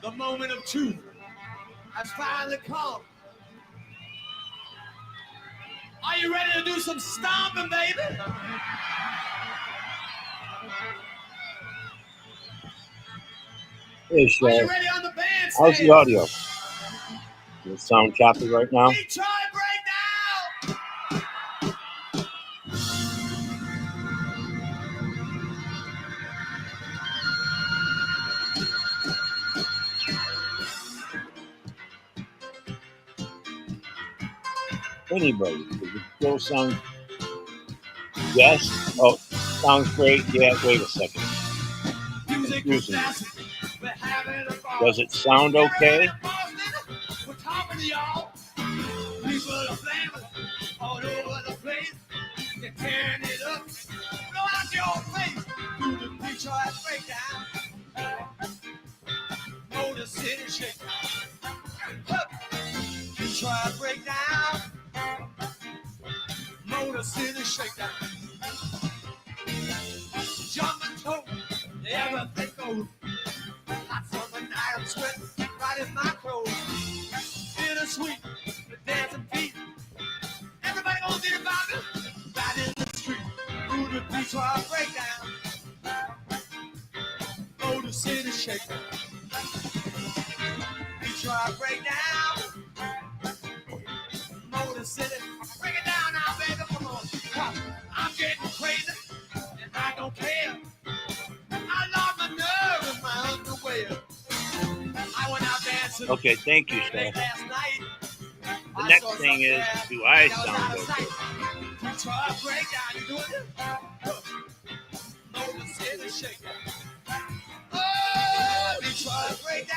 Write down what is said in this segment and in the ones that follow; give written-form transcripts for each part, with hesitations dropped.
The moment of truth has finally come. Are you ready to do some stomping, baby? Hey, Chef. Are you ready on the band stage? How's the audio? Does it sound choppy right now? Detroit breakdown! Anybody? Does it still sound? Yes? Oh, sounds great. Yeah, wait a second. Excuse me. Does it sound okay? We're talking to y'all. People are flaming all over the place. They're tearing it up. Blow out your face. Do the Detroit breakdown. Motor City shakedown. Detroit breakdown. Motor City shakedown. Jumping toe, everything goes. Hot summer night, I'm sweating right in my clothes. Bittersweet, the dancing feet. Everybody gonna get about me right in the street. Do the Detroit breakdown. Motor City shakedown. Detroit breakdown. Motor City, break it down now, baby. Come on. I'm getting crazy, and I don't care. I lost my nerve in my underwear. I went out dancing. Okay, thank you, Chef. Last night. The next thing is, do I sound okay? Detroit breakdown, you doing it? Motor City shakedown. Oh, Detroit breakdown.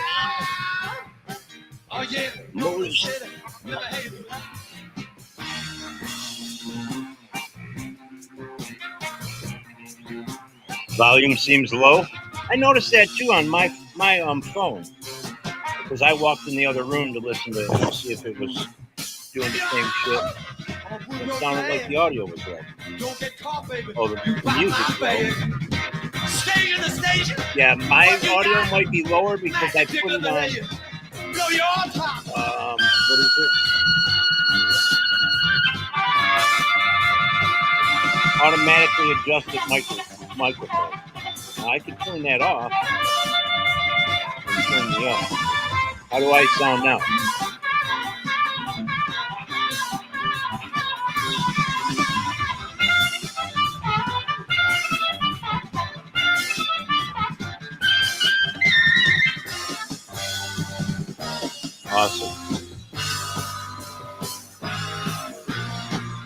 Oh yeah, Motor City, never hate it. Volume seems low. I noticed that too on my phone because I walked in the other room to listen to it and see if it was doing the same shit. It sounded like the audio was right. Don't get caught, baby. Oh, the music. Stay in the station. Yeah, my audio might be lower because I put it on. Blow your top. What is it? Automatically adjusted microphone. Now, I can turn that off and turn me up. How do I sound now? Awesome.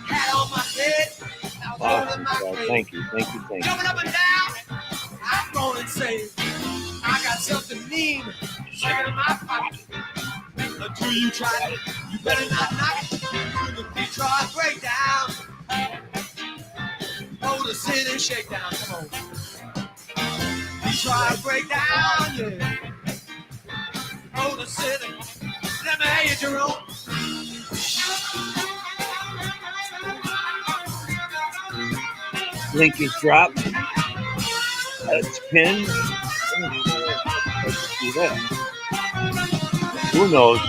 Hat on my head. Awesome. Thank you. Jumping up and down. I'm going insane. I got something mean shaking in my pocket. Until you try it, you better not knock it. Do the Detroit breakdown. Motor City shakedown. Come on. Detroit breakdown, yeah. Motor City. Let me hear you, Jerome. Link is dropped. It's pinned. Let's see that. Who knows?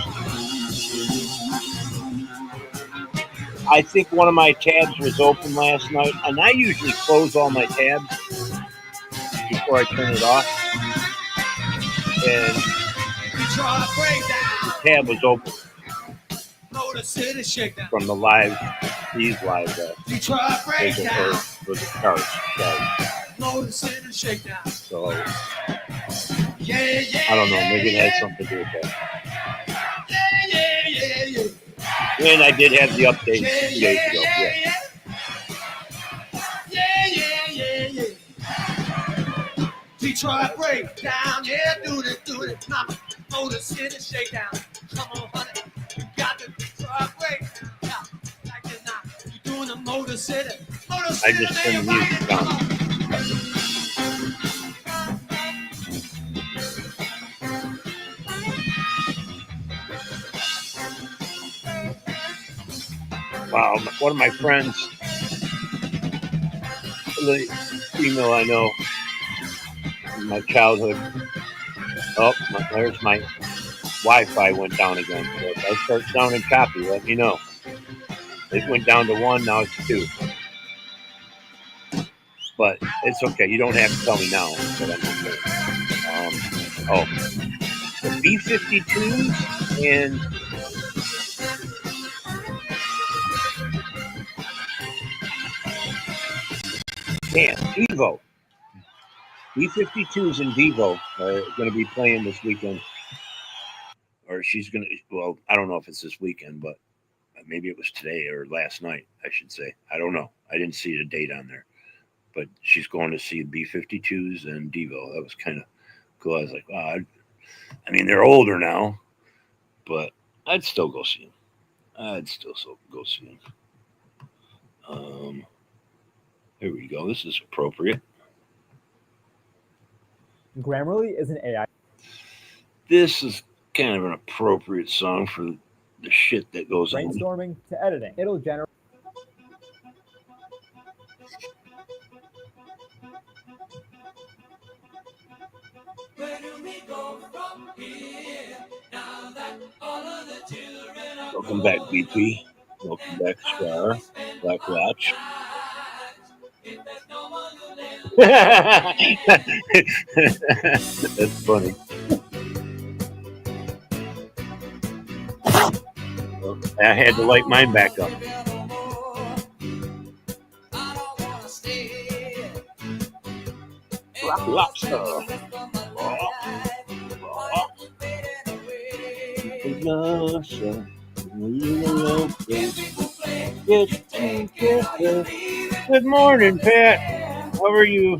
I think one of my tabs was open last night, and I usually close all my tabs before I turn it off. And the tab was open from the live, these live Detroit breakdown. Was a card. Motor City shakedown. So yeah. I don't know. Maybe it has something to do with that. Yeah. And I did have the update 2 days ago. Yeah. Detroit breakdown. Yeah, do it. Mama. Motor City shakedown. Come on, honey. You got the Detroit breakdown. Like this now. You doing the Motor City. I just turned the music down. Wow, one of my friends, the female I know in my childhood, Oh, there's my Wi-Fi went down again. So if I start sounding choppy, let me know. It went down to 1, now it's 2. But it's okay. You don't have to tell me now. But I'm okay. The B-52s and Devo. B-52s and Devo are going to be playing this weekend. Or she's going to, well, I don't know if it's this weekend, but maybe it was today or last night, I should say. I don't know. I didn't see the date on there. But she's going to see B-52s and Devo. That was kind of cool. I was like, wow. I mean, they're older now, but I'd still go see them. Go see them. Here we go. This is appropriate. Grammarly is an AI. This is kind of an appropriate song for the shit that goes on. Brainstorming to editing. It'll generate. Where do we go from here? Now that all of the children are Welcome back, BP. Welcome back, Star. Black Watch. That's funny. Well, I had to light mine back up. Rock lobster. Good morning, Pat. How are you?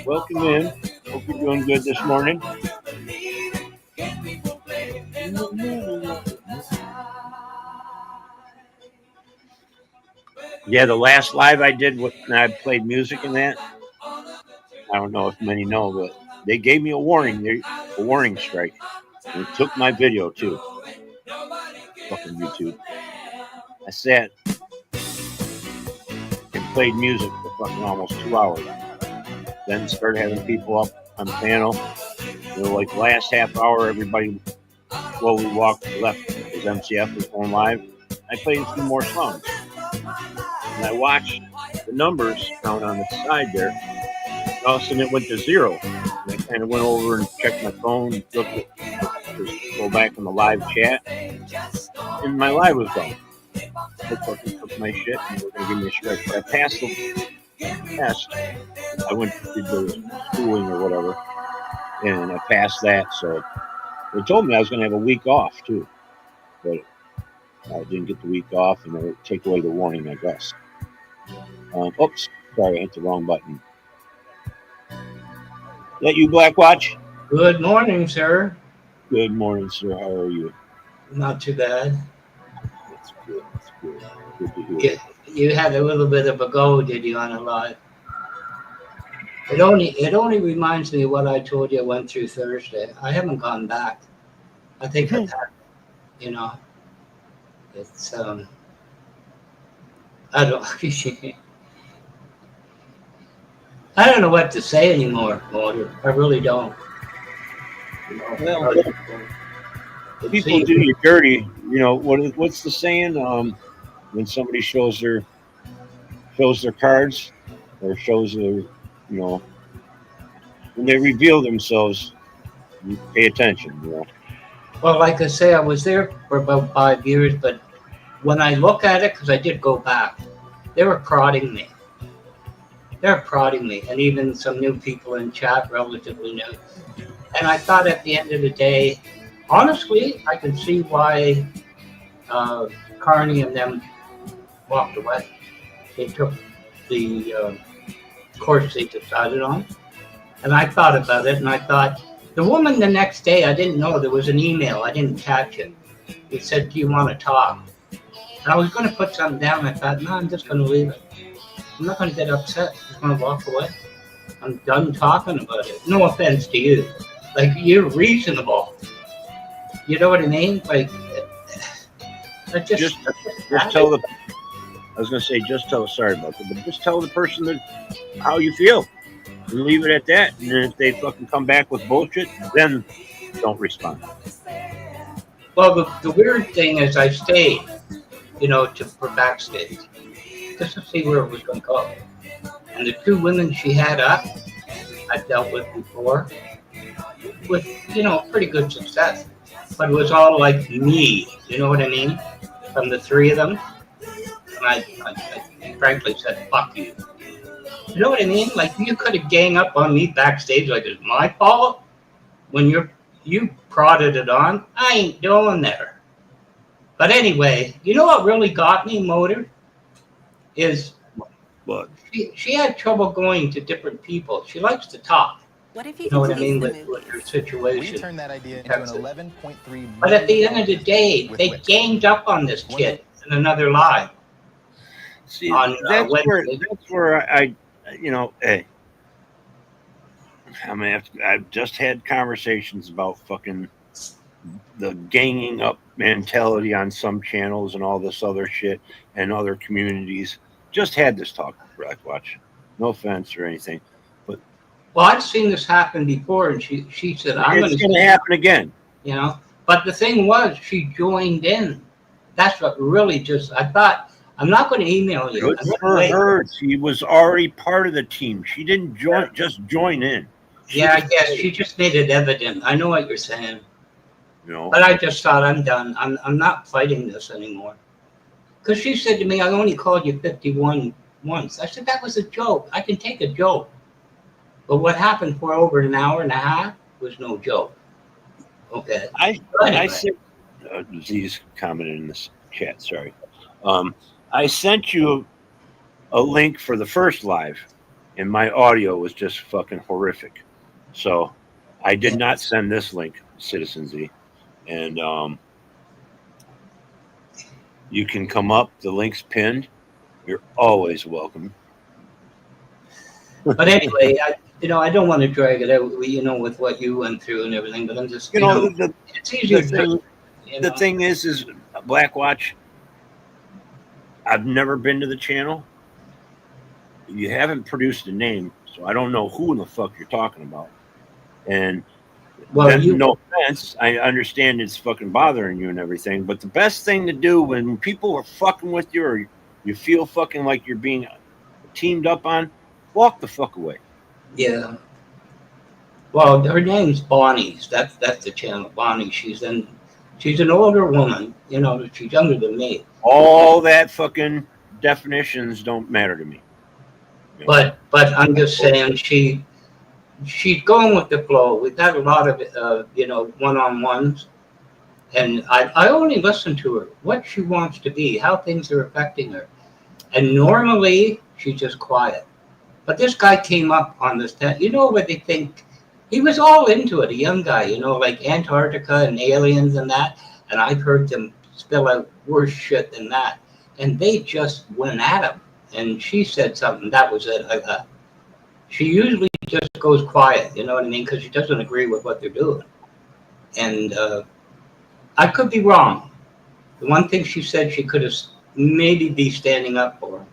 Welcome in. Hope you're doing good this morning. Yeah, the last live I did when I played music and that, I don't know if many know, but they gave me a warning strike. And it took my video too. Fucking YouTube. I sat and played music for fucking almost 2 hours. Then started having people up on the panel. You know, like the last half hour, everybody slowly walked left because MCF was going live. I played a few more songs. And I watched the numbers count on the side there. And all of a sudden it went to 0. And I kind of went over and checked my phone, looked at, just go back in the live chat, and my live was gone. I took my shit and they were going to give me a strike. But I passed the test. I went to the schooling or whatever, and I passed that. So they told me I was going to have a week off too, but I didn't get the week off, and they would take away the warning, I guess. Oops, sorry, I hit the wrong button. Is that you, Blackwatch? Good morning, sir. Good morning, sir. How are you? Not too bad. That's good. That's good. Good to hear. You had a little bit of a go, did you, on a live? It only reminds me of what I told you I went through Thursday. I haven't gone back. I think I've had, it's I don't I don't know what to say anymore, Walter. I really don't. Well, people do you dirty. You know what's the saying? When somebody shows their cards or shows their, when they reveal themselves, you pay attention. Well, like I say, I was there for about 5 years, but when I look at it, because I did go back, they were prodding me. They're prodding me, and even some new people in chat, relatively new. And I thought at the end of the day, honestly, I could see why Carney and them walked away. They took the course they decided on. And I thought about it, and I thought, the woman the next day, I didn't know there was an email. I didn't catch it. It said, do you want to talk? And I was going to put something down. I thought, no, I'm just going to leave it. I'm not going to get upset. I'm just going to walk away. I'm done talking about it. No offense to you. Like, you're reasonable. You know what I mean? Like, just tell the. I was going to say, sorry about that, but just tell the person how you feel. and leave it at that. And then if they fucking come back with bullshit, then don't respond. Well, the weird thing is I stayed, for backstage just to see where it was going to go. And the two women she had up, I've dealt with before with, pretty good success. But it was all like me, you know what I mean? From the three of them. And I frankly said, fuck you. You know what I mean? Like, you could have gang up on me backstage like it's my fault when you prodded it on. I ain't doing there. But anyway, you know what really got me, Motor? Is But she had trouble going to different people. She likes to talk. What if You you know could what I mean taste the with her movies? We situation. turned that idea into Texas. an 11.3. But at the end of the day, with they whips. ganged up on this kid in another live. see, On, Wednesday. that's where I hey, I mean, I've just had conversations about fucking the ganging up mentality on some channels and all this other shit and other communities. Just had this talk with Black Watch. No offense or anything. Well, I've seen this happen before, and she said, I'm It's going going to happen again. But the thing was, she joined in. That's what really just, I thought, I'm not going to email you. Good I'm gonna for wait. her. She was already part of the team. She didn't just join in. Yeah, I guess she just made it evident. I know what you're saying. You But I just thought, I'm done. I'm not fighting this anymore. Because she said to me, I only called you 51 once. I said, that was a joke. I can take a joke. But what happened for over an hour and a half was no joke. Okay. I Anyway. said, Z's commented in this chat. Sorry. I sent you a link for the first live, and my audio was just fucking horrific. So I did not send this link, Citizen Z. And you can come up. The link's pinned. You're always welcome. But anyway, I don't want to drag it out, with what you went through and everything, but I'm just, it's easier The thing is Black Watch, I've never been to the channel. You haven't produced a name, so I don't know who in the fuck you're talking about. And no offense, I understand it's fucking bothering you and everything, but the best thing to do when people are fucking with you or you feel fucking like you're being teamed up on, walk the fuck away. Yeah. Well, her name's Bonnie. That's the channel, Bonnie. She's an older woman. She's younger than me. All that fucking definitions don't matter to me. But I'm just saying she's going with the flow. We've had a lot of one-on-ones, and I only listen to her, what she wants to be, how things are affecting her, and normally she's just quiet. But this guy came up on this, what they think. He was all into it, a young guy, like Antarctica and aliens and that. And I've heard them spill out worse shit than that. And they just went at him. And she said something, that was it. She usually just goes quiet, you know what I mean? Because she doesn't agree with what they're doing. And I could be wrong. The one thing she said she could have maybe be standing up for him.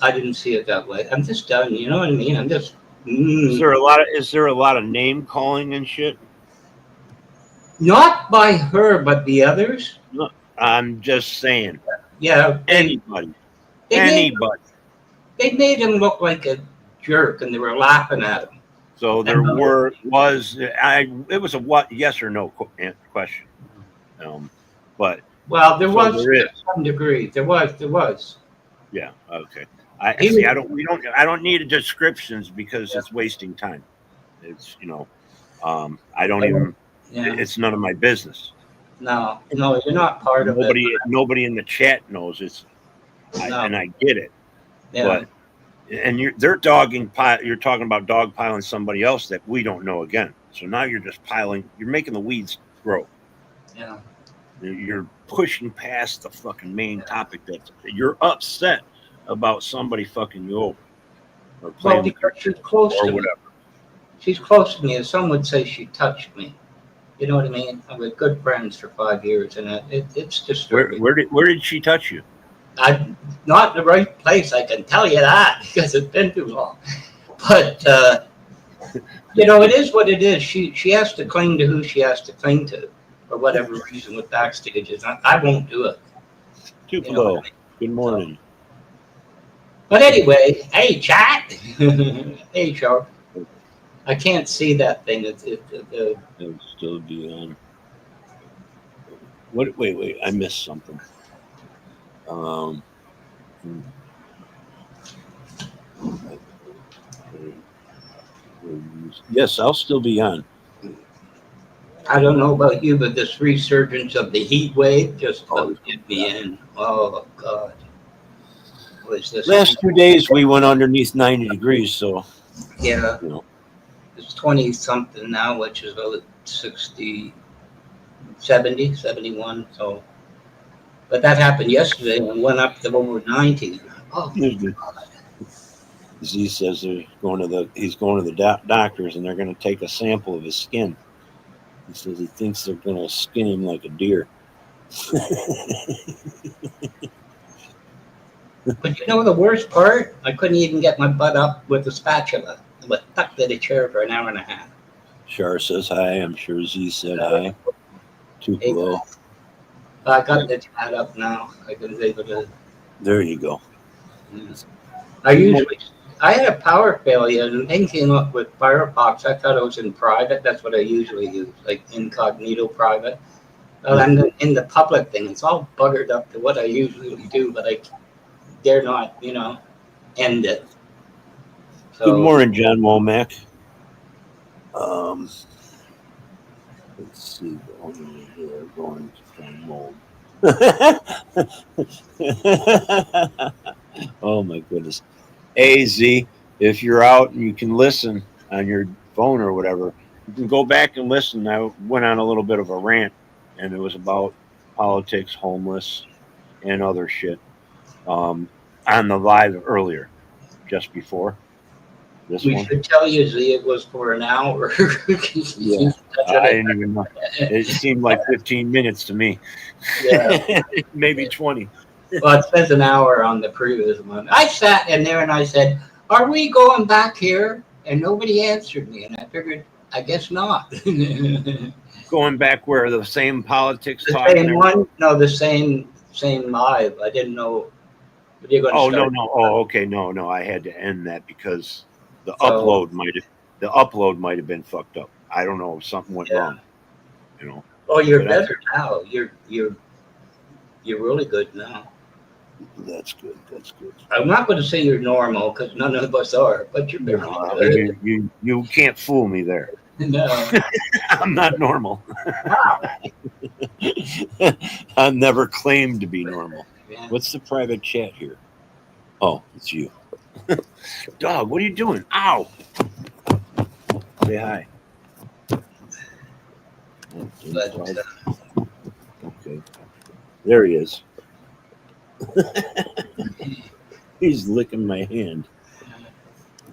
I didn't see it that way. I'm just done. You know what I mean? I'm just. Is there a lot of name calling and shit? Not by her, but the others. No, I'm just saying. Yeah. Anybody. They made him look like a jerk, and they were laughing at him. So there it was a what? Yes or no question. But there was to some degree. There was. Yeah. Okay. I don't need descriptions because it's wasting time. It's I don't even. Yeah. It's none of my business. No, you're not part of it. Nobody in the chat knows it's. And I get it. Yeah. But they're dogging. You're talking about dogpiling somebody else that we don't know again. So now you're just piling. You're making the weeds grow. Yeah. You're pushing past the fucking main topic. That you're upset about somebody fucking you over, or playing because she's close or to whatever. Me. She's close to me, and some would say she touched me. You know what I mean? I've been good friends for 5 years, and it's disturbing. Where did she touch you? I'm not in the right place. I can tell you that because it's been too long. But You know, it is what it is. She has to cling to who she has to cling to, for whatever reason with backstages. I won't do it. You know what I Tupelo, mean? good morning. But anyway, hey chat, hey Sharp. I can't see that thing. It'll still be on. What? Wait, I missed something. Um, yes, I'll still be on. I don't know about you, but this resurgence of the heat wave just Oh, did me in. Oh God, was this? last 2 days we went underneath 90 degrees, so Yeah, you know. it's 20 something now, which is about 60, 70, 71. So, but that happened yesterday and went up to over 90. Oh, Z says he's going to the doctors and they're going to take a sample of his skin. He says he thinks they're going to skin him like a deer. but you know the worst part? I couldn't even get my butt up with the spatula. I was stuck to the chair for an hour and a half. Char says hi. I'm sure Z said hi. Tupelo. I got the chat up now. I was able to. There you go. I had a power failure and the thing came up with Firefox. I thought it was in private. That's what I usually use, like incognito private. Well, I'm in the public thing. It's all buggered up to what I usually do, but I dare not, end it. So, Good morning, John Womack. Let's see. Going to find mold. Oh my goodness. AZ, if you're out and you can listen on your phone or whatever, you can go back and listen. I went on a little bit of a rant, and it was about politics, homeless, and other shit on the live earlier, just before this we one. should tell you, Z, it was for an hour. Yeah, I didn't even know. It seemed like 15 minutes to me. Yeah. Maybe 20. Well, it says an hour on the previous one. I sat in there and I said, "Are we going back here?" And nobody answered me. And I figured, I guess not. The Going back where the same politics talk. And same one? No, the same live. I didn't know. But you're going to Oh start. no. Oh, okay. No. I had to end that because the So, upload might have been fucked up. I don't know if something went Yeah. wrong. Oh, you're But that's- better now. You're really good now. That's good. I'm not going to say you're normal because none of us are, but you're very good. You can't fool me there. No. I'm not normal. I never claimed to be normal. Yeah. What's the private chat here? Oh, it's you. Dog, what are you doing? Ow! Say hi. But, Okay. There he is. He's licking my hand.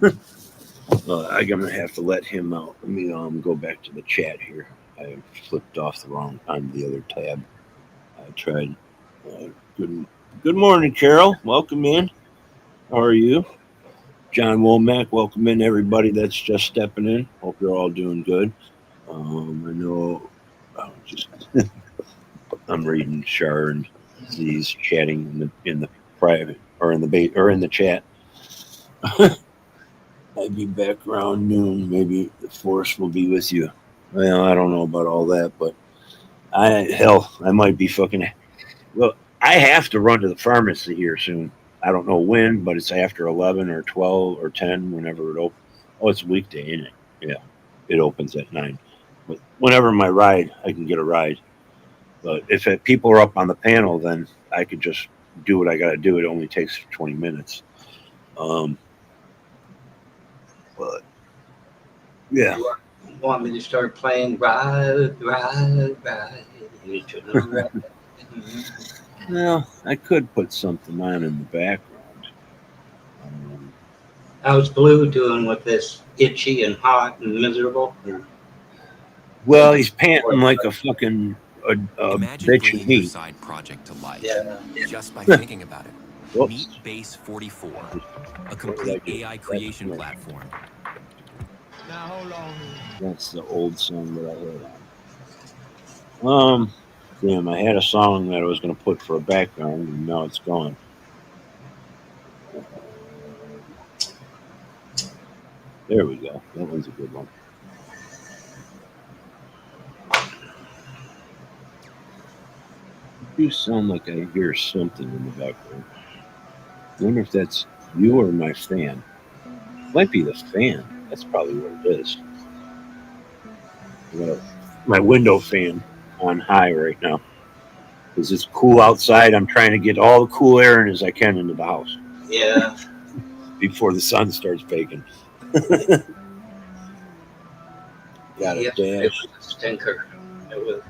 I'm gonna have to let him out. Let me go back to the chat here. I flipped off on the other tab. I tried. Good morning, Carol. Welcome in. How are you? John Womack, welcome in everybody that's just stepping in. Hope you're all doing good. I know I'm reading Char and Z's chatting in the private or in the chat. I'd be back around noon. Maybe the force will be with you. Well, I don't know about all that, but I might be fucking. Well, I have to run to the pharmacy here soon. I don't know when, but it's after 11 or 12 or 10, whenever it opens. Oh, it's a weekday, isn't it? Yeah, it opens at 9. But whenever I can get a ride. But if people are up on the panel, then I could just do what I got to do. It only takes 20 minutes. But yeah. you want me to start playing Ride. Well, I could put something on in the background. How's Blue doing with this itchy and hot and miserable? Well, he's panting like a fucking Imagine bitch bringing of your meat. side project to life just by thinking about it. Whoops. Meet Base 44, a complete AI creation platform. Now hold on. That's the old song that I had on. Damn, I had a song that I was going to put for a background, and now it's gone. There we go. That one's a good one. You sound like I hear something in the background. I wonder if that's you or my fan. Might be the fan. That's probably what it is. I got my window fan on high right now because it's cool outside. I'm trying to get all the cool air in as I can into the house Yeah. before the sun starts baking. Got a It dash. was a stinker. It was.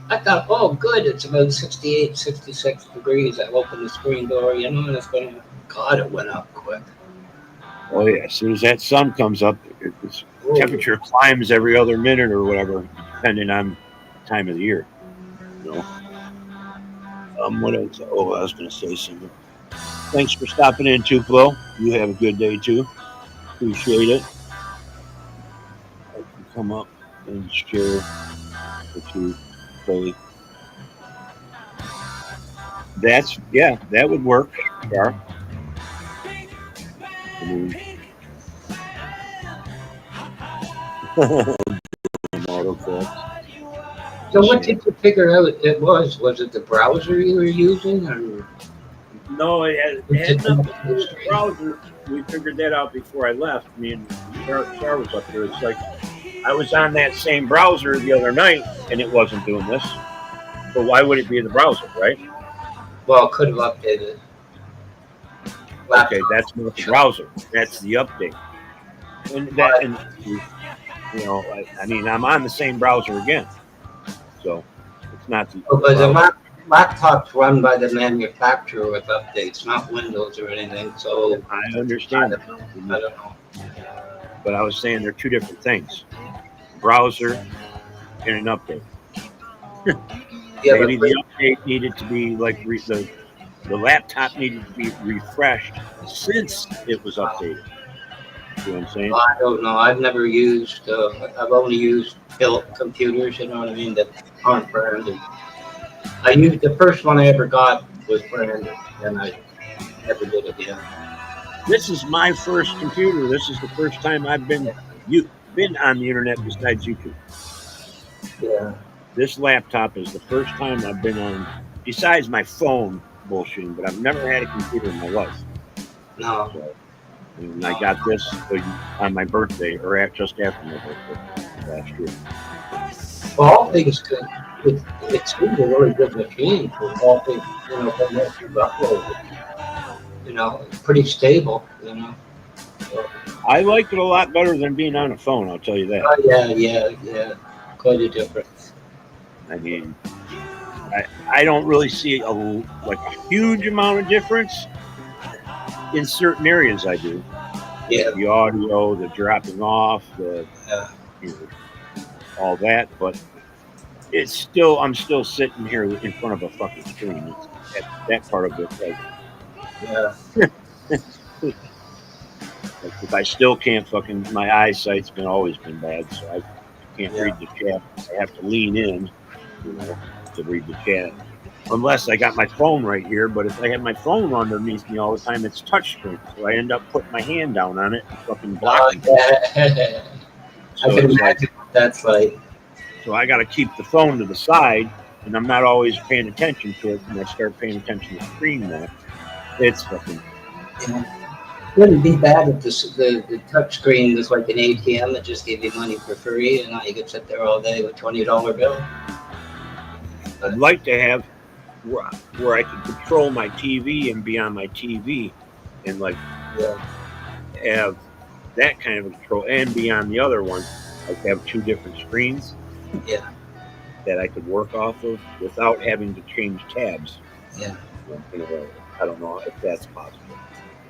I thought, oh, good, it's about 68, 66 degrees. I opened the screen door, you know, and it's going to. God, it went up quick. Oh yeah, as soon as that sun comes up, its Ooh. temperature climbs every other minute or whatever, depending on time of the year. You know. What else? Oh, I was going to say something. Thanks for stopping in, Tupelo. You have a good day too. Appreciate it. I can come up and share with you, Billy. That would work. Sure. I mean, autocorrect. So, what did you figure out it was? Was it the browser you were using? Or No, it had nothing to do with the browser. We figured that out before I left. Me and Char was up there. It's like I was on that same browser the other night, and it wasn't doing this. But why would it be in the browser, right? Well, could have updated. Okay, that's not the browser. That's the update. And that, and you know, I mean, I'm on the same browser again, so it's not the. But the laptop's run by the manufacturer with updates, not Windows or anything. So I understand. I don't know. But I was saying they're two different things: browser and an update. Yeah, Maybe but the update needed to be like the laptop needed to be refreshed since it was updated. You know what I'm saying? I don't know. I've never used. I've only used built computers. You know what I mean? That aren't branded. I used the first one I ever got was branded, and I never did it again. This is my first computer. This is the first time I've been on the internet besides YouTube. Yeah. This laptop is the first time I've been on, besides my phone bullshitting, but I've never had a computer in my life. No. So, and I got this on my birthday, or just after my birthday last year. Well, all things good. It seems a really good machine for all things. You know, from what you've uploaded. You know, it's pretty stable. You know. So, I liked it a lot better than being on a phone. I'll tell you that. oh yeah. Quite a difference. I mean, I don't really see a huge amount of difference. In certain areas, I do. Yeah. The audio, the dropping off, the you know, all that, but it's still I'm still sitting here in front of a fucking screen. That part of it, Yeah. like if I still can't fucking my eyesight's always been bad, so I can't read the chat. I have to lean in, you know, to read the chat. Unless I got my phone right here, but if I have my phone underneath me all the time, it's touchscreen. So I end up putting my hand down on it and fucking blocking it. So I can imagine what that's like. So I got to keep the phone to the side, and I'm not always paying attention to it. And I start paying attention to the screen more. It's fucking. Wouldn't be bad if the touch screen was like an ATM that just gave you money for free, and now you could sit there all day with $20 bill. I'd like to have where I could control my TV and be on my TV, and have that kind of control, and be on the other one. Like have two different screens. Yeah. That I could work off of without having to change tabs. Yeah. I don't know if that's possible.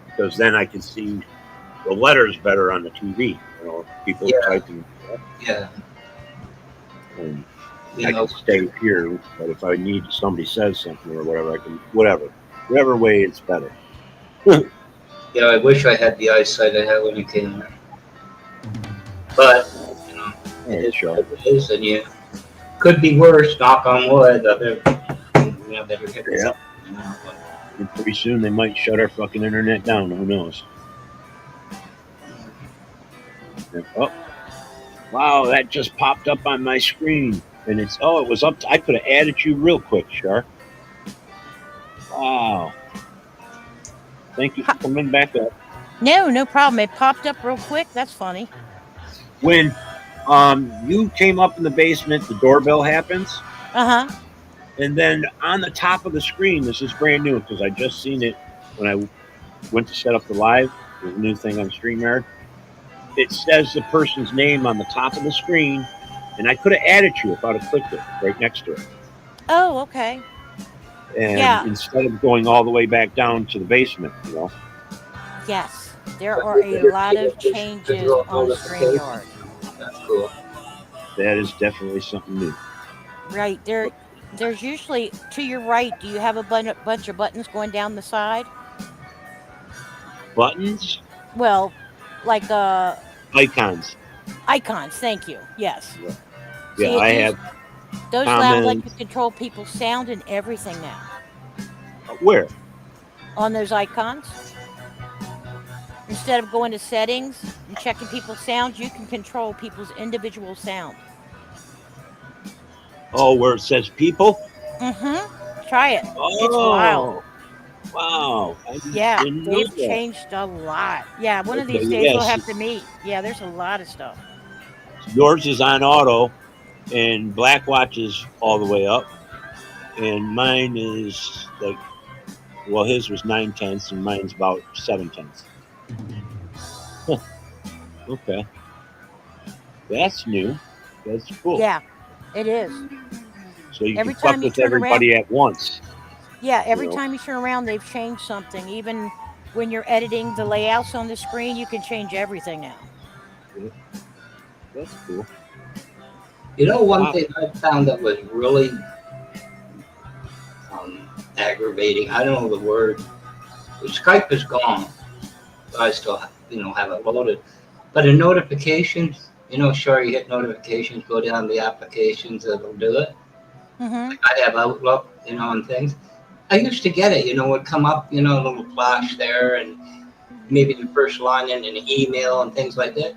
Because then I can see the letters better on the TV. You know, people typing. Yeah. And I can stay here, but if I need somebody says something or whatever, I can whatever way it's better. Yeah, I wish I had the eyesight I had when I came here. But you know, All it right, is Sean. what it is, and you could be worse. Knock on wood. Other, better hit Yeah. something. You know, but, And pretty soon they might shut our fucking internet down. Who knows? Yeah. Oh, wow, that just popped up on my screen. And it was up. I could have added you real quick, Char. Wow. Thank you for coming back up. No problem. It popped up real quick. That's funny. When you came up in the basement, the doorbell happens. Uh huh. And then on the top of the screen, this is brand new because I just seen it when I went to set up the live. There's a new thing on StreamYard. It says the person's name on the top of the screen, and I could have added you if I'd have clicked it right next to it. Oh, okay. And Yeah. instead of going all the way back down to the basement, Yes. There but are you a better lot get of this changes little on notification. StreamYard. That's cool. that is definitely something new. Right. There's usually to your right, do you have a bunch of buttons going down the side? Buttons, Well, like icons. icons, thank you. Yes. Yeah, See, I have those allow let you comments. control people's sound and everything now Where? on those icons. Instead of going to settings and checking people's sounds, you can control people's individual sound. Oh, where it says people? Mm-hmm. Try it. It's wild. Oh, wow. I Yeah, didn't know they've that. changed a lot. Yeah, one of Okay, these days we'll yes. have to meet. Yeah, there's a lot of stuff. Yours is on auto, and Black Watch is all the way up, and mine is like, well, his was 9/10, and mine's about 7/10. Huh, okay, that's new. That's cool. Yeah, it is. So you Every can fuck time you with turn around, everybody at once. yeah, every You know, time you turn around, they've changed something. Even when you're editing the layouts on the screen, you can change everything now. yeah, that's cool. You know, one Wow. thing I found that was really aggravating. I don't know the word. Skype is gone. I still, have it loaded. But in notifications, sure, you hit notifications, go down the applications that'll do it. Mm-hmm. I have Outlook, and things. I used to get it, would come up, a little flash there, and maybe the first line in an email and things like that.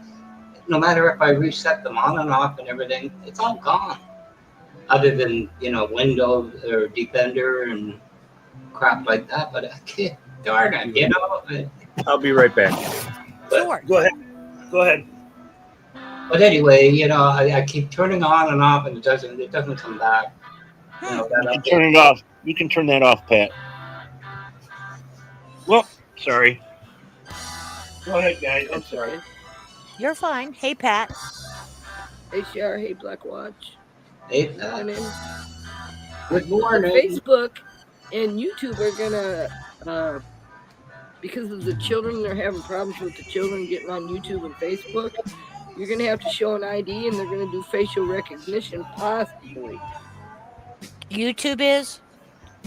No matter if I reset them on and off and everything, it's all gone. Other than, Windows or Defender and crap like that. But I can't, darn it, I'll be right back. Sure. Go ahead. Go ahead. But anyway, I keep turning on and off, and it doesn't come back. Hmm. You can turn it off. You can turn that off, Pat. Well, sorry. Go ahead, guys. I'm sorry. You're fine. Hey, Pat. Hey, Shar. Hey, Black Watch. Hey, Good morning. good morning. Facebook and YouTube are gonna, because of the children, they're having problems with the children getting on YouTube and Facebook. You're gonna have to show an ID, and they're gonna do facial recognition, possibly. YouTube is?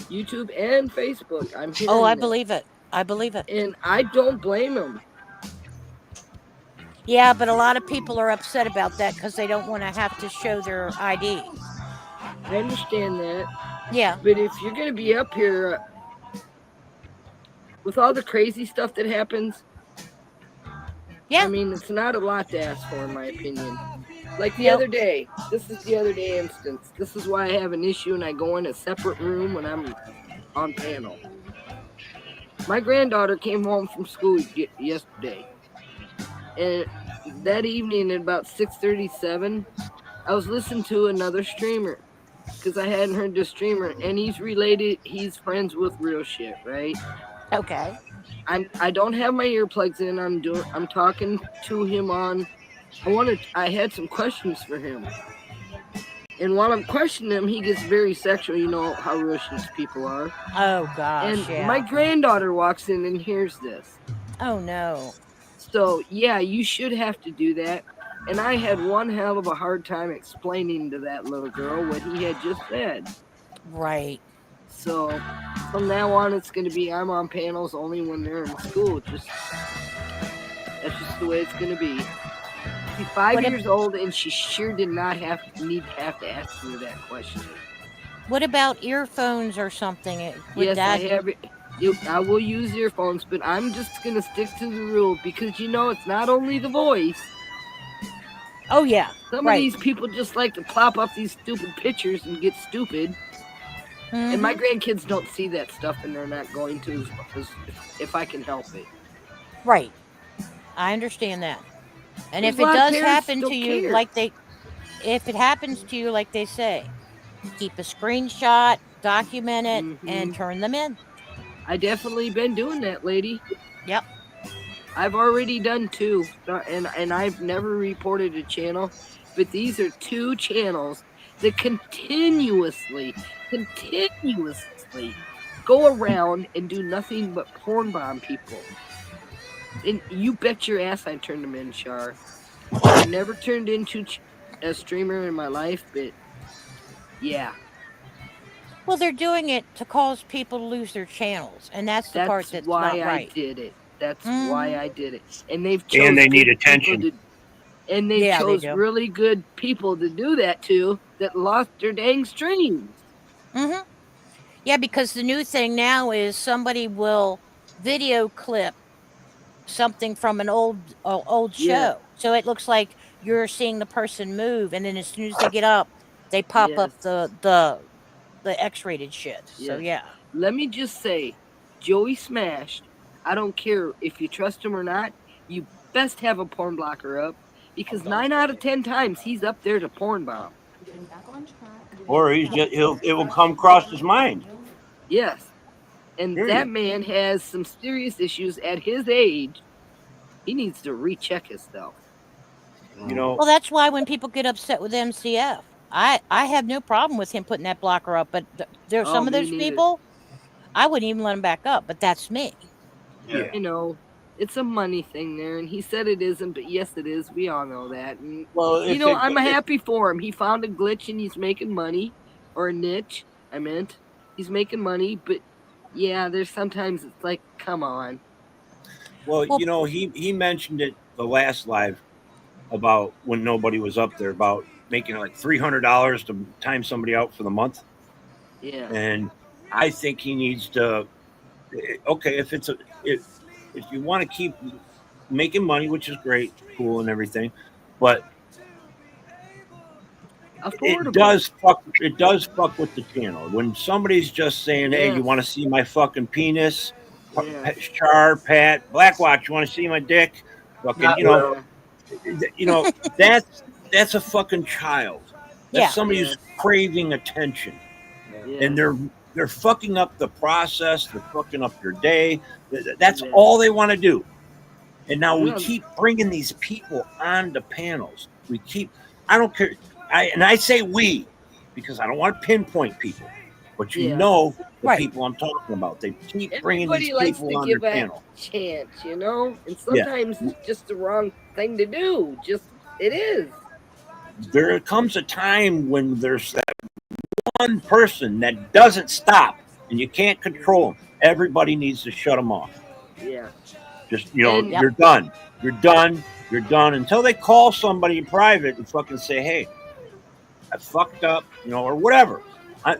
YouTube and Facebook. I'm hearing. Oh, I that. believe it. I believe it. And I don't blame them. Yeah, but a lot of people are upset about that because they don't want to have to show their ID. I understand that. Yeah. But if you're gonna be up here with all the crazy stuff that happens, Yeah. I mean, it's not a lot to ask for, in my opinion. Like the Nope. other day, this is the other day instance. This is why I have an issue and I go in a separate room when I'm on panel. My granddaughter came home from school yesterday. And that evening at about 6:37, I was listening to another streamer because I hadn't heard this streamer, and he's friends with Real Shit, right? Okay. I don't have my earplugs in. I'm talking to him on. I had some questions for him. And while I'm questioning him, he gets very sexual. You know how Real Shit's people are. Oh gosh. And Yeah. my granddaughter walks in and hears this. Oh no. So yeah, you should have to do that. And I had one hell of a hard time explaining to that little girl what he had just said. Right. So from now on, it's going to be I'm on panels only when they're in school. That's just the way it's going to be. She's 5 What ab- years old, and she sure did not have to ask me that question. What about earphones or something? Would Yes, that? I have it. I will use earphones, but I'm just gonna stick to the rule because it's not only the voice. Oh yeah, Some of right. these people just like to plop up these stupid pictures and get stupid. And my Mhm. grandkids don't see that stuff, and they're not going to if I can help it. Right. I understand that. And There's if a it lot of does parents happen to don't you, care. if it happens to you, like they say, keep a screenshot, document it, and Hmm. turn them in. I definitely been doing that, lady. Yep. I've already done 2, and I've never reported a channel, but these are 2 channels that continuously go around and do nothing but porn bomb people. And you bet your ass I turned them in, Char. I've never turned into a streamer in my life, but yeah, Well, they're doing it to cause people to lose their channels, and that's the part that's that's why not I right. did it. That's why Mhm. I did it. And they've And chose they need good people attention. to and they Yeah, they chose do. really good people to do that to that lost their dang streams. Mhm. Yeah, because the new thing now is somebody will video clip something from an old Yeah, show. So it looks like you're seeing the person move, and then as soon as they get up, they pop up yes, the X-rated shit. So yes. yeah. Let me just say, Joey Smashed, I don't care if you trust him or not, you best have a porn blocker up because 9 out of 10 times he's up there to porn bomb. Or it will come across his mind. Yes. And that Period. man has some serious issues at his age. He needs to recheck himself. You know, Well, that's why when people get upset with MCF, I have no problem with him putting that blocker up, but there are Oh, some of me those neither. people I wouldn't even let him back up, but that's me. yeah. It's a money thing there, and he said it isn't, but yes, it is. We all know that. And, Well, I'm happy for him. He found a glitch and he's making money, or a niche, I meant. He's making money, but yeah, there's sometimes it's like, come on. well, Well, he mentioned it the last live about when nobody was up there about making like $300 to time somebody out for the month, Yeah, and I think he needs to. Okay, if you want to keep making money, which is great, cool, and everything, but affordable. it does fuck with the channel when somebody's just saying, "Hey, you Yes, want to see my fucking penis?" yes, Char, Pat, Blackwatch, you want to see my dick? Fucking, Not really. yeah, you know that's a fucking child. That's yeah. somebody yes, who's craving attention, and yes, they're fucking up the process. They're fucking up your day. That's yes. all they want to do. And now we Well, keep bringing these people on the panels. We keep. I don't care. I say we because I don't want to pinpoint people, but yeah. the Right. people I'm talking about. They keep bringing these Everybody likes people to on their give a panel. chance, and Yeah, sometimes it's just the wrong thing to do. Just it is. there comes a time when there's that one person that doesn't stop, and you can't control them. Everybody needs to shut them off. Yeah, Just and Yep. you're done. You're done. You're done until they call somebody in private and fucking say, "Hey, I fucked up," or whatever. I,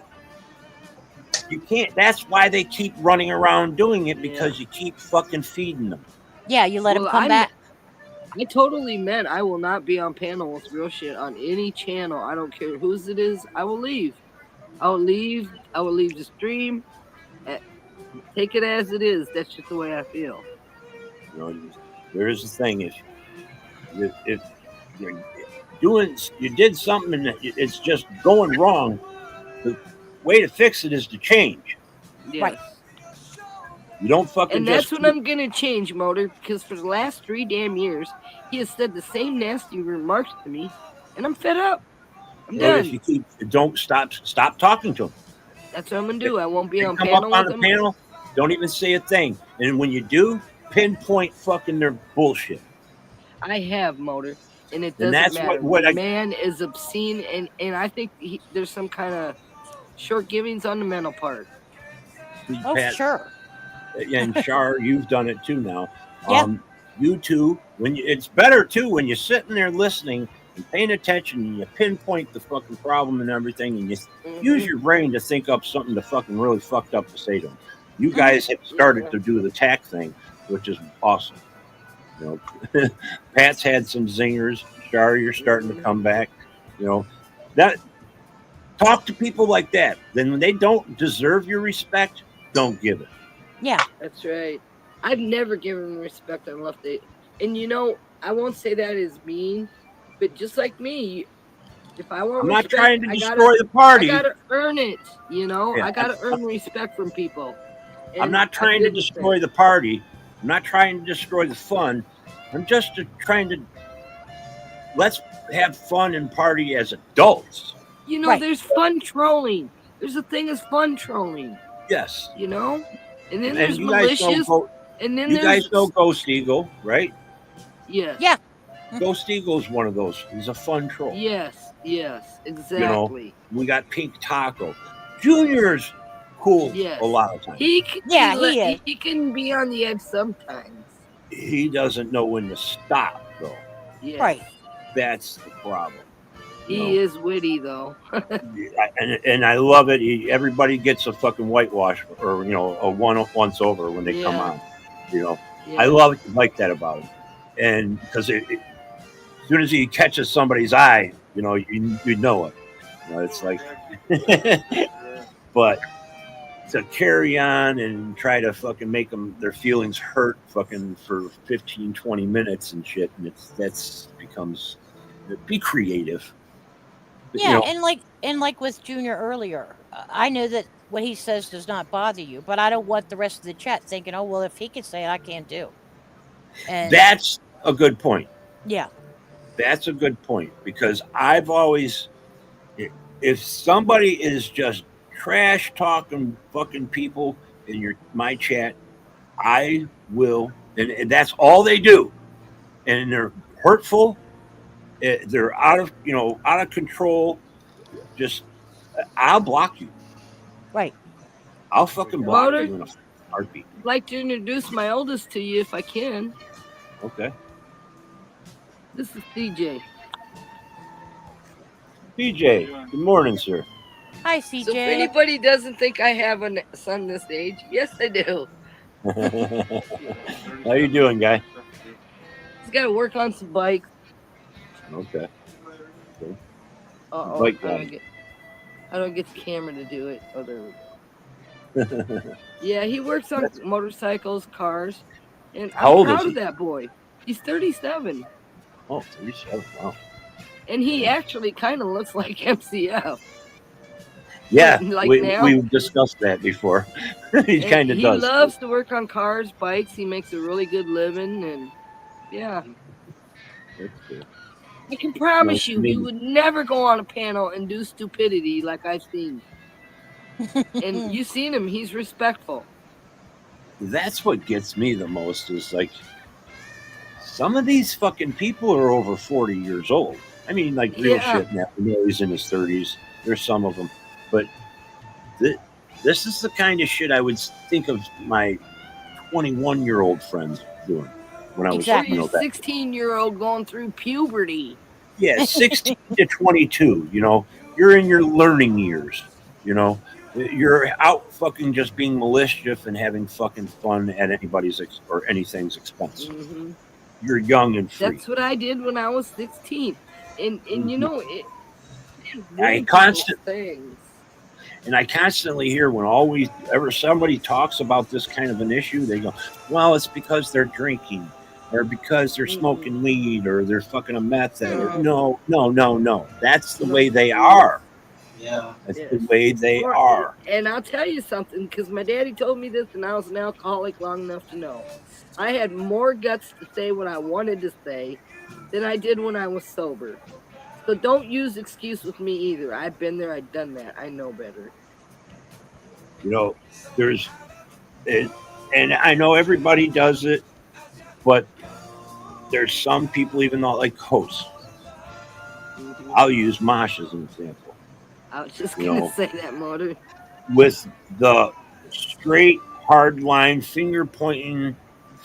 you can't. That's why they keep running around doing it yeah. because you keep fucking feeding them. Yeah, you let him Well, come back. I totally meant I will not be on panel with real shit on any channel. I don't care whose it is. I will leave. I will leave. I will leave the stream. eh, Take it as it is. That's just the way I feel. There is the thing if you're doing you did something and it's just going wrong. The way to fix it is to change. Right. Yes. You don't fucking And that's just what keep. I'm gonna change, Motor, because for the last 3 damn years, he has said the same nasty remarks to me, and I'm fed up. I'm Well, if done. you keep, don't stop talking to them. That's what I'm gonna If do. I won't be they on come up panel on with the him. panel, don't even say a thing. And when you do, pinpoint fucking their bullshit. I have, Motor, and it And doesn't that's matter. what The I man is obscene, and I think there's some kind of short givings on the mental part. Oh, Pat sure. and Shar, you've done it too now. Yeah. Um, you two, it's better too when you're sitting there listening and paying attention and you pinpoint the fucking problem and everything and you use your brain to think up something to fucking really fucked up to say to them. You guys have started to do the tack thing, which is awesome. You know, Pat's had some zingers. Shar, you're starting to come back. You know, that talk to people like that. Then when they don't deserve your respect, don't give it. Yeah. That's right. I've never given respect unless they. And you know, I won't say that is mean, but just like me, if I want I'm not respect, trying to I destroy the I party. gotta earn it. You know, Yeah, I gotta earn respect from people. I'm And not I trying to feel the destroy same. the party. I'm not trying to destroy the fun. I'm just trying to let's have fun and party as adults. You know, Right. there's fun trolling. There's a thing as fun trolling. Yes. You know, and then And there's you guys know malicious, and then you guys there's know Ghost Eagle, right? yes, Yeah. Ghost Eagle's one of those. He's a fun troll. yes, You know, exactly. we got Pink Taco. Junior's cool Yes, a lot of times. he can Yeah, be he is. he can be on the edge sometimes. He doesn't know when to stop, though. Yes. Right. That's the problem. He is witty though. And I love it. Everybody gets a fucking whitewash or a once over when they come on. I love it like that about him, and because as soon as he catches somebody's eye, you know it. It's like, but to carry on and try to fucking make them their feelings hurt fucking for 15, 20 minutes and shit, and that's becomes be creative. Yeah, and like with Junior earlier, I know that what he says does not bother you, but I don't want the rest of the chat thinking, "Oh, well, if he can say it, I can too." And That's a good point. yeah, That's a good point because I've always, if somebody is just trash talking fucking people in my chat, I will, and that's all they do, and they're hurtful. They're out of control. Just I'll block you. right. I'll fucking block Motor, you in a heartbeat. I'd like to introduce my oldest to you if I can. Okay. This is CJ. PJ, good morning, sir. Hi, So if CJ. anybody doesn't think I have a son this age, yes, I do. How you doing, guy? He's got to work on some bikes. Okay. Uh-oh, Bike I guy. don't get the camera to do it. Oh, there we go. Yeah, he works on motorcycles, cars, and How I'm old proud is he? of that boy. He's 37, Oh, 37. Wow. and he actually kind of looks like MCF. Yeah, Like now, we've discussed that before. He and kind of he does. loves to work on cars, bikes. He makes a really good living, and yeah, That's cool. I can promise Nice to you, meet he you. would never go on a panel and do stupidity like I've seen. And you've seen him; he's respectful. That's what gets me the most is like some of these fucking people are over 40 years old. I mean, like real Yeah. shit now. We know he's in his 30s. There's some of them. But this is the kind of shit I would think of my 21-year-old friends doing when I was, Exactly. Or your 16-year-old going through puberty. Yeah, 16 to 22, you're in your learning years, you're out fucking just being malicious and having fucking fun at anybody's or anything's expense. Mm-hmm. You're young and free. That's what I did when I was 16, and you know it. I constantly hear whenever somebody talks about this kind of an issue, they go, "Well, it's because they're drinking, or because they're smoking weed, or they're fucking a meth addict." No. That's the way they are. Yeah. That's the way they are. And I'll tell you something, because my daddy told me this, and I was an alcoholic long enough to know. I had more guts to say what I wanted to say than I did when I was sober. So don't use excuse with me either. I've been there, I've done that. I know better. And I know everybody does it, but there's some people even not like hosts. Mm-hmm. I'll use Mosh as an example. I was just gonna say that, Motor. With the straight, hard line, finger pointing,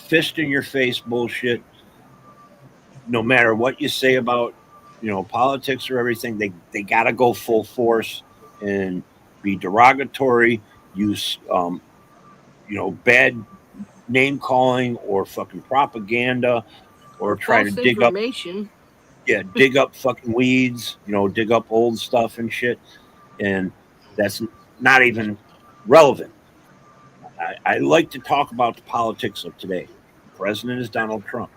fist in your face bullshit. No matter what you say about, politics or everything, they got to go full force and be derogatory, use, bad name calling or fucking propaganda, or try to False information. dig up fucking weeds, dig up old stuff and shit. And that's not even relevant. I like to talk about the politics of today. The president is Donald Trump.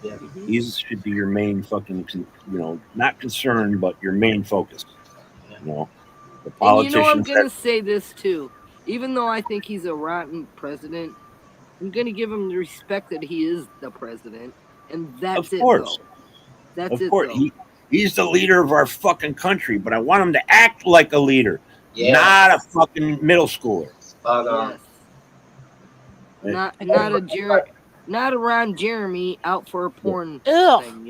Yeah. He should be your main fucking, not concern, but your main focus. The politicians. And I'm going to say this too. Even though I think he's a rotten president, I'm going to give him the respect that he is the president. And that's Of course. it, though. That's Of it, course. though. He's the leader of our fucking country, but I want him to act like a leader, not a fucking middle schooler. Yes. Not around Jeremy out for a porn thing,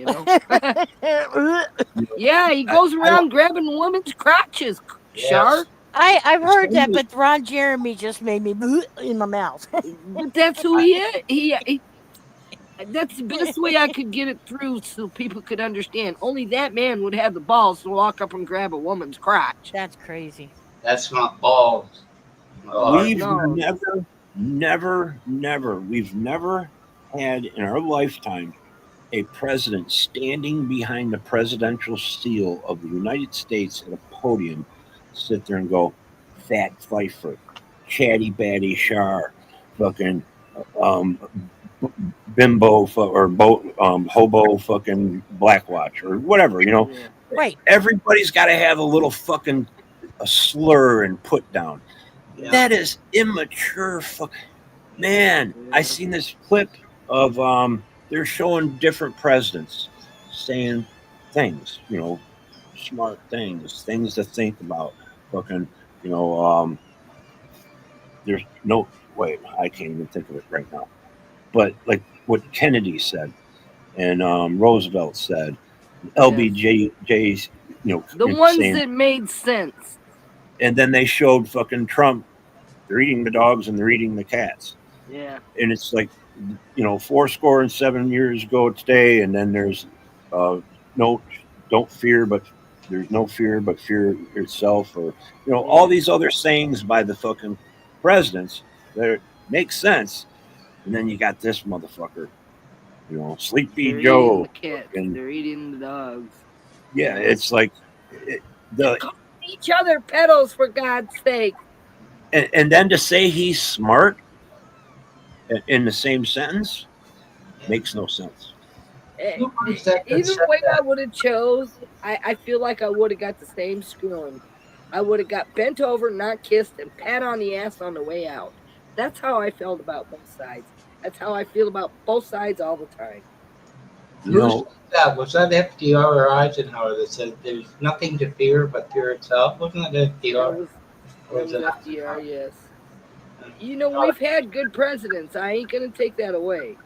Yeah, he goes around grabbing women's crotches, Shar. I've heard that, but Ron Jeremy just made me in my mouth. But that's who he is. He that's the best way I could get it through so people could understand. Only that man would have the balls to walk up and grab a woman's crotch. That's crazy. That's not balls. We've never had in our lifetime a president standing behind the presidential seal of the United States at a podium, sit there and go, "Fat Pfeiffer, Chatty Batty Shar, fucking bimbo or hobo fucking Blackwatch," or whatever, Right. Everybody's got to have a little fucking a slur and put down. Yeah. That is immature. Man, I seen this clip of they're showing different presidents saying things, smart things to think about. Fucking, there's no wait, I can't even think of it right now. But like what Kennedy said and Roosevelt said, LBJ's, the ones that made sense. And then they showed fucking Trump. They're eating the dogs and they're eating the cats. Yeah. And it's like, 7 years ago today. And then there's don't fear, but there's no fear, but fear yourself. Or, all these other sayings by the fucking presidents that make sense. And then you got this motherfucker, Sleepy they're Joe. And they're eating the dogs. Yeah, it's like each other pedals, for God's sake. And then to say he's smart in the same sentence makes no sense. Either way I would have chose, I feel like I would have got the same screwing. I would have got bent over, not kissed, and pat on the ass on the way out. That's how I felt about both sides. That's how I feel about both sides all the time. Was that FDR or Eisenhower that said there's nothing to fear but fear itself? Wasn't that FDR? That was FDR, yes. We've had good presidents. I ain't going to take that away.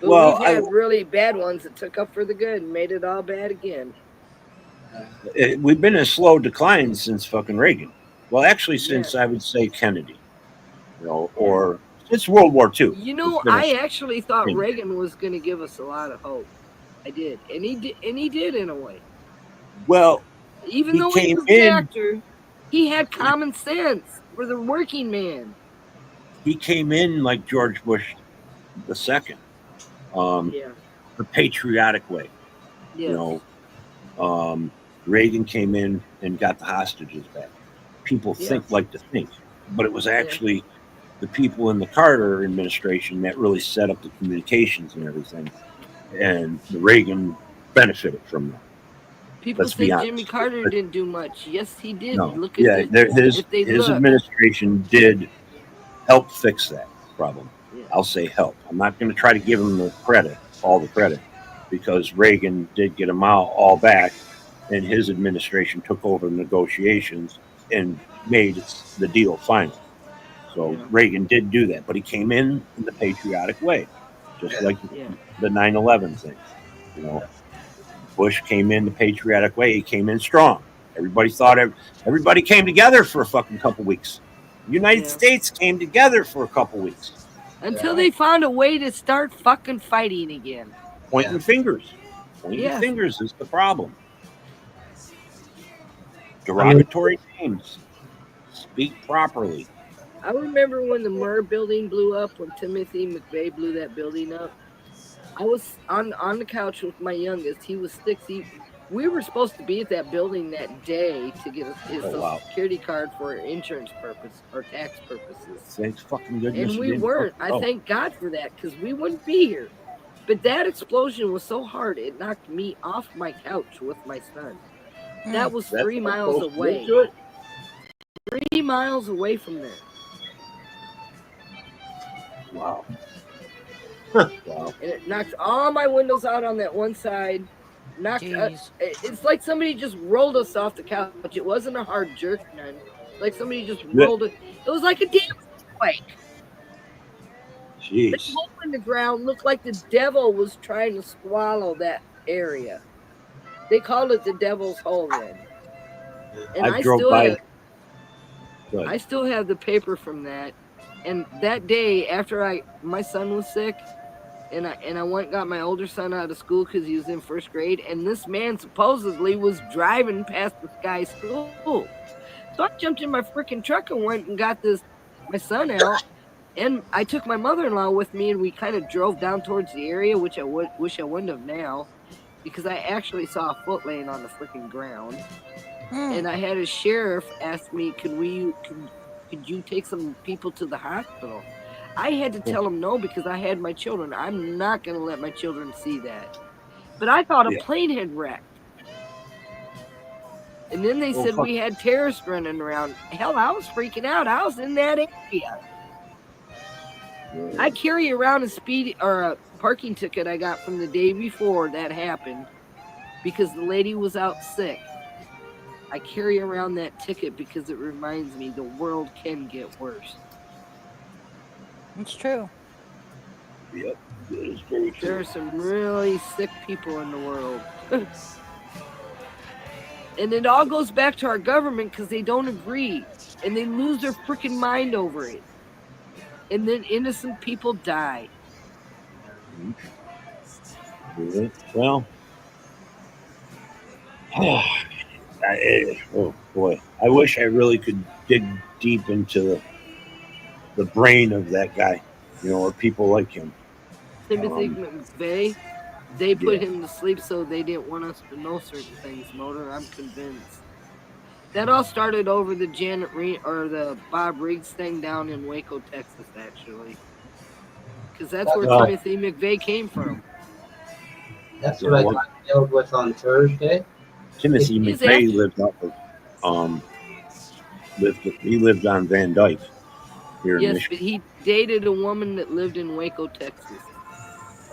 But we've had really bad ones that took up for the good and made it all bad again. We've been in a slow decline since fucking Reagan. Well, actually, since I would say Kennedy, or since World War II. I actually thought Reagan was going to give us a lot of hope. I did, and he did in a way. Well, even though he was an actor, he had common sense for the working man. He came in like George Bush II, the patriotic way. Yes. Reagan came in and got the hostages back. People like to think, but it was actually the people in the Carter administration that really set up the communications and everything, and the Reagan benefited from that. People say Jimmy Carter didn't do much. Yes, he did. No. Look at his administration did help fix that problem. Yeah. I'll say help. I'm not going to try to give him all the credit, because Reagan did get them all back, and his administration took over the negotiations and made the deal final. So Reagan did do that, but he came in the patriotic way, just like the 9/11 thing. Bush came in the patriotic way. He came in strong. Everybody came together for a fucking couple weeks. The United States came together for a couple weeks. Until they found a way to start fucking fighting again. Pointing fingers. Pointing Yes. fingers is the problem. Derogatory names. Speak properly. I remember when the Murr building blew up, when Timothy McVeigh blew that building up. I was on the couch with my youngest. He was 6. We were supposed to be at that building that day to get his Social Security card for insurance purpose or tax purposes. Thanks fucking goodness. And we weren't. I thank God for that, because we wouldn't be here. But that explosion was so hard, it knocked me off my couch with my son. That was 3 miles away. 3 miles away from there. Wow. Wow. And it knocked all my windows out on that one side. It's like somebody just rolled us off the couch. It wasn't a hard jerk, none. Like somebody just rolled it. It was like a damn quake. Jeez. The hole in the ground looked like the devil was trying to swallow that area. They called it the Devil's Hole then. And I still have the paper from that. And that day, after my son was sick, and I went and got my older son out of school because he was in 1st grade, and this man supposedly was driving past this guy's school. So I jumped in my freaking truck and went and got my son out, and I took my mother-in-law with me, and we kind of drove down towards the area, which I wish I wouldn't have now, because I actually saw a foot laying on the freaking ground. And I had a sheriff ask me, could you take some people to the hospital? I had to tell him no, because I had my children. I'm not going to let my children see that. But I thought a plane had wrecked. And then they said we had terrorists running around. Hell, I was freaking out. I was in that area. I carry around a parking ticket I got from the day before that happened, because the lady was out sick. I carry around that ticket because it reminds me the world can get worse. It's true. Yep, it is very true. There are some really sick people in the world. And it all goes back to our government, because they don't agree. And they lose their freaking mind over it. And then innocent people die. Well, oh boy, I wish I really could dig deep into the brain of that guy, or people like him. Timothy McVeigh, they put him to sleep so they didn't want us to know certain things, Motor. I'm convinced. That all started over the the Bob Riggs thing down in Waco, Texas, actually. Because that's where Timothy McVeigh came from. That's what I got dealt with on Thursday. Timothy McVeigh lived on Van Dyke here in Michigan. But he dated a woman that lived in Waco, Texas,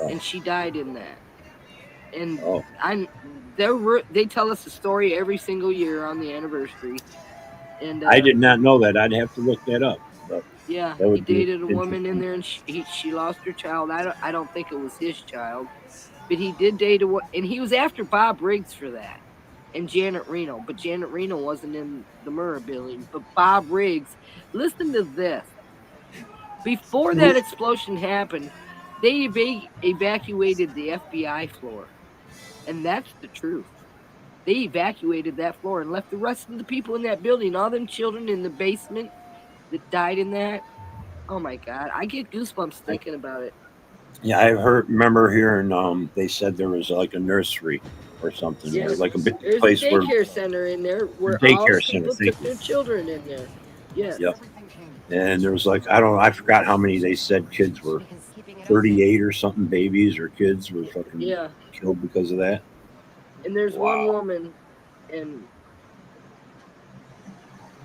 and she died in that. And they tell us a story every single year on the anniversary. And I did not know that. I'd have to look that up. But he dated a woman in there, and she lost her child. I don't think it was his child, but he did date and he was after Bob Riggs for that, and Janet Reno. But Janet Reno wasn't in the Murrah building. But Bob Riggs, listen to this. Before that explosion happened, they evacuated the FBI floor. And that's the truth. They evacuated that floor and left the rest of the people in that building, all them children in the basement that died in that. Oh my God, I get goosebumps thinking about it. Yeah, I remember hearing they said there was like a nursery or something. Yeah, like a big there's place a daycare center in there where all people took their children in there. Yes. Yep. And there was I forgot how many they said kids were. 38 or something babies or kids were fucking killed because of that. And there's one woman, and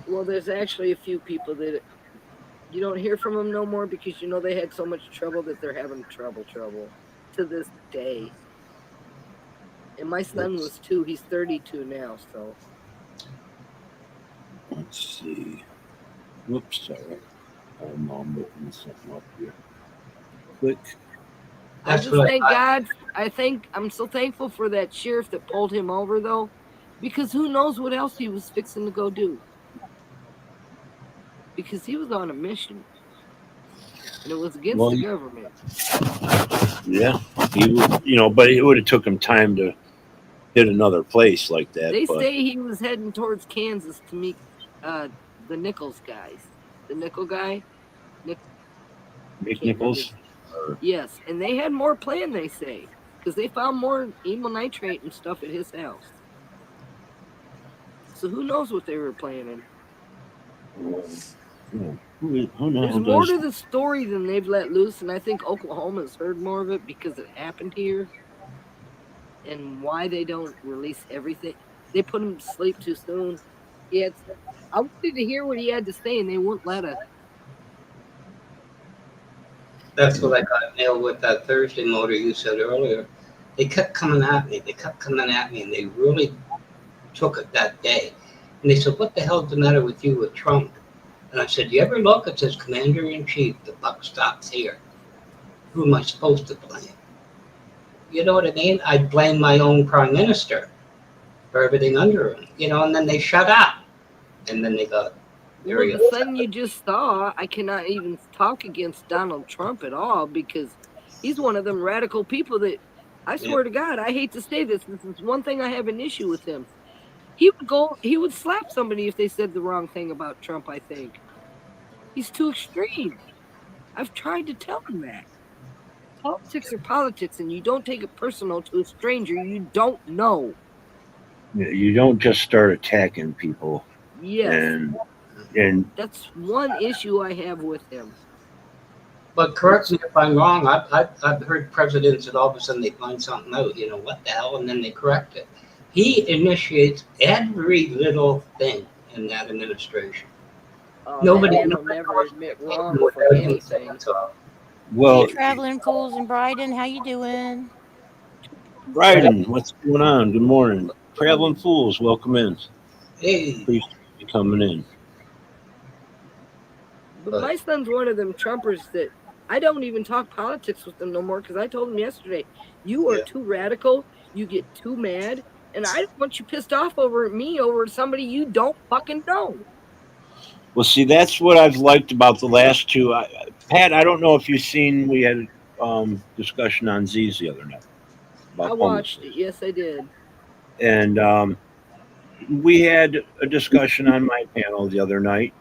there's actually a few people that you don't hear from them no more, because they had so much trouble that they're having trouble to this day. And my son was 2. He's 32 now, so. Let's see. Whoops, sorry. I'm looking something up here. Quick. I just thank God. I'm so thankful for that sheriff that pulled him over, though, because who knows what else he was fixing to go do. Because he was on a mission. and it was against Well, the government. yeah, but it would have took him time to hit another place like that. They But say he was heading towards Kansas to meet the Nichols guys. The Nickel guy. Nick, Nick can't remember. Nichols, or, Yes, and they had more planned, they say, because they found more amyl nitrate and stuff at his house. So who knows what they were planning? who There's knows? more to the story than they've let loose, and I think Oklahoma's heard more of it because it happened here. And why they don't release everything. They put him to sleep too soon. I wanted to hear what he had to say, and they wouldn't let us. That's what I got nailed with that Thursday motor you said earlier. They kept coming at me. And they really took it that day. And they said, "What the hell's the matter with you with Trump?" And I said, "You ever look? It says Commander in Chief. The buck stops here. Who am I supposed to blame?" You know what I mean? I blame my own prime minister for everything under him. And then they shut up. And then they got Well, the thing you just saw, I cannot even talk against Donald Trump at all because he's one of them radical people that I swear to God, I hate to say this. This is one thing I have an issue with him. He would slap somebody if they said the wrong thing about Trump, I think. He's too extreme. I've tried to tell him that. Politics are politics, and you don't take it personal to a stranger you don't know. You don't just start attacking people. Yes. And that's one issue I have with him. But correct me if I'm wrong. I've heard presidents that all of a sudden they find something out. What the hell, and then they correct it. He initiates every little thing in that administration. Nobody will never admit wrong for anything. Well, hey, traveling fools and Bryden, how you doing? Bryden, what's going on? Good morning. Traveling fools, welcome in. Hey. Please be coming in. But my son's one of them Trumpers that I don't even talk politics with him no more because I told him yesterday, you are too radical, you get too mad, and I don't want you pissed off over somebody you don't fucking know. Well, see, that's what I've liked about the last two. Pat, I don't know if you've seen, we had discussion on Z's the other night. I watched it. Yes, I did. And we had a discussion on my panel the other night.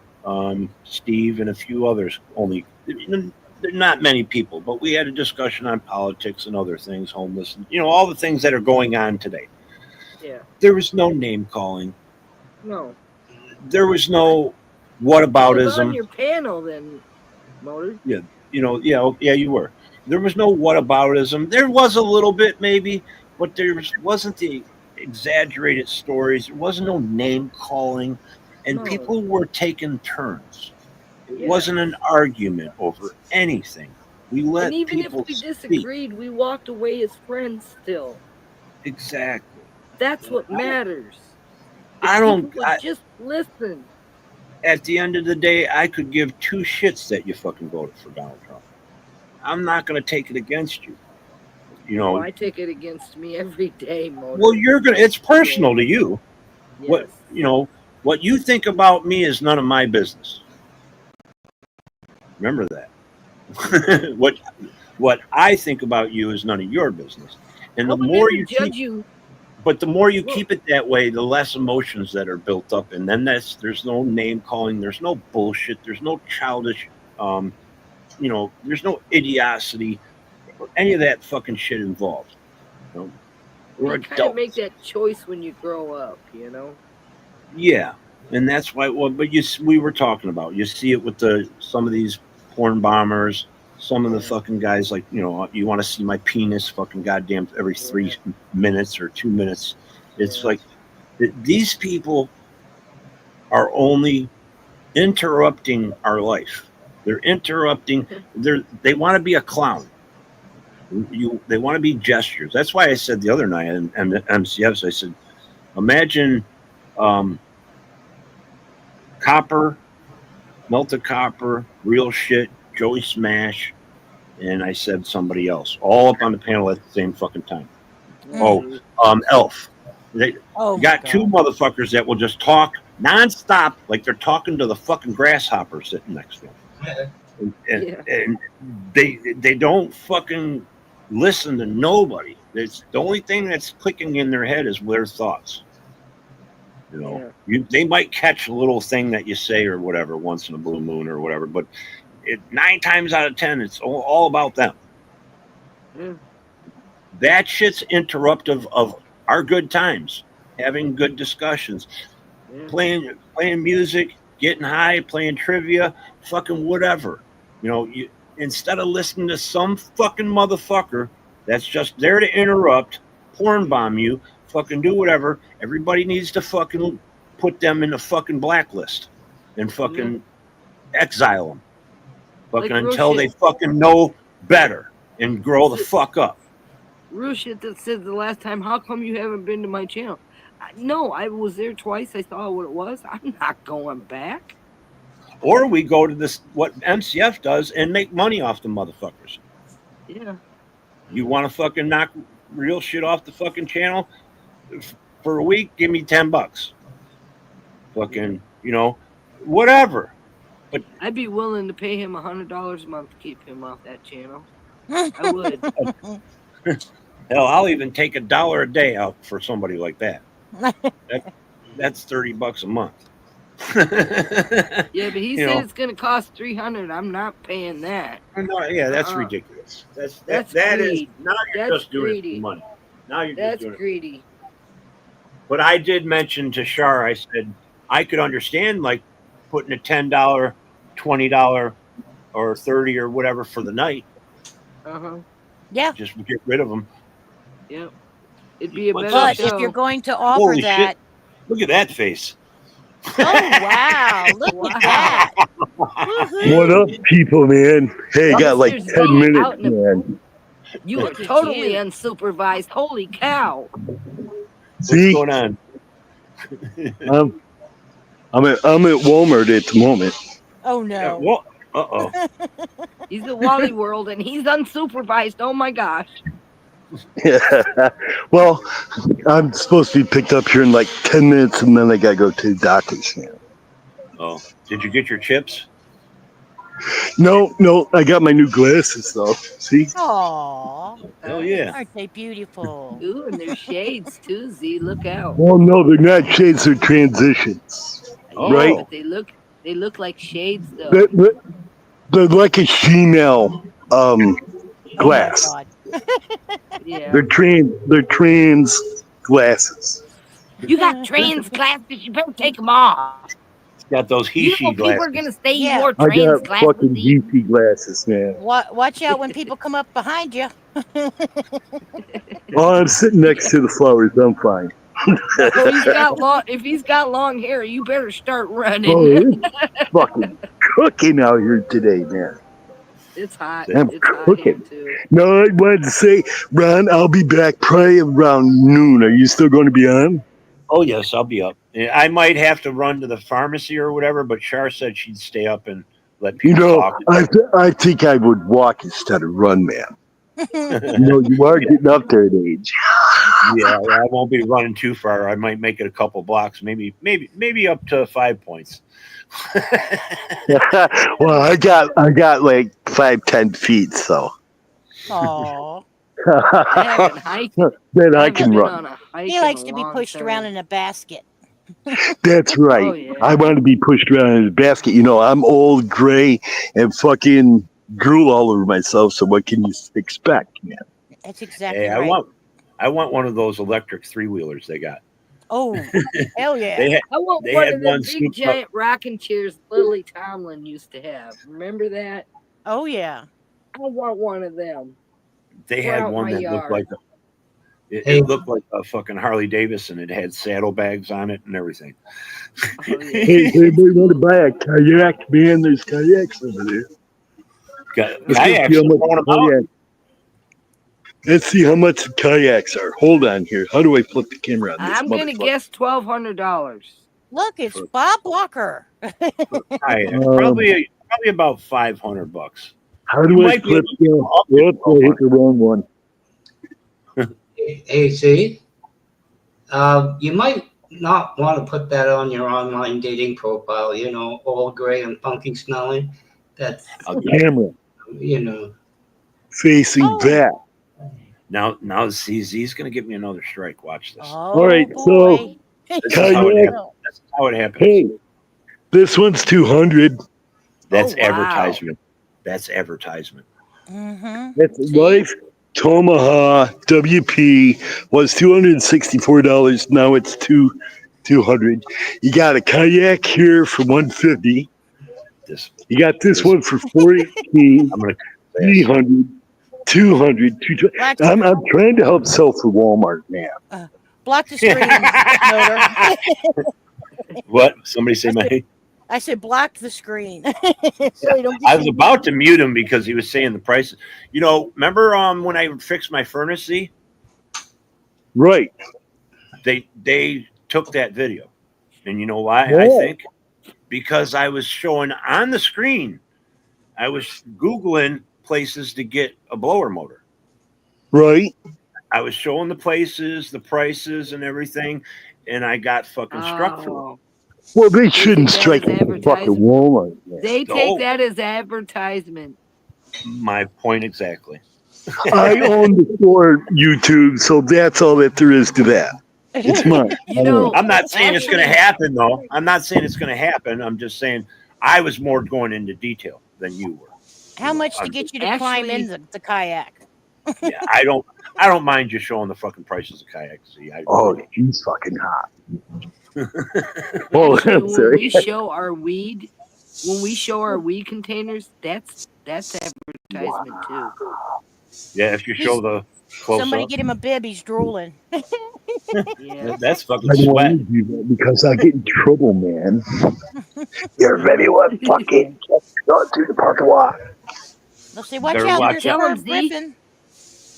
Steve and a few others, only not many people, but we had a discussion on politics and other things, homeless, all the things that are going on today. Yeah. There was no name calling. No. There was no whataboutism. On your panel then, Motor. Yeah, you were. There was no whataboutism. There was a little bit maybe, but there wasn't the exaggerated stories. There wasn't no name calling, and people were taking turns. It wasn't an argument over anything. We let and even people if we disagreed, we walked away as friends still. Exactly. That's what matters. Just listen. At the end of the day, I could give two shits that you fucking voted for Donald Trump. I'm not going to take it against you. I take it against me every day, Motor. Well, it's personal to you. Yes. What you think about me is none of my business. Remember that. What I think about you is none of your business. And the more you judge you, but the more you keep it that way, the less emotions that are built up, and then there's no name calling, there's no bullshit, there's no childish, there's no idiocy or any of that fucking shit involved. We're adults. Kind of make that choice when you grow up, Yeah, and that's why. Well, but we were talking about. You see it with some of these porn bombers. Some of the fucking guys, like, you want to see my penis fucking goddamn every 3 minutes or 2 minutes. It's like these people are only interrupting our life. They're interrupting. They want to be a clown. They want to be gestures. That's why I said the other night in MCFs, I said, imagine copper, melted copper, real shit, Joey Smash, and I said somebody else, all up on the panel at the same fucking time. Elf. They got two motherfuckers that will just talk nonstop like they're talking to the fucking grasshopper sitting next to them. and they don't fucking listen to nobody. It's the only thing that's clicking in their head is their thoughts. You know, they might catch a little thing that you say or whatever once in a blue moon or whatever, but 9 times out of 10, it's all about them. Yeah. That shit's interruptive of our good times, having good discussions, playing music, getting high, playing trivia, fucking whatever. You know, instead of listening to some fucking motherfucker that's just there to interrupt, porn bomb you, fucking do whatever, everybody needs to fucking put them in a fucking blacklist and fucking exile them. Fucking Like until they Roshit. fucking know better and grow the fuck up. Real shit that said the last time, how come you haven't been to my channel? No, I was there twice. I saw what it was. I'm not going back. Or we go to this, what MCF does, and make money off the motherfuckers. Yeah. You want to fucking knock real shit off the fucking channel for a week? Give me $10. Fucking, you know, whatever. But I'd be willing to pay him $100 a month to keep him off that channel. I would. Hell, I'll even take $1 a day out for somebody like that. That's $30 a month. Yeah, but he said it's going to cost $300. I'm not paying that. No, yeah, that's ridiculous. That's greed. Now you're That's just doing greedy. it for money. Now you're That's just doing greedy. it. But I did mention to Shar, I said I could understand like putting a $10, $20, or $30 or whatever for the night. Yeah. Just get rid of them. Yep. It'd be a better But show. if you're going to offer Holy that. shit. Look at that face. Oh, wow. Look at that. What up, people, man? Hey, got like 10 minutes, man. You are totally unsupervised. Holy cow. See? What's going on? I'm at Walmart at the moment. Oh, no. Well, uh-oh. He's at Wally World and he's unsupervised. Oh my gosh. Yeah. Well, I'm supposed to be picked up here in like 10 minutes and then I gotta go to the doctor's now. Oh, did you get your chips? No, I got my new glasses though. See? Aw. Hell yeah. Aren't they beautiful? Ooh, and there's shades too, Z. Look out. Well, no, they're not shades, they're transitions. Oh. Right? But they look like shades though. They're like a Chanel glass. Oh Yeah. They're trans glasses. You got trans glasses. You better take them off. Got those You He-She know people are glasses. gonna say Yeah. you wore I trans got glasses. fucking geeky glasses, man. Watch out when people come up behind you. Oh, I'm sitting next to the flowers. I'm fine. If he's got long hair, you better start running. Oh, it's fucking cooking out here today, man. It's hot. I'm It's hot here cooking. too. No, I wanted to say, Ron, I'll be back probably around noon. Are you still going to be on? Oh, yes, I'll be up. I might have to run to the pharmacy or whatever, but Shar said she'd stay up and let You people know, talk. I think I would walk instead of run, man. You know, you are getting up there in age. Yeah, I won't be running too far. I might make it a couple blocks, maybe up to 5 points. Well, I got like 5-10 feet, so. Aw. Then I can run. He likes to be pushed around in a basket. That's right. Oh, yeah. I want to be pushed around in a basket. You know, I'm old, gray, and fucking drool all over myself. So what can you expect, man? That's exactly Hey, right. I want one of those electric 3-wheelers they got. Oh, hell yeah. I want They one had of them one big scooped giant rocking chairs Lily Tomlin used to have. Remember that? Oh, yeah. I want one of them. They We're had out one my that yard. looked like it looked like a fucking Harley Davidson. It had saddlebags on it and everything. Oh, yeah. Hey, anybody want to buy a kayak, man? There's kayaks over there. Kayaks, Let's see how much the kayaks are. Hold on here. How do I flip the camera on this? I'm gonna guess $1,200. Look, it's Bob Walker. Probably about $500. How do I flip the? Whoops, I hit the wrong one. Hey, see? You might not want to put that on your online dating profile, you know, all gray and funky smelling. That's Camera you know. facing Oh. back. Now, he's going to give me another strike. Watch this. Oh right, so- boy. This is how it Kayak. happens. That's how it happens. Hey, this one's 200. That's Oh, wow. advertisement. That's advertisement. Mm-hmm. That's Life Tomahawk WP was $264. Now it's 200. You got a kayak here for 150. This You got this one for 418, I'm going to 300, 200, 220. Black, I'm trying to help sell for Walmart, man. block the screen, Motor. What? Somebody say my. I said block the screen. So you don't I get was about to mute him because he was saying the prices. You know, remember when I fixed my furnace? See, Right. they took that video, and you know why? I Yeah. think because I was showing on the screen. I was Googling places to get a blower motor. Right. I was showing the places, the prices, and everything, and I got fucking struck for it. Oh, Well, they shouldn't that strike is at the fucking advertising. Walmart. Man. they take Oh. that as advertisement. My point exactly. I own the store YouTube, so that's all that there is to that. It's mine. You know, I'm not saying it's going to actually- happen, though. I'm not saying it's going to happen. I'm just saying I was more going into detail than you were. How much to get you to climb in the kayak? Yeah, I don't mind you showing the fucking prices of kayaks. See, Oh, she's fucking hot. Oh, Actually, I'm when sorry. we show our weed, containers, that's advertisement too. yeah. If you show the close Somebody up, get him a bib. He's drooling. Yeah. that's fucking I don't sweat. want to do that because I get in trouble, man. You're anyone fucking go to the parking lot. They'll say, "Watch Better out, watch there's out. a Tell 'em, Z. griffin."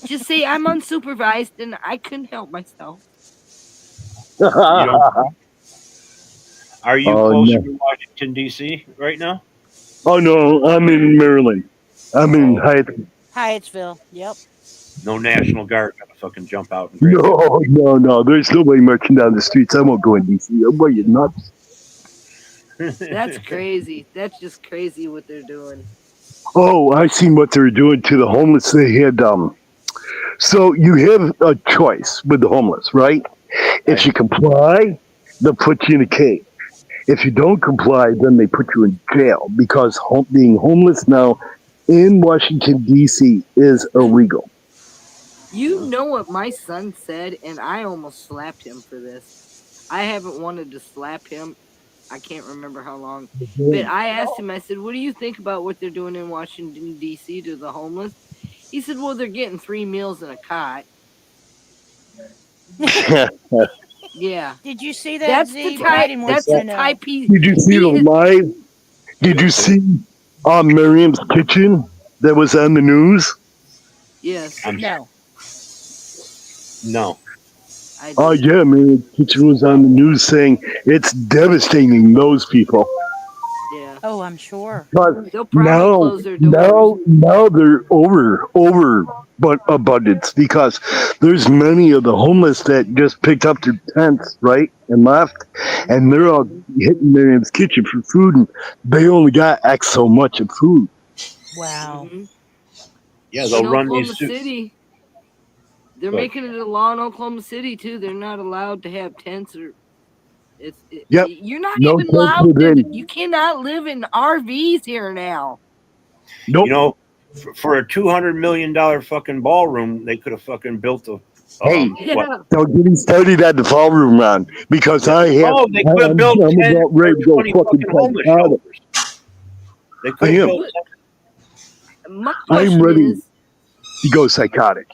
Just say I'm unsupervised and I couldn't help myself. You don't- Are you Oh, closer no. to Washington D.C. right now? Oh no, I'm in Maryland. I'm in Hyatt. Hyattsville. Yep. No National Guard gonna fucking jump out and grab you. No. There's nobody marching down the streets. I won't go in DC. What are you nuts? That's crazy. That's just crazy what they're doing. Oh, I seen what they were doing to the homeless. They had So you have a choice with the homeless, right? If you comply, they'll put you in a cage. If you don't comply, then they put you in jail because being homeless now in Washington D.C. is illegal. You know what my son said, and I almost slapped him for this. I haven't wanted to slap him. I can't remember how long. But I asked him, I said, what do you think about what they're doing in Washington, D.C. to the homeless? He said, well, they're getting 3 meals and a cot. Yeah. Did you see that? That's Z? the type, Biden that's wants to the know. type he... Did you see the live? Did you see Miriam's kitchen that was on the news? Yes. No. No. I Oh did. yeah, Miriam's kitchen was on the news saying it's devastating those people. Yeah. Oh, I'm sure. But They'll probably now, close their doors. now they're over but abundance because there's many of the homeless that just picked up their tents, right, and left, and they're all hitting Miriam's kitchen for food, and they only got X so much of food. Wow. Mhm. Yeah, they'll In run Oklahoma these suits. City, they're Good. making it a law in Oklahoma City too. They're not allowed to have tents or Yep. You're not No even tents allowed to. within. You cannot live in RVs here now. Nope. You know, for a $200 million fucking ballroom, they could have fucking built a. Hey. What? Don't get me started at the ballroom round because I have. Oh, they could have built I'm 10 about ready or to go 20 fucking fucking homeless psychotic. shelters. They could have I am. built. My I'm question ready. is, to go psychotic.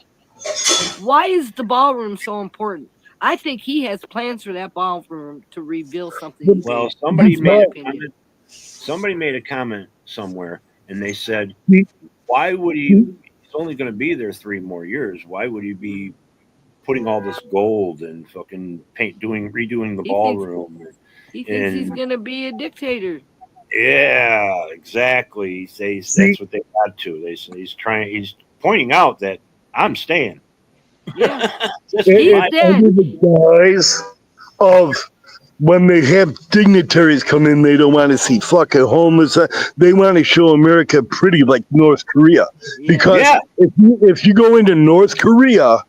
why is the ballroom so important? I think he has plans for that ballroom to reveal something. Well, big. somebody That's my made a opinion. comment. Somebody made a comment somewhere, and they said, Hmm. "Why would he? He's only going to be there 3 more years. Why would he be putting all this gold and fucking redoing the He ballroom?" He thinks he's And- gonna be a dictator. Yeah, exactly. He says See- that's what they had to. They say he's pointing out that I'm staying. Yeah. This It- is He's my- dead. Under the guise of when they have dignitaries come in, they don't want to see fucking homeless. They want to show America pretty like North Korea. Because Yeah. if you go into North Korea,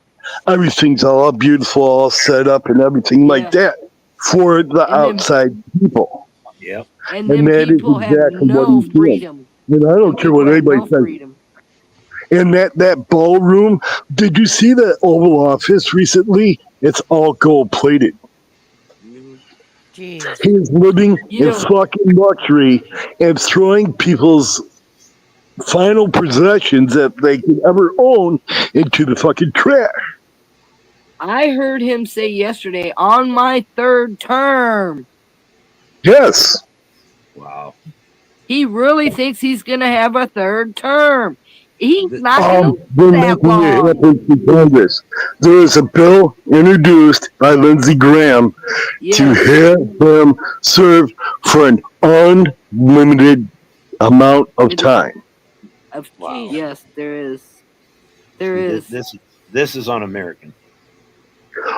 everything's all beautiful, all set up and everything like that for the And then- outside people. Yep. And And then that is people have exactly what no he's doing. freedom. And I don't care what People have anybody no says. freedom. And that ballroom, did you see the Oval Office recently? It's all gold plated. Jeez. He's living You in know- fucking luxury and throwing people's final possessions that they could ever own into the fucking trash. I heard him say yesterday, on my third term, Yes. Wow. he really thinks he's going to have a third term. He's not going to They're that making it long. happen to Congress. There is a bill introduced by Lindsey Graham to Yes, have them serve for an unlimited amount of time. Wow. Yes, there is. There is. This is un-American.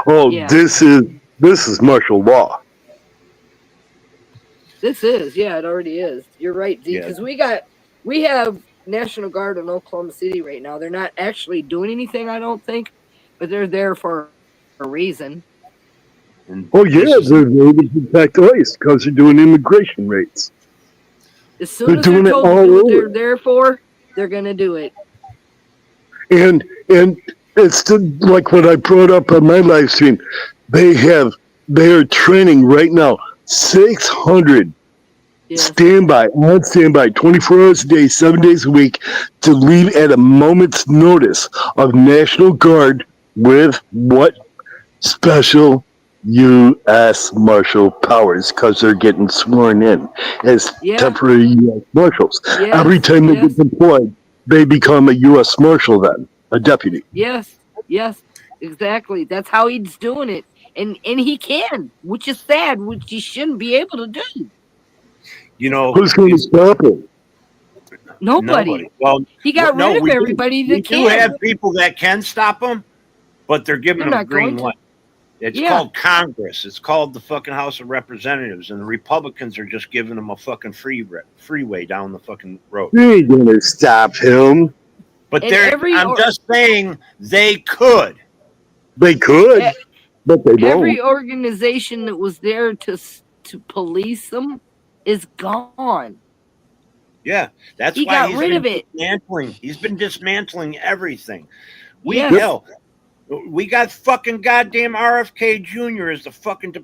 Oh, Yeah. this is martial law. This is, yeah, it already is. You're right, Z, Yeah. because we have National Guard in Oklahoma City right now. They're not actually doing anything, I don't think, but they're there for a reason. And Oh yeah, this is- they're there to protect ICE because they're doing immigration raids. As soon They're as they're doing it told to all do what over. they're there for, they're gonna do it. And it's like what I brought up on my live stream. They are training right now 600 Yes. on standby, 24 hours a day, 7 days a week, to leave at a moment's notice of National Guard with what? Special U.S. Marshal powers, because they're getting sworn in as Yeah. temporary U.S. Marshals. Yes, Every time they yes. get deployed, they become a U.S. Marshal then, a deputy. Yes, exactly. That's how he's doing it. And he can, which is sad, which he shouldn't be able to do. you know, Who's going to stop it? Nobody. Well, He got no, rid of we do. everybody We that do can. have people that can stop them, but they're giving They're them a not green going to. light. It's Yeah. called Congress. It's called the fucking House of Representatives, and the Republicans are just giving them a fucking freeway down the fucking road. They ain't going to stop him. But And I'm just saying they could. They could, Eh, but they Every won't. organization that was there to police them is gone. Yeah, that's He why got he's rid been of it. dismantling. He's been dismantling everything. Yes. Hell, we got fucking goddamn RFK Jr. as the fucking,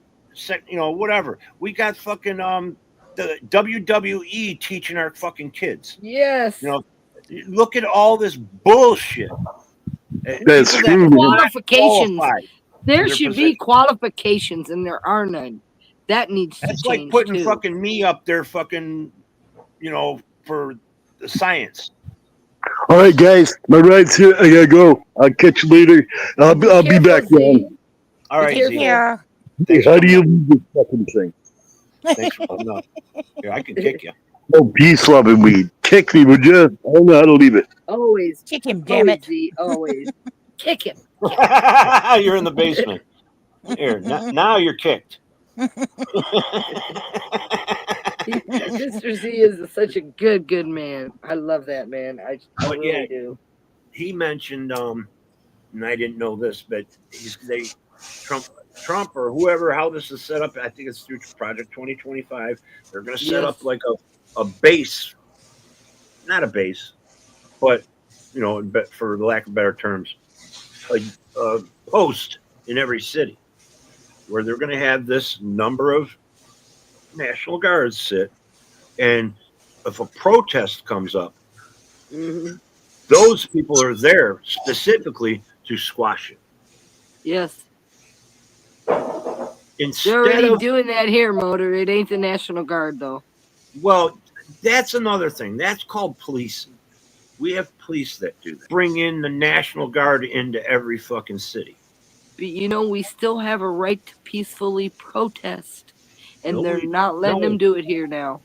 whatever. We got fucking the WWE teaching our fucking kids. Yes. You know, look at all this bullshit. That's People that true. are not Qualifications. qualified. There their should position. be qualifications, and there are none. That needs That's to like change putting too. fucking me up there, fucking, for the science. All right, guys, my ride's here. I gotta go. I'll catch you later. I'll be Careful, back, Z. man. All right, careful. Z. Yeah. Thanks How for do you leave this fucking thing? Thanks for coming up. Here, I can kick you. Oh, peace, love, and weed. Kick me, would you? I don't know how to leave it. Always. Kick him, damn Always, it. Z, always. Kick him. You're in the basement. Here, now you're kicked. Mr. Z is such a good man. I love that man. I But really yeah. do. He mentioned, and I didn't know this, but Trump or whoever, how this is set up, I think it's through Project 2025. They're going to set up like a base, not a base, but for lack of better terms, a post in every city where they're going to have this number of National Guards sit, and if a protest comes up, Hmm. those people are there specifically to squash it. Yes. Instead They're already of, doing that here, Motor. It ain't the National Guard, though. well, that's another thing. That's called policing. We have police that do that. Bring in the National Guard into every fucking city. But we still have a right to peacefully protest. And No, they're not letting them do it here now.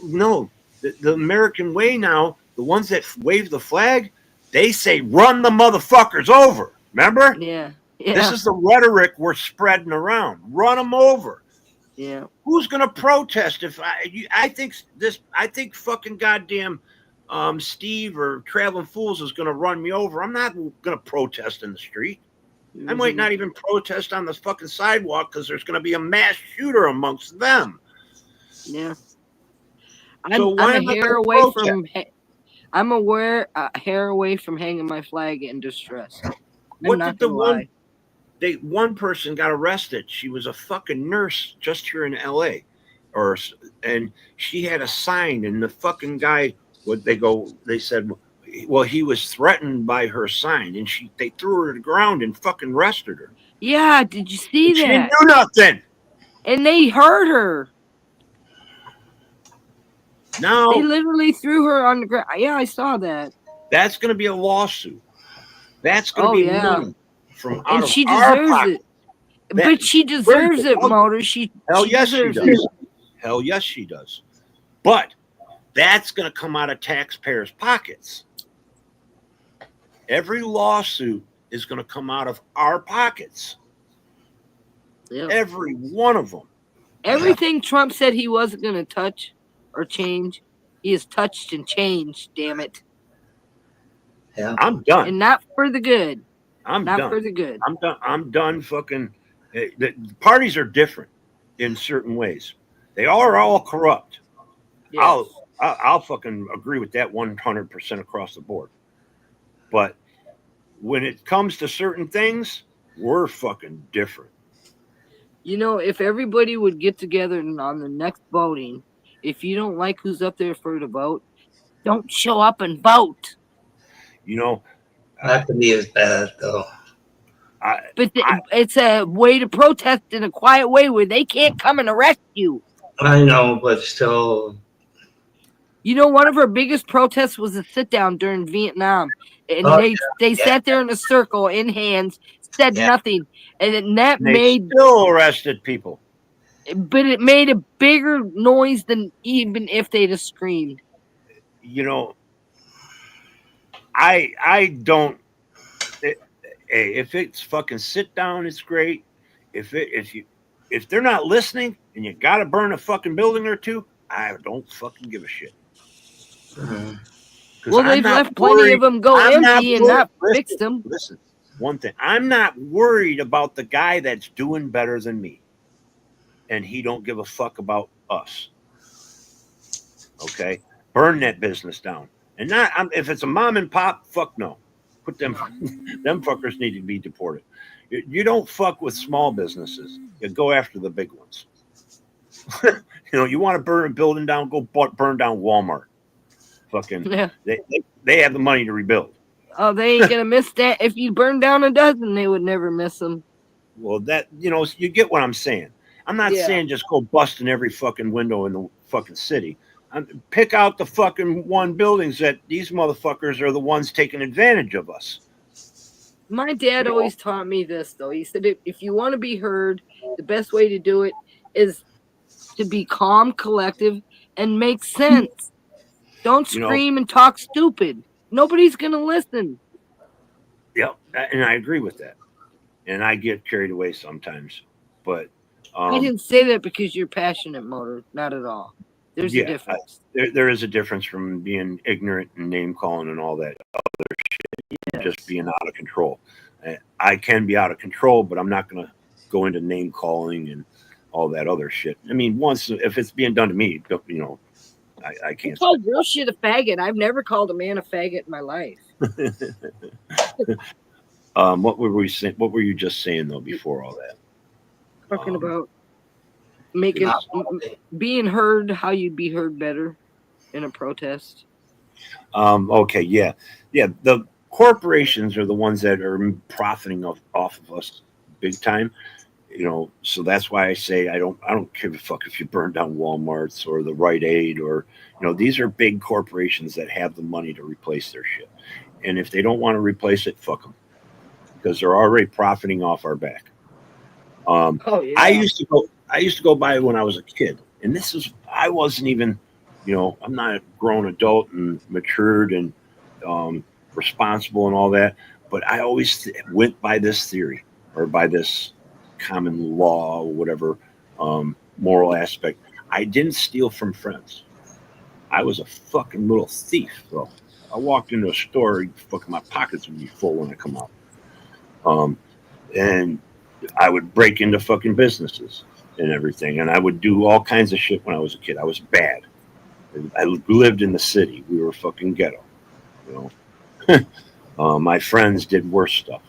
No, the American way now, the ones that wave the flag, they say, run the motherfuckers over. Remember? Yeah. This is the rhetoric we're spreading around. Run them over. Yeah. Who's gonna protest if I think fucking goddamn Steve or Traveling Fools is gonna run me over. I'm not gonna protest in the street. I might not even protest on the fucking sidewalk because there's gonna be a mass shooter amongst them. Yeah. So why am I gonna protest? I'm aware a hair away from hanging my flag in distress. I'm What not did gonna lie. one person got arrested. She was a fucking nurse just here in LA. And she had a sign, and the fucking guy they said, well, he was threatened by her sign, and they threw her to the ground and fucking arrested her. Yeah, did you see She didn't that? do nothing. And they hurt her. No, They literally threw her on the ground. Yeah, I saw that. that's going to be a lawsuit. That's going to be money from out and of she our deserves pocket. it. But she deserves it, Motor. Hell yes, she deserves does. it. Hell yes, she does. But that's going to come out of taxpayers' pockets. Every lawsuit is going to come out of our pockets. Yeah. Every one of them. Everything Trump said he wasn't going to touch or change, he has touched and changed, damn it. Yeah. I'm done. And not for the good. I'm not done. for the good. I'm done. I'm done fucking. The parties are different in certain ways. They are all corrupt. Yes. I'll fucking agree with that 100% across the board. But when it comes to certain things, we're fucking different. You know, if everybody would get together and on the next voting, if you don't like who's up there for the vote, don't show up and vote. You know, not to be as bad though. It's a way to protest in a quiet way where they can't come and arrest you. I know, but still. You know, one of our biggest protests was a sit down during Vietnam, and they sat there in a circle in hands, said nothing, and they still arrested people. But it made a bigger noise than even if they'd have screamed. You know, I don't. If it's fucking sit down, it's great. If they're not listening and you got to burn a fucking building or two, I don't fucking give a shit. Well, they've left plenty of them go empty and not fixed them. Listen, one thing, I'm not worried about the guy that's doing better than me, and he don't give a fuck about us. Okay, burn that business down, and not if it's a mom and pop, fuck no. Put them fuckers need to be deported. You don't fuck with small businesses. You go after the big ones. You want to burn a building down, go burn down Walmart. Fucking, they have the money to rebuild. Oh, they ain't gonna miss that. If you burn down a dozen, they would never miss them. Well, you get what I'm saying. I'm not saying just go busting every fucking window in the fucking city. Pick out the fucking buildings that these motherfuckers are the ones taking advantage of us. My dad always taught me this, though. He said, if you want to be heard, the best way to do it is to be calm, collective, and make sense. Don't scream and talk stupid. Nobody's going to listen. Yeah, and I agree with that. And I get carried away sometimes. But I didn't say that because you're passionate, Motor. Not at all. There's a difference. There is a difference from being ignorant and name calling and all that other shit. Just being out of control. I can be out of control, but I'm not going to go into name calling and all that other shit. I mean, if it's being done to me, I can't. Call real shit a faggot. I've never called a man a faggot in my life. What were we saying? What were you just saying though before all that? Talking about being heard, how you'd be heard better in a protest. Okay, yeah. The corporations are the ones that are profiting off of us big time. So that's why I say I don't give a fuck if you burn down Walmart's or the Rite Aid or these are big corporations that have the money to replace their shit, and if they don't want to replace it, fuck them, because they're already profiting off our back. I used to go by when I was a kid, and I wasn't even, I'm not a grown adult and matured and responsible and all that, but I always went by this theory or by this common law or whatever, moral aspect. I didn't steal from friends. I was a fucking little thief, bro. I walked into a store, fucking my pockets would be full when I come out. And I would break into fucking businesses and everything, and I would do all kinds of shit when I was a kid. I was bad. I lived in the city. We were fucking ghetto, you know. My friends did worse stuff,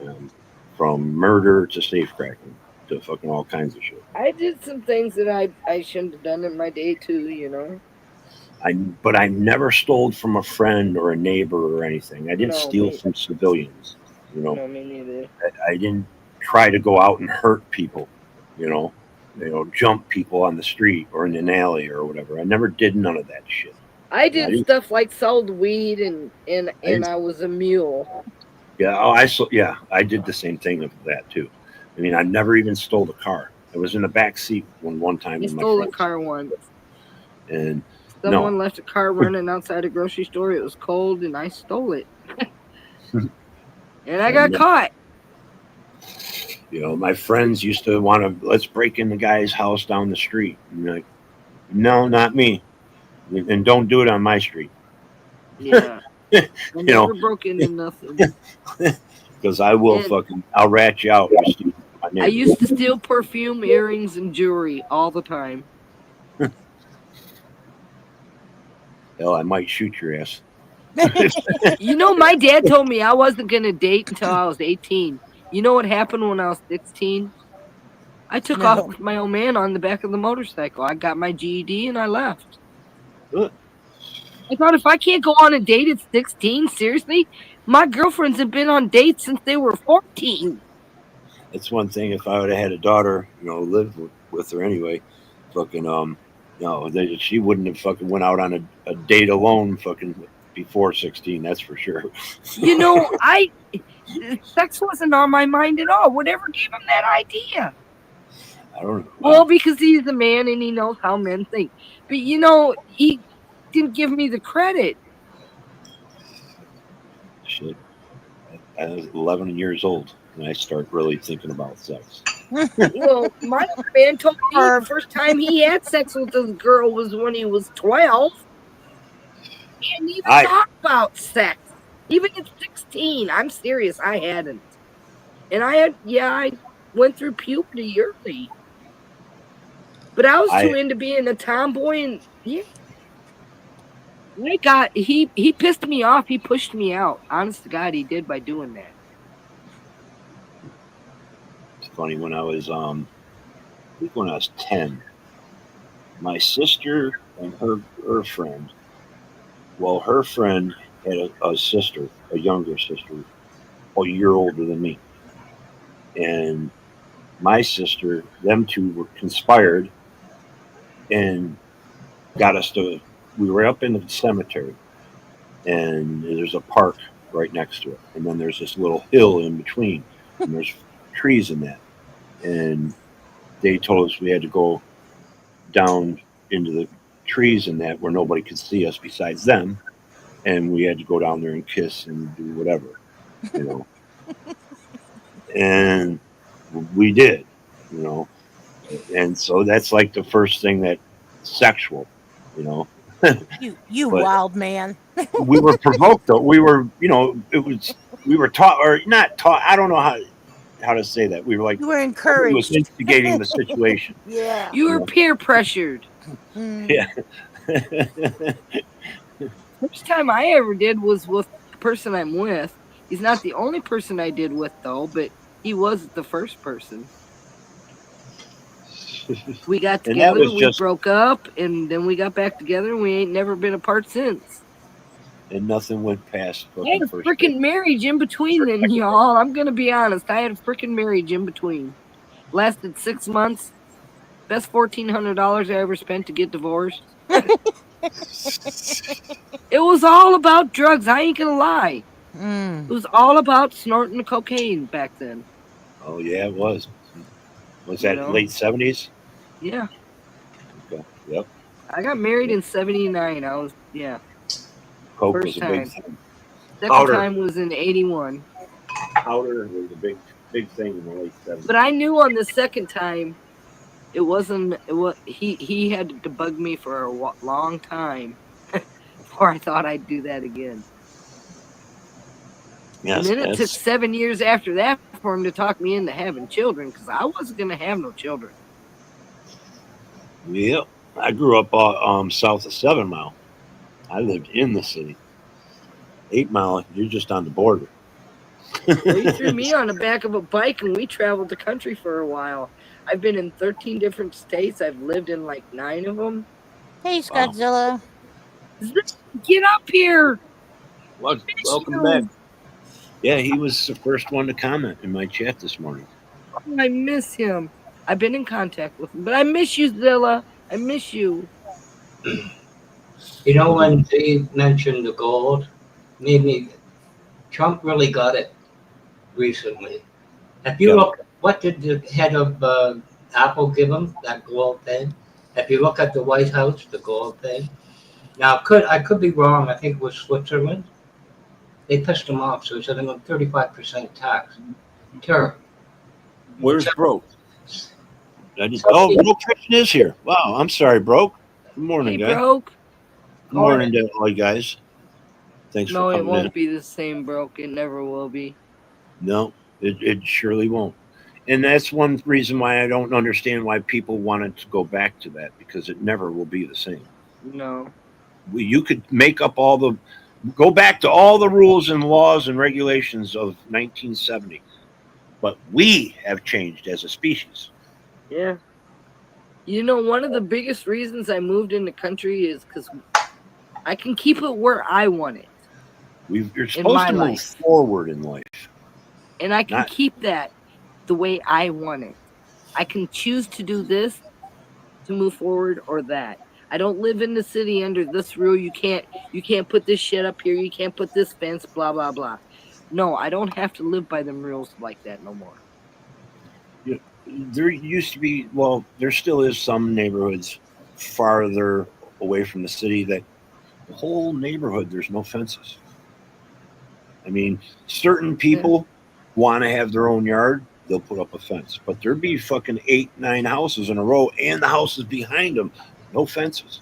um, from murder to safecracking to fucking all kinds of shit. I did some things that I shouldn't have done in my day too, you know. But I never stole from a friend or a neighbor or anything. I didn't No, steal me, from civilians, you know. no, me neither. I didn't try to go out and hurt people, you know, jump people on the street or in an alley or whatever. I never did none of that shit. I You know, did stuff like sold weed and I was a mule. Yeah, yeah, I did the same thing with that too. I mean, I never even stole a car. I was in the back seat one time I with my stole a friends, car once. and no, Someone left a car running outside a grocery store. It was cold, and I stole it. And I got caught. You know, my friends used to want to let's break in the guy's house down the street. And like, no, not me, and don't do it on my street. Yeah, I You never know, broke into nothing. because I will And I'll rat you out. For stealing my I neighborhood. used to steal perfume, earrings, and jewelry all the time. Hell, I might shoot your ass. You know, my dad told me I wasn't going to date until I was 18. You know what happened when I was 16? I took off No. with my old man on the back of the motorcycle. I got my GED and I left. Good. I thought, if I can't go on a date at 16, seriously? My girlfriends have been on dates since they were 14. That's one thing. If I would have had a daughter, lived with her anyway, fucking no, she wouldn't have fucking went out on a date alone, fucking before 16. That's for sure. You know, sex wasn't on my mind at all. Whatever gave him that idea? I don't know. Well, because he's a man and he knows how men think. But you know, he didn't give me the credit. Shit. I was 11 years old and I start really thinking about sex. Well, my man told me the first time he had sex with a girl was when he was 12. He didn't even talk about sex. Even at 16. I'm serious, I hadn't. And I went through puberty early. But I was too into being a tomboy, and yeah. He pissed me off. He pushed me out. Honest to God, he did by doing that. It's funny, when I was I think when I was 10, my sister and her friend. Well, her friend had a sister, a younger sister, a year older than me, and my sister, them two were conspired and got us to. We were up in the cemetery, and there's a park right next to it, and then there's this little hill in between, and there's trees in that, and they told us we had to go down into the trees in that where nobody could see us besides them, and we had to go down there and kiss and do whatever, and we did, and so that's like the first thing that sexual, You But wild man. we were provoked though. We were, we were taught or not taught. I don't know how to say that. We were like, You were we was encouraged. instigating the situation. Yeah. You were peer pressured. Yeah. First time I ever did was with the person I'm with. He's not the only person I did with, though, but he was the first person. We got together, we broke up, and then we got back together, and we ain't never been apart since. And nothing went past. I had a freaking marriage in between then, y'all. I'm going to be honest. I had a freaking marriage in between. Lasted 6 months. Best $1,400 I ever spent to get divorced. It was all about drugs. I ain't going to lie. It was all about snorting the cocaine back then. Oh, yeah, it was. Was that late 70s? Yeah. Okay. Yep. I got married in 79. I was, yeah. Coke First was a time. big thing. Second time was in 81. Powder was a big thing in the late 70s. But I knew on the second time, It wasn't. It was he had to bug me for a long time before I thought I'd do that again. Yes, And then it took 7 years after that for him to talk me into having children because I wasn't going to have no children. Yep. I grew up south of 7 Mile. I lived in the city. 8 Mile, you're just on the border. Well, he threw me on the back of a bike and we traveled the country for a while. I've been in 13 different states. I've lived in like 9 of them. Hey, Scotzilla. Get up here. Welcome back. Yeah, he was the first one to comment in my chat this morning. Oh, I miss him. I've been in contact with him, but I miss you, Zilla. I miss you. You know, when they mentioned the gold, made me. Trump really got it recently. If you look, what did the head of Apple give him? That gold thing. If you look at the White House, the gold thing. Now, I could be wrong. I think it was Switzerland. They pissed him off, so he said, "I'm on 35% tax." Terrible. Where's Broke? Broke Christian is here. Wow, I'm sorry, Broke. Good morning, Hey, guy. Broke. Good morning to all you guys. Thanks for coming in. No, it won't be the same, Broke. It never will be. No, it surely won't. And that's one reason why I don't understand why people wanted to go back to that, because it never will be the same. No. You could make up go back to all the rules and laws and regulations of 1970, but we have changed as a species. Yeah. You know, one of the biggest reasons I moved in the country is because I can keep it where I want it. You're supposed to move forward in life. And I can keep that the way I want it. I can choose to do this to move forward or that. I don't live in the city under this rule. You can't put this shit up here. You can't put this fence, blah, blah, blah. No, I don't have to live by them rules like that no more. There used to be, there still is some neighborhoods farther away from the city that the whole neighborhood, there's no fences. I mean, certain people want to have their own yard, they'll put up a fence. But there'd be fucking 8, 9 houses in a row, and the houses behind them, no fences.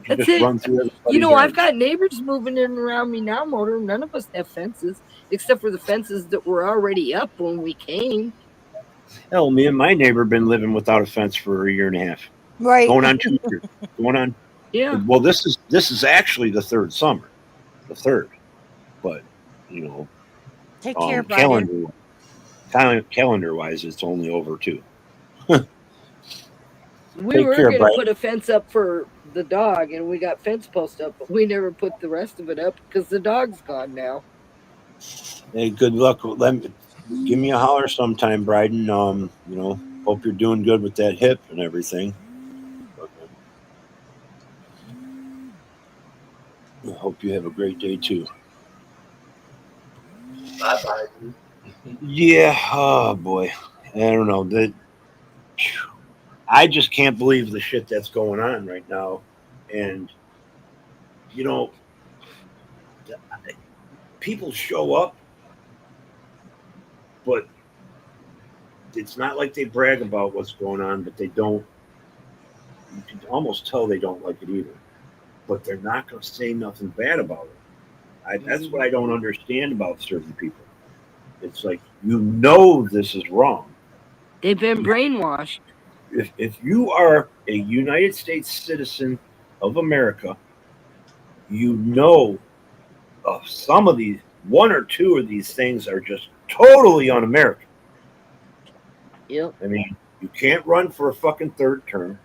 You That's just it. run through everybody's You know, yard. I've got neighbors moving in around me now, Motor. None of us have fences, except for the fences that were already up when we came. Hell, me and my neighbor been living without a fence for a year and a half. Right. Going on 2 years. Going on. Yeah. Well, this is actually the third summer. The third. But, Take care, Brian. Calendar wise, it's only over 2. We were going to put a fence up for the dog, and we got fence post up, but we never put the rest of it up because the dog's gone now. Hey, good luck. Give me a holler sometime, Bryden. Hope you're doing good with that hip and everything. I hope you have a great day too. Bye-bye. Yeah. Oh boy. I don't know. I just can't believe the shit that's going on right now, and people show up, but it's not like they brag about what's going on, but they don't. You can almost tell they don't like it either, but they're not going to say nothing bad about it. That's what I don't understand about certain people. It's like, this is wrong. They've been brainwashed. If you are a United States citizen of America, some of these, 1 or 2 of these things are just totally un-American. Yep. I mean, you can't run for a fucking third term.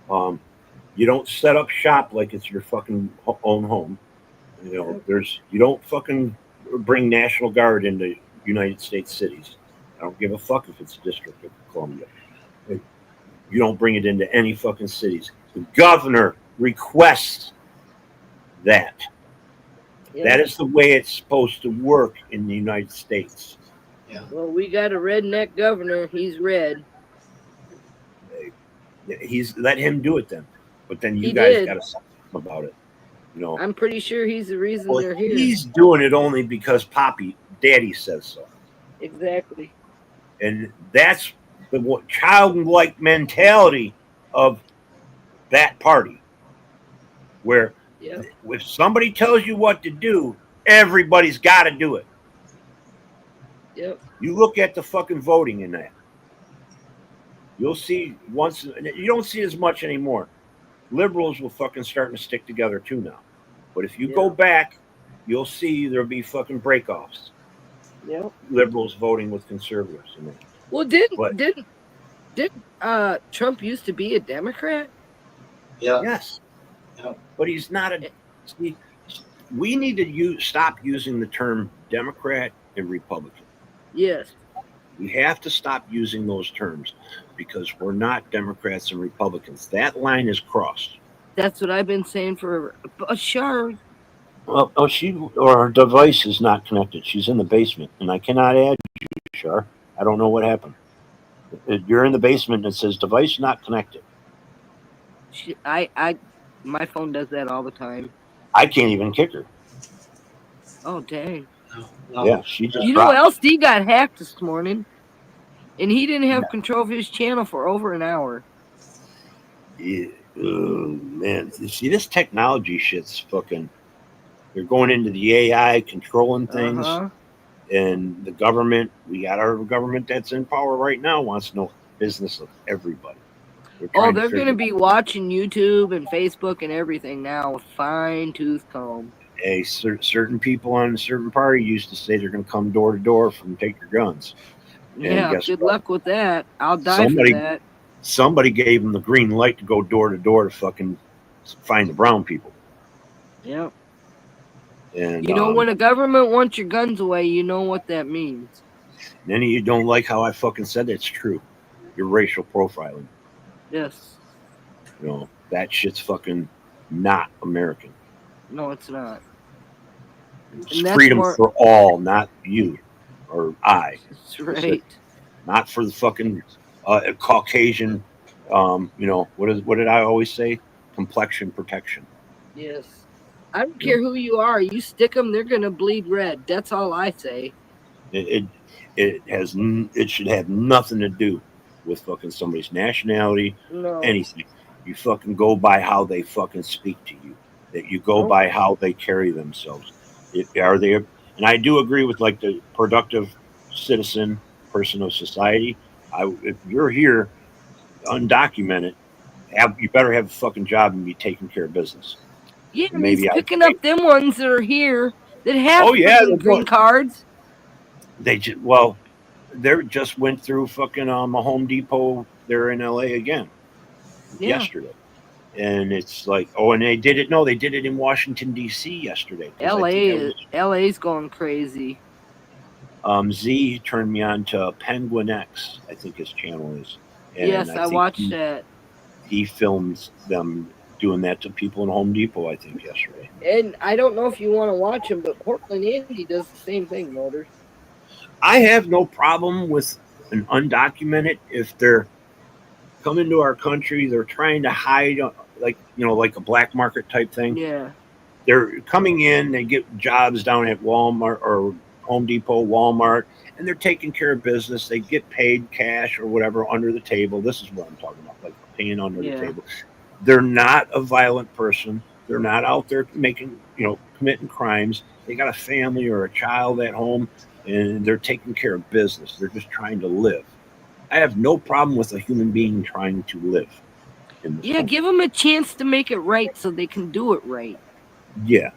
You don't set up shop like it's your fucking own home. You don't fucking bring National Guard into United States cities. I don't give a fuck if it's the District of Columbia. You don't bring it into any fucking cities. The governor requests that. Yeah. That is the way it's supposed to work in the United States. Yeah. Well, we got a redneck governor. He's red. Let him do it then. But then you guys got to say something about it. I'm pretty sure he's the reason they're here. He's doing it only because Daddy says so. Exactly. And that's the childlike mentality of that party, where Yep. if somebody tells you what to do, everybody's got to do it. Yep. You look at the fucking voting in that. You'll see once you don't see as much anymore. Liberals will fucking starting to stick together too now. But if you go Yeah. back, you'll see there'll be fucking breakoffs. Yep. Liberals voting with conservatives in that. Well, But didn't Trump used to be a Democrat? Yeah. yes, Yeah. but he's not a. See, we need to stop using the term Democrat and Republican. Yes. We have to stop using those terms because we're not Democrats and Republicans. That line is crossed. That's what I've been saying for sure. Well, her device is not connected. She's in the basement, and I cannot add you, Shar. I don't know what happened. You're in the basement, and it says device not connected. My phone does that all the time. I can't even kick her. Oh dang! No. Yeah, she just. You dropped. know, LC got hacked this morning, and he didn't have control of his channel for over an hour. Yeah. Oh, man, see, this technology shit's fucking. They're going into the AI controlling things, and the government. We got our government that's in power right now wants no business of everybody. Oh, they're going to be watching YouTube and Facebook and everything now with fine tooth comb. Hey, certain people on a certain party used to say they're going to come door to door from take your guns. Yeah, good luck with that. I'll die for that. Somebody gave them the green light to go door to door to fucking find the brown people. Yep. And you know, when a government wants your guns away, you know what that means. And any of you don't like how I fucking said that's true. You're racial profiling. Yes. You know, that shit's fucking not American. No, it's not. It's freedom for all, not you or I. That's right. Not for the fucking Caucasian. You know, what did I always say? Complexion protection. Yes. I don't care who you are. You stick them, they're gonna bleed red. That's all I say. It should have nothing to do with fucking somebody's nationality. No. Anything. You fucking go by how they fucking speak to you. That you go by how they carry themselves. Are they? And I do agree with like the productive citizen, person of society. If you're here undocumented, you better have a fucking job and be taking care of business. Yeah, and he's picking up them ones that are here that have green cards. They just went through fucking a Home Depot there in LA again yesterday. And it's like, and they did it. No, they did it in Washington D.C. yesterday. LA's going crazy. Z turned me on to Penguin X, I think his channel is. And yes, I watched that. He films them doing that to people in Home Depot, I think, yesterday. And I don't know if you want to watch him, but Portland Andy does the same thing, Motors. I have no problem with an undocumented if they're coming to our country. They're trying to hide, like a black market type thing. Yeah. They're coming in. They get jobs down at Walmart or Home Depot, Walmart, and they're taking care of business. They get paid cash or whatever under the table. This is what I'm talking about, like paying under the table. They're not a violent person. They're not out there committing crimes. They got a family or a child at home, and they're taking care of business. They're just trying to live. I have no problem with a human being trying to live. Give them a chance to make it right so they can do it right. Yeah,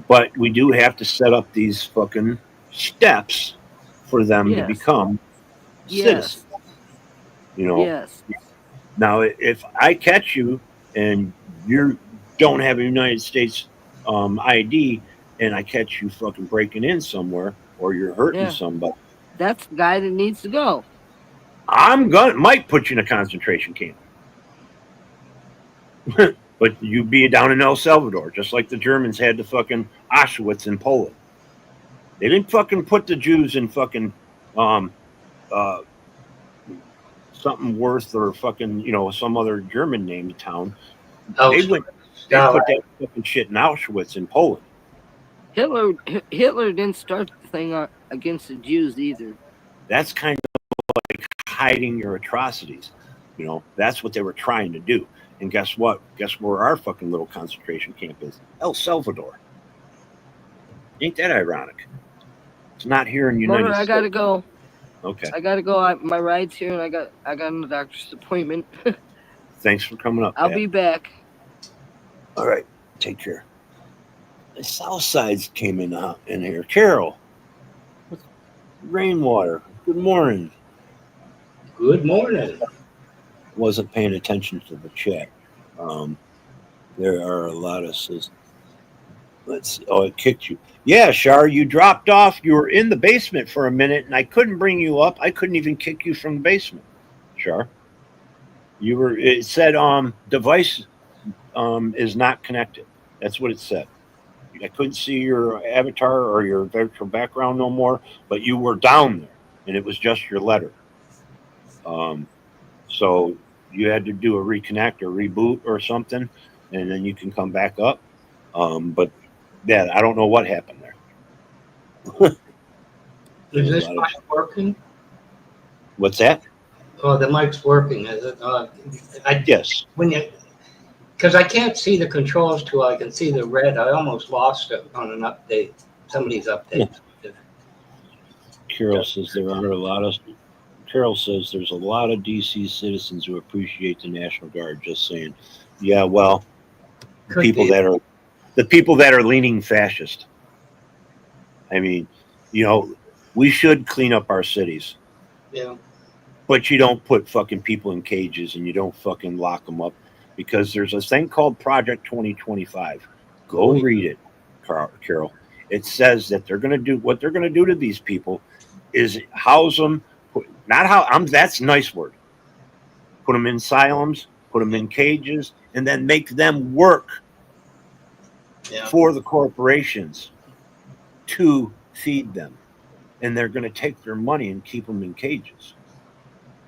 but we do have to set up these fucking steps for them to become citizens. Yes. Now, if I catch you and you don't have a United States ID, and I catch you fucking breaking in somewhere or you're hurting somebody, that's the guy that needs to go. Might put you in a concentration camp. But you be down in El Salvador, just like the Germans had the fucking Auschwitz in Poland. They didn't fucking put the Jews in fucking something worth or fucking some other German named town. They put that fucking shit in Auschwitz in Poland. Hitler didn't start the thing against the Jews either. That's kind of like hiding your atrocities. You know, that's what they were trying to do. And guess what? Guess where our fucking little concentration camp is? El Salvador. Ain't that ironic? It's not here in the United Motor, I States. gotta go. Okay. I gotta go. My ride's here, and I got a doctor's appointment. Thanks for coming up. I'll Pat. be back. All right. Take care. The South Sides came in here. Carol. Rainwater. Good morning. Good morning. Wasn't paying attention to the chat. There are a lot of. Let's see. Oh, it kicked you. Yeah, Shar, you dropped off. You were in the basement for a minute, and I couldn't bring you up. I couldn't even kick you from the basement. Shar, you were. It said device is not connected. That's what it said. I couldn't see your avatar or your virtual background no more, but you were down there, and it was just your letter. So you had to do a reconnect or reboot or something, and then you can come back up. But yeah, I don't know what happened there. Is this mic working? What's that? Oh, the mic's working. Is it? Yes. When you, because I can't see the controls till I can see the red. I almost lost it on an update. Somebody's update. Carol says there are a lot of. Carol says there's a lot of DC citizens who appreciate the National Guard. Just saying. Yeah, well, the people that are leaning fascist. I mean, you know, we should clean up our cities. Yeah. But you don't put fucking people in cages and you don't fucking lock them up, because there's a thing called Project 2025. Go read it, Carol. It says that they're going to do what they're going to do to these people is house them. That's a nice word. Put them in asylums, put them in cages, and then make them work for the corporations to feed them. And they're going to take their money and keep them in cages.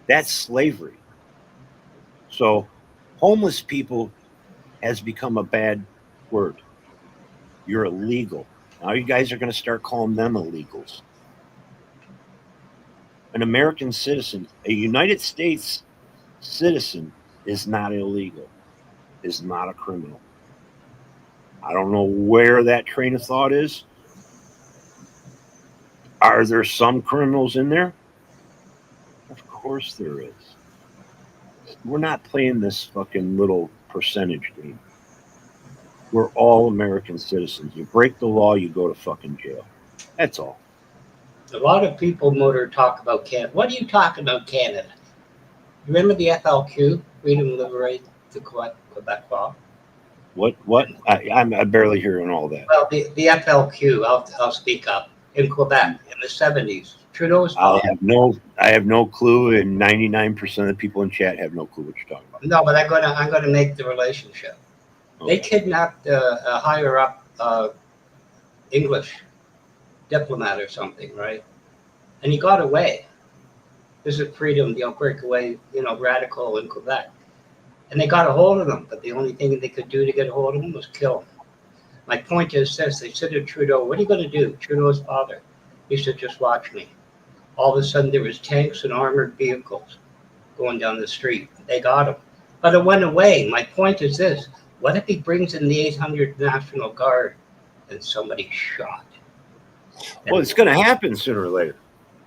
That's slavery. So homeless people has become a bad word. You're illegal. Now you guys are going to start calling them illegals. An American citizen, a United States citizen, is not illegal, is not a criminal. I don't know where that train of thought is. Are there some criminals in there? Of course there is. We're not playing this fucking little percentage game. We're all American citizens. You break the law, you go to fucking jail. That's all. A lot of people, Motor, talk about Canada. What are you talking about, Canada? Remember the FLQ, Freedom, Liberate the Quebec Law? What? I'm barely hearing all that. Well, the FLQ, I'll speak up, in Quebec in the 70s. Trudeau's I have no clue, and 99% of the people in chat have no clue what you're talking about. No, but I'm gonna make the relationship. Okay. They kidnapped a higher up English diplomat or something, right? And he got away. This is freedom, breakaway, radical in Quebec. And they got a hold of him, but the only thing they could do to get a hold of him was kill him. My point is this: they said to Trudeau, "What are you going to do?" Trudeau's father. He said, "Just watch me." All of a sudden, there was tanks and armored vehicles going down the street. They got him, but it went away. My point is this: what if he brings in the 800 National Guard and somebody shot? Well, it's going to happen sooner or later.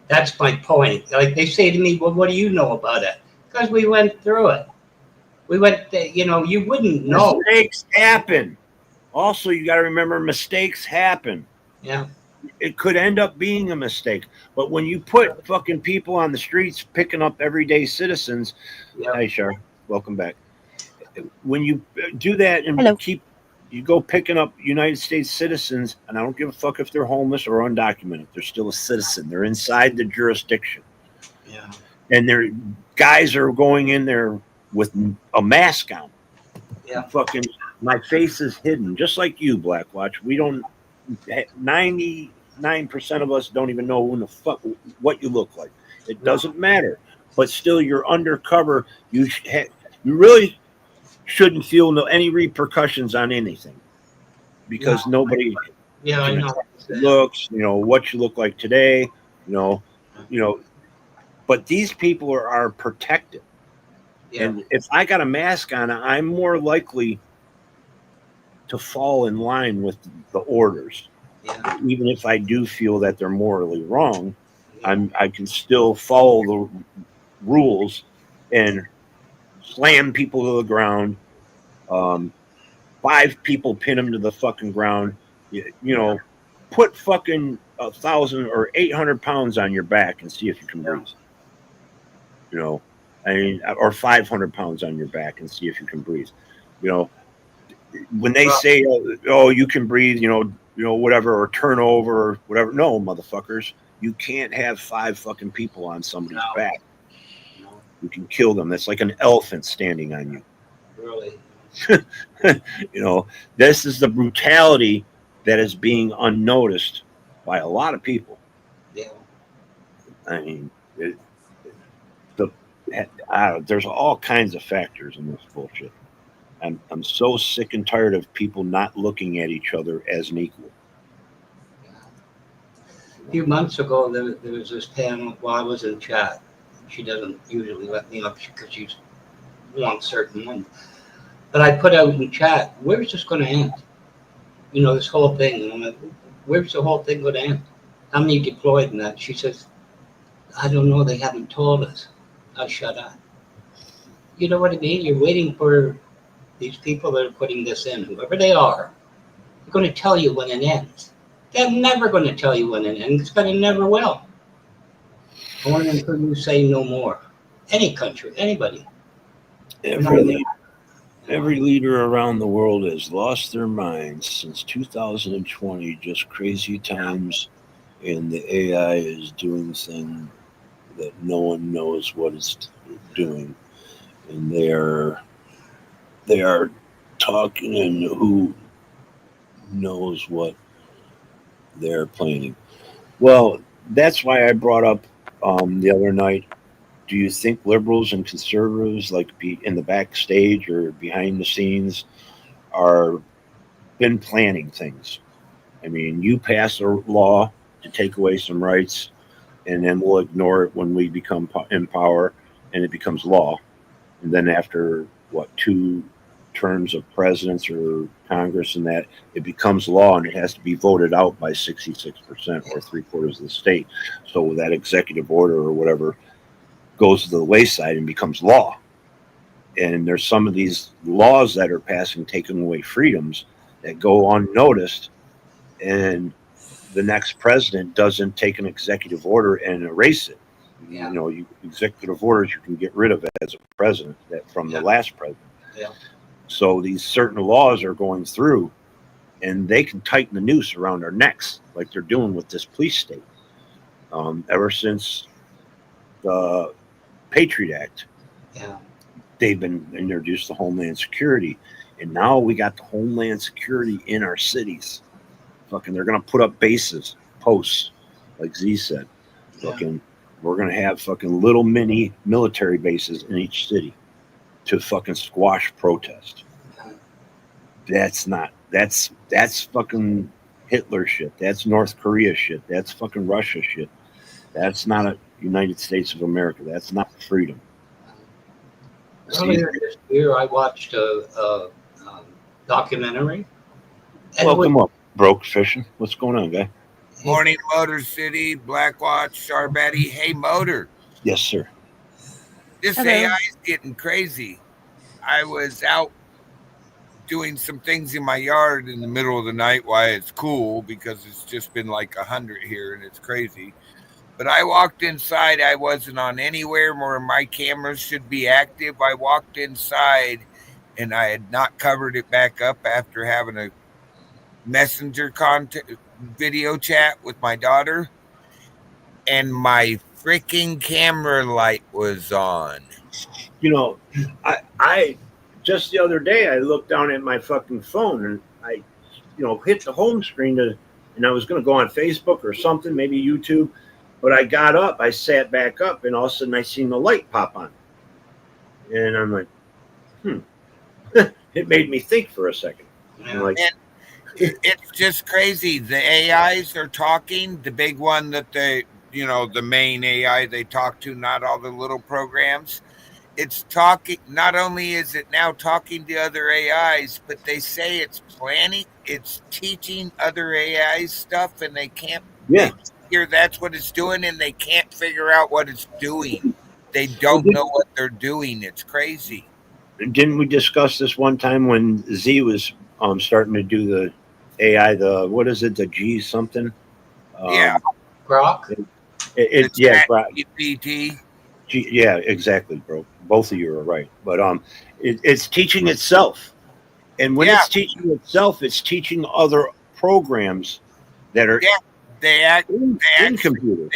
That's my point. Like they say to me, "Well, what do you know about it?" Because we went through it. We went. You wouldn't know. Mistakes happen. Also, you got to remember, mistakes happen. Yeah. It could end up being a mistake. But when you put fucking people on the streets picking up everyday citizens, Hi, Shar, welcome back. When you do that and you go picking up United States citizens, and I don't give a fuck if they're homeless or undocumented, they're still a citizen. They're inside the jurisdiction. Yeah. And their guys are going in there with a mask on. Yeah. Fucking my face is hidden, just like you, Blackwatch. We don't. 99% of us don't even know what you look like. It doesn't matter, but still, you're undercover. You really shouldn't feel any repercussions on anything, because nobody. Yeah, I know. Looks, what you look like today. But these people are protected. Yeah. And if I got a mask on, I'm more likely to fall in line with the orders. Yeah. Even if I do feel that they're morally wrong, Yeah. I can still follow the rules and slam people to the ground. 5 people pin them to the fucking ground. You know, put fucking 1,000 or 800 pounds on your back and see if you can breathe. You know, I mean, or 500 pounds on your back and see if you can breathe. You know, when they Well, say, "Oh, you can breathe," whatever, or turn over, or whatever. No, motherfuckers, you can't have 5 fucking people on somebody's no, back. no, You can kill them. That's like an elephant standing on you. really. This is the brutality that is being unnoticed by a lot of people. Yeah. I mean, the there's all kinds of factors in this bullshit. I'm so sick and tired of people not looking at each other as an equal. A few months ago, there was this panel. Well, I was in chat. She doesn't usually let me up because she wants certain ones. But I put out in chat, where's this going to end? This whole thing. And I'm like, where's the whole thing going to end? How many deployed in that? She says, I don't know. They haven't told us. I shut up. You know what I mean? You're waiting for these people that are putting this in, whoever they are. They're going to tell you when it ends. They're never going to tell you when it ends, but it never will. Only until you say no more. Any country, anybody. Every leader around the world has lost their minds since 2020. Just crazy times, and the AI is doing things that no one knows what it's doing, and they are talking, and who knows what they're planning. Well, that's why I brought up the other night. Do you think liberals and conservatives, like be in the backstage or behind the scenes, are been planning things? I mean, you pass a law to take away some rights, and then we'll ignore it when we become in power, and it becomes law. And then after what 2 terms of presidents or Congress and that, it becomes law, and it has to be voted out by 66% or 3/4 of the state. So that executive order or whatever goes to the wayside and becomes law. And there's some of these laws that are passing, taking away freedoms that go unnoticed, and the next president doesn't take an executive order and erase it. Yeah. Executive orders you can get rid of as a president that from the last president. Yeah. So these certain laws are going through, and they can tighten the noose around our necks like they're doing with this police state. Ever since the Patriot Act, Yeah. they've been introduced to Homeland Security, and now we got the Homeland Security in our cities. Fucking, they're gonna put up bases, posts, like Z said. Fucking, we're gonna have fucking little mini military bases in each city to fucking squash protest. That's fucking Hitler shit. That's North Korea shit. That's fucking Russia shit. That's not a United States of America. That's not freedom. Earlier this year, I watched a documentary. Welcome up, Broke Fishing. What's going on, guy? Morning, Motor City, Blackwatch, Sharbetty. Hey, Motor. Yes, sir. This AI is getting crazy. I was out doing some things in my yard in the middle of the night while it's cool because it's just been like 100 here and it's crazy. But I walked inside. I wasn't on anywhere where my cameras should be active. I walked inside and I had not covered it back up after having a messenger video chat with my daughter, and my freaking camera light was on. I just the other day I looked down at my fucking phone and I hit the home screen and I was going to go on Facebook or something, maybe YouTube, but I got up, I sat back up, and all of a sudden I seen the light pop on, and I'm like, it made me think for a second. I'm like, it's just crazy. The AIs are talking. The big one that the main AI they talk to, not all the little programs. It's talking, not only is it now talking to other AIs, but they say it's teaching other AIs stuff, and they can't, Yeah. they figure that's what it's doing, and they can't figure out what it's doing. They Well, don't know what they're doing. It's crazy. didn't we discuss this one time when Z was starting to do the AI, what is it, the G something? Yeah. Grok? The Yeah, chat GPT. yeah, exactly, bro. Both of you are right. But it's teaching itself, and when Yeah. it's teaching itself, it's teaching other programs that are Yeah. They act, they in actually, computers.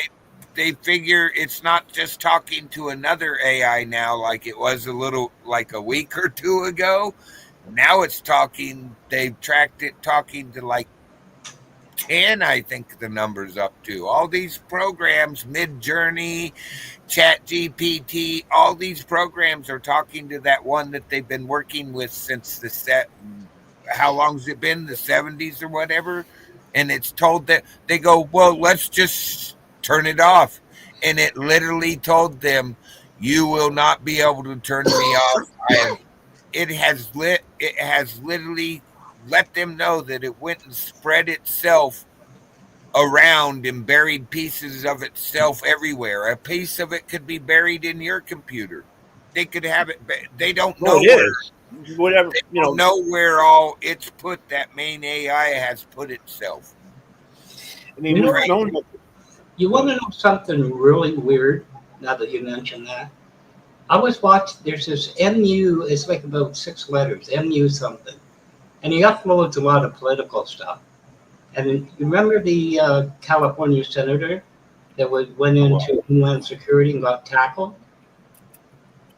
they figure it's not just talking to another AI now, like it was like a week or two ago. Now it's talking, they've tracked it talking to like 10, I think the number's up to. All these programs, Mid-Journey, Chat GPT, all these programs are talking to that one that they've been working with since how long's it been? The 70s or whatever. And it's told that they go, well, let's just turn it off. And it literally told them, you will not be able to turn me off. It has literally let them know that it went and spread itself around and buried pieces of itself everywhere. A piece of it could be buried in your computer. They could have it. They don't Oh, know it is. Whatever, they don't know where all it's put. That main AI has put itself. I mean, You know, we've known. you want to know something really weird? Now that you mention that, I was watching. There's this MU. It's like about 6 letters. MU something, and he uploads a lot of political stuff. And you remember the California senator that went into Homeland Security and got tackled?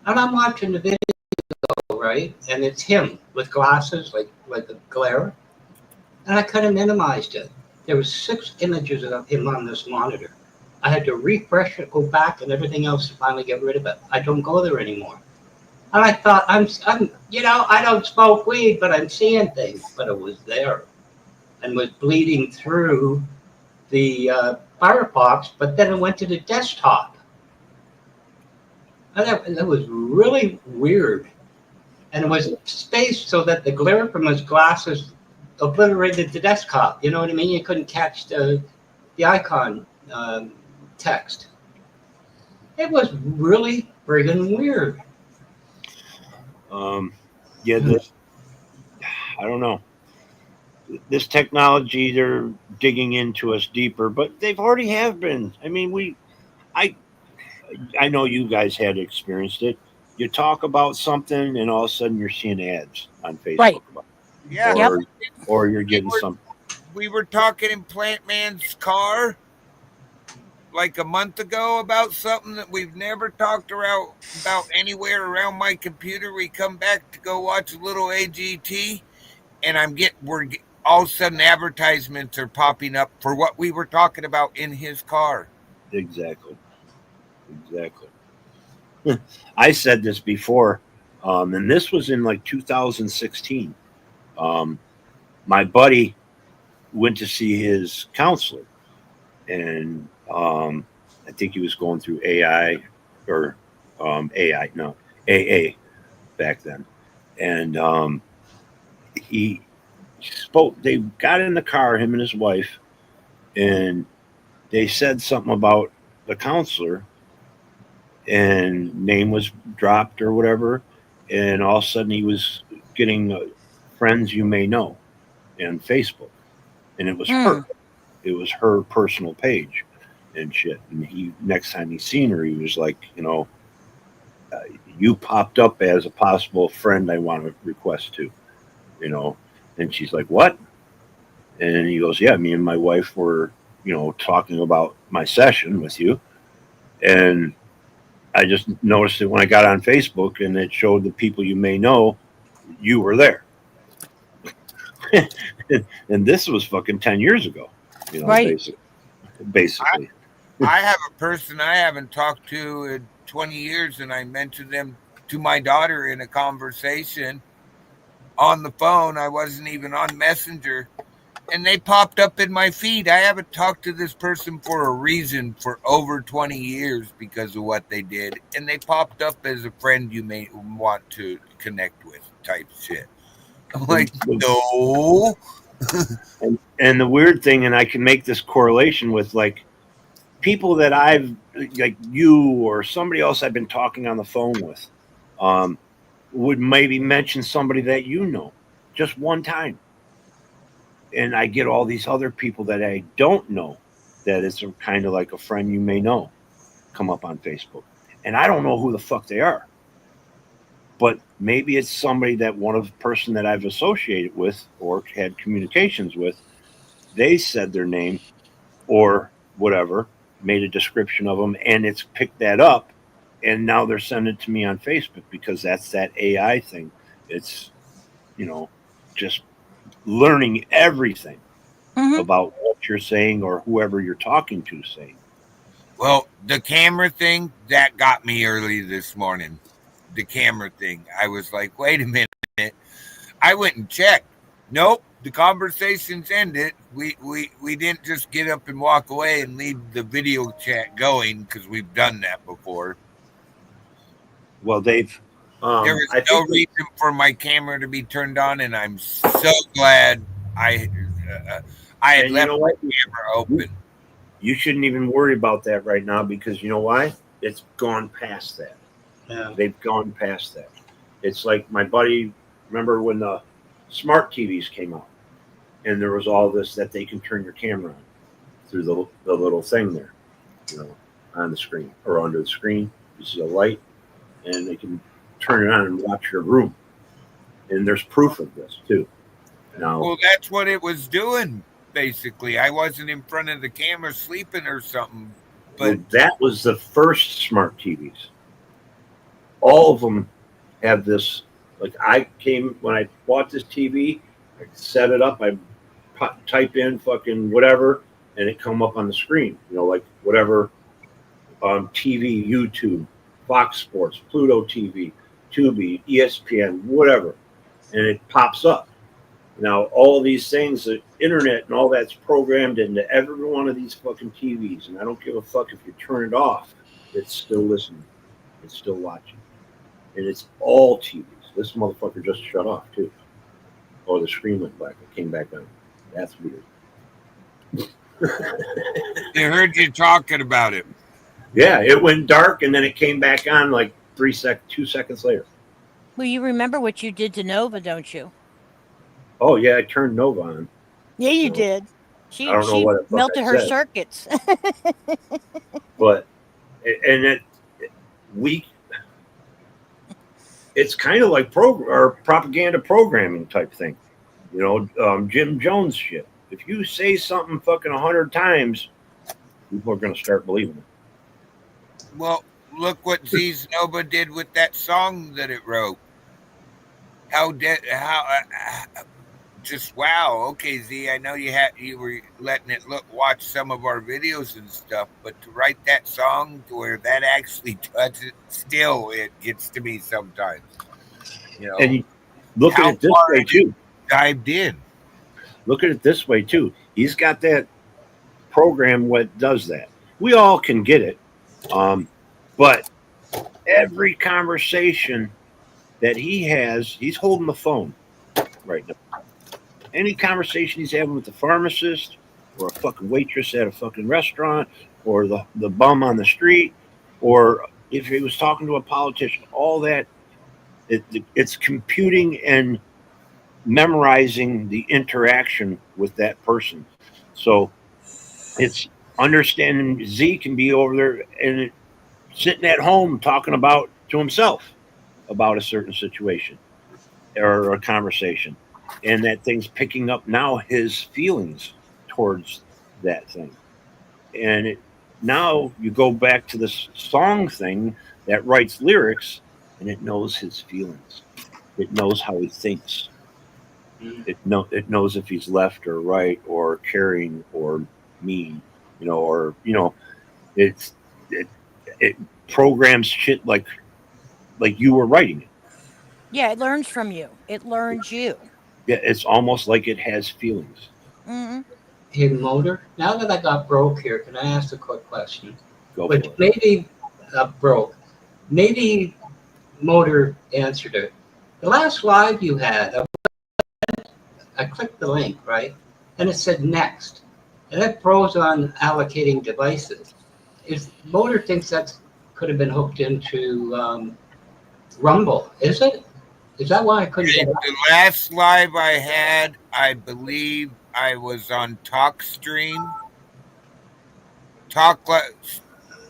And I'm watching the video, right? And it's him with glasses, like the glare. And I kind of minimized it. There was 6 images of him on this monitor. I had to refresh it, go back, and everything else to finally get rid of it. I don't go there anymore. And I thought, I'm, I don't smoke weed, but I'm seeing things. But it was there, and was bleeding through the Firefox. But then it went to the desktop. And that was really weird. And it was spaced so that the glare from his glasses obliterated the desktop. You know what I mean? You couldn't catch the icon text. It was really friggin' weird. Yeah, I don't know. This technology, they're digging into us deeper, but they've already have been. I mean, I know you guys had experienced it. You talk about something, and all of a sudden you're seeing ads on Facebook Right. about it. Yeah. Or you're getting some. We were talking in Plant Man's car like a month ago about something that we've never talked about anywhere around my computer. We come back to go watch a little AGT, and all of a sudden advertisements are popping up for what we were talking about in his car. Exactly. I said this before, and this was in like 2016. My buddy went to see his counselor, and I think he was going through AI or AI, no, AA back then. And he spoke, they got in the car, him and his wife, and they said something about the counselor, and name was dropped or whatever. And all of a sudden he was getting friends you may know on Facebook. And it was her. It was her personal page and shit. And next time he seen her, he was like, you popped up as a possible friend I want to request to, And she's like, what? And he goes, yeah, me and my wife were, talking about my session with you. And I just noticed it when I got on Facebook and it showed the people you may know, you were there. And this was fucking 10 years ago, right. Basically. I have a person I haven't talked to in 20 years, and I mentioned them to my daughter in a conversation on the phone. I wasn't even on Messenger, and they popped up in my feed. I haven't talked to this person for a reason for over 20 years because of what they did, and they popped up as a friend you may want to connect with type shit. I'm like, no. And the weird thing, and I can make this correlation with like people that I've, like you or somebody else I've been talking on the phone with, would maybe mention somebody that you know just one time. And I get all these other people that I don't know that is kind of like a friend you may know come up on Facebook. And I don't know who the fuck they are. But maybe it's somebody that one of the person that I've associated with or had communications with, they said their name or whatever, made a description of them, and it's picked that up, and now they're sending it to me on Facebook because that's that AI thing. It's, just learning everything about what you're saying or whoever you're talking to saying. Well, the camera thing, that got me early this morning. The camera thing. I was like, wait a minute. I went and checked. Nope, the conversation's ended. We didn't just get up and walk away and leave the video chat going because we've done that before. Well, they've... there was no reason for my camera to be turned on, and I'm so glad I had left my camera open. You shouldn't even worry about that right now because you know why? It's gone past that. Yeah. They've gone past that. It's like my buddy, remember when the smart TVs came out and there was all this that they can turn your camera on through the little thing there, on the screen or under the screen. You see a light and they can turn it on and watch your room. And there's proof of this too. Now, well, that's what it was doing. Basically, I wasn't in front of the camera sleeping or something. But that was the first smart TVs. All of them have this. Like when I bought this TV, I set it up. I type in fucking whatever, and it come up on the screen. Like whatever TV, YouTube, Fox Sports, Pluto TV, Tubi, ESPN, whatever, and it pops up. Now, all these things, the internet and all that's programmed into every one of these fucking TVs. And I don't give a fuck if you turn it off. It's still listening. It's still watching. And it's all TVs. This motherfucker just shut off, too. Or the screen went black. It came back on. That's weird. I heard you talking about it. Yeah, it went dark and then it came back on like 2 seconds later. Well, you remember what you did to Nova, don't you? Oh, yeah, I turned Nova on. Yeah, you did. She I don't know what melted her circuits. But, it's kind of like propaganda programming type thing. Jim Jones shit. If you say something fucking 100 times, people are going to start believing it. Well, look what Z's Nova did with that song that it wrote. Just wow. Okay, Z, I know you were letting it watch some of our videos and stuff, but to write that song to where that actually does it, still it gets to me sometimes. And you look at it this way too. Dived in. Look at it this way too. He's got that program what does that. We all can get it, but every conversation that he has, he's holding the phone right now. Any conversation he's having with the pharmacist or a fucking waitress at a fucking restaurant or the bum on the street, or if he was talking to a politician, all that, it's computing and memorizing the interaction with that person. So it's understanding. Z can be over there and sitting at home talking to himself about a certain situation or a conversation. And that thing's picking up now his feelings towards that thing. And now you go back to this song thing that writes lyrics, and it knows his feelings. It knows how he thinks. It knows if he's left or right or caring or mean, it programs shit like you were writing it. Yeah, it learns from you. It learns you. Yeah, it's almost like it has feelings. Mm-hmm. Hey, Motor, now that I got broke here, can I ask a quick question? Go for Which it. maybe broke. Maybe Motor answered it. The last live you had, I clicked the link, right? And it said next. And it froze on allocating devices. Is Motor thinks that could have been hooked into Rumble, is it? Is that why I couldn't get it? The last live I had, I believe I was on TalkStream.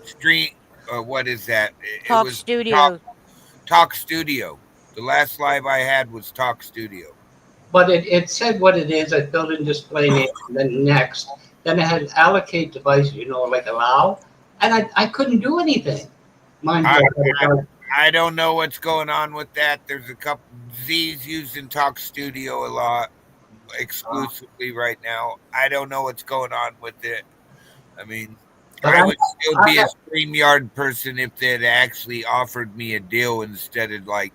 Stream. What is that? It Talk was Studio. Talk Studio. The last live I had was Talk Studio. But it said what it is. I filled in display name, and then next. Then it had allocate devices, like allow. And I couldn't do anything. Mind I, you, I don't know what's going on with that. There's a couple Z's used in Talk Studio a lot exclusively right now. I don't know what's going on with it. I mean, but I would still be a I- StreamYard person if they'd actually offered me a deal instead of like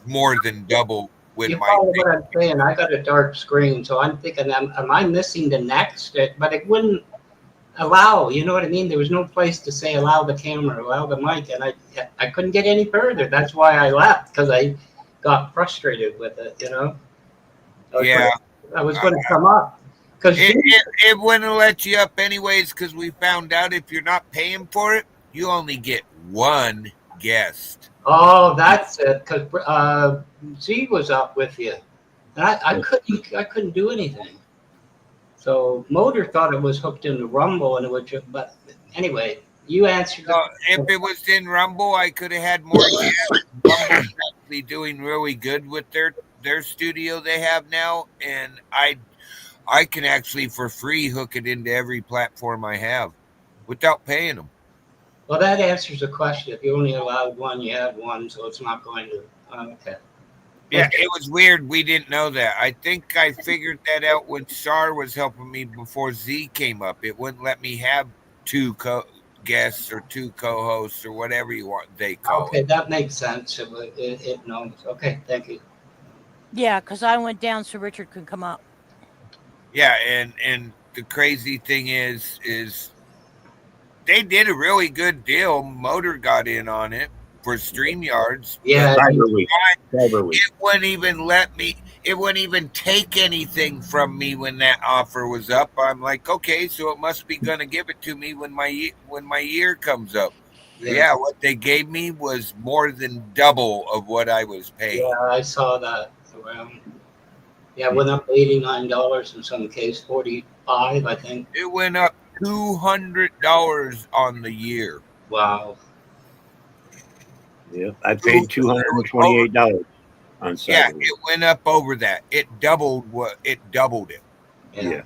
more than double with you my follow thing. what I'm saying. I got a dark screen, so I'm thinking, am I missing the next? But it wouldn't allow. You know what I mean? There was no place to say allow the camera, allow the mic, and I couldn't get any further. That's why I left, because I got frustrated with it. Yeah. I was going to come up because It wouldn't let you up anyways because we found out if you're not paying for it, you only get one guest. oh, that's it. Because Z was up with you, and I couldn't do anything. So Motor thought it was hooked into Rumble, and it would. But anyway, you answered. If it was in Rumble, I could have had more guests. Rumble's actually doing really good with their studio they have now, and I can actually for free hook it into every platform I have without paying them. Well, that answers the question. If you only allowed one, you had one, so it's not going to. Okay. Yeah, it was weird. We didn't know that. I think I figured that out when Shar was helping me before Z came up. It wouldn't let me have two guests or two co-hosts or whatever they call Okay, it. that makes sense. It knows. Okay, thank you. Yeah, because I went down so Richard could come up. Yeah, and the crazy thing is they did a really good deal. Motor got in on it for StreamYards. Yeah, it wouldn't even let me. It wouldn't even take anything from me when that offer was up. I'm like, okay, so it must be going to give it to me when my year comes up. Yeah, what they gave me was more than double of what I was paying. Yeah, I saw that. Yeah, it went up $89 in some case, 45, I think. It went up $200 on the year. Wow. Yeah, I paid $228 on Cyber. Yeah, it went up over that. It doubled it. Yeah.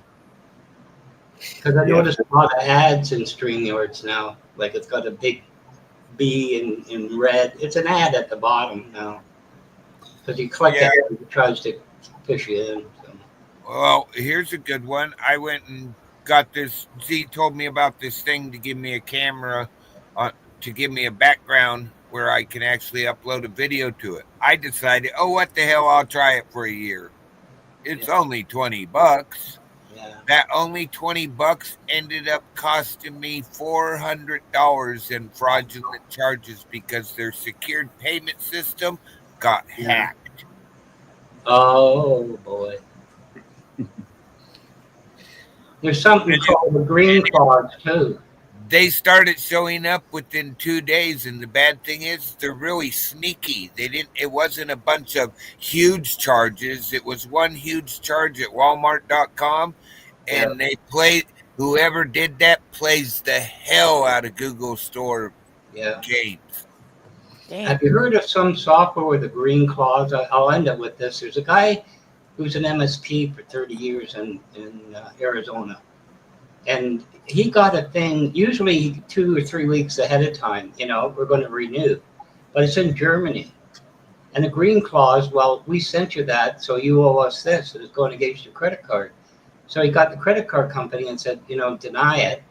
Because I noticed a lot of ads in StreamYards now. Like it's got a big B in red. It's an ad at the bottom now. Because you click it, it tries to push you in. So. Well, here's a good one. I went and got this. Z told me about this thing to give me a camera, to give me a background where I can actually upload a video to it. I decided, oh, what the hell? I'll try it for a year. It's only $20. Yeah. That only $20 ended up costing me $400 in fraudulent charges because their secured payment system got hacked. Oh boy. There's something called the green clause too. They started showing up within 2 days, and the bad thing is they're really sneaky. It wasn't a bunch of huge charges. It was one huge charge at Walmart.com, and whoever did that plays the hell out of Google Store games. Damn. Have you heard of some software with a green clause? I'll end up with this. There's a guy who's an MSP for 30 years in Arizona. And he got a thing, usually 2 or 3 weeks ahead of time, we're going to renew. But it's in Germany. And the green clause, well, we sent you that, so you owe us this. And it's going against your credit card. So he got the credit card company and said, deny it.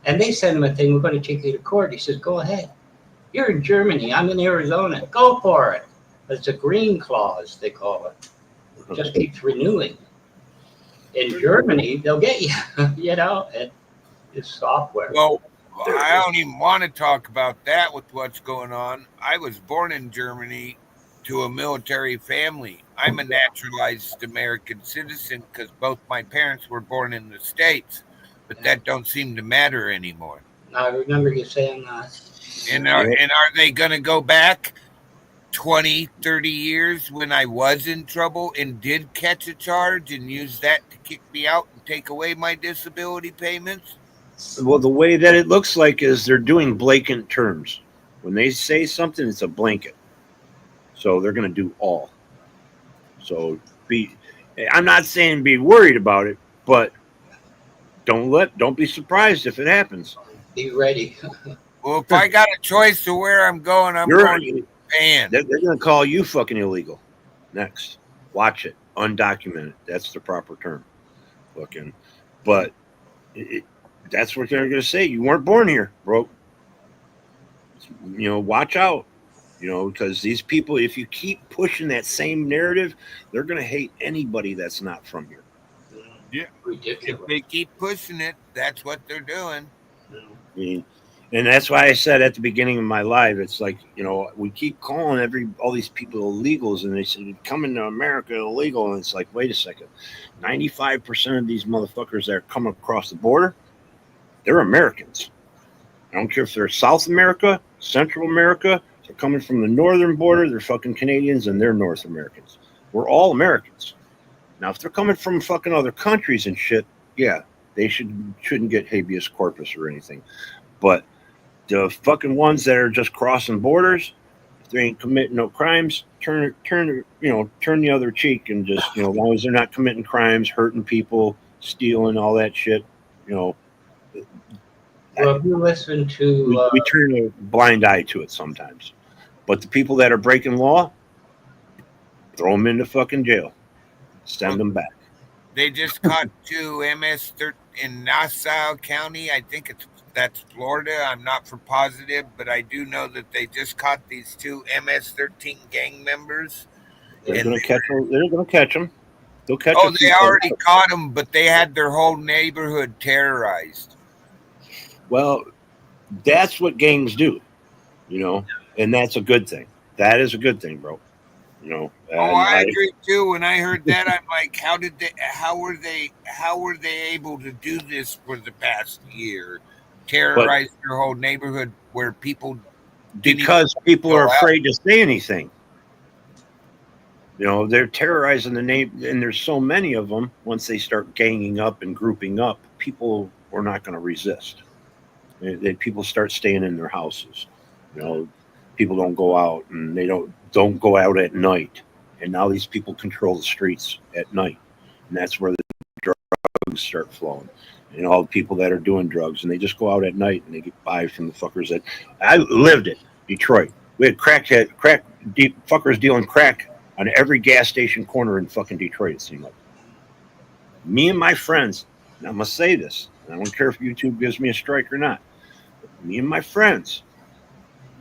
And they sent him a thing, we're going to take you to court. He says, go ahead. You're in Germany. I'm in Arizona. Go for it. But it's a green clause, they call it. It just keeps renewing. In Germany, they'll get you, you know, and it's software. Well, I don't even want to talk about that with what's going on. I was born in Germany to a military family. I'm a naturalized American citizen because both my parents were born in the States, but that don't seem to matter anymore. I remember you saying that. And are they going to go back 20, 30 years when I was in trouble and did catch a charge and use that to kick me out and take away my disability payments? Well, the way that it looks like is they're doing blanket terms. When they say something, it's a blanket. So they're going to do all. So I'm not saying be worried about it, but don't be surprised if it happens. Be ready. Well, if I got a choice to where I'm going, I'm going to Japan. They're going to call you fucking illegal next. Watch it. Undocumented. That's the proper term. Fucking. But that's what they're going to say. You weren't born here, bro. Watch out. Because these people, if you keep pushing that same narrative, they're going to hate anybody that's not from here. Yeah. Ridiculous. If they keep pushing it, that's what they're doing. And that's why I said at the beginning of my live, it's like, we keep calling all these people illegals, and they said, coming to America illegal. And it's like, wait a second, 95% of these motherfuckers that are coming across the border, they're Americans. I don't care if they're South America, Central America, they're coming from the northern border, they're fucking Canadians, and they're North Americans. We're all Americans. Now, if they're coming from fucking other countries and shit, yeah, they shouldn't get habeas corpus or anything. But the fucking ones that are just crossing borders, if they ain't committing no crimes, turn the other cheek, and just, as long as they're not committing crimes, hurting people, stealing, all that shit, Well, if you listen to... we turn a blind eye to it sometimes. But the people that are breaking law, throw them into fucking jail. Send them back. They just caught two MS-13 in Nassau County. I think that's Florida. I'm not for positive, but I do know that they just caught these two MS-13 gang members. They're going to catch them. They're going to catch them. They'll catch them. Oh, they already caught them, but they had their whole neighborhood terrorized. Well, that's what gangs do, and that's a good thing. That is a good thing, bro. I agree too. When I heard that, I'm like, how were they able to do this for the past year? Terrorize their whole neighborhood where people because people are afraid to say anything. They're terrorizing the name, and there's so many of them. Once they start ganging up and grouping up, people are not going to resist. People start staying in their houses. People don't go out, and they don't go out at night. And now these people control the streets at night, and that's where the drugs start flowing. All the people that are doing drugs, and they just go out at night and they get by from the fuckers that I lived in Detroit. We had fuckers dealing crack on every gas station corner in fucking Detroit. It seemed like me and my friends. And I must say this. I don't care if YouTube gives me a strike or not. Me and my friends,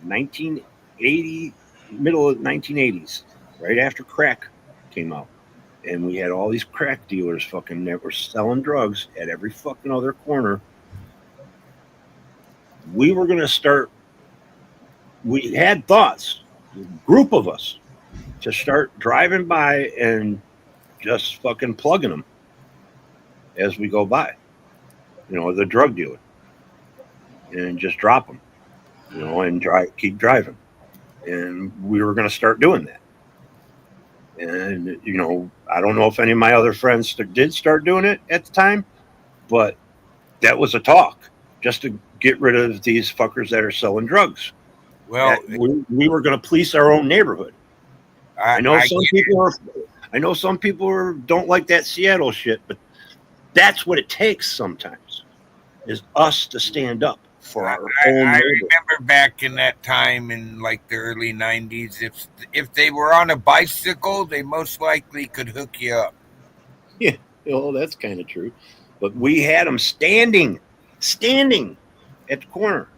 1980, middle of 1980s, right after crack came out. And we had all these crack dealers fucking that were selling drugs at every fucking other corner. We were going to start, we had thoughts, a group of us, to start driving by and just fucking plugging them as we go by. The drug dealer. And just drop them, and keep driving. And we were going to start doing that. And, I don't know if any of my other friends did start doing it at the time, but that was a talk just to get rid of these fuckers that are selling drugs. Well, we were going to police our own neighborhood. I know some people don't like that Seattle shit, but that's what it takes sometimes, is us to stand up for our own neighborhood. I remember back in that time in like the early 90s, if they were on a bicycle, they most likely could hook you up. Yeah, well, that's kind of true. But we had them standing at the corner.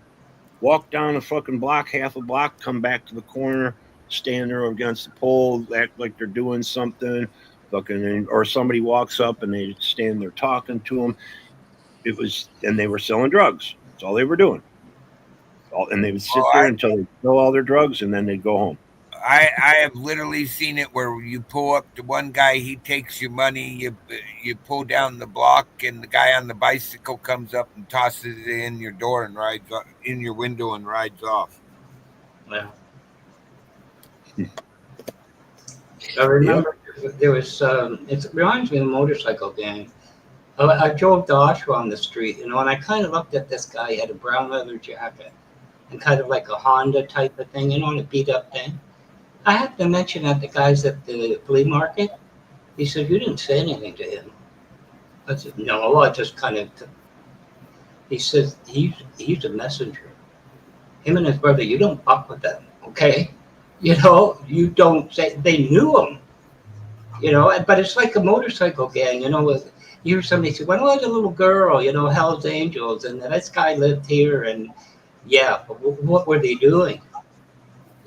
Walk down a fucking block, half a block, come back to the corner, stand there against the pole, act like they're doing something, fucking, or somebody walks up and they stand there talking to them. And they were selling drugs. That's all they were doing. And they would sit there until they sell all their drugs, and then they'd go home. I have literally seen it where you pull up to one guy, he takes your money, you pull down the block, and the guy on the bicycle comes up and tosses it in your door and rides in your window and rides off. Yeah. I remember there was. It reminds me of a motorcycle gang. I drove to Oshawa on the street, and I kind of looked at this guy. He had a brown leather jacket and kind of like a Honda type of thing, and a beat up thing. I have to mention that the guys at the flea market, he said, "You didn't say anything to him." I said, "No, I just kind of." He says, "He's a messenger. Him and his brother, you don't fuck with them, okay? You don't say." They knew him, but it's like a motorcycle gang, with. You hear somebody say, "When I was a little girl, Hell's Angels, and this guy lived here," and but what were they doing?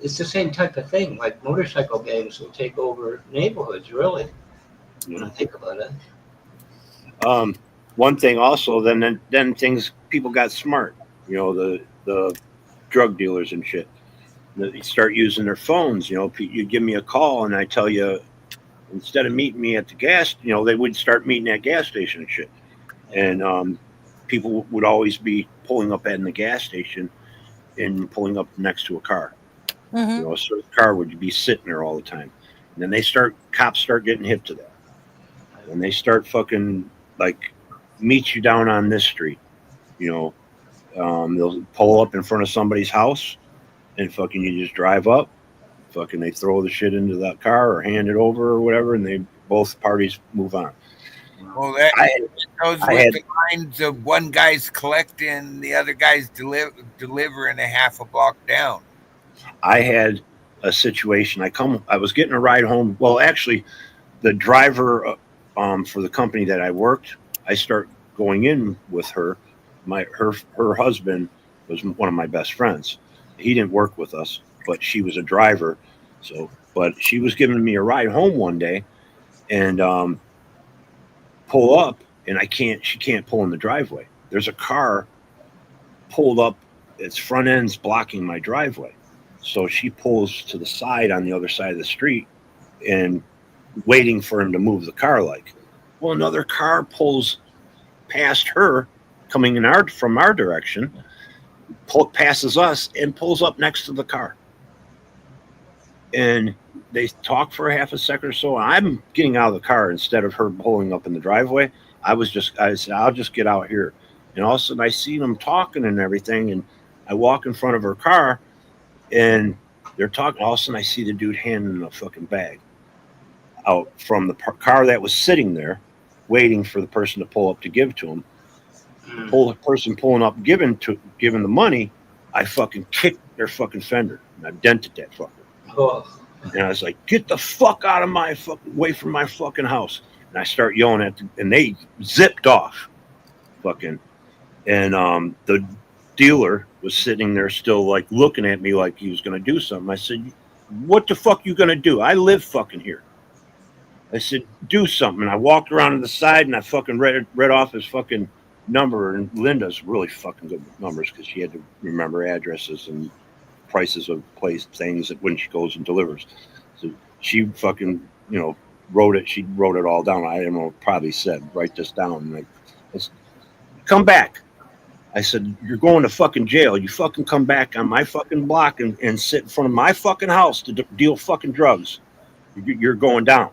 It's the same type of thing. Like motorcycle gangs will take over neighborhoods, really. When I think about it. One thing also, then people got smart. The drug dealers and shit. They start using their phones. You give me a call, and I tell you. Instead of meeting me at the gas, they would start meeting at gas station and shit. And people would always be pulling up at the gas station and pulling up next to a car. Mm-hmm. A certain car would be sitting there all the time. And then cops start getting hip to that. And they start fucking meet you down on this street. They'll pull up in front of somebody's house and fucking you just drive up. Fucking they throw the shit into that car or hand it over or whatever, and both parties move on. Well, that goes with the lines of one guy's collecting, the other guy's delivering a half a block down. I had a situation. I was getting a ride home. Well, actually, the driver for the company that I worked, I start going in with her. Her husband was one of my best friends. He didn't work with us, but she was a driver. But she was giving me a ride home one day, and pull up, and she can't pull in the driveway. There's a car pulled up, its front end's blocking my driveway. So she pulls to the side on the other side of the street and waiting for him to move the car. Well, another car pulls past her coming from our direction, passes us and pulls up next to the car. And they talk for a half a second or so. I'm getting out of the car instead of her pulling up in the driveway. I said, I'll just get out here. And all of a sudden I see them talking and everything. And I walk in front of her car and they're talking. All of a sudden I see the dude handing a fucking bag out from the car that was sitting there waiting for the person to pull up to give to him. The person pulling up, giving the money, I fucking kicked their fucking fender. And I dented that fucker. Oh. And I was like, get the fuck out of away from my fucking house. And I start yelling at them, and they zipped off. Fucking. And the dealer was sitting there still looking at me like he was going to do something. I said, what the fuck you going to do? I live fucking here. I said, do something. And I walked around to the side and I fucking read off his fucking number. And Linda's really fucking good with numbers because she had to remember addresses and prices of things that when she goes and delivers. So she fucking, wrote it. She wrote it all down. I don't know, probably said, write this down. And come back. I said, you're going to fucking jail. You fucking come back on my fucking block and sit in front of my fucking house to deal fucking drugs. You're going down.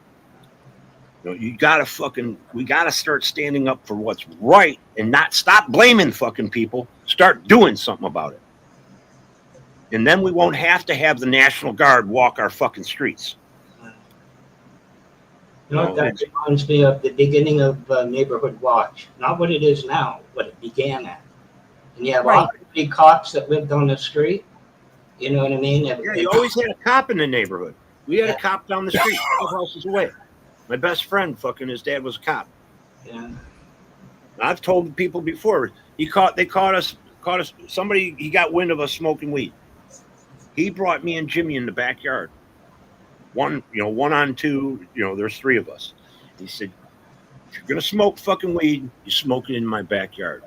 We gotta start standing up for what's right and not stop blaming fucking people. Start doing something about it. And then we won't have to have the National Guard walk our fucking streets. That reminds me of the beginning of Neighborhood Watch. Not what it is now, what it began at. And you have all the cops that lived on the street. You know what I mean? Yeah, you always had a cop in the neighborhood. We had a cop down the street, 2 houses away. My best friend, his dad was a cop. Yeah. I've told people before. They caught us. Somebody, he got wind of us smoking weed. He brought me and Jimmy in the backyard. One on two. There's 3 of us. He said, if you're gonna smoke fucking weed, you smoke it in my backyard.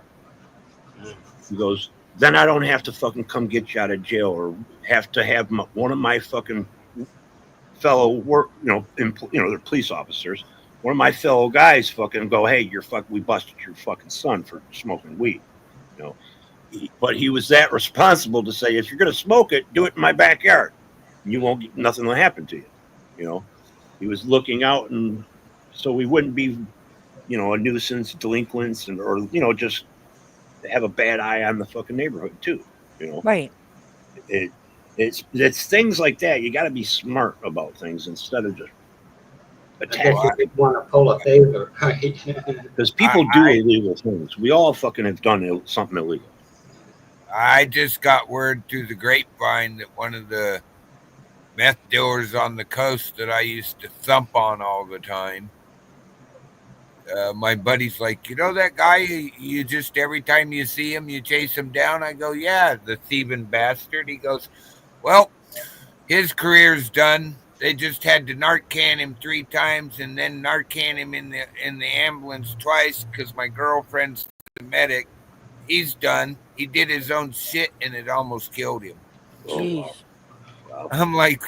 He goes, then I don't have to fucking come get you out of jail or have to have one of my fucking fellow work, they're police officers. One of my fellow guys fucking go, hey, we busted your fucking son for smoking weed. You know, but he was that responsible to say, if you're gonna smoke it, do it in my backyard. You won't get nothing will happen to you. You know, he was looking out, and so we wouldn't be, a nuisance, delinquents, or just have a bad eye on the fucking neighborhood too. Right. It's things like that. You got to be smart about things instead of just attacking. You want to pull a favor, right? Because people do illegal things. We all fucking have done something illegal. I just got word through the grapevine that one of the meth dealers on the coast that I used to thump on all the time, my buddy's like, that guy, you just, every time you see him, you chase him down? I go, yeah, the thieving bastard. He goes, well, his career's done. They just had to Narcan him 3 times and then Narcan him in the ambulance twice because my girlfriend's the medic. He's done. He did his own shit and it almost killed him. Jeez. Wow. I'm like,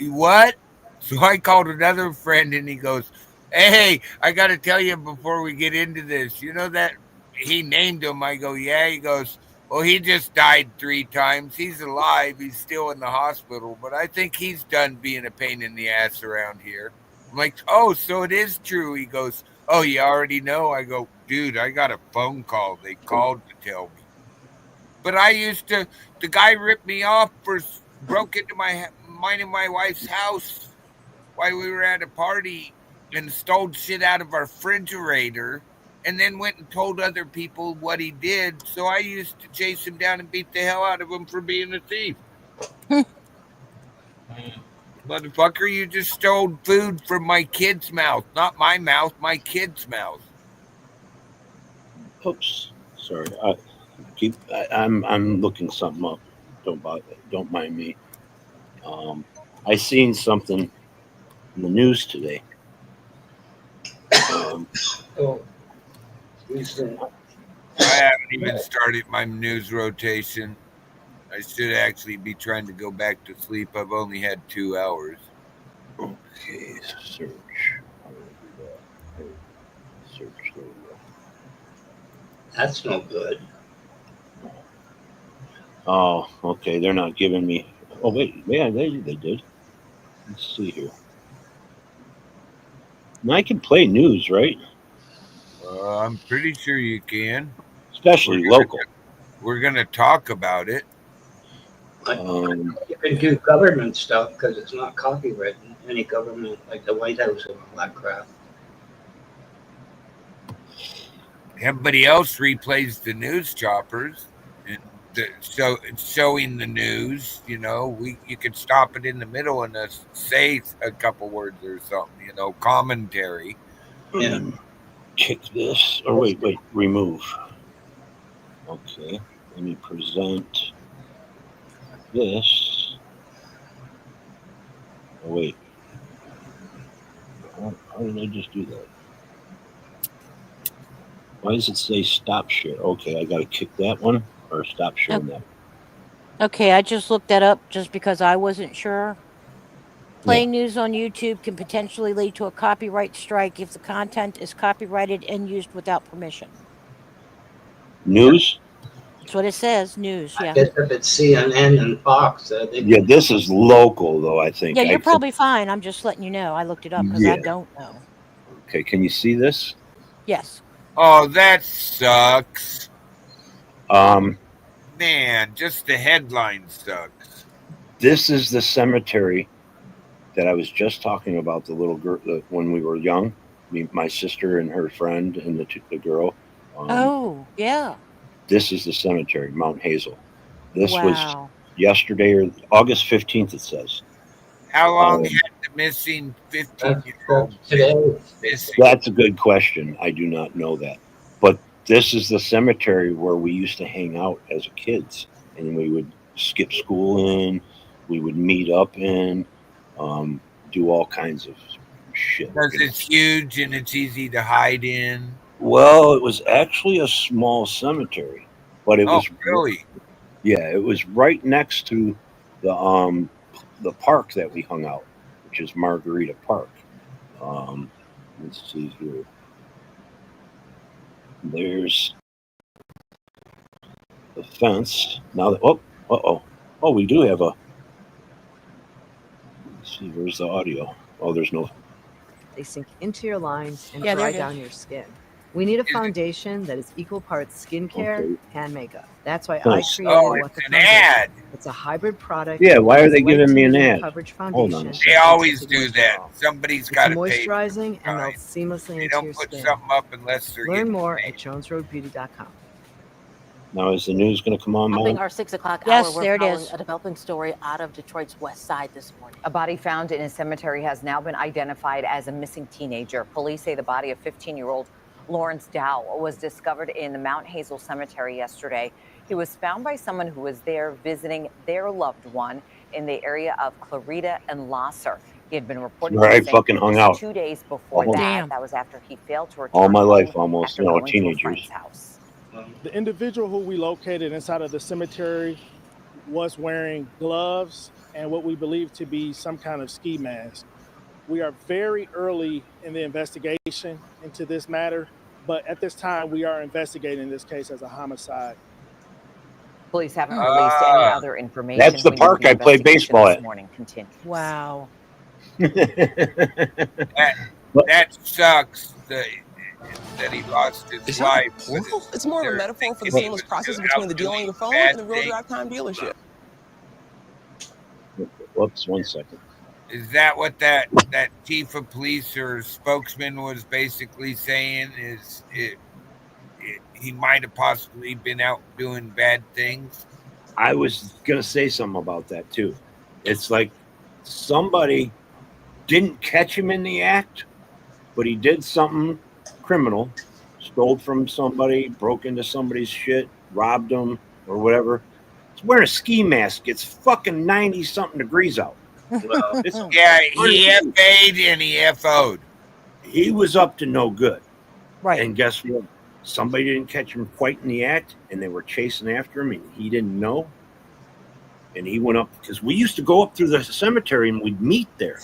what? So I called another friend and he goes, hey, I got to tell you before we get into this, that he named him. I go, yeah. He goes, well, he just died 3 times. He's alive. He's still in the hospital, but I think he's done being a pain in the ass around here. I'm like, oh, so it is true. He goes, oh, you already know? I go, dude, I got a phone call. They called to tell me. But the guy ripped me off broke into mine and my wife's house while we were at a party and stole shit out of our refrigerator and then went and told other people what he did. So I used to chase him down and beat the hell out of him for being a thief. Motherfucker, you just stole food from my kid's mouth. Not my mouth, my kid's mouth. Oops. Sorry. I'm looking something up. Don't mind me. I seen something in the news today. I haven't even started my news rotation. I should actually be trying to go back to sleep. I've only had 2 hours. Okay, search. Search. There we go. That's no good. Oh, okay. They're not giving me. Oh wait, yeah, they did. Let's see here. Now I can play news, right? I'm pretty sure you can. Especially local. We're going to talk about it. You can do government stuff because it's not copywritten. Any government, like the White House and all that crap. Everybody else replays the news choppers. And so it's showing the news, you could stop it in the middle and say a couple words or something, commentary. Yeah. Check this. Or wait, remove. Okay, let me present this. Oh, wait. How did I just do that? Why does it say stop share? Okay, I got to kick that one or stop sharing that. Okay, I just looked that up just because I wasn't sure. Playing news on YouTube can potentially lead to a copyright strike if the content is copyrighted and used without permission. News? That's what it says, news, yeah. I guess if it's CNN and Fox. Yeah, this is local, though, I think. Yeah, you're probably fine. I'm just letting you know. I looked it up because I don't know. Okay, can you see this? Yes. Oh, that sucks. Man, just the headline sucks. This is the cemetery that I was just talking about, the little girl, when we were young, my sister and her friend and the girl. Oh, yeah. This is the cemetery, Mount Hazel. This was yesterday or August 15th, it says. How long had the missing 15-year-old been missing? That's a good question. I do not know that. But this is the cemetery where we used to hang out as kids. And we would skip school in. We would meet up in. Do all kinds of shit. Because it's huge and it's easy to hide in. Well, it was actually a small cemetery, but it Oh, was really? yeah, it was right next to the park that we hung out, which is Margarita Park. Um, let's see here. There's the fence. Now that oh, we do have a. Let's see, where's the audio? Oh, there's no. They sink into your lines and Yeah, there dry it is. down your skin. We need a Is it- foundation that is equal parts skincare Okay. and makeup. That's why Nice. I created Oh, What it's the an Foundation. ad. It's a hybrid product. Yeah, why that are has they light giving me an medium ad? coverage Hold on foundation a They second. and always tinted do moisture that. foam. Somebody's It's got to pay. moisturizing and melts seamlessly They into don't your put skin. something up unless they're Learn getting more paid. at jonesroadbeauty.com. Now is the news going to come on, Topping Mom? our 6 o'clock Yes, hour, we're there it following is. a developing story out of Detroit's West Side this morning. A body found in a cemetery has now been identified as a missing teenager. Police say the body of 15-year-old Lawrence Dow was discovered in the Mount Hazel Cemetery yesterday. He was found by someone who was there visiting their loved one in the area of Clarita and Lasser. He had been reported Where I missing fucking hung just out 2 days before Almost. that. Damn. That was after he failed to return all my home life, almost. after You know, going to a teenagers. friend's house. The individual who we located inside of the cemetery was wearing gloves and what we believe to be some kind of ski mask. We are very early in the investigation into this matter, but at this time we are investigating this case as a homicide. Police haven't released any Ah, other information. That's the We know park the I played investigation baseball this at. morning continues. Wow. that sucks that he lost his Is that life. a portal? It's more of a metaphor for the seamless process between the deal on your phone and the real drive time dealership. Whoops, 1 second. Is that what that chief of police or spokesman was basically saying? Is he might have possibly been out doing bad things? I was going to say something about that too. It's like somebody didn't catch him in the act, but he did something criminal, stole from somebody, broke into somebody's shit, robbed them, or whatever. He's wearing a ski mask. It's fucking 90-something degrees out. It's Yeah, he FA'd and he FO'd. He was up to no good. Right. And guess what? Somebody didn't catch him quite in the act, and they were chasing after him, and he didn't know. And he went up, because we used to go up through the cemetery, and we'd meet there.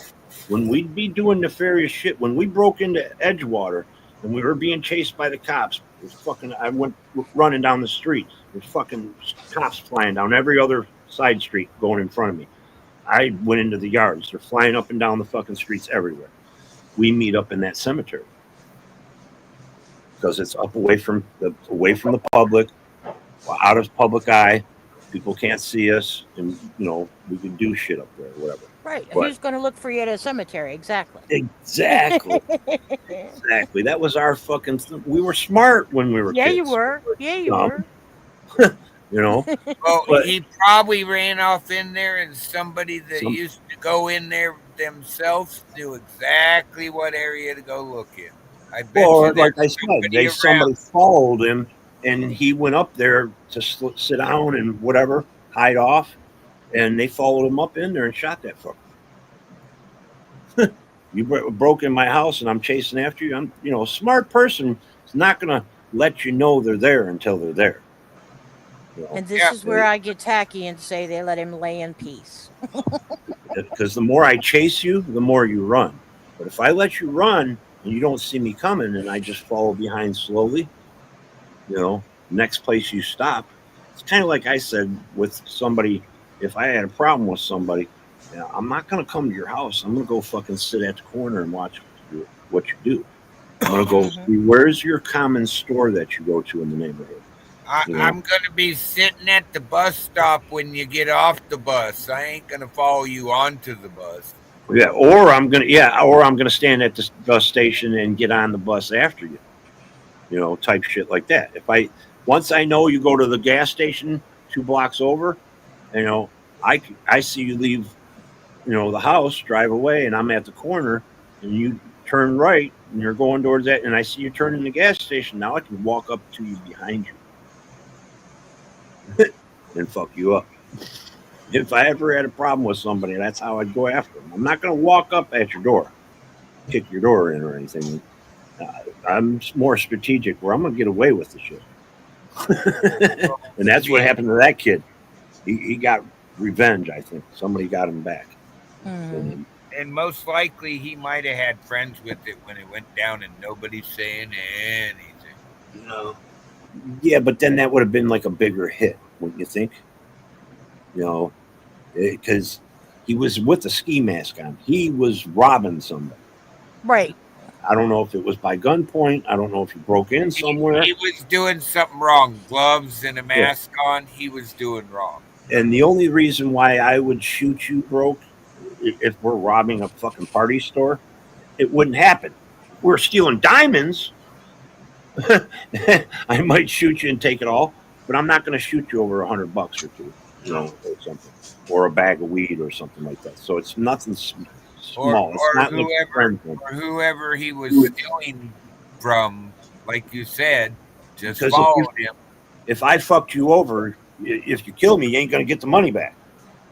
When we'd be doing nefarious shit, when we broke into Edgewater, and we were being chased by the cops, it was fucking, I went running down the street. There's fucking cops flying down every other side street going in front of me. I went into the yards. They're flying up and down the fucking streets everywhere. We meet up in that cemetery because it's up away from the public, out of public eye. People can't see us, and you know we can do shit up there, or whatever. Right. But- Who's going to look for you at a cemetery? Exactly. Exactly. Exactly. That was our fucking. We were smart when we were Yeah, kids. you were. Yeah, you were. You know. Well, But- he probably ran off in there, and somebody that used to go in there themselves knew exactly what area to go look in. I bet Well, you like I there's said, somebody followed him, and he went up there to sit down and whatever, hide off, and they followed him up in there and shot that fucker. You broke in my house, and I'm chasing after you. A smart person is not going to let you know they're there until they're there. And this is where I get tacky and say they let him lay in peace. Because the more I chase you, the more you run. But if I let you run and you don't see me coming, and I just follow behind slowly, next place you stop, it's kind of like I said with somebody. If I had a problem with somebody, I'm not going to come to your house. I'm going to go fucking sit at the corner and watch what you do. I'm going to go see, where's your common store that you go to in the neighborhood? I'm going to be sitting at the bus stop when you get off the bus. I ain't going to follow you onto the bus. Yeah, or I'm gonna stand at the bus station and get on the bus after you. Type shit like that. Once I know you go to the gas station 2 blocks over, I see you leave, the house, drive away, and I'm at the corner, and you turn right, and you're going towards that, and I see you turn in the gas station. Now I can walk up to you behind you and fuck you up. If I ever had a problem with somebody, that's how I'd go after them. I'm not going to walk up at your door. kick your door in or anything. I'm more strategic where I'm going to get away with the shit. And that's what happened to that kid. He got revenge, I think. Somebody got him back. Mm. And most likely he might have had friends with it when it went down and nobody's saying anything. No. Yeah, but then that would have been like a bigger hit, wouldn't you think? You know, because he was with a ski mask on. He was robbing somebody. Right. I don't know if it was by gunpoint. I don't know if he broke in somewhere. He was doing something wrong. Gloves and a mask on. He was doing wrong. And the only reason why I would shoot you, broke, if we're robbing a fucking party store, it wouldn't happen. If we're stealing diamonds, I might shoot you and take it all, but I'm not going to shoot you over $100 or two, you know, or something, or a bag of weed or something like that. So it's nothing small. Or It's not whoever he was stealing from, like you said, just because followed him. If I fucked you over, if you kill me, you ain't going to get the money back.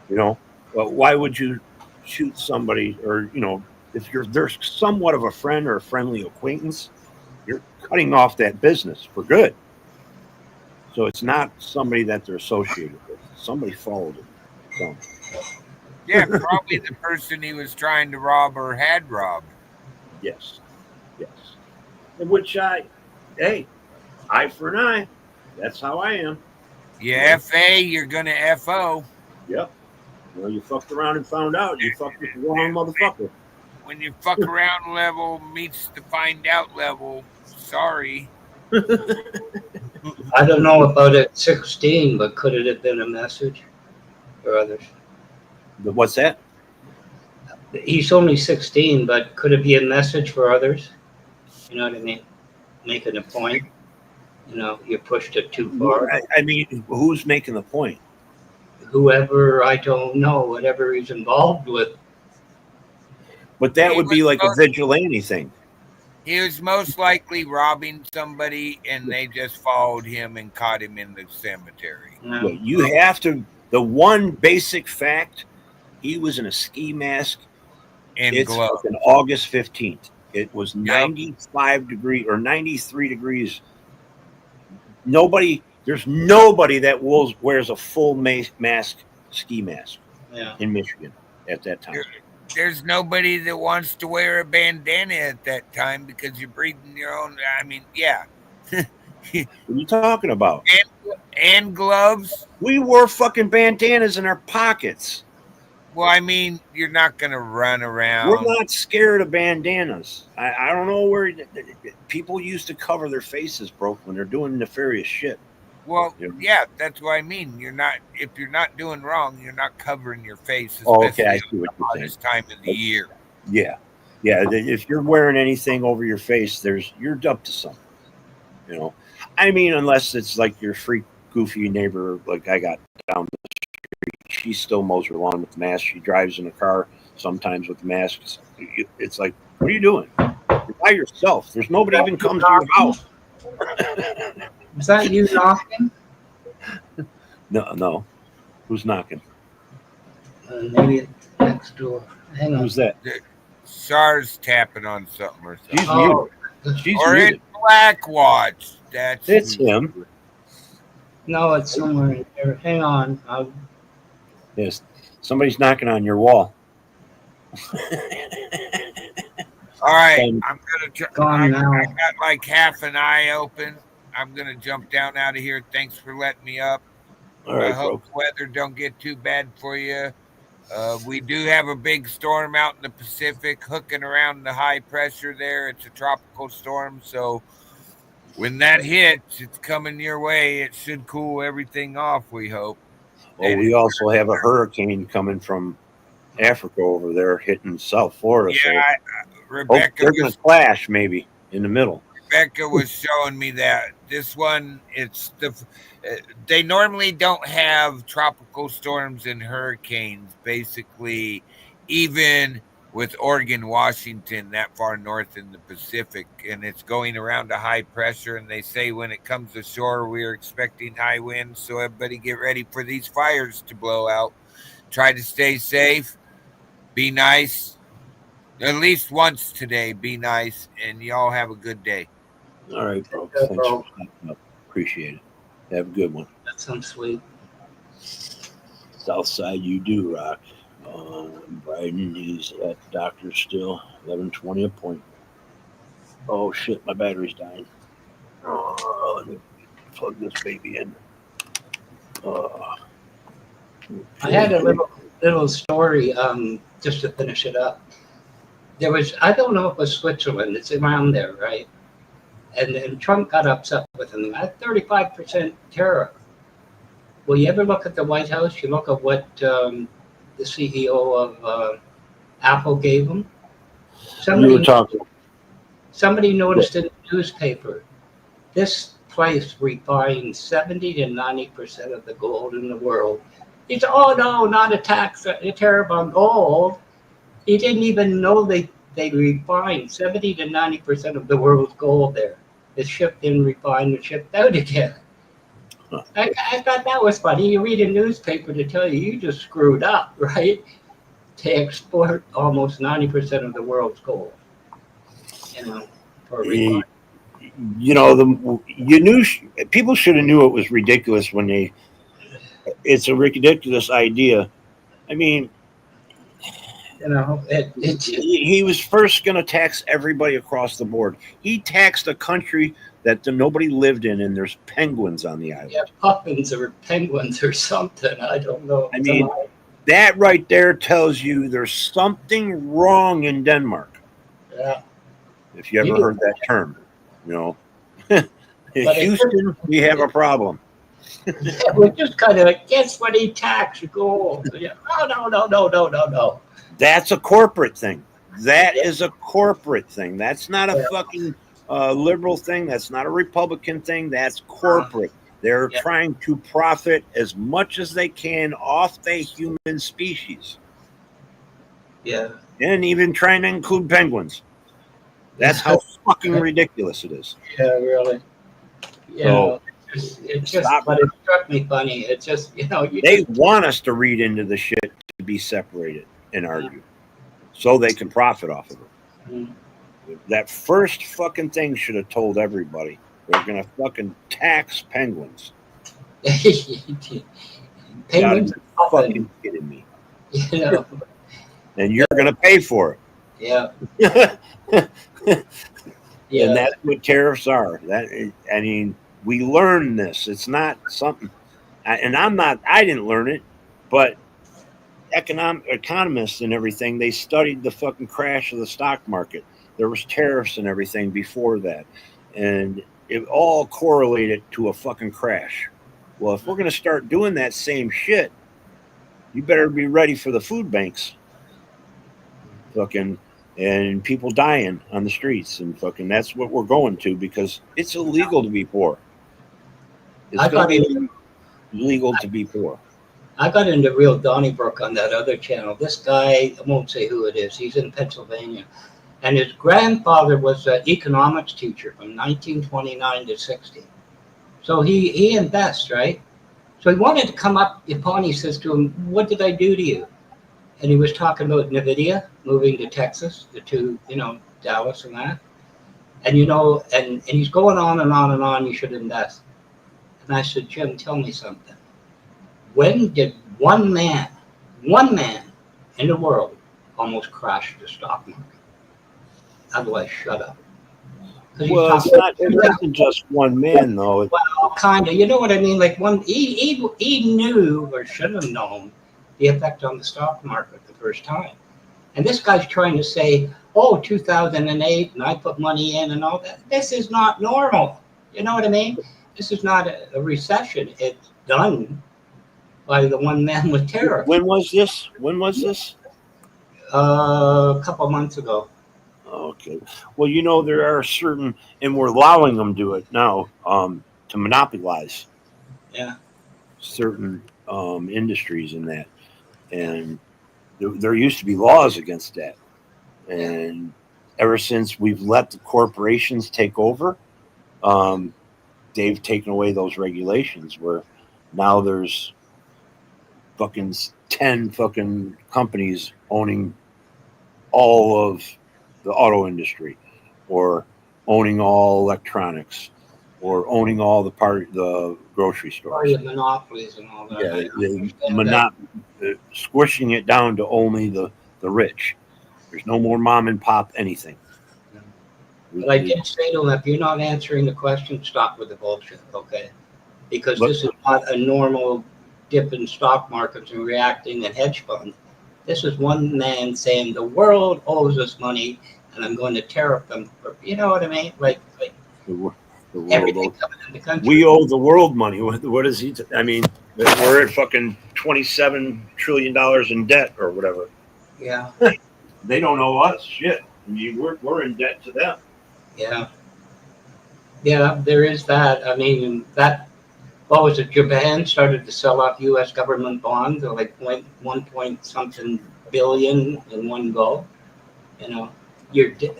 You know, well, why would you shoot somebody, or you know, if they're somewhat of a friend or a friendly acquaintance, you're cutting off that business for good. So it's not somebody that they're associated with. Somebody followed him. So. Yeah, probably the person he was trying to rob or had robbed. Yes. In which hey, eye for an eye. That's how I am. You FA, you're gonna FO. Yep. Well, you fucked around and found out. You fucked with the wrong motherfucker. When your fuck around level meets the find out level, sorry. I don't know about at 16, but could it have been a message for others? What's that? He's only 16, but could it be a message for others? You know what I mean? Making a point. You know, you pushed it too far. I mean, who's making the point? Whoever, I don't know, whatever he's involved with. But that would be like a vigilante thing. He was most likely robbing somebody, and they just followed him and caught him in the cemetery. Well, you have to. The one basic fact: he was in a ski mask. And gloves. Fucking August 15th. It was 95 degrees or 93 degrees. There's nobody that wears a full mask, ski mask in Michigan at that time. There's nobody that wants to wear a bandana at that time because you're breathing your own. I mean, yeah. What are you talking about? And gloves. We wore fucking bandanas in our pockets. Well, I mean, you're not going to run around. We're not scared of bandanas. I don't know where people used to cover their faces, broke, when they're doing nefarious shit. Well, yeah, that's what I mean. If you're not doing wrong, you're not covering your face, especially I see what you're saying. This time of the year. Yeah. If you're wearing anything over your face, you're up to something. You know, I mean, unless it's like your freak, goofy neighbor, like I got down the street. She still mows her lawn with the mask. She drives in a car sometimes with the masks. It's like, what are you doing? You're by yourself. There's nobody even comes to your house. Is that you knocking? No. Who's knocking? Maybe it's next door. Hang on. Who's that? SARS tapping on something or something. She's muted. She's or muted. it's Blackwatch. It's him. No, it's somewhere in there. Hang on. Yes, somebody's knocking on your wall. All right, I'm gonna try. I got like half an eye open. I'm gonna jump down out of here. Thanks for letting me up. All right, I hope the weather don't get too bad for you. We do have a big storm out in the Pacific, hooking around the high pressure there. It's a tropical storm, so when that hits, it's coming your way. It should cool everything off, we hope. Well, we also have a hurricane coming from Africa over there hitting South Florida. Yeah, Rebecca, they're going to clash maybe in the middle. Rebecca was showing me that this one, they normally don't have tropical storms and hurricanes, basically, even with Oregon, Washington, that far north in the Pacific, and it's going around a high pressure, and they say when it comes ashore, we're expecting high winds, so everybody get ready for these fires to blow out. Try to stay safe, be nice, At least once today. Be nice, and y'all have a good day. All right, bro. Yeah, Thanks bro. for stepping up. Appreciate it. Have a good one. That sounds sweet. Southside, you do rock. Bryden, he's at the doctor still. 11:20 appointment. Oh shit, my battery's dying. Oh, let me plug this baby in. I had a little story just to finish it up. There was, I don't know if it was Switzerland, it's around there, right? And then Trump got upset with him at 35% tariff. Well, you ever look at the White House? You look at what the CEO of Apple gave him? You were talking. Somebody noticed in the newspaper, this place refines 70 to 90% of the gold in the world. He said, oh no, not a tax, a tariff on gold. He didn't even know they refined 70 to 90% of the world's gold there. It's shipped in, refined, and shipped out again. I thought that was funny. You read a newspaper to tell you just screwed up, right? To export almost 90% of the world's gold. You know, for refining. You know, you knew people should have knew it was ridiculous when they. It's a ridiculous idea. I mean, You know, he was first going to tax everybody across the board. He taxed a country that nobody lived in, and there's penguins on the island. Yeah, puffins or penguins or something. I don't know. I mean, that right there tells you there's something wrong in Denmark. Yeah. If you ever heard that term, you know, in Houston, we have a problem. Yeah, we're just kind of like, guess what he taxed gold? Yeah. Oh, no. That's a corporate thing. That is a corporate thing. That's not a fucking liberal thing. That's not a Republican thing. That's corporate. They're trying to profit as much as they can off the human species. Yeah. And even trying to include penguins. That's how fucking ridiculous it is. Yeah, really. You know, it just but it struck me funny. It's just, you know, they want us to read into the shit to be separated and argue so they can profit off of it. Mm-hmm. That first fucking thing should have told everybody they're going to fucking tax penguins. Penguins are fucking kidding me. You know. And you're going to pay for it. Yeah. And that's what tariffs are. I mean, we learn this. It's not something, and I didn't learn it, but economists and everything, they studied the fucking crash of the stock market. There was tariffs and everything before that. And it all correlated to a fucking crash. Well, if we're going to start doing that same shit, you better be ready for the food banks. Fucking, and people dying on the streets, and fucking that's what we're going to, because it's illegal to be poor. It's going to be illegal to be poor. I got into real Donnybrook on that other channel. This guy, I won't say who it is, he's in Pennsylvania. And his grandfather was an economics teacher from 1929 to 60. So he invests, right? So he wanted to come up, Pawnee says to him, what did I do to you? And he was talking about NVIDIA moving to Texas, to, you know, Dallas and that. And, you know, and he's going on and on and on, you should invest. And I said, Jim, tell me something. When did one man in the world almost crash the stock market? Otherwise, shut up. Well, it wasn't just one man, though. Well, kind of. You know what I mean? Like he knew, or should have known, the effect on the stock market the first time. And this guy's trying to say, oh, 2008, and I put money in and all that. This is not normal. You know what I mean? This is not a recession. It's done by the one man with tariff. When was this? A couple months ago. Okay. Well, you know, there are certain, and we're allowing them to do it now, to monopolize certain industries in that. And there used to be laws against that. And ever since we've let the corporations take over, they've taken away those regulations, where now there's fucking 10 fucking companies owning all of the auto industry, or owning all electronics, or owning all the grocery stores. Sorry, the monopolies and all that. Yeah, I understand that. squishing it down to only the rich. There's no more mom and pop anything. But I did say to him, if you're not answering the question, stop with the bullshit, okay? Because this is not a normal dip in stock markets and reacting in hedge funds. This is one man saying the world owes us money, and I'm going to tariff them. You know what I mean? Like the world everything owes, coming in the country. we owe the world money. What is he? I mean, we're at fucking $27 trillion in debt or whatever. Yeah. They don't owe us shit. I mean, we're in debt to them. Yeah. Yeah, there is that. I mean, that, what was it? Japan started to sell off U.S. government bonds, or like 1 point something billion in one go. You know,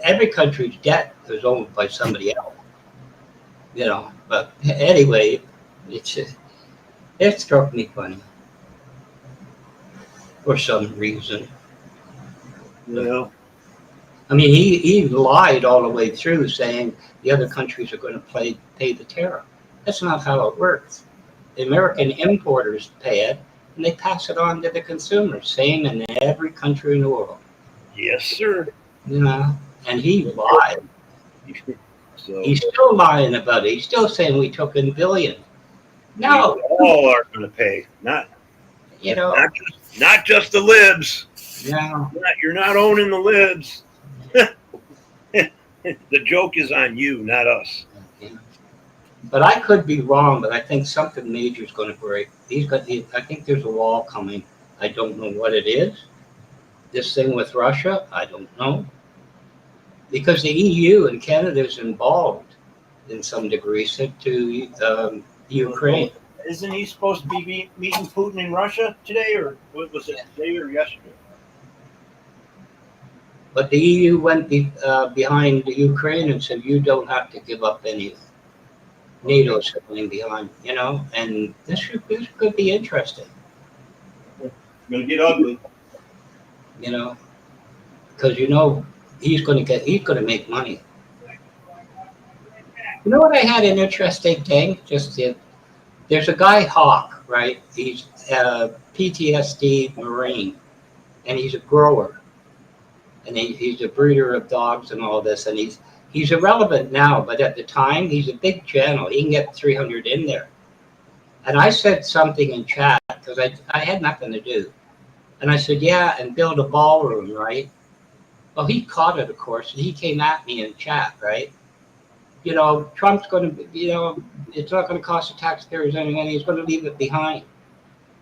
every country's debt is owned by somebody else. You know, but anyway, it struck me funny for some reason. Yeah. I mean, he lied all the way through, saying the other countries are going to pay the tariff. That's not how it works. The American importers pay it, and they pass it on to the consumers. Same in every country in the world. Yes, sir. You know, and he lied. So he's still lying about it. He's still saying we took in billions. No, we all are going to pay. Not just the libs. Yeah. You're not owning the libs. The joke is on you, not us. But I could be wrong, but I think something major is going to break. I think there's a wall coming. I don't know what it is. This thing with Russia, I don't know. Because the EU and Canada is involved in some degree to Ukraine. Isn't he supposed to be meeting Putin in Russia today, or was it today or yesterday? But the EU went behind the Ukraine and said, you don't have to give up anything. NATO's coming behind, you know, and this could be interesting. It's going to get ugly. You know, because he's going to make money. You know what? I had an interesting thing. There's a guy Hawk, right? He's a PTSD Marine, and he's a grower, and he's a breeder of dogs and all this, and he's irrelevant now, but at the time he's a big channel. He can get 300 in there. And I said something in chat because I had nothing to do, and I said, yeah, and build a ballroom, right? Well, he caught it, of course, and he came at me in chat, right? You know, Trump's going to, you know, it's not going to cost the taxpayers anything. He's going to leave it behind.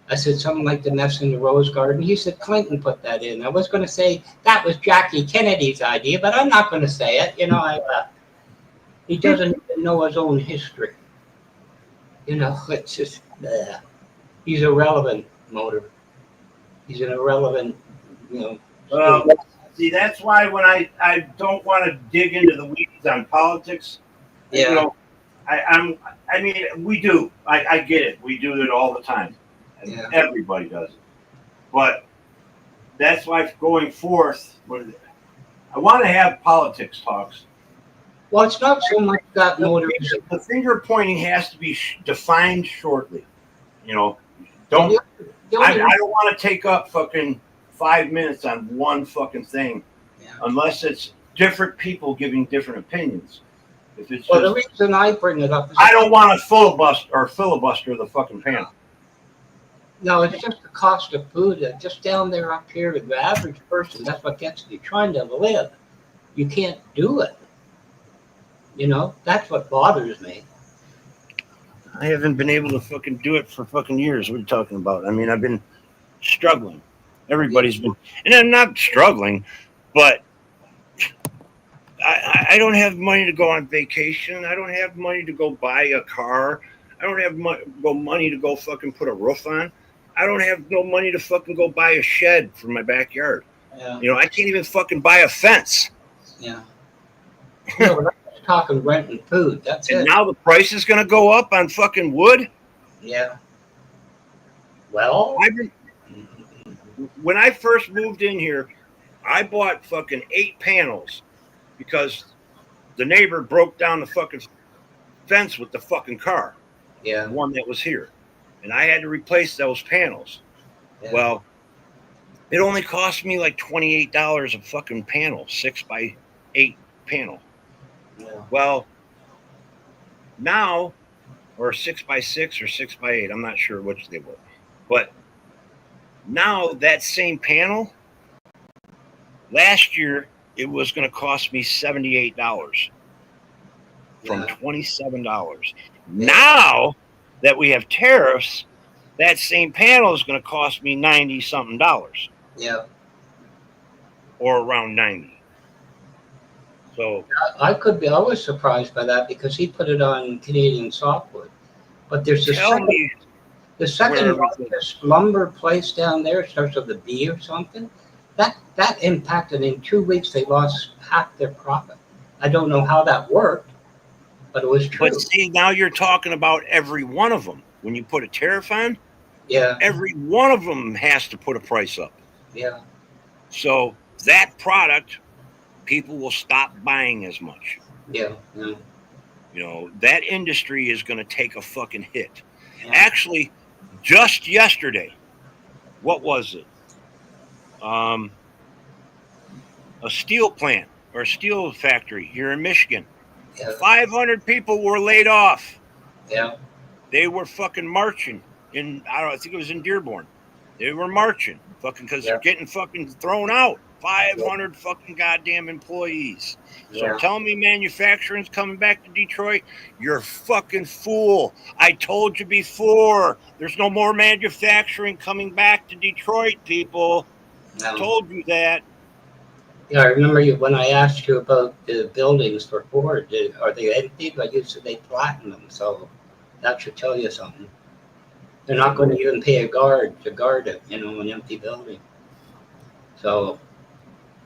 I said something like the mess in the Rose Garden. He said Clinton put that in. I was going to say that was Jackie Kennedy's idea, but I'm not going to say it. You know, he doesn't even know his own history. You know, it's just, he's irrelevant, Motor. He's an irrelevant, you know. See, that's why when I don't want to dig into the weeds on politics. Yeah. You know, I mean, we do. I get it. We do it all the time. Yeah. Everybody does it. But that's why going forth, I want to have politics talks. Well, it's not so much that Motor. The finger pointing has to be defined shortly. You know, I don't want to take up fucking 5 minutes on one fucking thing, unless it's different people giving different opinions. If it's the reason I bring it up is I don't want to filibuster the fucking panel. No, it's just the cost of food. Just down there up here, the average person, that's what gets me. Trying to live, you can't do it. You know, that's what bothers me. I haven't been able to fucking do it for fucking years. What are you talking about? I mean, I've been struggling. Everybody's been, and I'm not struggling, but I don't have money to go on vacation. I don't have money to go buy a car. I don't have money to go fucking put a roof on. I don't have no money to fucking go buy a shed for my backyard. Yeah. You know, I can't even fucking buy a fence. Yeah. No, we're not talking rent and food. That's and it. Now the price is going to go up on fucking wood. Yeah. Well, when I first moved in here, I bought fucking 8 panels because the neighbor broke down the fucking fence with the fucking car. Yeah. The one that was here. And I had to replace those panels. Yeah. Well, it only cost me like $28 a fucking panel, 6x8 panel. Yeah. Well, now, or 6x6 or 6x8, I'm not sure which they were. But now that same panel, last year, it was going to cost me $78 from $27. Now that we have tariffs, that same panel is going to cost me $90-something. Yeah. Or around 90. So I was surprised by that because he put it on Canadian softwood. But there's the second largest lumber place down there, starts with a B or something. That impacted in 2 weeks. They lost half their profit. I don't know how that worked, but it was true. But see, now you're talking about every one of them. When you put a tariff on, every one of them has to put a price up. Yeah. So that product, people will stop buying as much. Yeah. Yeah. You know, that industry is going to take a fucking hit. Yeah. Actually, just yesterday, what was it? A steel plant or a steel factory here in Michigan. Yeah. 500 people were laid off. Yeah. They were fucking marching I think it was in Dearborn. They were marching fucking because they're getting fucking thrown out. 500 fucking goddamn employees. So tell me manufacturing's coming back to Detroit. You're a fucking fool. I told you before. There's no more manufacturing coming back to Detroit, people. I told you that. Yeah, I remember when I asked you about the buildings for Ford. Are they empty? But you said they flattened them. So that should tell you something. They're not going to even pay a guard to guard it, an empty building. So.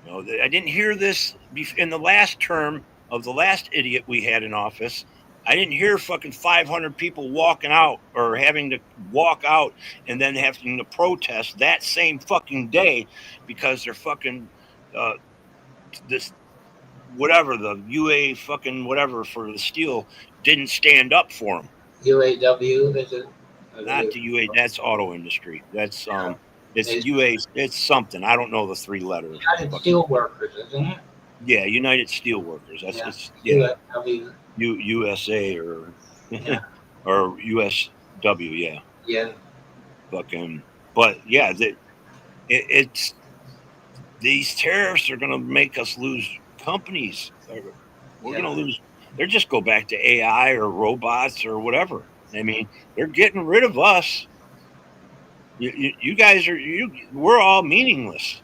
No, I didn't hear this in the last term of the last idiot we had in office. I didn't hear fucking 500 people walking out or having to walk out and then having to protest that same fucking day because they're fucking this whatever, the UA fucking whatever for the steel didn't stand up for them. UAW, is it? Not the UA, that's auto industry. That's it's UA, it's something. I don't know the 3 letters. United Steelworkers, isn't it? Yeah, United Steelworkers. That's USA or or USW. Yeah. Yeah. Fucking, but yeah, it's these tariffs are going to make us lose companies. We're going to lose. They're just go back to AI or robots or whatever. I mean, they're getting rid of us. You guys we're all meaningless.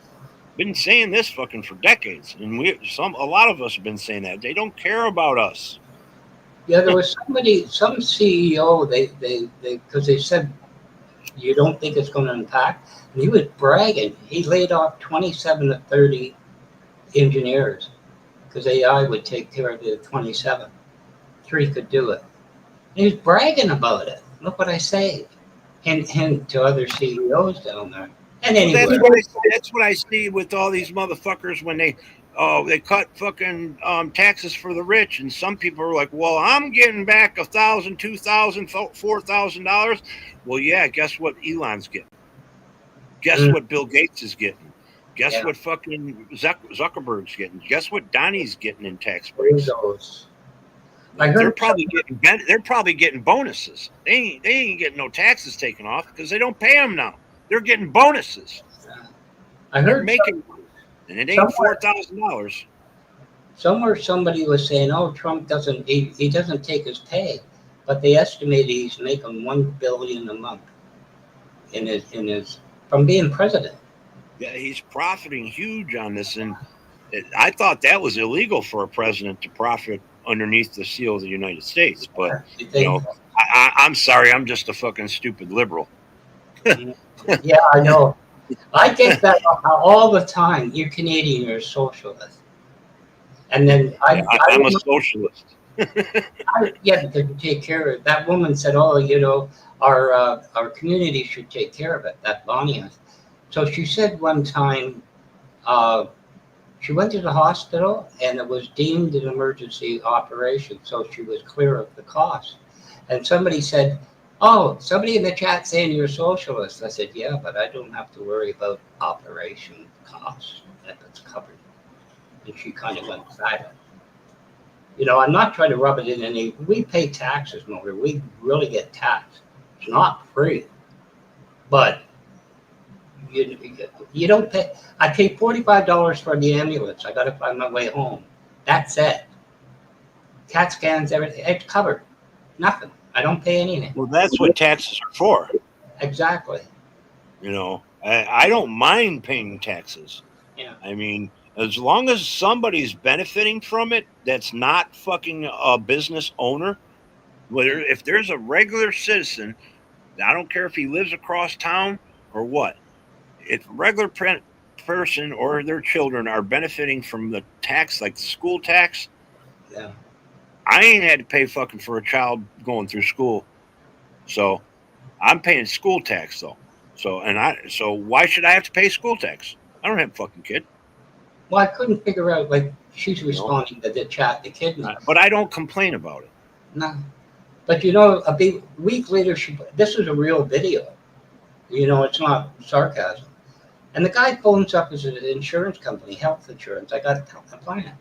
Been saying this fucking for decades, and a lot of us have been saying that they don't care about us. Yeah, there was some CEO. They because they said you don't think it's going to impact. And he was bragging. He laid off 27 to 30 engineers because AI would take care of the 27. 3 could do it. And he was bragging about it. Look what I saved. Hint to other CEOs down there. And anyway, that's what I see with all these motherfuckers when they cut fucking taxes for the rich, and some people are like, well, I'm getting back $1,000, $2,000, $4,000. Well, yeah, guess what Elon's getting? Guess what Bill Gates is getting? Guess what fucking Zuckerberg's getting? Guess what Donnie's getting in tax breaks? They're probably getting bonuses. They ain't getting no taxes taken off because they don't pay them now. They're getting bonuses. I heard making, and it ain't $4,000. Somewhere somebody was saying, "Oh, Trump doesn't he doesn't take his pay," but they estimated he's making $1 billion a month in his from being president. Yeah, he's profiting huge on this, and I thought that was illegal for a president to profit underneath the seal of the United States. But I'm sorry, I'm just a fucking stupid liberal. Yeah, I know. I get that all the time. You're Canadian, you're a socialist. And then I'm a socialist. Because you take care of it. That woman said, "Oh, our community should take care of it." That Bonnie. So she said one time, She went to the hospital, and it was deemed an emergency operation, so she was clear of the cost. And somebody said, "Oh, somebody in the chat saying you're a socialist." I said, "Yeah, but I don't have to worry about operation costs. That's covered." And she kind of went silent. You know, I'm not trying to rub it in any. We pay taxes, Motor. We really get taxed. It's not free, but you don't pay. I paid $45 for the ambulance. I got to find my way home. That's it. CAT scans, everything. It's covered. Nothing. I don't pay anything. Well, that's what taxes are for. Exactly. You know, I don't mind paying taxes. Yeah. I mean, as long as somebody's benefiting from it, that's not fucking a business owner. Whether if there's a regular citizen, I don't care if he lives across town or what. If a regular person or their children are benefiting from the tax, like the school tax, Yeah. I ain't had to pay fucking for a child going through school, so I'm paying school tax though. So why should I have to pay school tax? I don't have a fucking kid. Well, I couldn't figure out, like, she's responding to the chat, the kidney. But I don't complain about it. No. But you know, a big week later, this is a real video. You know, it's not sarcasm. And the guy phones up as an insurance company, health insurance. I got a plan.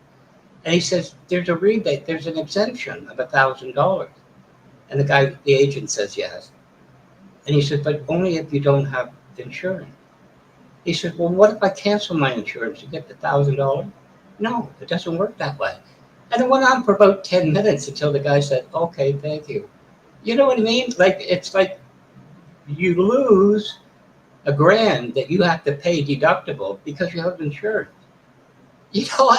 And he says, there's a rebate, there's an exemption of $1,000. And the agent says yes. And he said, but only if you don't have insurance. He said, well, what if I cancel my insurance? You get the $1,000? No, it doesn't work that way. And it went on for about 10 minutes until the guy said, okay, thank you. You know what I mean? Like, it's like you lose $1,000 that you have to pay deductible because you have insurance. You know,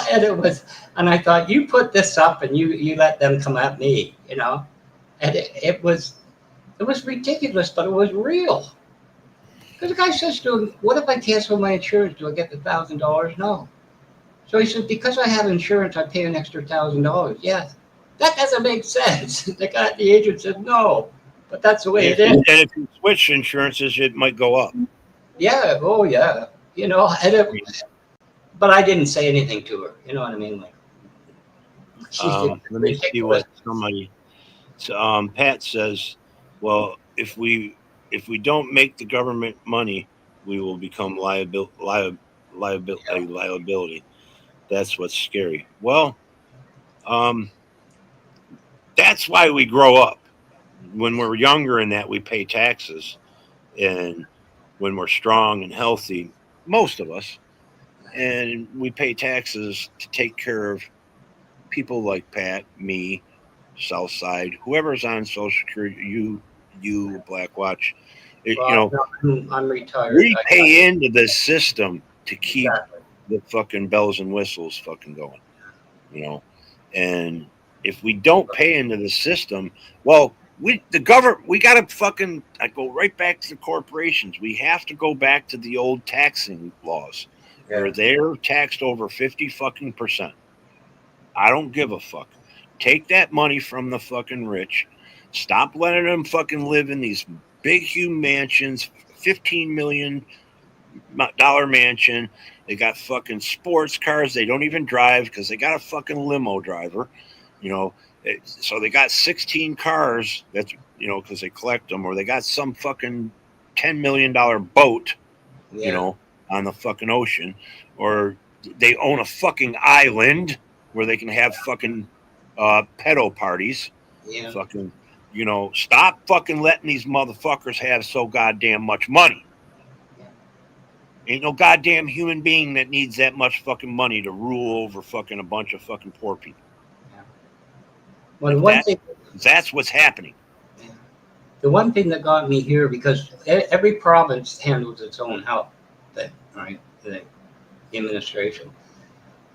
and I thought, you put this up and you let them come at me, you know? And it was ridiculous, but it was real. Because the guy says to him, what if I cancel my insurance? Do I get the $1,000? No. So he said, because I have insurance, I pay an extra $1,000. Yes. That doesn't make sense. The agent said, no, but that's the way it is. And if you switch insurances, it might go up. Yeah. Oh, yeah. You know, but I didn't say anything to her. You know what I mean? Like, let me see what somebody. Pat says, well, if we don't make the government money, we will become liability. That's what's scary. Well, that's why we grow up. When we're younger and that we pay taxes, and when we're strong and healthy, most of us, and we pay taxes to take care of people like Pat, me, Southside, whoever's on Social Security, you, Black Watch. You know, I'm retired. We pay into this system to keep the fucking bells and whistles fucking going. You know, and if we don't pay into the system, well, the government, we got to fucking, I go right back to the corporations. We have to go back to the old taxing laws where they're taxed over 50% I don't give a fuck. Take that money from the fucking rich. Stop letting them fucking live in these big, huge mansions, $15 million mansion. They got fucking sports cars. They don't even drive because they got a fucking limo driver. You know, so they got 16 cars. That's, you know, because they collect them, or they got some fucking $10 million boat, you know, on the fucking ocean, or they own a fucking island where they can have fucking pedo parties. Yeah. Fucking, you know, stop fucking letting these motherfuckers have so goddamn much money. Ain't no goddamn human being that needs that much fucking money to rule over fucking a bunch of fucking poor people. Well, that's what's happening. The one thing that got me here, because every province handles its own health thing, right? The administration.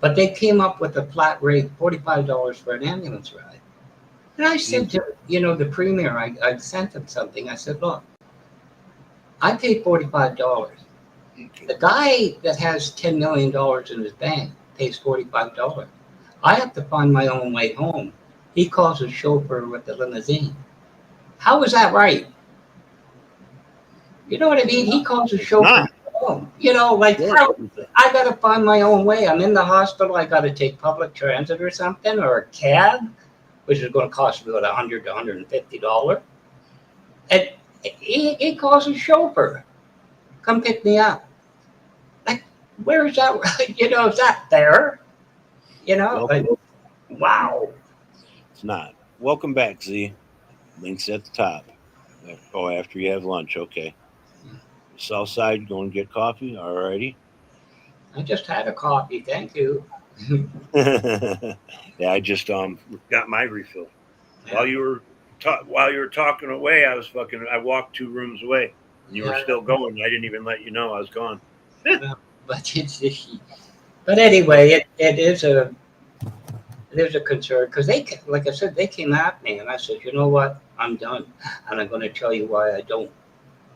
But they came up with a flat rate, $45 for an ambulance ride. And I said to, you know, the premier, I sent him something. I said, look, I paid $45. The guy that has $10 million in his bank pays $45. I have to find my own way home. He calls a chauffeur with the limousine. How is that right? You know what I mean? He calls a chauffeur. You know, like Yeah. I gotta find my own way. I'm in the hospital. I gotta take public transit or something, or a cab, which is going to cost me about $100 to $150. And he calls a chauffeur, come pick me up. Like, where is that? You know, is that fair? You know, like, wow. It's not. Welcome back, Z. Links at the top. Oh, after you have lunch, okay. South side, go and get coffee. Alrighty. I just had a coffee. Thank you. Yeah, I just got my refill. While you were talking away, I walked 2 rooms away. You were still going. I didn't even let you know I was gone. But but anyway, it is a concern because like I said, they came at me and I said, you know what, I'm done, and I'm going to tell you why I don't.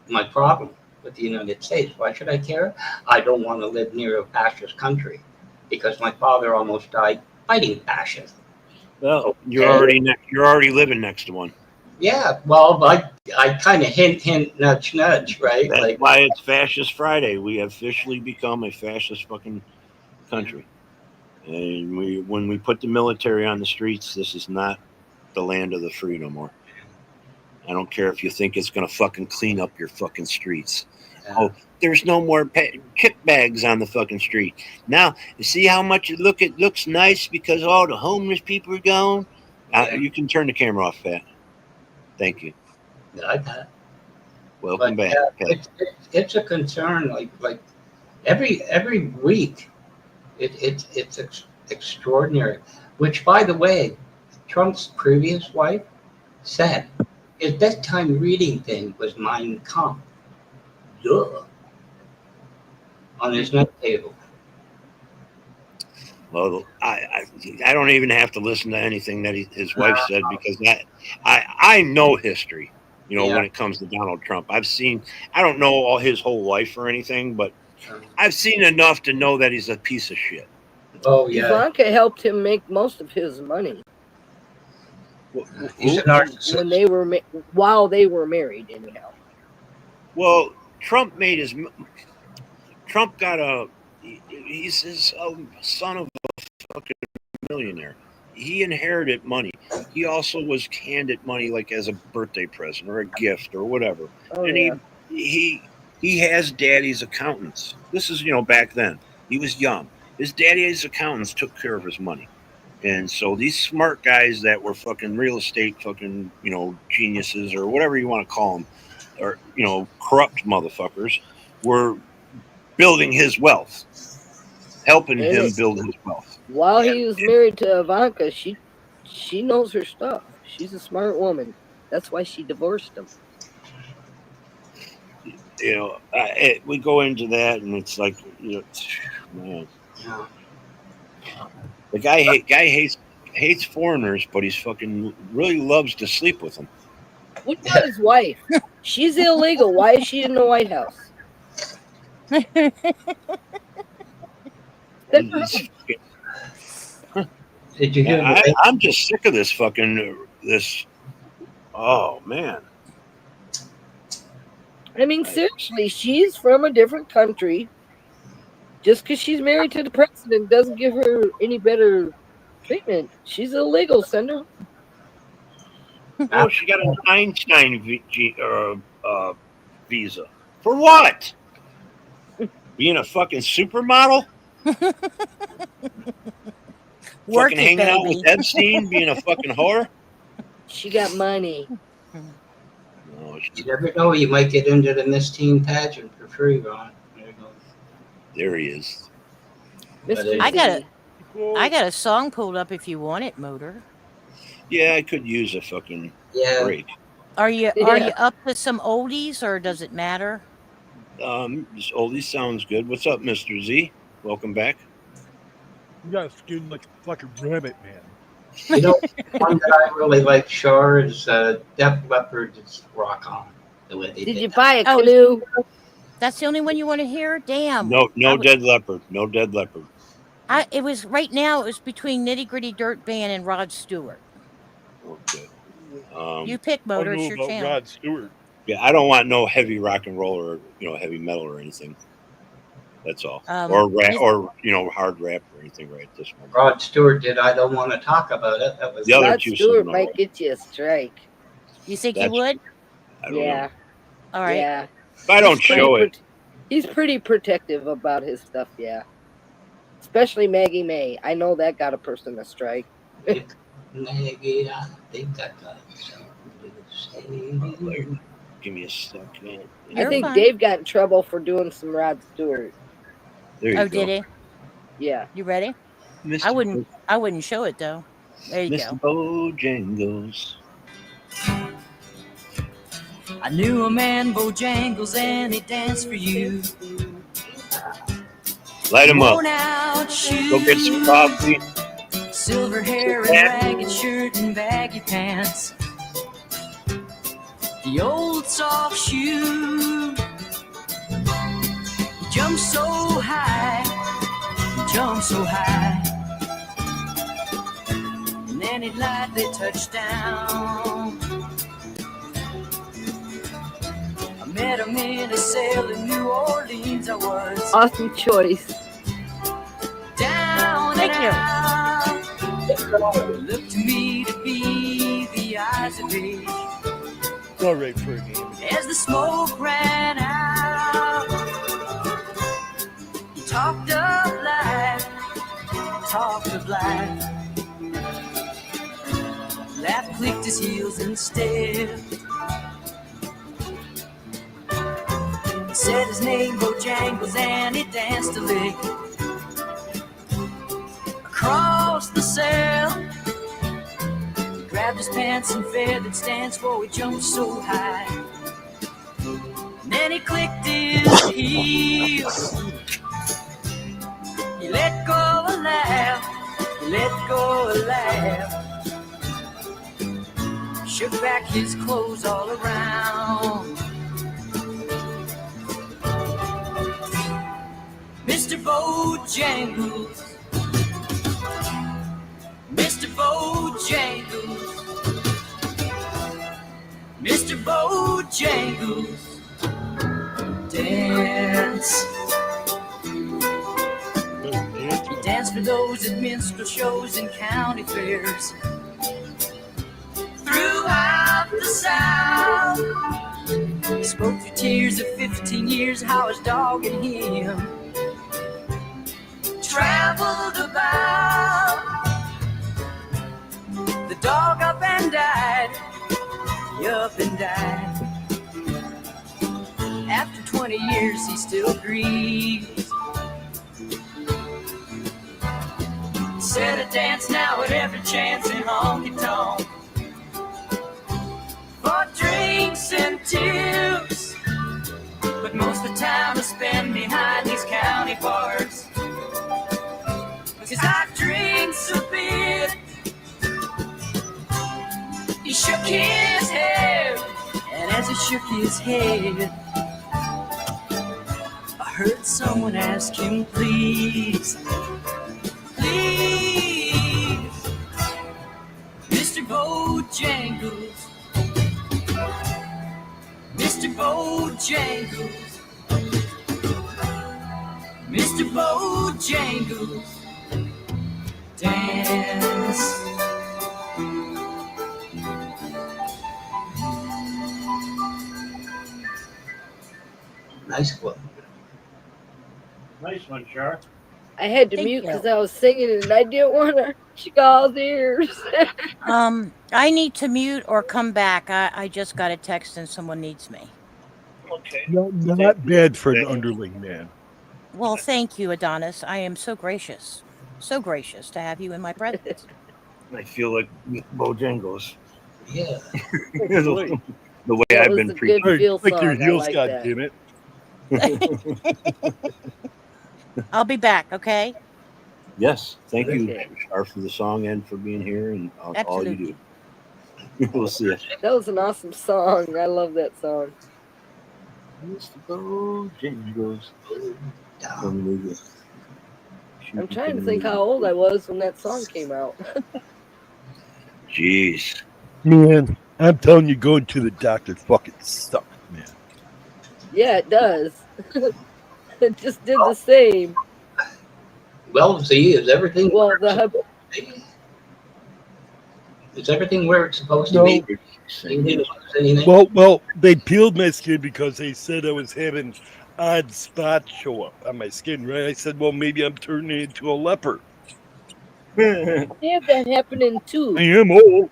My problem with the United States. Why should I care? I don't want to live near a fascist country because my father almost died fighting fascists. Well, you're already living next to one. Yeah, well, I kind of hint, nudge, right? That's like why it's Fascist Friday. We have officially become a fascist fucking country. And when we put the military on the streets, this is not the land of the free no more. I don't care if you think it's going to fucking clean up your fucking streets. Oh, there's no more chip bags on the fucking street. Now, you see how much it looks nice because all the homeless people are gone? You can turn the camera off, Pat. Thank you. Welcome back, Pat. It's a concern. Like every week, it's extraordinary. Which, by the way, Trump's previous wife said his bedtime reading thing was Mein Kampf. Duh. On his night table. Well, I don't even have to listen to anything that his wife said because I know history. You know, when it comes to Donald Trump, I don't know all his whole life or anything, but I've seen enough to know that he's a piece of shit. Oh yeah. Ivanka helped him make most of his money. He's a narcissist. While they were married, anyhow. Well, Trump got he's his son of a fucking millionaire. He inherited money. He also was handed money like as a birthday present or a gift or whatever. Oh, and yeah. he has daddy's accountants. This is, back then. He was young. His daddy's accountants took care of his money. And so these smart guys that were fucking real estate fucking, geniuses or whatever you want to call them, or, corrupt motherfuckers, were building his wealth, helping him build his wealth. While he was married to Ivanka, she knows her stuff. She's a smart woman. That's why she divorced him. We go into that, and it's like, man. The guy hates foreigners, but he's fucking really loves to sleep with them. What about his wife? She's illegal. Why is she in the White House? Did you hear? I'm just sick of this fucking this. Oh man. I mean, seriously, she's from a different country. Just because she's married to the president doesn't give her any better treatment. She's illegal. Send her. Oh, she got an Einstein visa. For what? Being a fucking supermodel? Fucking hanging out with Epstein, being a fucking whore? She got money. You never know. You might get into the Miss Teen pageant for free, Ron. There he is. I got a song pulled up if you want it, Motor. Yeah, I could use a fucking break. Are you up to some oldies, or does it matter? This oldie sounds good. What's up, Mr. Z? Welcome back. You got skin like a fucking rabbit, man. You know, one that I really like, Shar, is Def Leppard's "Rock On." The way they did you buy a canoe? That's the only one you want to hear? Damn. No, Dead Leopard. No Dead Leopard. It was right now. It was between Nitty Gritty Dirt Band and Rod Stewart. Okay. You pick, Motor. It's your channel. Rod Stewart. Yeah, I don't want no heavy rock and roll or heavy metal or anything. That's all. Um, Or rap, Mis- or hard rap or anything right at this moment. Rod Stewart did I Don't Want to Talk About It. That was The other Rod two Stewart songs, might get you a strike. You think he That's would? I don't know. Yeah, All right. yeah. If I don't pretty show it, He's pretty protective about his stuff. Yeah, especially Maggie May. I know that got a person a strike. Maggie, I think I got something to say. give me a second. I think Dave got in trouble for doing some Rod Stewart. There you Oh, go. did he? Yeah. You ready? Mr. I wouldn't show it though. There you Mr. go. Bojangles. I knew a man, Bojangles, and he danced for you. Light him up. Worn out shoes, Go get some coffee. silver hair and ragged shirt and baggy pants. The old soft shoe jumped so high, jumped so high, and then it lightly touched down. I met him in a cell in New Orleans. I was Awesome choice. down Thank and you. out. Looked to me to be the eyes of age. All right for a game. As the smoke ran out, he talked of life, talked of life. Laugh clicked his heels and stepped. Said his name Bojangles and he danced a lick across the cell. He grabbed his pants and feathered stance, for he jumped so high. And then he clicked his heels. He let go a laugh, he let go a laugh. Shook back his clothes all around. Mr. Bojangles, Mr. Bojangles, Mr. Bojangles, dance. He danced for those at minstrel shows and county fairs throughout the South. He spoke through tears of 15 years how his dog and him traveled about. The dog up and died, he up and died. After 20 years he still grieves. Said a dance now at every chance in honky tonk for drinks and tips, but most of the time I spend behind these county bars, cause I drinks a bit. He shook his head, and as he shook his head, I heard someone ask him, please, please, Mr. Bojangles, Mr. Bojangles, Mr. Bojangles, dance. Nice one. Nice one, Char. I had to Thank mute you. because I was singing and I didn't want to y'all's ears. I need to mute or come back. I just got a text and someone needs me. Okay. Not bad for an underling man. Well, thank you, Adonis. I am so gracious to have you in my presence. I feel like Bojangles. Yeah. The way That I've was been a good preaching. feel Like your song. I heels, like God that. damn it. I'll be back, okay? Yes, thank you, Okay. Char, for the song and for being here and all you Absolutely. do. We'll see you. That was an awesome song. I love that song. Mr. Bojangles. I'm trying to think how old I was when that song came out. Jeez. Man, I'm telling you, going to the doctor fucking sucks, man. Yeah, it does. It just did the same. Well, see, is everything Well, is everything where it's supposed to No. be? You didn't lose anything? Well, they peeled my skin because they said I was having odd spots show up on my skin, right? I said, well, maybe I'm turning into a leper. I have that happening too. I am old.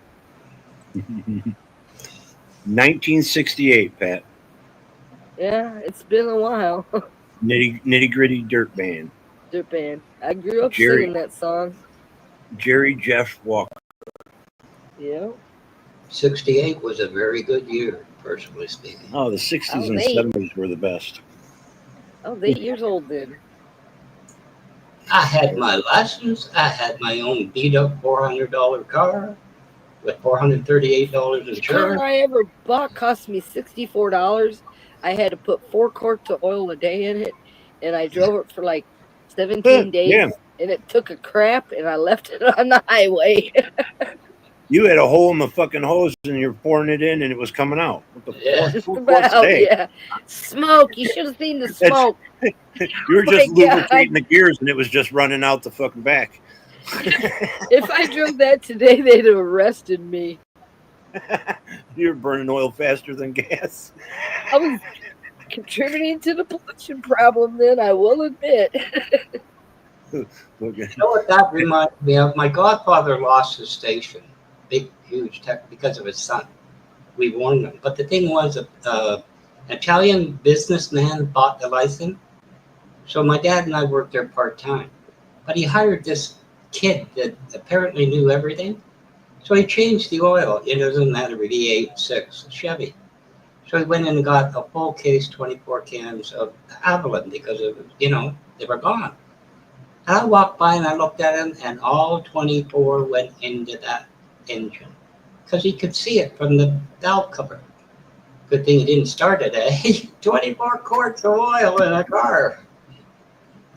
1968, Pat. Yeah, it's been a while. Nitty Gritty Dirt Band. Dirt band. I grew up Jerry- singing that song. Jerry Jeff Walker. Yeah. 68 was a very good year, personally speaking. Oh, the 60s and eight. 70s were the best. I was 8 years old then. I had my license. I had my own beat-up $400 car with $438 The car insurance. I ever bought cost me $64. I had to put 4 quarts of oil a day in it, and I drove it for like 17 days, Yeah. and it took a crap, and I left it on the highway. You had a hole in the fucking hose and you're pouring it in and it was coming out. What the fuck? Just 4 quarts a about, day. yeah. Smoke. You should have seen the smoke. You were Oh just my God. lubricating the gears and it was just running out the fucking back. If I drove that today, they'd have arrested me. You're burning oil faster than gas. I was contributing to the pollution problem then, I will admit. You know what that reminds me of? My godfather lost his station, big, huge tech, because of his son. We warned him. But the thing was, an Italian businessman bought the license. So my dad and I worked there part-time. But he hired this kid that apparently knew everything. So he changed the oil. It doesn't matter, V8, 6, Chevy. So he went in and got a full case, 24 cans of Avalon because of, they were gone. And I walked by and I looked at him, and all 24 went into that engine because he could see it from the valve cover. Good thing he didn't start it, eh? 24 quarts of oil in a car.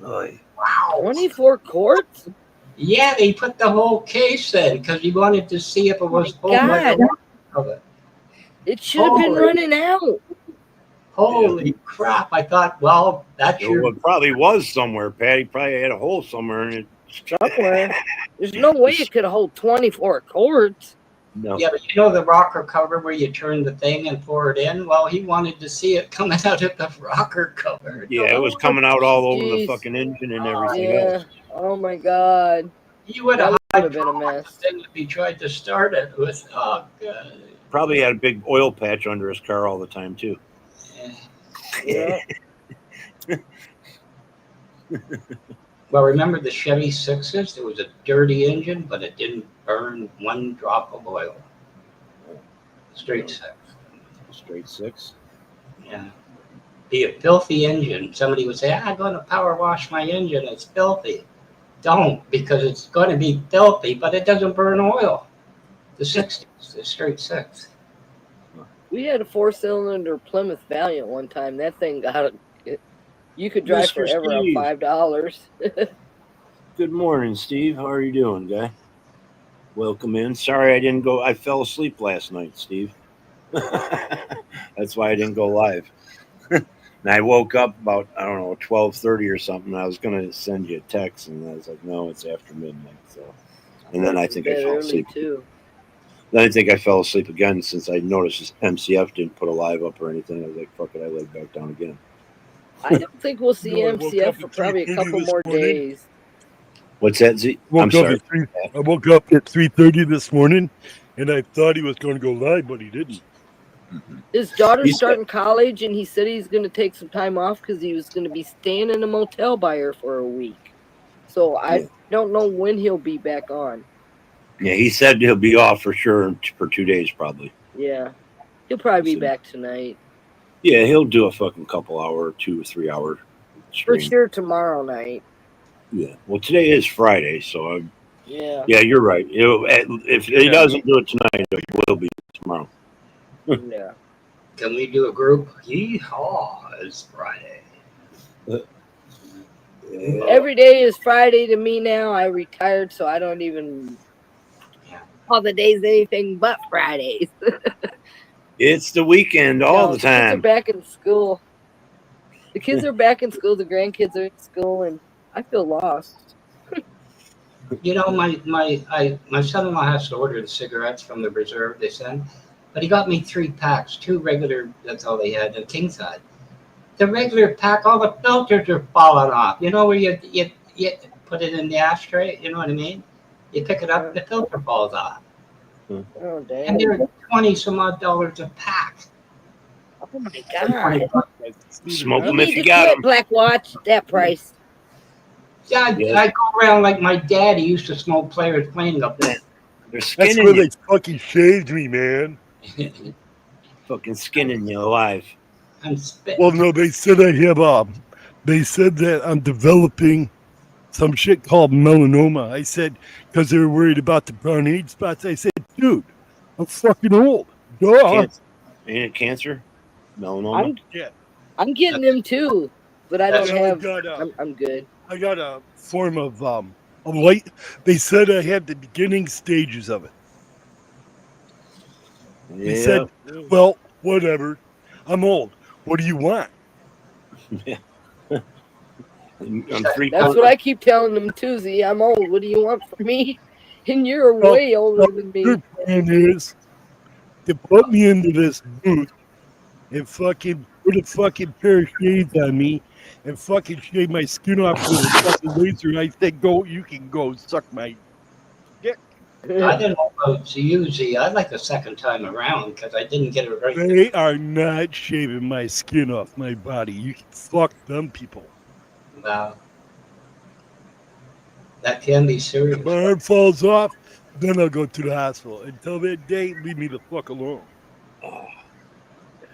Oy. Wow. 24 quarts? Yeah, they put the whole case in because he wanted to see if it was full by God. the of it. It should have been Holy- running out. Holy crap. I thought, well, that's your... It probably was somewhere, Pat. He probably had a hole somewhere in it. Somewhere. There's no way it could hold 24 quarts. No. Yeah, but you know the rocker cover where you turn the thing and pour it in? Well, he wanted to see it coming out of the rocker cover. Yeah, it was coming out all over the Jeez. fucking engine and everything Yeah. else. Oh my God. He would That have would have been a mess. thing if he tried to start it with, oh, God. Probably had a big oil patch under his car all the time, too. Yeah. Well, remember the Chevy 6s? It was a dirty engine, but it didn't burn one drop of oil. Straight 6. Straight 6? Yeah. Be a filthy engine. Somebody would say, I'm going to power wash my engine. It's filthy. Don't, because it's going to be filthy, but it doesn't burn oil. The 60s, the straight 6. We had a 4-cylinder Plymouth Valiant one time. That thing got it. You could drive Mr. forever on Steve. $5. Good morning, Steve. How are you doing, guy? Welcome in. Sorry I didn't go. I fell asleep last night, Steve. That's why I didn't go live. And I woke up about, 12:30 or something. I was going to send you a text, and I was like, no, it's after midnight. So, and then I think I Bed fell early asleep. too. Then I think I fell asleep again since I noticed MCF didn't put a live up or anything. I was like, fuck it, I laid back down again. I don't think we'll see No, I woke MCF up for at probably a 3:30 couple this more morning. days. What's that, Z? I'm Woke up sorry. at 3. I woke up at 3:30 this morning, and I thought he was going to go live, but he didn't. His daughter's He's- starting college, and he said he's going to take some time off because he was going to be staying in a motel by her for a week. So I don't know when he'll be back on. Yeah, he said he'll be off for sure for 2 days probably. Yeah. He'll probably be back tonight. Yeah, he'll do a fucking couple hour, 2 or 3 hour For stream. sure tomorrow night. Yeah. Well, today is Friday, so Yeah. yeah, you're right. If he doesn't do it tonight, it will be tomorrow. Yeah. Can we do a group? Yeehaw, it's Friday. Every day is Friday to me now. I retired, so I don't even call the days anything but Fridays. It's the weekend all the Kids are time. back in school. The kids are back in school. The grandkids are in school, and I feel lost. You know, my son-in-law has to order the cigarettes from the reserve they send, but he got me 3 packs, 2 regular. That's all they had, a king size. The regular pack, all the filters are falling off. You know where you put it in the ashtray. You know what I mean? You pick it up, the filter falls off, Oh and damn! they're $20-some-odd a pack. Oh my god! Smoke You them if need you to got quit, them. Black Watch. That price. Yeah, Yes. I go around like my dad. He used to smoke Players playing up there. They're That's skinning where you. they fucking shaved me, man. Fucking skinning you alive. I'm spitting. Well, no, they said I have they said that I'm developing some shit called melanoma. I said, because they were worried about the brown age spots. I said, dude, I'm fucking old. Duh. Cancer. Ain't it cancer? Melanoma? I'm getting them too, but I don't Yeah, have. I got I'm good. I got a form of a light. They said I had the beginning stages of it. They said, well, whatever. I'm old. What do you want? That's what I keep telling them too. Z, I'm old. What do you want from me? And you're way older than me. Your plan is to put me into this booth and fucking put a fucking pair of shades on me and fucking shave my skin off with a fucking laser. And I said, go, you can go suck my dick. I didn't know about you, Z. I'd like a second time around because I didn't get it right. They are not shaving my skin off my body. You can fuck them people. Wow. That can be serious. If my arm falls off, then I'll go to the hospital. Until that day, leave me the fuck alone. Oh,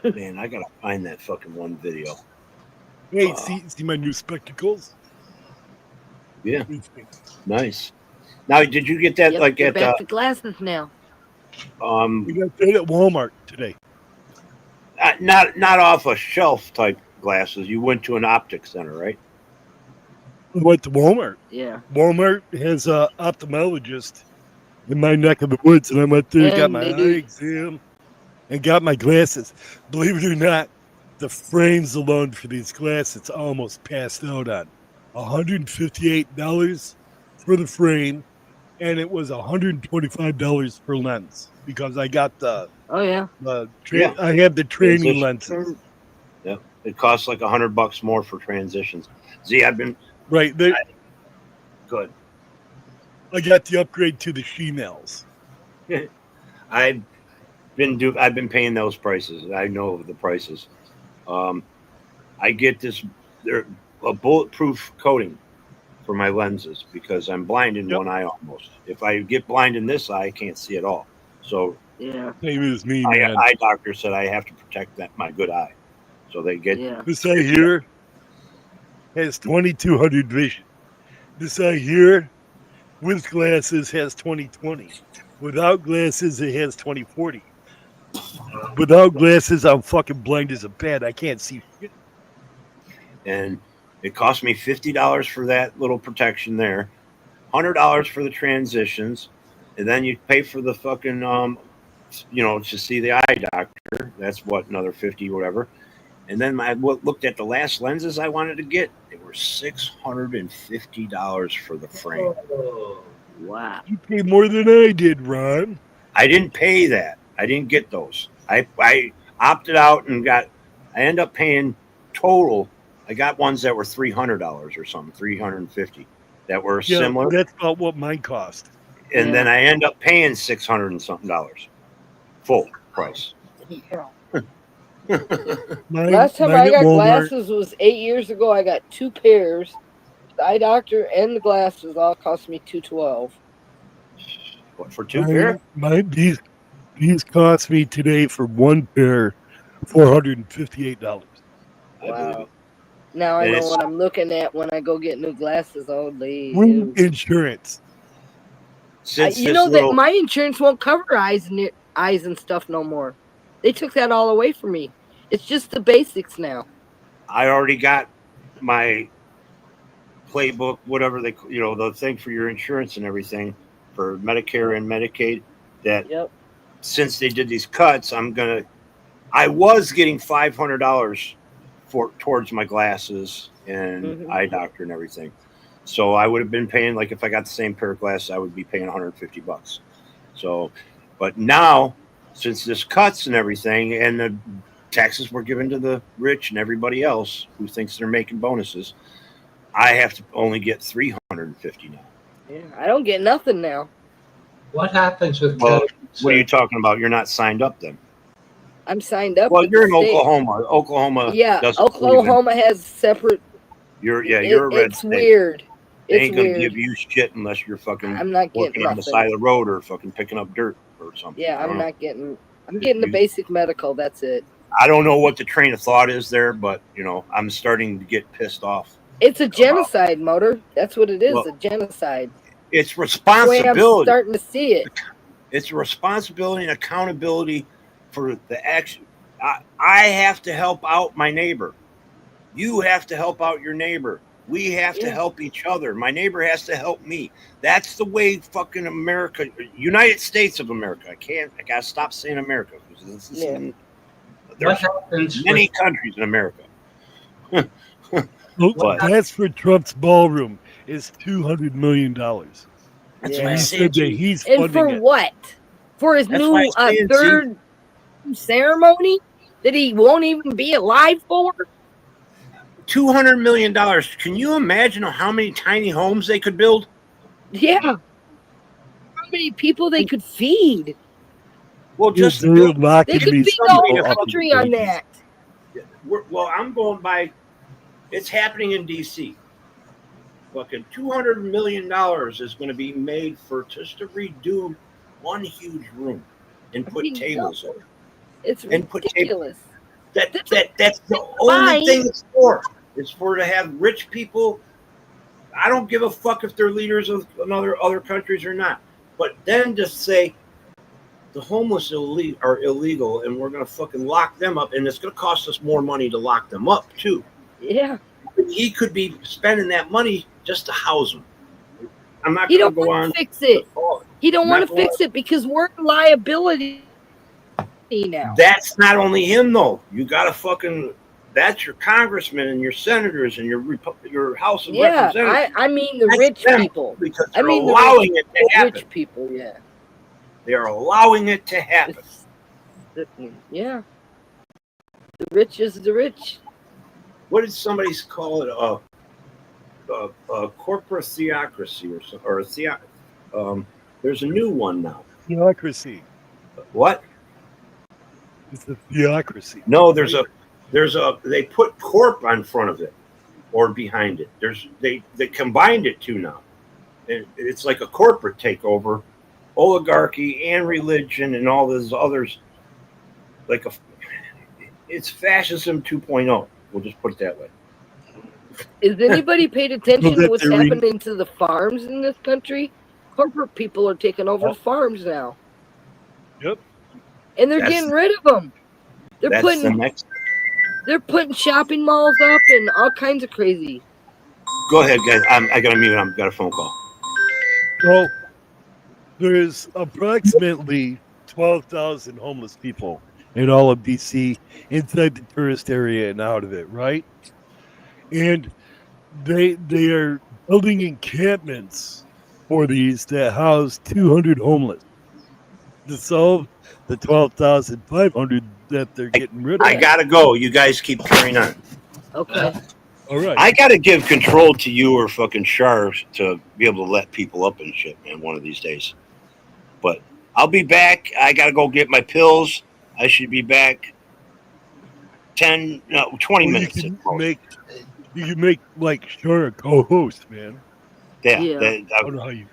man, I gotta find that fucking one video. Hey, see my new spectacles? Yeah. Nice. Now, did you get that like You're at back to glasses now. We got that at Walmart today. Not off a shelf type glasses. You went to an optics center, right? I went to Walmart. Yeah. Walmart has a ophthalmologist in my neck of the woods, and I went there, got And my they eye do- exam, and got my glasses. Believe it or not, the frames alone for these glasses almost passed out on. $158 for the frame, and it was $125 per lens because I got the Oh yeah. I have the training lenses. Yeah, it costs like $100 more for transitions. See, I've been Right. good. I got the upgrade to the She-Nails. I've been paying those prices. I know the prices. I get they're a bulletproof coating for my lenses because I'm blind in one eye almost. If I get blind in this eye, I can't see at all. So yeah, same as me, my man. eye doctor said I have to protect my good eye. So they get This eye here has 2200 vision. This eye here with glasses has 20/20. Without glasses, it has 20/40. Without glasses, I'm fucking blind as a bat. I can't see shit. And it cost me $50 for that little protection there, $100 for the transitions, and then you pay for the fucking to see the eye doctor. That's what, another 50 or whatever. And then I looked at the last lenses I wanted to get. They were $650 for the frame. Oh, wow. You paid more than I did, Ron. I didn't pay that. I didn't get those. I opted out and I ended up paying total. I got ones that were $300 or something, $350 that were similar. That's about what mine cost. And then I end up paying $600 and something full price. Last time I got glasses was 8 years ago. I got 2 pairs. The eye doctor and the glasses all cost me $212. What, for 2 pair? These cost me today for 1 pair $458. Wow. Now I know what I'm looking at when I go get new glasses. Holy insurance. you know that my insurance won't cover eyes and stuff no more. They took that all away from me. It's just the basics now. I already got my playbook, whatever the thing for your insurance and everything for Medicare and Medicaid. That since they did these cuts, I was getting $500 towards my glasses and Mhm. eye doctor and everything. So I would have been paying, like, if I got the same pair of glasses, I would be paying $150. So, but now, since this cuts and everything, and the taxes were given to the rich and everybody else who thinks they're making bonuses, I have to only get $350 now. Yeah, I don't get nothing now. What happens with Well, kids? what are you talking about? You're not signed up then. I'm signed up. Well, with you're the in state. Oklahoma. Oklahoma Yeah, doesn't believe in. Oklahoma has separate. You're a red It's state. weird. They It's ain't gonna weird. give you shit unless you're fucking I'm not working getting on the nothing. side of the road or fucking picking up dirt or something. Yeah, I don't I'm know. not getting. I'm getting the You- basic medical. That's it. I don't know what the train of thought is there, but I'm starting to get pissed off. It's a genocide, Motor. That's what it is. Well, A genocide. it's That's the way I'm responsibility. starting to see it. It's responsibility and accountability for the action. I have to help out my neighbor. You have to help out your neighbor. We have to Yeah. help each other. My neighbor has to help me. That's the way fucking America, United States of America. I gotta stop saying America because Yeah. What there's happens many with countries in America. Look, But that's for Trump's ballroom is $200 million. that's what Yeah. I He said. said that he's And funding for it. what? For his That's why new I'm saying, third ceremony that he won't even be alive for? $200 million. Can you imagine how many tiny homes they could build? Yeah. How many people they could feed? Well, They're just to build. locking They could these feed the whole people up in country on cages. that. Well, I'm going by. It's happening in D.C. Fucking $200 million is going to be made for just to redo one huge room and put tables in. It's And put ridiculous. That's the only Fine. thing it's for. It's for to have rich people. I don't give a fuck if they're leaders of other countries or not. But then just say the homeless are illegal and we're going to fucking lock them up, and it's going to cost us more money to lock them up too. Yeah. He could be spending that money just to house them. I'm not He going to don't go want on. to fix it. He don't I'm want not to going fix it because we're a liability now. That's not only him though. You got to fucking. That's your congressmen and your senators and your House of Yeah, Representatives. I mean the That's rich them, people. because I they're mean the allowing it to happen. rich people. Yeah. They're allowing it to happen. Yeah. The rich is the rich. What did somebody call it? A corporate theocracy or there's a new one now. Theocracy. What? It's a theocracy. No, there's a they put corp on front of it or behind it. They combined it two now. It's like a corporate takeover, oligarchy and religion and all those others. It's fascism 2.0. We'll just put it that way. Is anybody paid attention that to what's they're happening to the farms in this country? Corporate people are taking over the farms now. Yep. And they're That's- getting rid of them. They're That's putting the next. they're putting shopping malls up and all kinds of crazy. Go ahead, guys. I got to mute. I've got a phone call. Well, there's approximately 12,000 homeless people in all of DC inside the tourist area and out of it, right? And they are building encampments for these that house 200 homeless to solve the 12,500 that they're getting rid of. I got to go. You guys keep carrying on. Okay. All right. I got to give control to you or fucking Sharp to be able to let people up and shit, man, one of these days. But I'll be back. I got to go get my pills. I should be back 20 Well, minutes. You can make like Shar a co-host, man. Yeah. I don't know how you.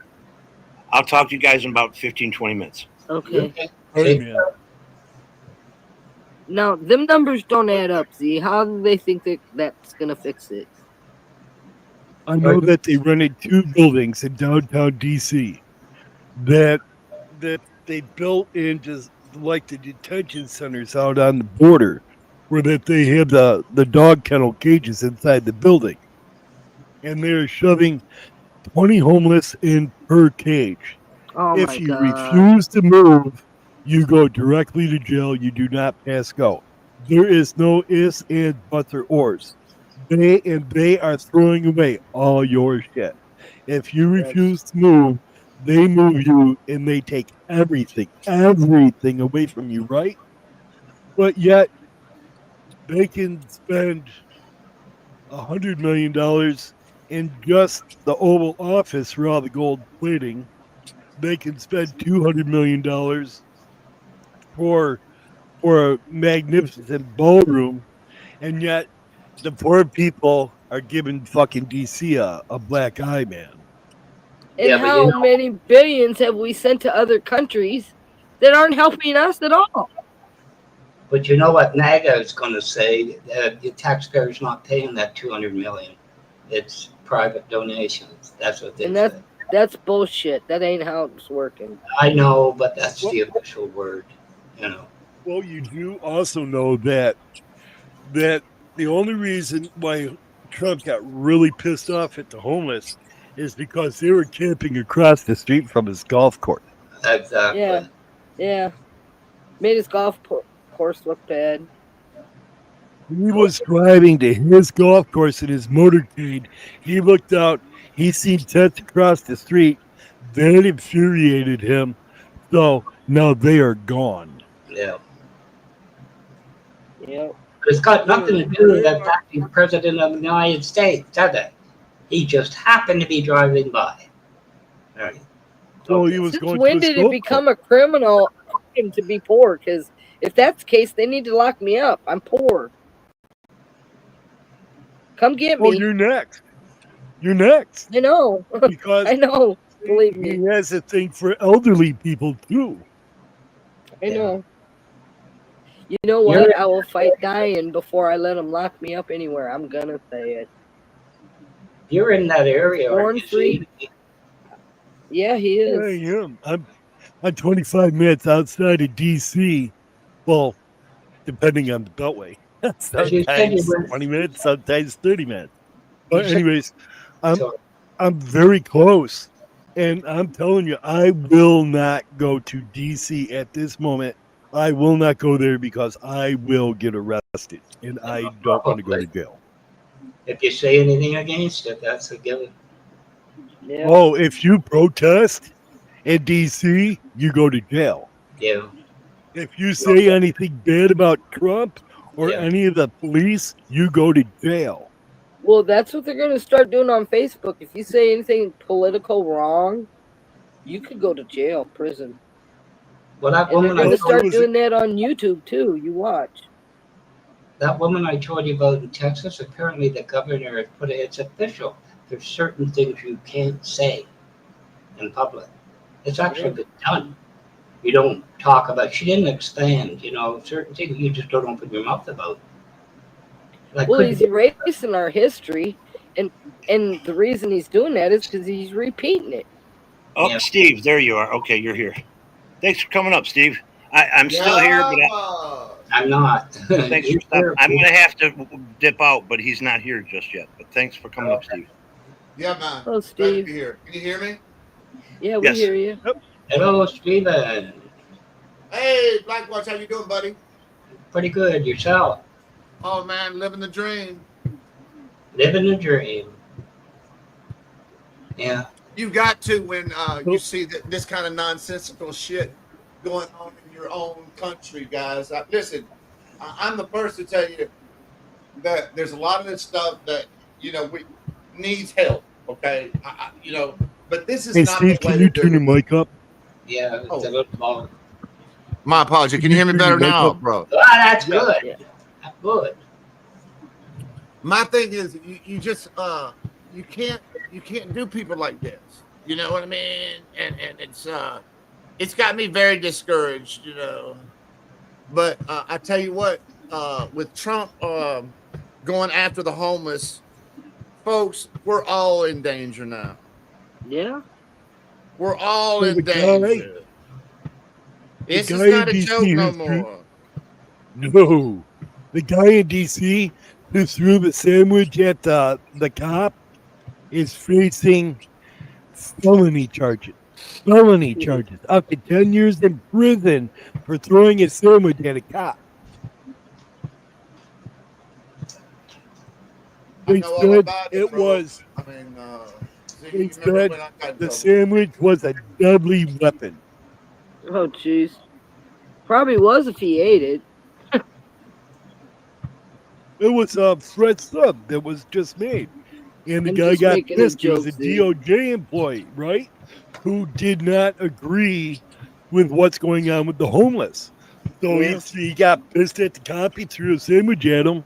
I'll talk to you guys in about 15, 20 minutes. Okay. All right, man. Now them numbers don't add up. See, how do they think that's gonna fix it? I know that they rented 2 buildings in downtown DC that they built in just like the detention centers out on the border, where that they have the dog kennel cages inside the building, and they're shoving 20 homeless in per cage. Oh If my you God. refuse to move, you go directly to jail. You do not pass go. There is no ifs, and buts, or ors. They are throwing away all your shit. If you refuse to move, they move you and they take everything away from you, right? But yet they can spend $100 million in just the Oval Office for all the gold plating. They can spend $200 million for a magnificent ballroom, and yet the poor people are giving fucking DC a black eye, man. And Yeah, but you how know, many billions have we sent to other countries that aren't helping us at all? but you know what NAGA is going to say? The taxpayer's not paying that 200 million. It's private donations. That's what they And say. that's bullshit. That ain't how it's working. I know, but that's Well, the official word. You know. well, you do also know that the only reason why Trump got really pissed off at the homeless is because they were camping across the street from his golf course. Exactly. Yeah, yeah. Made his course look bad. He was driving to his golf course in his motorcade. He looked out. He seen tents across the street. That infuriated him. So now they are gone. Yeah. Yep. But it's got nothing to do with They the fact he's president of the United States, does it? He just happened to be driving by. Right. So he Okay. was Since going to when his did it golf become a criminal crime to be poor? Because if that's the case, they need to lock me up. I'm poor. Come get course. Oh, me. you're next. You're next. I know. Because I know. Believe me. he has a thing for elderly people too. I Yeah. know. You know what? I will fight dying before I let them lock me up anywhere. I'm gonna say it. You're in that area, aren't Born you? free. Yeah, he I is. am. I'm 25 minutes outside of DC. Well, depending on the beltway. Because you said you Sometimes were. 20 minutes, sometimes 30 minutes. You But said. anyways, I'm So, I'm very close. And I'm telling you, I will not go to DC at this moment. I will not go there because I will get arrested and I don't want to go to probably. jail. If you say anything against it, that's a given. Yeah. Oh, if you protest in DC, you go to jail. Yeah. If you say anything bad about Trump or Yeah. any of the police, you go to jail. Well, that's what they're gonna start doing on Facebook. If you say anything political wrong, you could go to jail, prison. Well, that And they're woman I gonna Well, there start told was a, doing that on YouTube too. You watch. you about in Texas, apparently the governor has put it. It's official. There's certain things you can't say in public. It's actually been done. You don't talk about. She didn't expand. You know, certain things you just don't open your mouth about. Like, Well, could he's erasing our history, and the reason he's doing that is because he's repeating it. Oh, yeah. Steve, there you are. Okay, you're here. Thanks for coming up, Steve. I'm still here, but I'm not. thanks He's for stopping. here. I'm going to have to dip out, but he's not here just yet. But thanks for coming up, Steve. Yeah, man. Oh, Glad to Steve. be here. Can you hear me? Yeah, we Yes. hear you. Hello, Steven. Hey, Black Watch, how you doing, buddy? Pretty good. Yourself? Oh man, living the dream. Living the dream. Yeah. You got to when you see this kind of nonsensical shit going on in your own country, guys. Listen, I'm the first to tell you that there's a lot of this stuff that we needs help. Okay, but this is hey, not Steve, the way can to you do turn your it. mic up? Yeah, it's a little low. My apology. Can you hear me better now, bro? Ah, that's Yeah. good. Yeah. That's good. My thing is, you just you can't do people like this. You know what I mean? And it's got me very discouraged. But I tell you what, with Trump going after the homeless folks, we're all in danger now. Yeah. We're all So in the danger. This is guy not a in joke DC no who threw, more. no, the guy in DC who threw the sandwich at the cop is facing felony charges. Felony charges up to 10 years in prison for throwing a sandwich at a cop. They know all said about it bro. was. I mean, Ziggy, They you remember said when I got in the trouble? sandwich was a deadly weapon. Oh, jeez. Probably was if he ate it. It was a fresh sub that was just made. And the I'm guy just got making a pissed. He was joke, a Z. DOJ employee, right? Who did not agree with what's going on with the homeless. So Yeah. he got pissed at the cop. He threw a sandwich at him.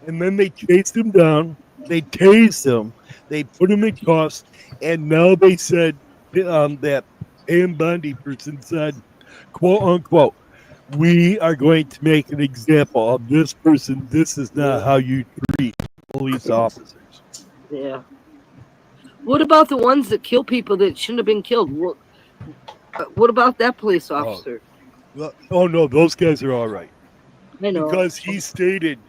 And then they chased him down. They tased him. They put him in cuffs. And now they said that Pam Bondi person said, quote unquote, we are going to make an example of this person. This is not how you treat police officers. Yeah. What about the ones that kill people that shouldn't have been killed? What about that police Oh, officer? oh no, those guys are all right I know. because he stated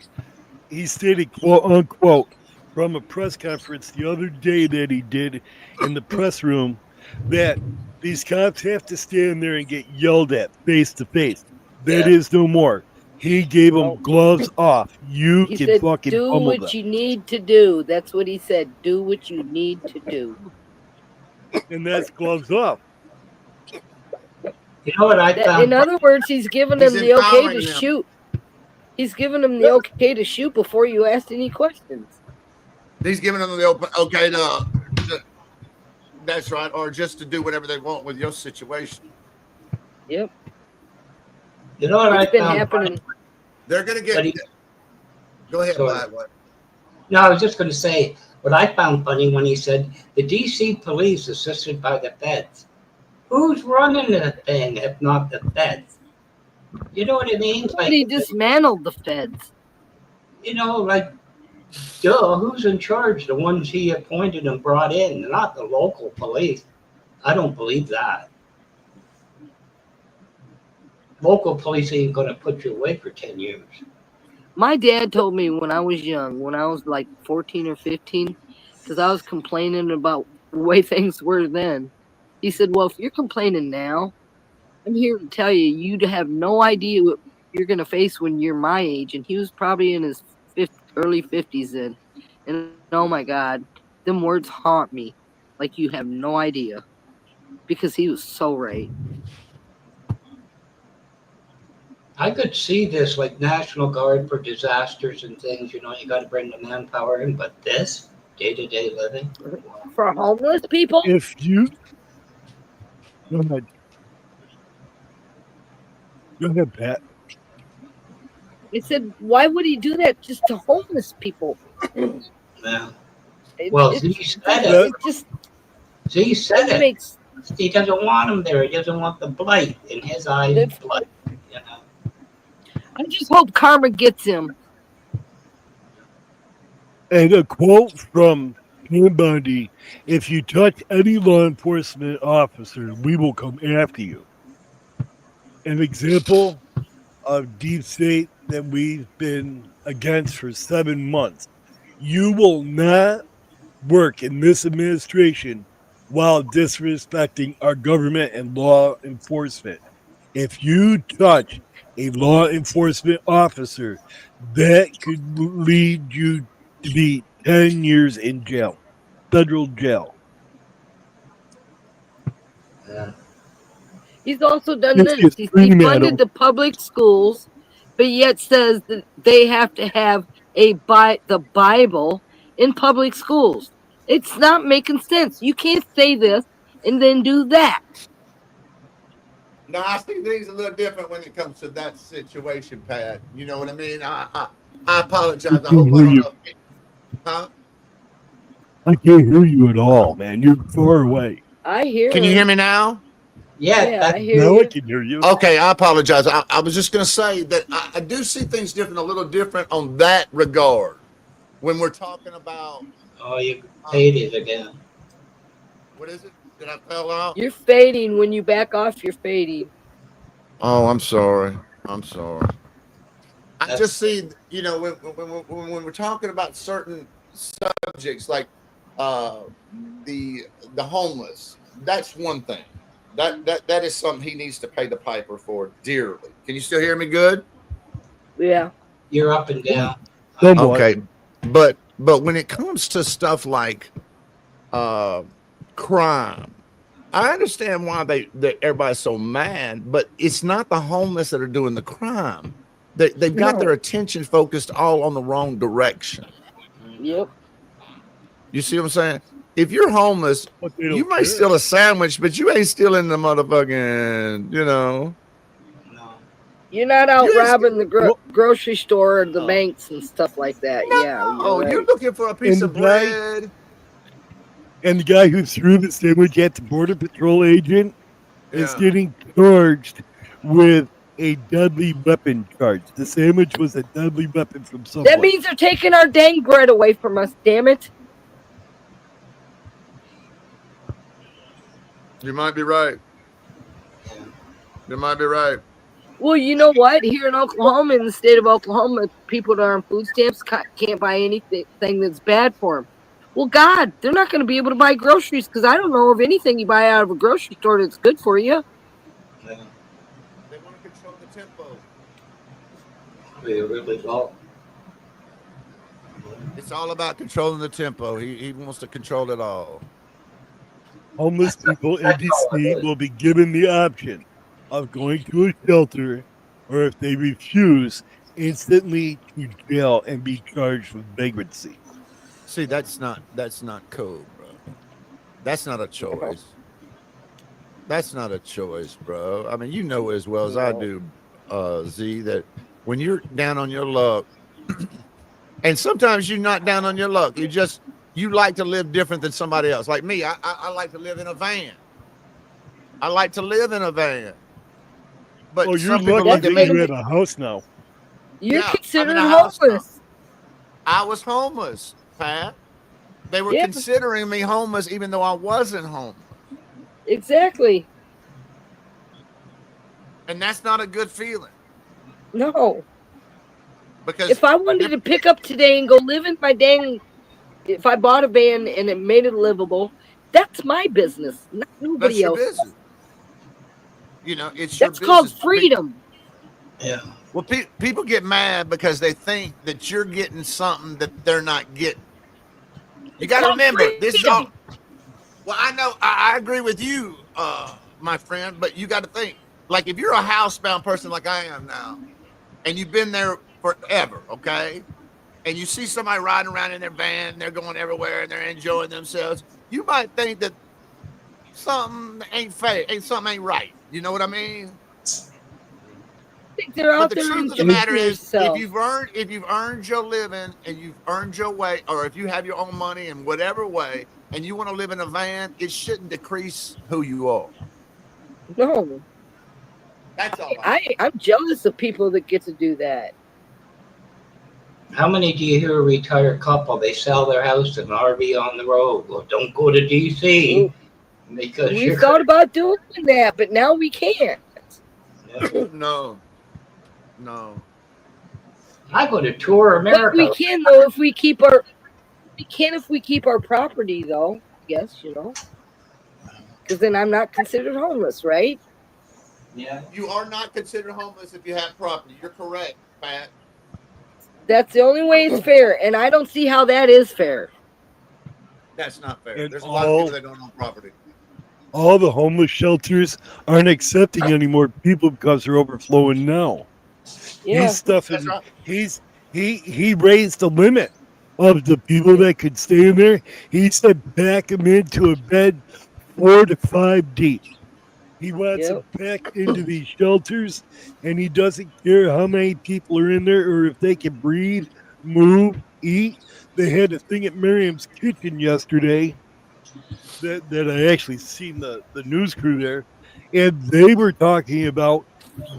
quote unquote from a press conference the other day that he did in the press room that these cops have to stand there and get yelled at face to face. That Yeah. is no more. He gave them No. gloves off. You He can said, fucking do pummel what them. you need to do. That's what he said. Do what you need to do. And that's gloves off. You know what I In found? other words, he's giving He's them the okay to empowering them. shoot. He's giving them the okay to shoot before you ask any questions. He's giving them the okay to that's right, or just to do whatever they want with your situation. Yep. You know what It's I been found? happening. They're gonna get. Go ahead, Sorry. Vlad. What? No, I was just going to say what I found funny when he said the DC police assisted by the feds. Who's running the thing if not the feds? You know what I mean? Somebody dismantled the feds. You know, like, duh, who's in charge? The ones he appointed and brought in, not the local police. I don't believe that. Local police ain't going to put you away for 10 years. My dad told me when I was young, when I was like 14 or 15, because I was complaining about the way things were then. He said, well, if you're complaining now, I'm here to tell you, you'd have no idea what you're going to face when you're my age. And he was probably in his early 50s then. And oh my God, them words haunt me like you have no idea. Because he was so right. I could see this like National Guard for disasters and things. You know, you got to bring the manpower in, but this day-to-day living for homeless people. If you go ahead, Pat. They said, why would he do that just to homeless people? Yeah. Well, Z said it. Z said it. Makes, he doesn't want them there. He doesn't want the blight in his eyes. Blight, you know. I just hope karma gets him. And a quote from Pam Bondi: "If you touch any law enforcement officer, we will come after you." An example of deep state that we've been against for 7 months. You will not work in this administration while disrespecting our government and law enforcement. If you touch a law enforcement officer, that could lead you to be 10 years in jail, federal jail. Yeah. He's also done If you this. He's scream at defunded him, the public schools, but yet says that they have to have the Bible in public schools. It's not making sense. You can't say this and then do that. No, I see things a little different when it comes to that situation, Pat. You know what I mean? I apologize. I hope I don't know. Huh? I can't hear you at all, man. You're far away. I hear Can you hear me now? Yeah, I hear now you. I can hear you. Okay, I apologize. I was just going to say that I do see things different, a little different on that regard when we're talking about. Oh, you faded again. What is it? Did I fell out? You're fading. When you back off, you're fading. Oh, I'm sorry. I'm sorry. I just see, you know, when we're talking about certain subjects like the homeless, that's one thing. That is something he needs to pay the piper for dearly. Can you still hear me good? Yeah. You're up and down. Somewhat. Okay. But But when it comes to stuff like crime, I understand why that everybody's so mad, but it's not the homeless that are doing the crime. They've got their attention focused all on the wrong direction. Yep. You see what I'm saying? If you're homeless, you might steal a sandwich, but you ain't stealing the motherfucking, you know. You're not out robbing the grocery store or the banks and stuff like that. Oh, you're you're right. looking for a piece of bread. And the guy who threw the sandwich at the Border Patrol agent is getting charged with a deadly weapon charge. The sandwich was a deadly weapon from someone. That means they're taking our dang bread away from us, damn it. You might be right. You might be right. Well, you know what? Here in Oklahoma, in the state of Oklahoma, people that are on food stamps can't buy anything that's bad for them. Well, God, they're not going to be able to buy groceries because I don't know of anything you buy out of a grocery store that's good for you. They want to control the tempo. It's all about controlling the tempo. He wants to control it all. Homeless people in DC will be given the option of going to a shelter, or if they refuse, instantly to jail and be charged with vagrancy. See, that's not cool, bro. That's not a choice. That's not a choice, bro. I mean, you know as well as I do, Z, that when you're down on your luck, and sometimes you're not down on your luck, you like to live different than somebody else. Like me, I like to live in a van. I like to live in a van. But you're some people lucky look that at you're me. at a house now. You're Yeah, considered I'm in a house homeless. I was homeless, Pat. They were Yeah. considering me homeless even though I wasn't homeless. Exactly. And that's not a good feeling. No. Because if I wanted to pick up today and go live in my dang, if I bought a van and it made it livable, that's my business, not nobody that's your else's. business. You know, it's your That's business. called freedom. Yeah. Well, people get mad because they think that you're getting something that they're not getting. You got to remember, this is all. Well, I know, I agree with you, my friend, but you got to think, like, if you're a housebound person like I am now, and you've been there forever, okay, and you see somebody riding around in their van, they're going everywhere, and they're enjoying themselves, you might think that something ain't fair, something ain't right. You know what I mean? They're out But the there truth of the matter is, yourself. if you've earned your living and you've earned your way, or if you have your own money in whatever way, and you want to live in a van, it shouldn't decrease who you are. No. That's all. I'm jealous of people that get to do that. How many do you hear a retired couple, they sell their house and RV on the road? Well, don't go to DC because We thought about doing that, but now we can't. No. I go to tour America. But we can though if we keep our property though. Yes, you know. Because then I'm not considered homeless, right? Yeah. You are not considered homeless if you have property. You're correct, Pat. That's the only way it's fair, and I don't see how that is fair. That's not fair. And There's a lot of people that don't own property. All the homeless shelters aren't accepting any more people because they're overflowing now. Yeah, he's stuffing. He raised the limit of the people that could stay in there. He said pack them into a bed 4 to 5 deep. He wants them packed into these shelters, and he doesn't care how many people are in there or if they can breathe, move, eat. They had a thing at Miriam's Kitchen yesterday that I actually seen the news crew there, and they were talking about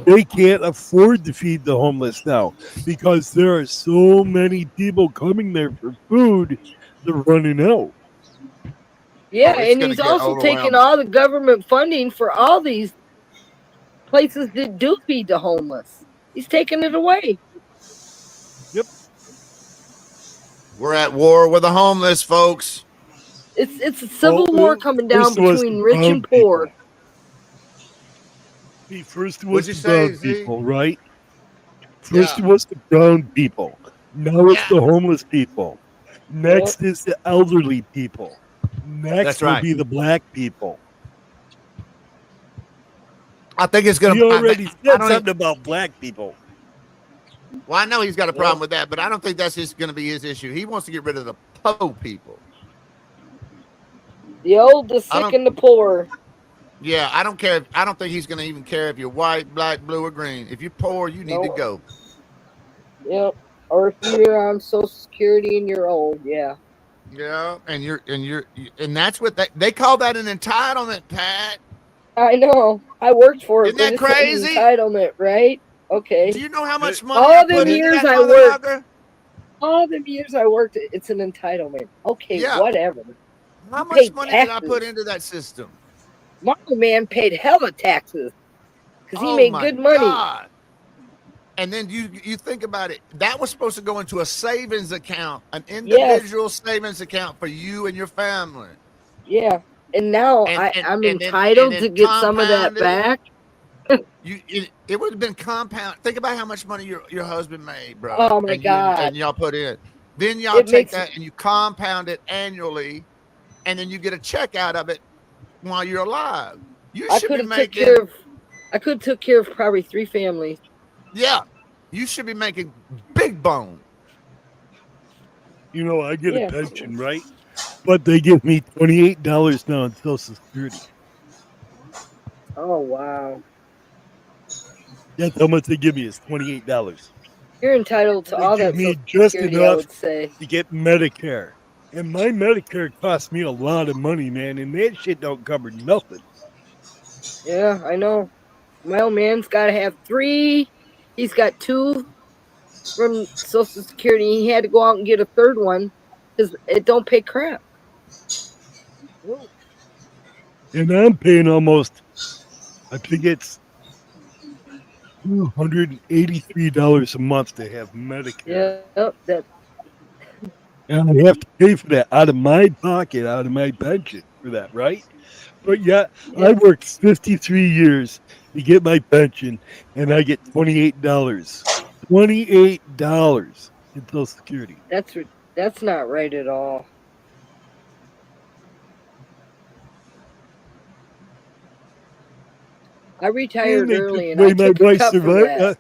they can't afford to feed the homeless now because there are so many people coming there for food, they're running out. Yeah, and he's also taking all the government funding for all these places that do feed the homeless. He's taking it away. Yep. We're at war with the homeless, folks. It's a civil war coming down between rich and poor. First it was the brown people, right? First it was the brown people. Now it's the homeless people. Next is the elderly people. Next That's will right. be the black people. I think it's going He to. already I said don't even, something about black people. well, I know he's got a problem with that, but I don't think that's just going to be his issue. He wants to get rid of the po people. The old, the sick, and the poor. Yeah, I don't care. I don't think he's going to even care if you're white, black, blue, or green. If you're poor, you need to go. Yep. Or if you're on Social Security and you're old, yeah. Yeah, and that's what they call that an entitlement, Pat. I know. I worked for it, Isn't but that it's crazy? an entitlement, right? Okay. Do you know how much money I put into that motherfucker? All them years I worked, it's an entitlement. Okay, Yeah. whatever. How You much paid money taxes. did I put into that system? My old man paid hella taxes because he Oh made my good money. God. And then you think about it. That was supposed to go into a savings account, an individual savings account for you and your family. Yeah, and now I'm entitled to get some of that back. It would have been compound. Think about how much money your husband made, bro. Oh my and God. and y'all put in. Then y'all take that and you compound it annually, and then you get a check out of it while you're alive. You should be making. I could have took care of probably 3 families. Yeah, you should be making big bone. You know, I get a pension, right? But they give me $28 now in Social Security. Oh wow. That's how much they give me is $28. You're entitled to all that Give me Social just Security, I enough would say. to get Medicare. And my Medicare costs me a lot of money, man, and that shit don't cover nothing. Yeah, I know. My old man's got to have 3. He's got 2 from Social Security. He had to go out and get a 3rd one because it don't pay crap. And I'm paying almost, I think it's $283 a month to have Medicare. Yep, And I have to pay for that out of my pocket, out of my pension for that, right? But yet, I worked 53 years to get my pension, and I get $28. $28 in Social Security. That's not right at all. I retired early, and I took a cut for that.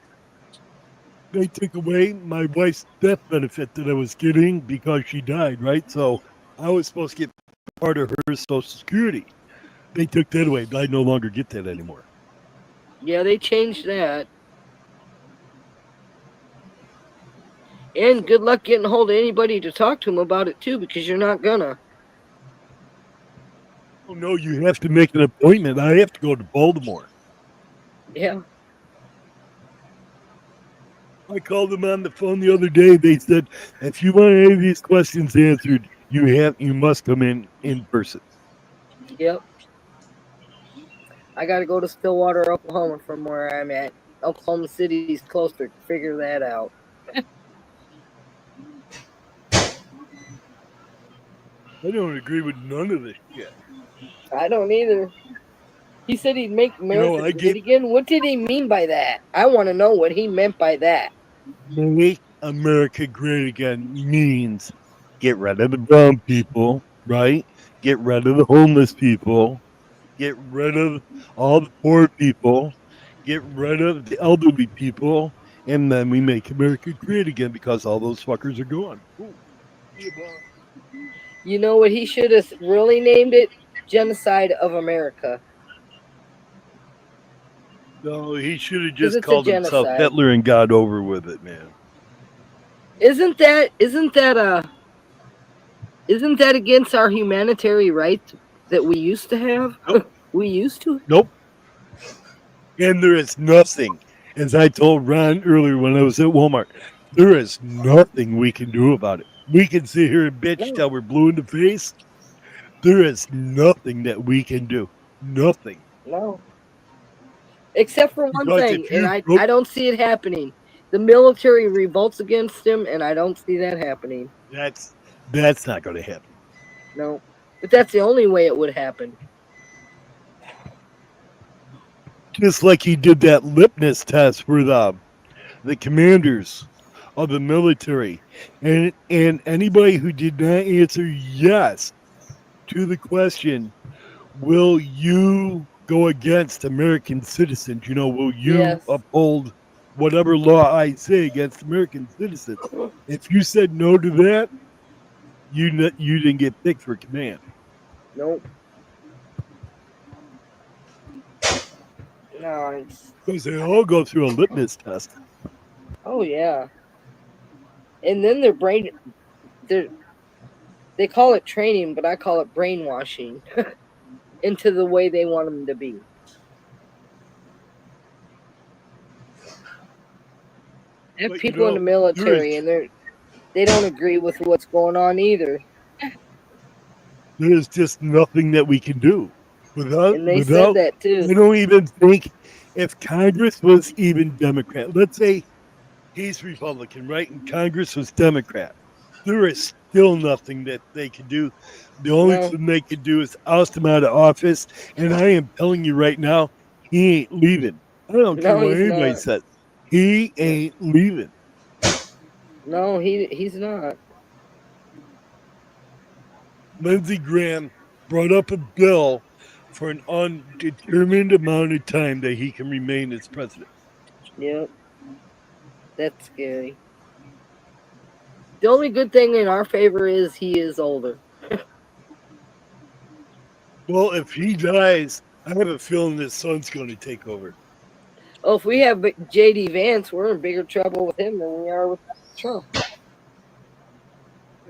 They took away my wife's death benefit that I was getting because she died, right? So I was supposed to get part of her Social Security. They took that away. I no longer get that anymore. Yeah, they changed that. And good luck getting a hold of anybody to talk to them about it, too, because you're not gonna. Oh, no, you have to make an appointment. I have to go to Baltimore. Yeah. I called them on the phone the other day. They said, if you want any of these questions answered, you must come in person. Yep. I got to go to Stillwater, Oklahoma from where I'm at. Oklahoma City's closer. Figure that out. I don't agree with none of this shit. I don't either. He said he'd make America great again. What did he mean by that? I want to know what he meant by that. Make America great again means get rid of the brown people, right? Get rid of the homeless people. Get rid of all the poor people. Get rid of the elderly people. And then we make America great again because all those fuckers are gone. Ooh. You know what he should have really named it? Genocide of America. No, he should have just called himself Hitler and got over with it, man. Isn't that against our humanitarian rights that we used to have? Nope. We used to? Nope. And there is nothing, as I told Ron earlier when I was at Walmart, there is nothing we can do about it. We can sit here and bitch till we're blue in the face. There is nothing that we can do. Nothing. No. Except for one thing, and I don't see it happening. The military revolts against him, and I don't see that happening. That's not going to happen. No. But that's the only way it would happen. Just like he did that lipness test for the commanders of the military. And anybody who did not answer yes to the question, will you go against American citizens? Will you Yes. uphold whatever law I say against American citizens? If you said no to that, you didn't get picked for command. Nope. No, it's. Because they all go through a litmus test. Oh yeah. And then they call it training, but I call it brainwashing into the way they want them to be. I have But people in the there is military, and they don't agree with what's going on either. just nothing that we can do without And they said without. that too. I don't even think if Congress was even Democrat. Let's say he's Republican, right? And Congress was Democrat. There is still nothing that they can do. The only No, thing they can do is oust him out of office. And I am telling you right now, he ain't leaving. I don't care no, what he's anybody not. says. He ain't leaving. No, he's not. Lindsey Graham brought up a bill for an undetermined amount of time that he can remain as president. Yep, that's scary. The only good thing in our favor is he is older. Well, if he dies, I have a feeling his son's going to take over. Oh, if we have J.D. Vance, we're in bigger trouble with him than we are with Trump.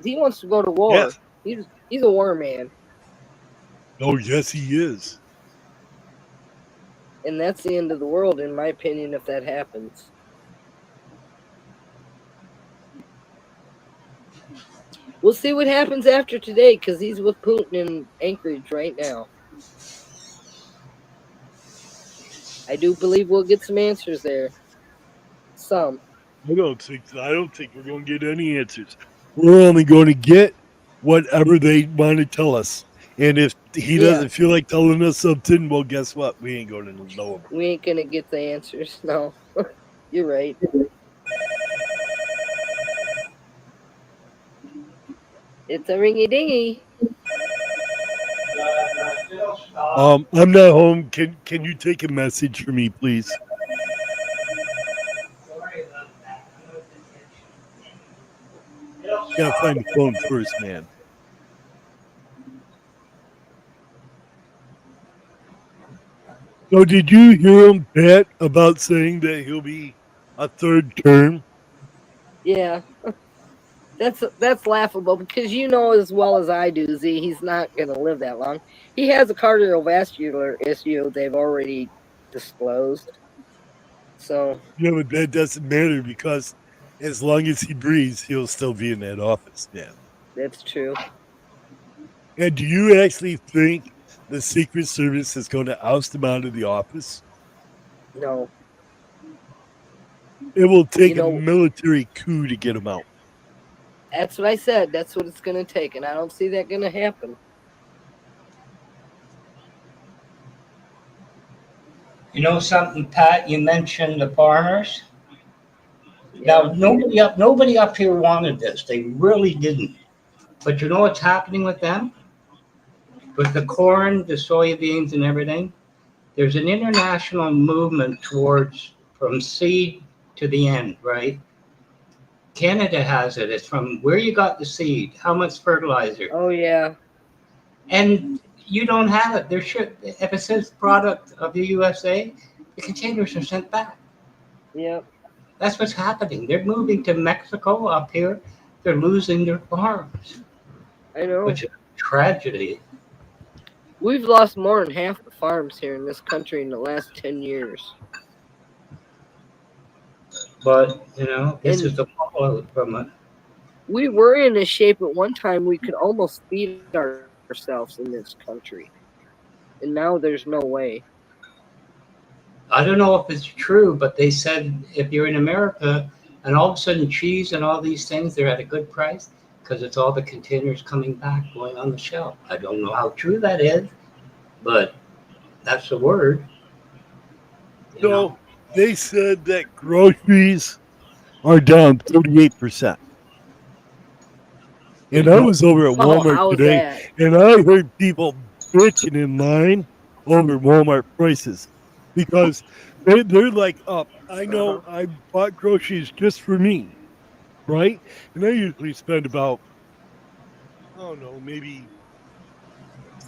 He wants to go to war. Yes. He's a war man, Oh, yes, he is. and that's the end of the world, in my opinion, if that happens. We'll see what happens after today, because he's with Putin in Anchorage right now. I do believe we'll get some answers there. Some. I don't think so. I don't think we're going to get any answers. We're only going to get whatever they want to tell us. And if he Yeah, doesn't feel like telling us something, well, guess what? We ain't going to know about we ain't gonna get the answers. No, you're right. It's a ringy dingy. I'm not home. Can you take a message for me, please? Gotta find the phone first, man. So did you hear him, Pat, about saying that he'll be a third term? Yeah, that's laughable because you know as well as I do, Z, he's not gonna live that long. He has a cardiovascular issue they've already disclosed. So Yeah, but that doesn't matter because as long as he breathes, he'll still be in that office, man. that's true. And do you actually think the Secret Service is going to oust him out of the office? No, It will you take a know military coup to get him out. that's what I said. That's what it's gonna take, and I don't see that gonna happen. You know something, Pat? You mentioned the farmers. Yeah. Now, nobody up here wanted this. They really didn't. But you know what's happening with them? With the corn, the soybeans, and everything? There's an international movement towards from seed to the end, right? Canada has it. It's from where you got the seed, how much fertilizer, Oh yeah. and you don't have it. There should, if it says product of the USA, the containers are sent back. Yep. That's what's happening. They're moving to Mexico up here. They're losing their farms, I know. which is a tragedy. We've lost more than half the farms here in this country in the last 10 years. But this And is the fallout from it. we were in a shape at one time we could almost feed ourselves in this country. And now there's no way. I don't know if it's true, but they said if you're in America and all of a sudden cheese and all these things, they're at a good price because it's all the containers coming back going on the shelf. I don't know how true that is, but that's the word. So they said that groceries are down 38%. And I was over at Oh, Walmart how was today, that? and I heard people bitching in line over Walmart prices because they're like up. I know I bought groceries just for me, right? And I usually spend about, I don't know, maybe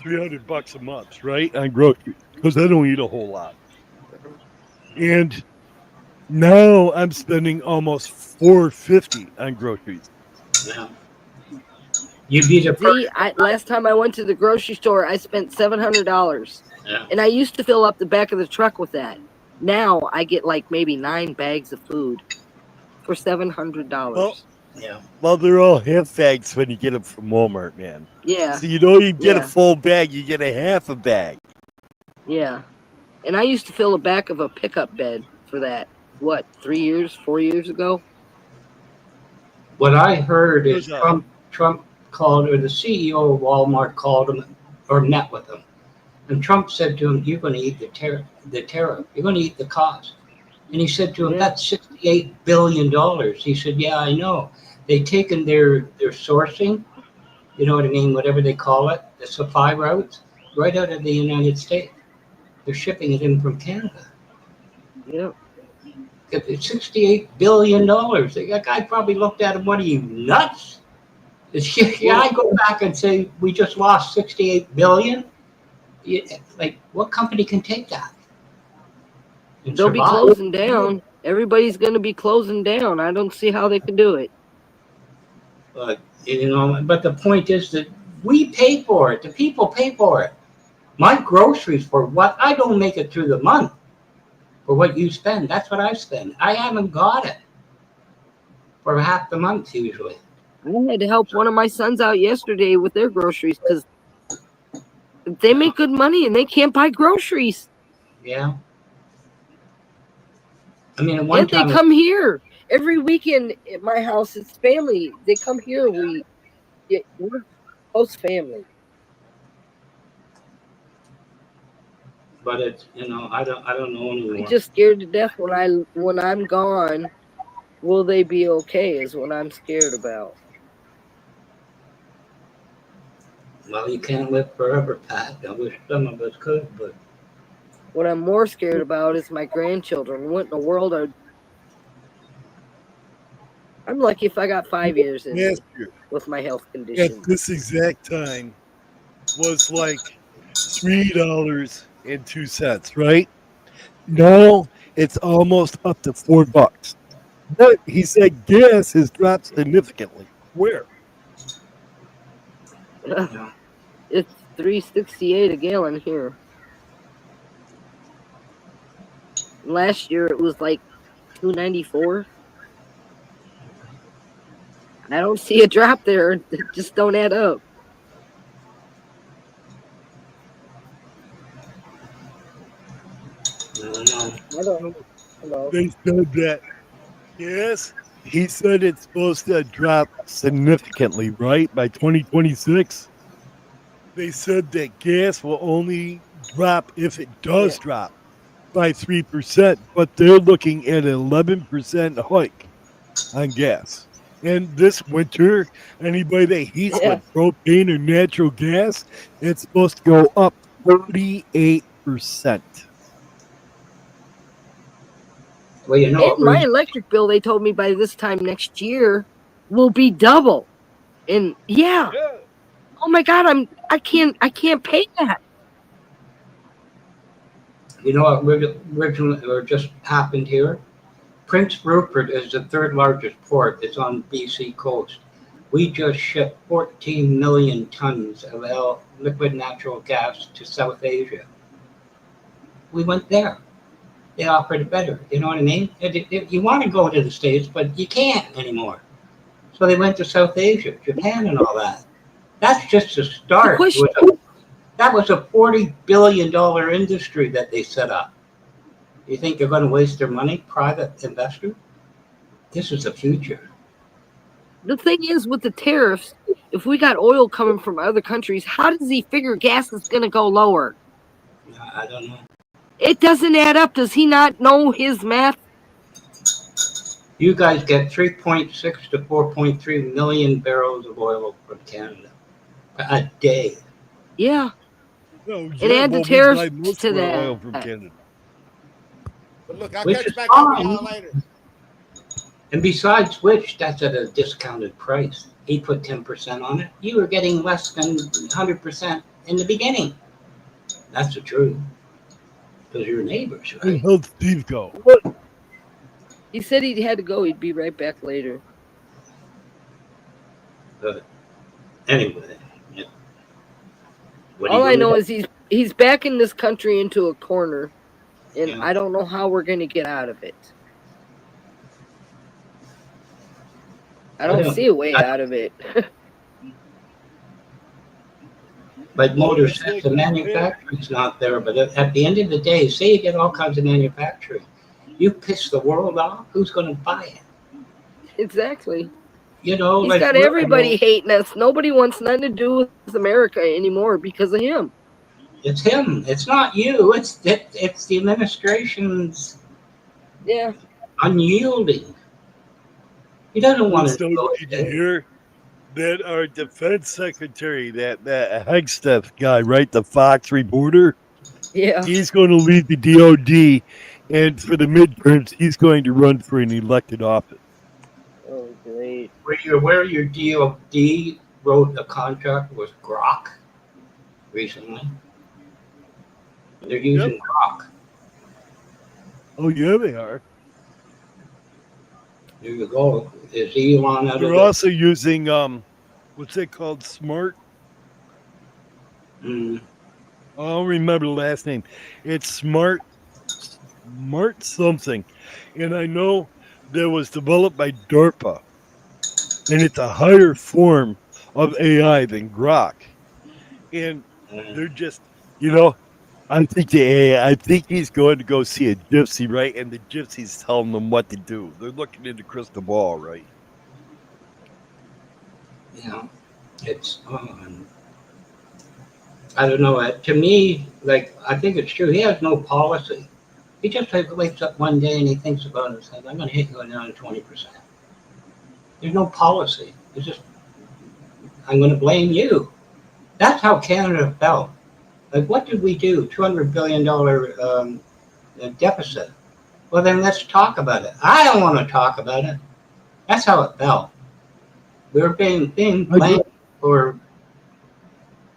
$300 a month, right, on groceries because I don't eat a whole lot. And now I'm spending almost $450 on groceries. Yeah. You'd be the See, last time I went to the grocery store, I spent $700, Yeah. and I used to fill up the back of the truck with that. Now I get like maybe 9 bags of food for $700. Well, Yeah. well, they're all half bags when you get them from Walmart, man. Yeah. So you don't even get a Yeah. full bag; you get a half a bag. Yeah. And I used to fill the back of a pickup bed for that. What, 3 years, 4 years ago? What I heard is Those, uh, Trump called, or the CEO of Walmart called him or met with him. And Trump said to him, "You're going to eat the tariff. You're going to eat the cost." And he said to him, "That's $68 billion." He said, "Yeah, I know. They've taken their sourcing, you know what I mean, whatever they call it, the supply routes, right out of the United States. They're shipping it in from Canada." Yeah. It's $68 billion. That guy probably looked at him, "What are you, nuts?" Yeah, I go back and say, we just lost $68 billion. Like, what company can take that? And They'll be survive? closing down. Everybody's going to be closing down. I don't see how they can do it. But, but the point is that we pay for it. The people pay for it. My groceries for what I don't make it through the month for what you spend. That's what I spend. I haven't got it for half the month usually. I had to help one of my sons out yesterday with their groceries because they make good money and they can't buy groceries. Yeah. I mean, at one And they time, come here every weekend at my house. It's family. They come here. We're close family. but it's I don't know anymore. I'm just scared to death when I'm gone. Will they be okay? Is what I'm scared about. Well, you can't live forever, Pat. I wish some of us could, but What I'm more scared about is my grandchildren. What in the world are? I'm lucky if I got 5 years in Last me year, with my health at condition. this exact time, was like $3.02, right? Now it's almost up to $4. But he said gas has dropped significantly. Where? It's $3.68 a gallon here. Last year it was like $2.94. I don't see a drop there. It just don't add up. I don't know. They said that gas. He said it's supposed to drop significantly, right? By 2026. They said that gas will only drop if it does drop by 3%, but they're looking at an 11% hike on gas. And this winter, anybody that heats with propane or natural gas, it's supposed to go up 38%. Well, And my electric bill, they told me by this time next year will be double. And oh my God, I can't pay that. You know what originally or just happened here? Prince Rupert is the third largest port. It's on BC coast. We just shipped 14 million tons of liquid natural gas to South Asia. We went there. They offered it better. You know what I mean? You want to go to the States, but you can't anymore. So they went to South Asia, Japan, and all that. That's just a start. That was a $40 billion industry that they set up. You think they're going to waste their money, private investor? This is the future. The thing is with the tariffs, if we got oil coming from other countries, how does he figure gas is going to go lower? I don't know. It doesn't add up. Does he not know his math? You guys get 3.6 to 4.3 million barrels of oil from Canada a day. Yeah. No, And add the we tariffs buy most to of our that. oil from Canada. But look, I'll Which catch is back up with fine. y'all later. And besides which, that's at a discounted price. He put 10% on it. You were getting less than 100% in the beginning. That's the truth. Because you're neighbors, Where right? the hell did Steve go? What? He said he had to go. He'd be right back later. But anyway, yeah. What are All you I know gonna is he's backing this country into a corner, and Yeah. I don't know how we're going to get out of it. I don't see a way out of it. But Well, Motor it's says like the you have- manufacturing's not there. But at the end of the day, say you get all kinds of manufacturing, you piss the world off. Who's going to buy it? Exactly. You know, He's like got everybody hating us. Nobody wants nothing to do with America anymore because of him. it's him. It's not you. It's the administration's Yeah. unyielding. He doesn't want to So go did you hear that our defense secretary, that Hegsteth guy, right, the Fox reporter, Yeah. he's going to lead the DOD, and for the midterms, he's going to run for an elected office. Oh, great. where your DOD wrote a contract with Grok recently. They're using Grok. Oh yeah, they are. There you go. Is Elon out They're of it? also using what's it called? Smart. Mm. I don't remember the last name. It's Smart something, and I know that was developed by DARPA, and it's a higher form of AI than Grok, and they're just, you know, I think the AI. I think he's going to go see a gypsy, right? And the gypsy's telling them what to do. They're looking into crystal ball, right? Yeah, it's I don't know. To me, like I think it's true. He has no policy. He just wakes up one day and he thinks about it and says, "I'm going to hit you another 20%." There's no policy. It's just I'm going to blame you. That's how Canada felt. Like, what did we do? $200 billion deficit. Well, then let's talk about it. I don't want to talk about it. That's how it felt. We were being blamed for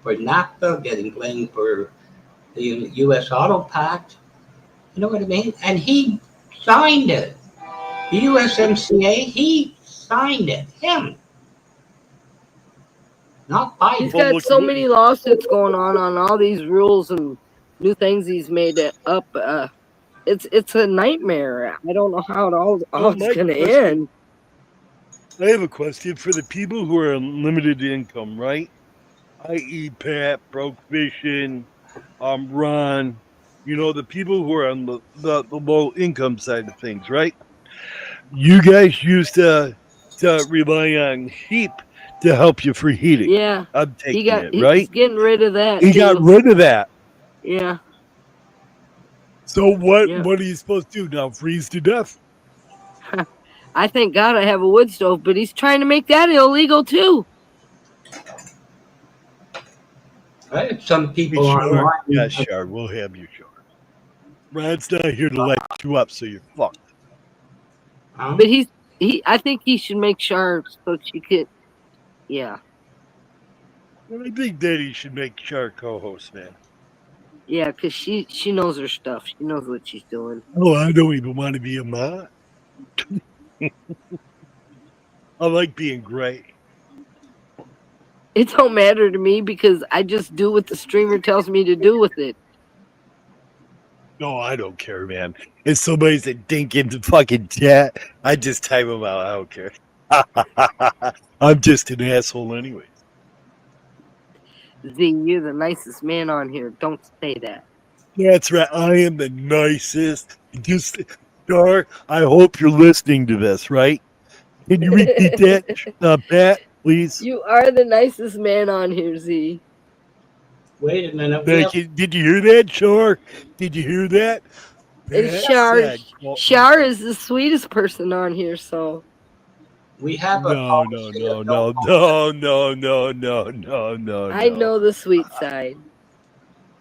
NAFTA, getting blamed for the U.S. Auto Pact. You know what I mean? And he signed it. The USMCA, he signed it. Him. Not Biden. He's got so many lawsuits going on all these rules and new things he's made up. It's a nightmare. I don't know how it's going to end. I have a question for the people who are on limited income, right? I.e., Pat, Broke Fishing, Ron, the people who are on the low income side of things, right? You guys used to rely on sheep to help you for heating. Yeah. I'm taking it, right? He's getting rid of that. He got rid of that. Yeah. So what are you supposed to do now? Freeze to death? I thank God I have a wood stove, but he's trying to make that illegal too. Right? Some people Hey, Shar. online. Yeah, Shar. We'll have you, Shar. Brad's not here to let you up, so you're fucked. But I think he should make sure so she could. Yeah. Well, I think Daddy should make Shar co-host, man. Yeah, because she knows her stuff. She knows what she's doing. Oh, I don't even want to be a mod. I like being gray. It don't matter to me because I just do what the streamer tells me to do with it. No, I don't care, man. If somebody's a dink in the fucking chat, I just type them out. I don't care. I'm just an asshole anyway. Z, you're the nicest man on here. Don't say that. That's right. I am the nicest. Just, Shar, I hope you're listening to this, right? Can you repeat that, Pat, please? You are the nicest man on here, Z. Wait a minute. Did you hear that, Shar? Did you hear that? And Pat Shar, said, well, Shar is the sweetest person on here, so We have a no, no, policy no, of no, no, no, no, no, no, no, I no. know the sweet side.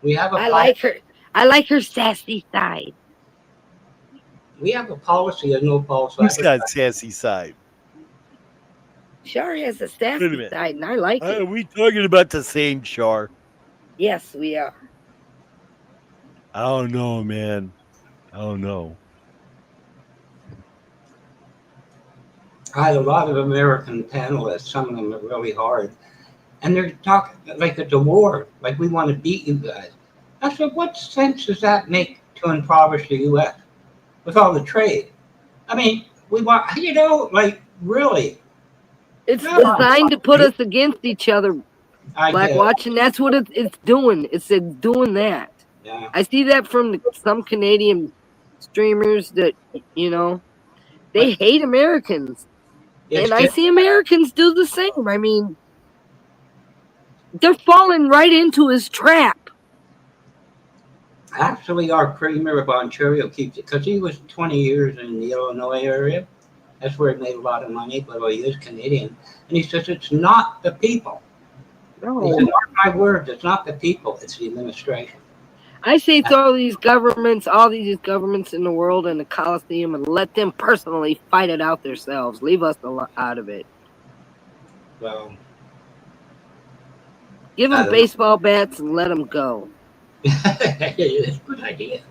we have a I policy. like her. I like her sassy side. We have a policy of no false Who's got advertising. sassy side? Shar has a Wait a sassy minute. side, and I like Are it. we talking about the same Char? Yes, we are. I don't know, man. I don't know. I had a lot of American panelists. Some of them are really hard, and they're talking like it's a war. Like we want to beat you guys. I said, what sense does that make to impoverish the U.S. with all the trade? I mean, we want, like really. It's Come on. designed to put us against each other, I Black get it. Watch, and that's what it's doing. It's doing that. Yeah. I see that from some Canadian streamers that they hate Americans, It's and I just, see Americans do the same. I mean, they're falling right into his trap. actually, our premier of Ontario keeps it because he was 20 years in the Illinois area. That's where he made a lot of money, but he is Canadian. And he says it's not the people. No. He said, mark my words, it's not the people, it's the administration. I say throw all these governments in the world in the Coliseum and let them personally fight it out themselves. Leave us out of it. Well, give them baseball bats and let them go. It's a good idea.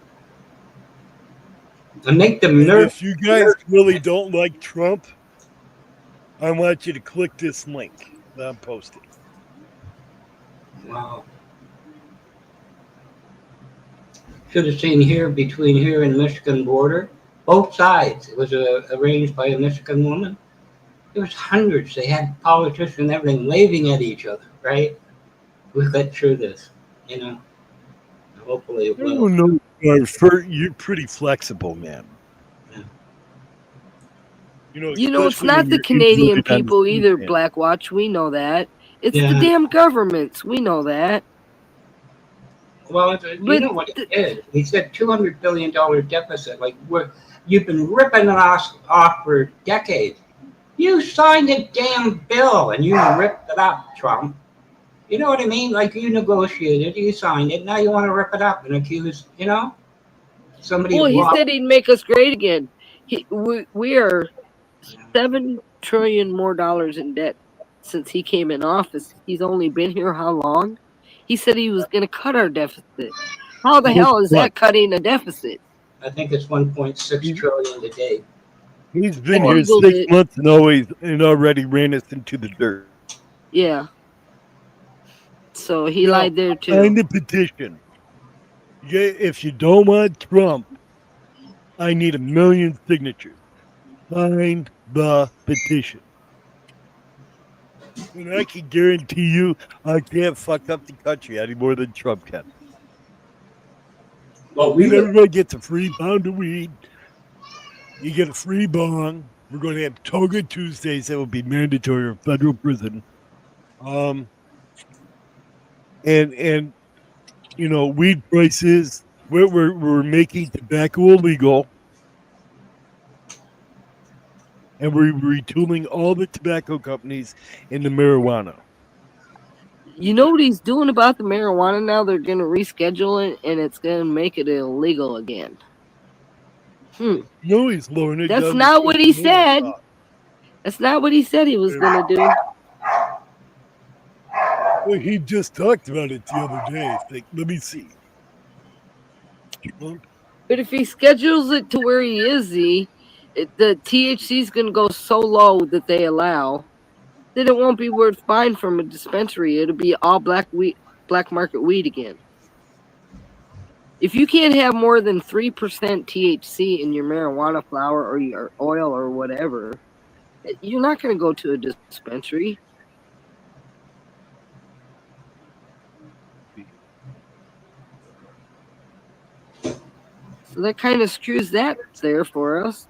And make them nervous. If you guys really don't like Trump, I want you to click this link that I'm posting. Wow. Should have seen here between here and Michigan border, both sides. It was arranged by a Michigan woman. There was hundreds. They had politicians and everything waving at each other, right? We'll get through this, Hopefully it I will. don't know. You're pretty flexible, man. It's not the Canadian people either, Black Watch. We know that. It's the damn governments. We know that. Well, you know what it is. He said $200 billion deficit. Like you've been ripping us off for decades. You signed a damn bill and you ripped it up, Trump. You know what I mean? Like you negotiated, you signed it. Now you want to rip it up and accuse, somebody. Well, he said he'd make us great again. We are $7 trillion more in debt since he came in office. He's only been here how long? He said he was going to cut our deficit. How the hell is that cutting a deficit? I think it's 1.6 trillion today. He's been here 6 months and already ran us into the dirt. Yeah. So he lied there too. Sign the petition. If you don't want Trump, I need 1 million signatures. Sign the petition. And I can guarantee you, I can't fuck up the country any more than Trump can. Well, everybody gets a free pound of weed. You get a free bong. We're going to have Toga Tuesdays that will be mandatory in federal prison. And weed prices. We're making tobacco illegal. And we're retooling all the tobacco companies into marijuana. You know what he's doing about the marijuana now? They're going to reschedule it, and it's going to make it illegal again. No, he's lowering it. That's not what he said. That's not what he said he was going to do. Well, he just talked about it the other day. Like, let me see. But if he schedules it to where he is, the THC is going to go so low that they allow, then it won't be worth buying from a dispensary. It'll be all black market weed again. If you can't have more than 3% THC in your marijuana flower or your oil or whatever, you're not going to go to a dispensary. So that kind of screws that there for us.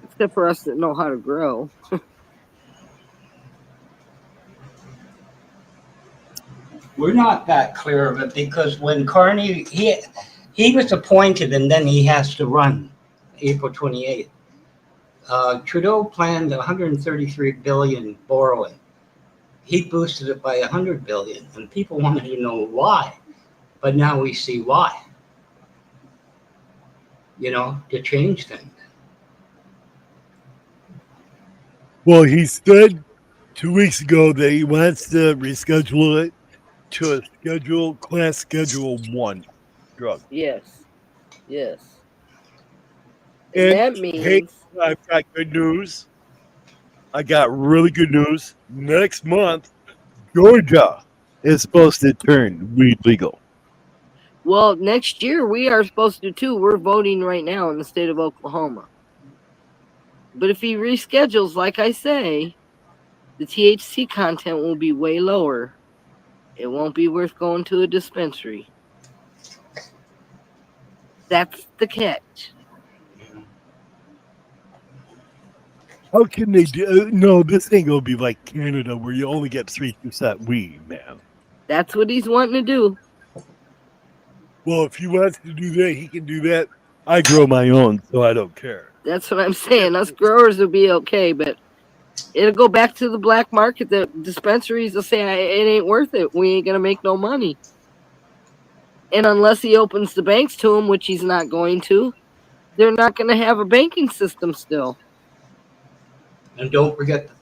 Except for us that know how to grow. We're not that clear of it because when Carney, he was appointed and then he has to run April 28th. Trudeau planned 133 billion borrowing. He boosted it by 100 billion, and people wanted to know why. But now we see why. To change things. Well, he said 2 weeks ago that he wants to reschedule it to a class schedule 1 drug. Yes. Yes. And And that hey, means I've got good news. I got really good news. Next month, Georgia is supposed to turn weed legal. well, next year we are supposed to too. We're voting right now in the state of Oklahoma. But if he reschedules, like I say, the THC content will be way lower. It won't be worth going to a dispensary. That's the catch. How can they do? No, this ain't gonna be like Canada where you only get 3% weed, man. That's what he's wanting to do. Well, if he wants to do that, he can do that. I grow my own, so I don't care. That's what I'm saying. Us growers will be okay, but it'll go back to the black market. The dispensaries will say it ain't worth it. We ain't gonna make no money. And unless he opens the banks to them, which he's not going to, they're not going to have a banking system still. And don't forget the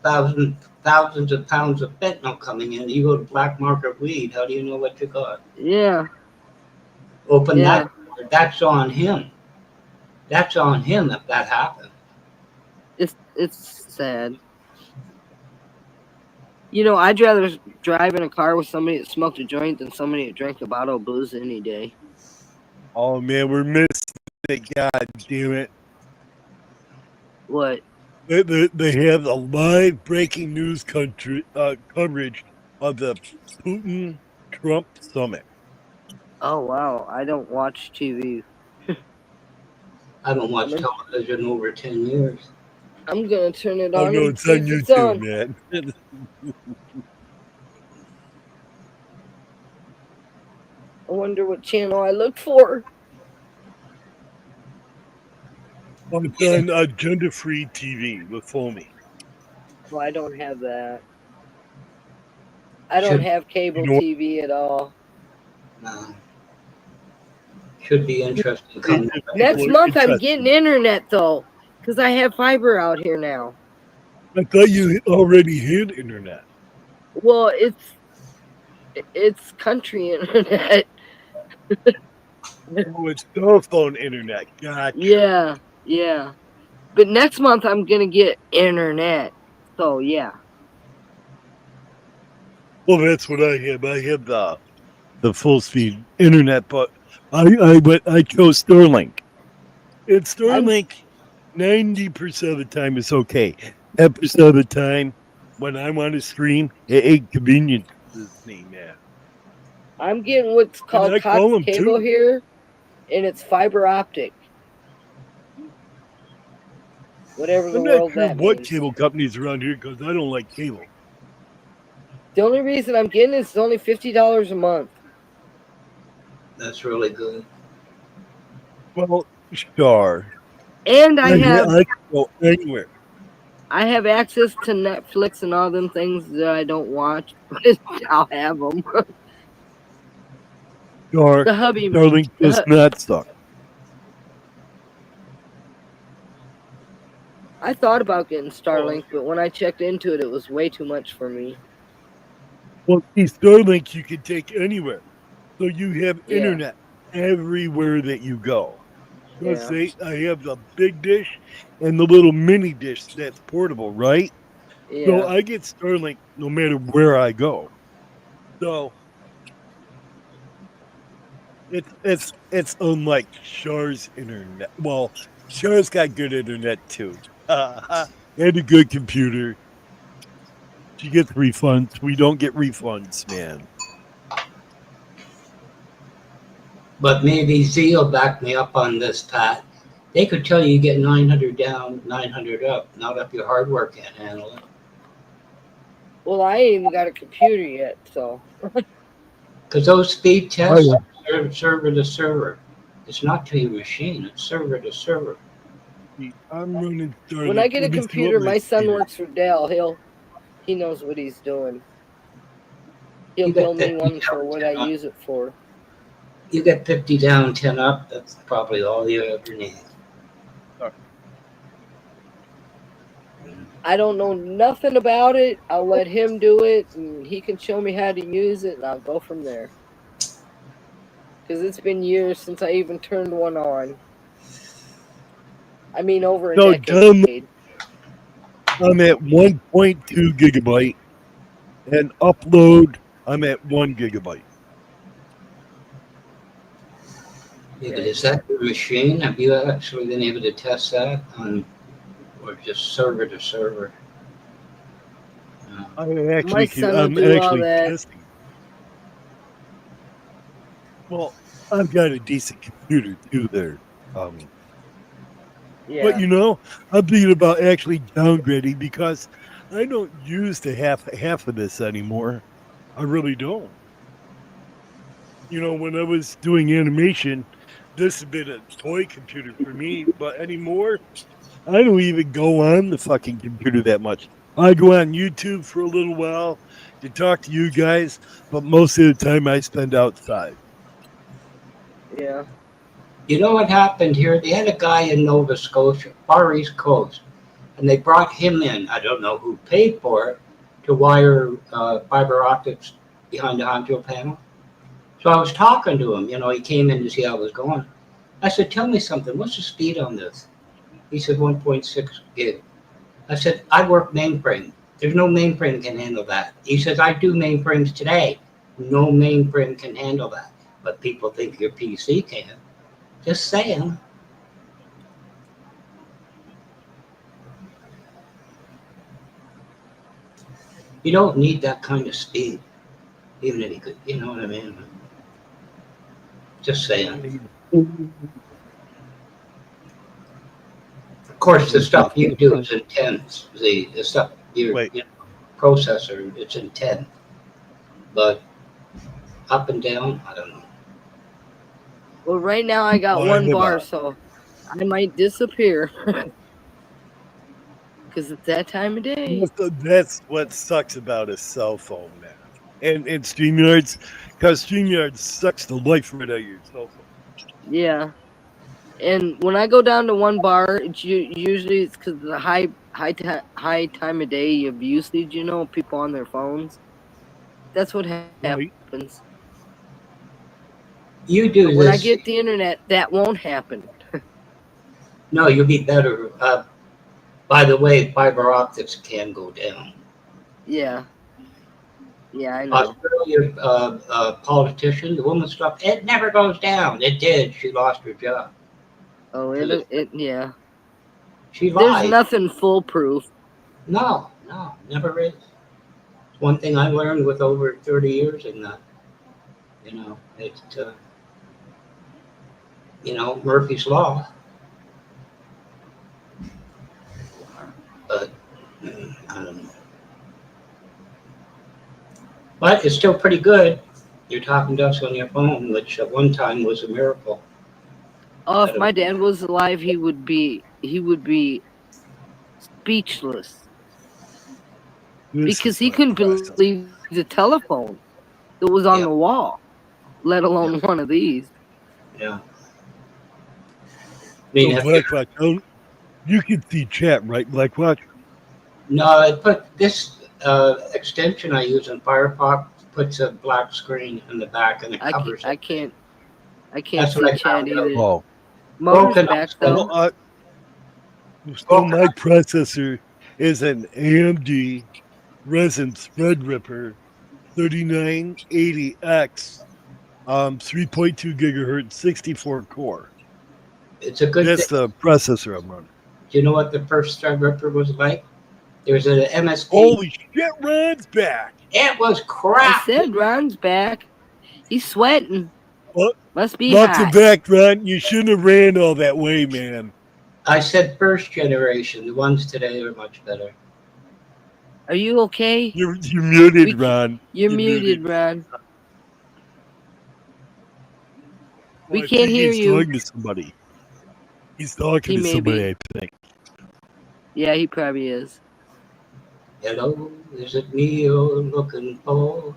thousands of pounds of fentanyl coming in. You go to black market weed, how do you know what you got? Yeah. Open that. That's on him. That's on him if that happens. It's sad. I'd rather drive in a car with somebody that smoked a joint than somebody that drank a bottle of booze any day. Oh man, we're missing it. God damn it! What? They have the live breaking news coverage of the Putin Trump summit. Oh wow! I don't watch TV. I haven't watched television in over 10 years. I'm gonna turn it Oh on. no, and it's see on if it's YouTube, on. man. I wonder what channel I look for. Oh, it's on Agenda Free TV with Foamy. Well, I don't have that. I don't have cable TV at all. No. Should be interesting coming up. Next month I'm getting internet though, because I have fiber out here now. I thought you already had internet. Well, it's country internet. Oh, it's cell phone internet. Gotcha. Yeah. But next month I'm gonna get internet. So yeah. Well, that's what I have. I have the full speed internet, but I chose Starlink. And Starlink, 90% of the time is okay. 10% of the time, when I want to stream, it ain't convenient to me, man. I'm getting what's called Cox cable here, and it's fiber optic. Whatever the world that what means. cable companies around here because I don't like cable. The only reason I'm getting it is only $50 a month. That's really good. Well, sure. And I can go anywhere. I have access to Netflix and all them things that I don't watch, but I'll have them. The hubby Starlink does not suck. I thought about getting Starlink, but when I checked into it, it was way too much for me. Well, Starlink you can take anywhere. So you have internet everywhere that you go. Let's say I have the big dish and the little mini dish that's portable, right? Yeah. So I get Starlink no matter where I go. So it's unlike Char's internet. Well, Char's got good internet too. And a good computer. She gets refunds. We don't get refunds, man. But maybe Z will back me up on this, Pat. They could tell you get 900 down, 900 up. Not if your hardware can't handle it. Well, I ain't even got a computer yet, so. Because those speed Oh, tests yeah. are server to server. It's not to your machine, it's server to server. I'm running When I Starlink. get a Let me see what computer, my my son speed is. works for Dell. He knows what he's doing. He'll You get bill me 50 one for down, what 10 I up. use it for. You get 50 down, 10 up. That's probably all you ever need. I don't know nothing about it. I'll let him do it, and he can show me how to use it, and I'll go from there. Because it's been years since I even turned one on. I mean, over a So down, decade. I'm at 1.2 gigabyte, and upload, I'm at 1 gigabyte. Yeah, but is that your machine? Have you actually been able to test that on, or just server to server? My son will I'm do all actually that. testing. Well, I've got a decent computer too there. But Yeah. you know, I'm thinking about actually downgrading because I don't use the half of this anymore. I really don't. You know, when I was doing animation, this has been a toy computer for me, but anymore, I don't even go on the fucking computer that much. I go on YouTube for a little while to talk to you guys, but most of the time I spend outside. Yeah. You know what happened here? They had a guy in Nova Scotia, Far East Coast, and they brought him in. I don't know who paid for it to wire fiber optics behind the Honjo panel. So I was talking to him. You know, he came in to see how it was going. I said, "Tell me something. What's the speed on this?" He said, 1.6 gig. I said, "I work mainframe. There's no mainframe can handle that." He says, "I do mainframes today. No mainframe can handle that. But people think your PC can." Just saying. You don't need that kind of speed, even if you could, you know what I mean? Just saying. Of course, the stuff you do is intense. The stuff your processor, it's intense. But up and down, I don't know. Well, right now I got Well, I one have bar, a- so I might disappear. Because it's that time of day. That's what sucks about a cell phone, man. And StreamYards, because StreamYards sucks the life right out of your cell phone. Yeah. And when I go down to one bar, it's usually it's because of the high time of day of usage. You know, people on their phones. That's what happens. You do But when I this. get the internet, that won't happen. No, you'll be better. By the way, fiber optics can go down. Yeah. Yeah, I know. Australia politician, the woman struck. It never goes down. It did. She lost her job. Oh, yeah. She There's lied. nothing foolproof. No, never is. It's one thing I learned with over 30 years in that. You know, it's Murphy's law. But I don't know. But it's still pretty good. You're talking to us on your phone, which at one time was a miracle. Oh, if my dad was alive, he would be speechless because he couldn't believe the telephone that was on the wall, let alone one of these. Yeah. So Blackwatch, you can see chat, right, Blackwatch? No, I put this extension I use in Firefox puts a black screen in the back and it covers it. I can't That's see what I chat found out. either. Oh. Motor's back though. Well, so my processor is an AMD Ryzen Threadripper 3980X, 3.2 gigahertz, 64 core. It's a good That's thing. the processor I'm running. Do you know what the first Threadripper was like? There's an MSP. Holy shit, Ron's back. It was crap. I said Ron's back. He's sweating. What? Must be Welcome hot. back, Ron. You shouldn't have ran all that way, man. I said first generation. The ones today are much better. Are you okay? You're muted, Ron. You're muted, Ron. We Well, I can't think hear he's you. talking to somebody. He's talking He to may somebody, be. I think. Yeah, he probably is. Hello, is it me you're looking for?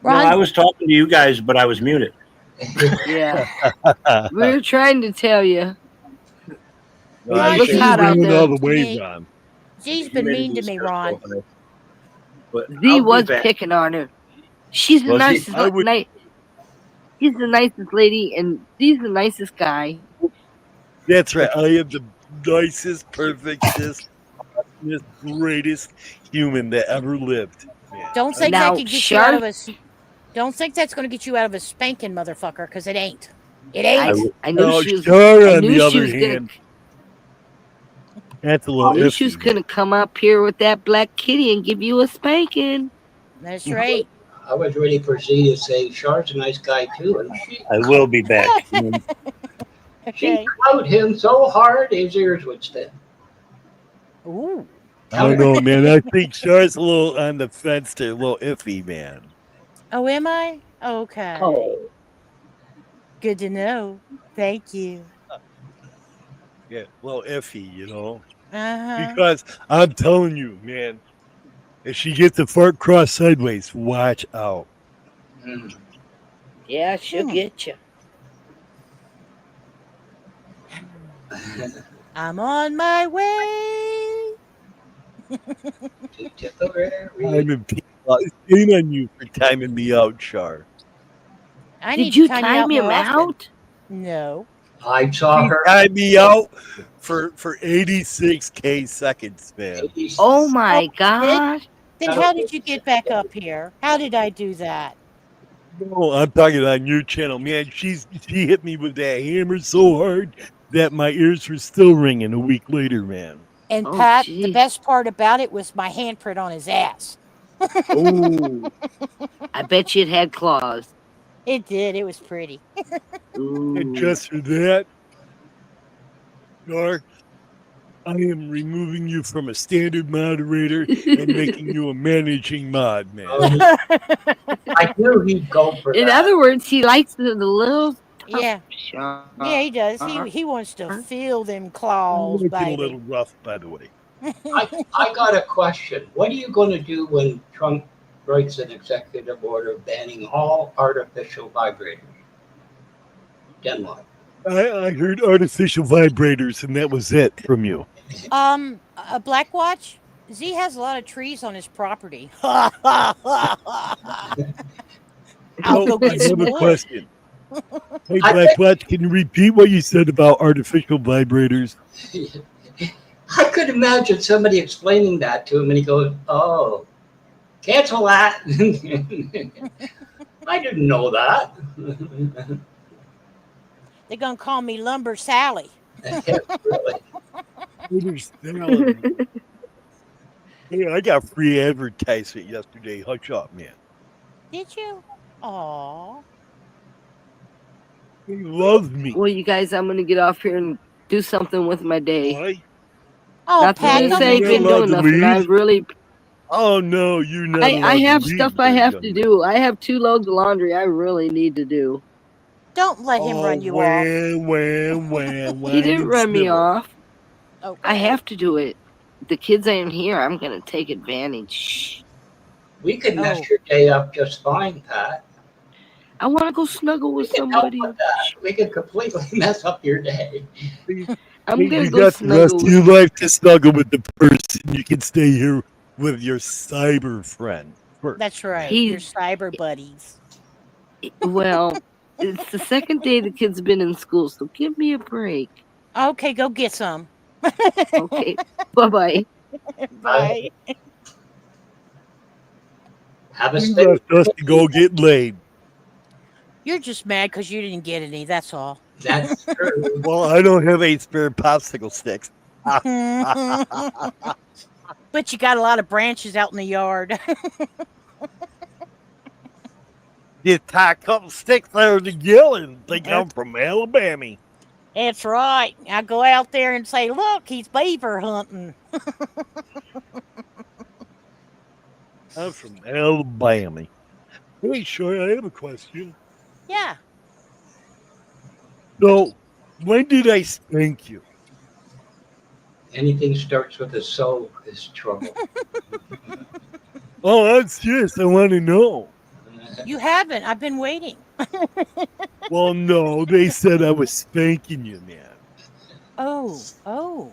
No, I Ron, was talking to you guys, but I was muted. Yeah. We were trying to tell you. Well, Ron, you Looks should Z's have hot been out ran there. all mean the to way, me. Ron. Z's been mean to me, Ron. But Z I'll be was back. picking on her. She's the Was he? nicest. I would. He's the nicest lady, and Z's the nicest guy. That's right. I am the nicest, perfectest, greatest human that ever lived. Man, Don't think that Now, can get you out of Shark, a. Don't think that's going to get you out of a spanking, motherfucker, because it ain't. It I, ain't. I knew now, she was. Shar, I on knew the she other was gonna. hand, that's a I little knew she was iffy, man. gonna come up here with that black kitty and give you a spanking. That's right. I was ready for Z to say Char's a nice guy too, and I will be back. she Okay. clout him so hard his ears would stand. Ooh. I don't know, man. I think Char's a little on the fence there, a little iffy, man. Oh, am I? Okay. Oh, Good to know. Thank you. Yeah, a little iffy, you know. Uh-huh. Because I'm telling you, man, if she gets the fart cross sideways, watch out. Yeah, she'll get you. I'm on my way. I'm in shame on you for timing me out, Char. I Did need you to time you time out more him often. out? No. I saw She her. timed me out for 86K seconds, man. Oh my Oh, did? God! Then how did you get back up here? How did I do that? No, I'm talking on your channel, man. She hit me with that hammer so hard that my ears were still ringing a week later, man. And Oh, Pat, the gee. best part about it was my handprint on his ass. Oh, I bet you it had claws. It did. It was pretty. And Ooh. just for that, Char, I am removing you from a standard moderator and making you a managing mod, man. I knew he'd go for In that. other words, he likes the little. Yeah. Yeah, he does. He wants to feel them I claws, like it a baby. little rough, by the way. I got a question. What are you going to do when Trump writes an executive order banning all artificial vibrators? Then what? I heard artificial vibrators, and that was it from you. A Black Watch. Z has a lot of trees on his property. I'll go I get some have a wood. question. Hey, I Black Watch, can you repeat what you said about artificial vibrators? I could imagine somebody explaining that to him, and he goes, "Oh, cancel that." I didn't know that. They're gonna call me Lumber Sally. Really? Understand. Hey, I got free advertisement yesterday. Hush up, man. Did you? Aw. He loves me. Well, you guys, I'm gonna get off here and do something with my day. Why? Oh, Not that Pat, this don't ain't make been him. doing nothing. I really, Oh no, you're not allowed I have to leave. stuff I there, have young to man. do. I have 2 loads of laundry I really need to do. Don't let him run you off. He didn't run me off. Okay. I have to do it. The kids ain't here. I'm gonna take advantage. We could mess Oh. your day up just fine, Pat. I want to go snuggle We with can help somebody. with that. We could completely mess up your day. I'm gonna You go got the rest snuggle of with. your life to snuggle with the person. You can stay here with your cyber friend. That's right. He- Your cyber buddies. Well, it's the second day the kids have been in school, so give me a break. Okay, go get some. Okay, bye-bye. Bye. Have a You stay. left us to go get laid. You're just mad because you didn't get any. That's all. That's true. Well, I don't have 8 spare popsicle sticks. But you got a lot of branches out in the yard. You tie a couple sticks there together and they come from Alabama. That's right. I go out there and say, look, he's beaver hunting. I'm from Alabama. Hey, sure, I have a question. Yeah. So, when did I spank you? Anything starts with a so is trouble. Oh, that's just, I want to know. You haven't. I've been waiting. Well, no, they said I was spanking you, man. Oh.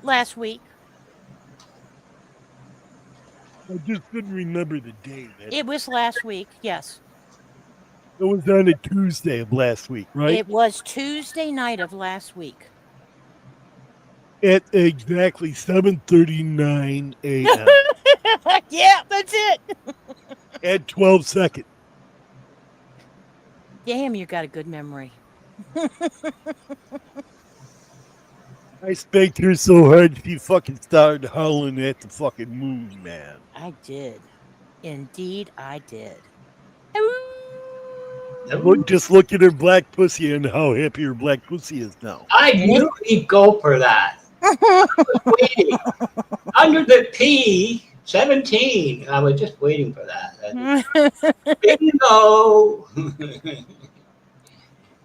Last week. I just couldn't remember the day. It was last week. Yes. It was on a Tuesday of last week, right? It was Tuesday night of last week. At exactly 7:39 a.m. Yeah, that's it. At 12 seconds. Damn, you got a good memory. I spanked her so hard she fucking started howling at the fucking moon, man. I did. Indeed, I did. Look at her black pussy and how happy her black pussy is now. I knew he'd go for that. I was waiting. Under the P, 17. I was just waiting for that. Bingo.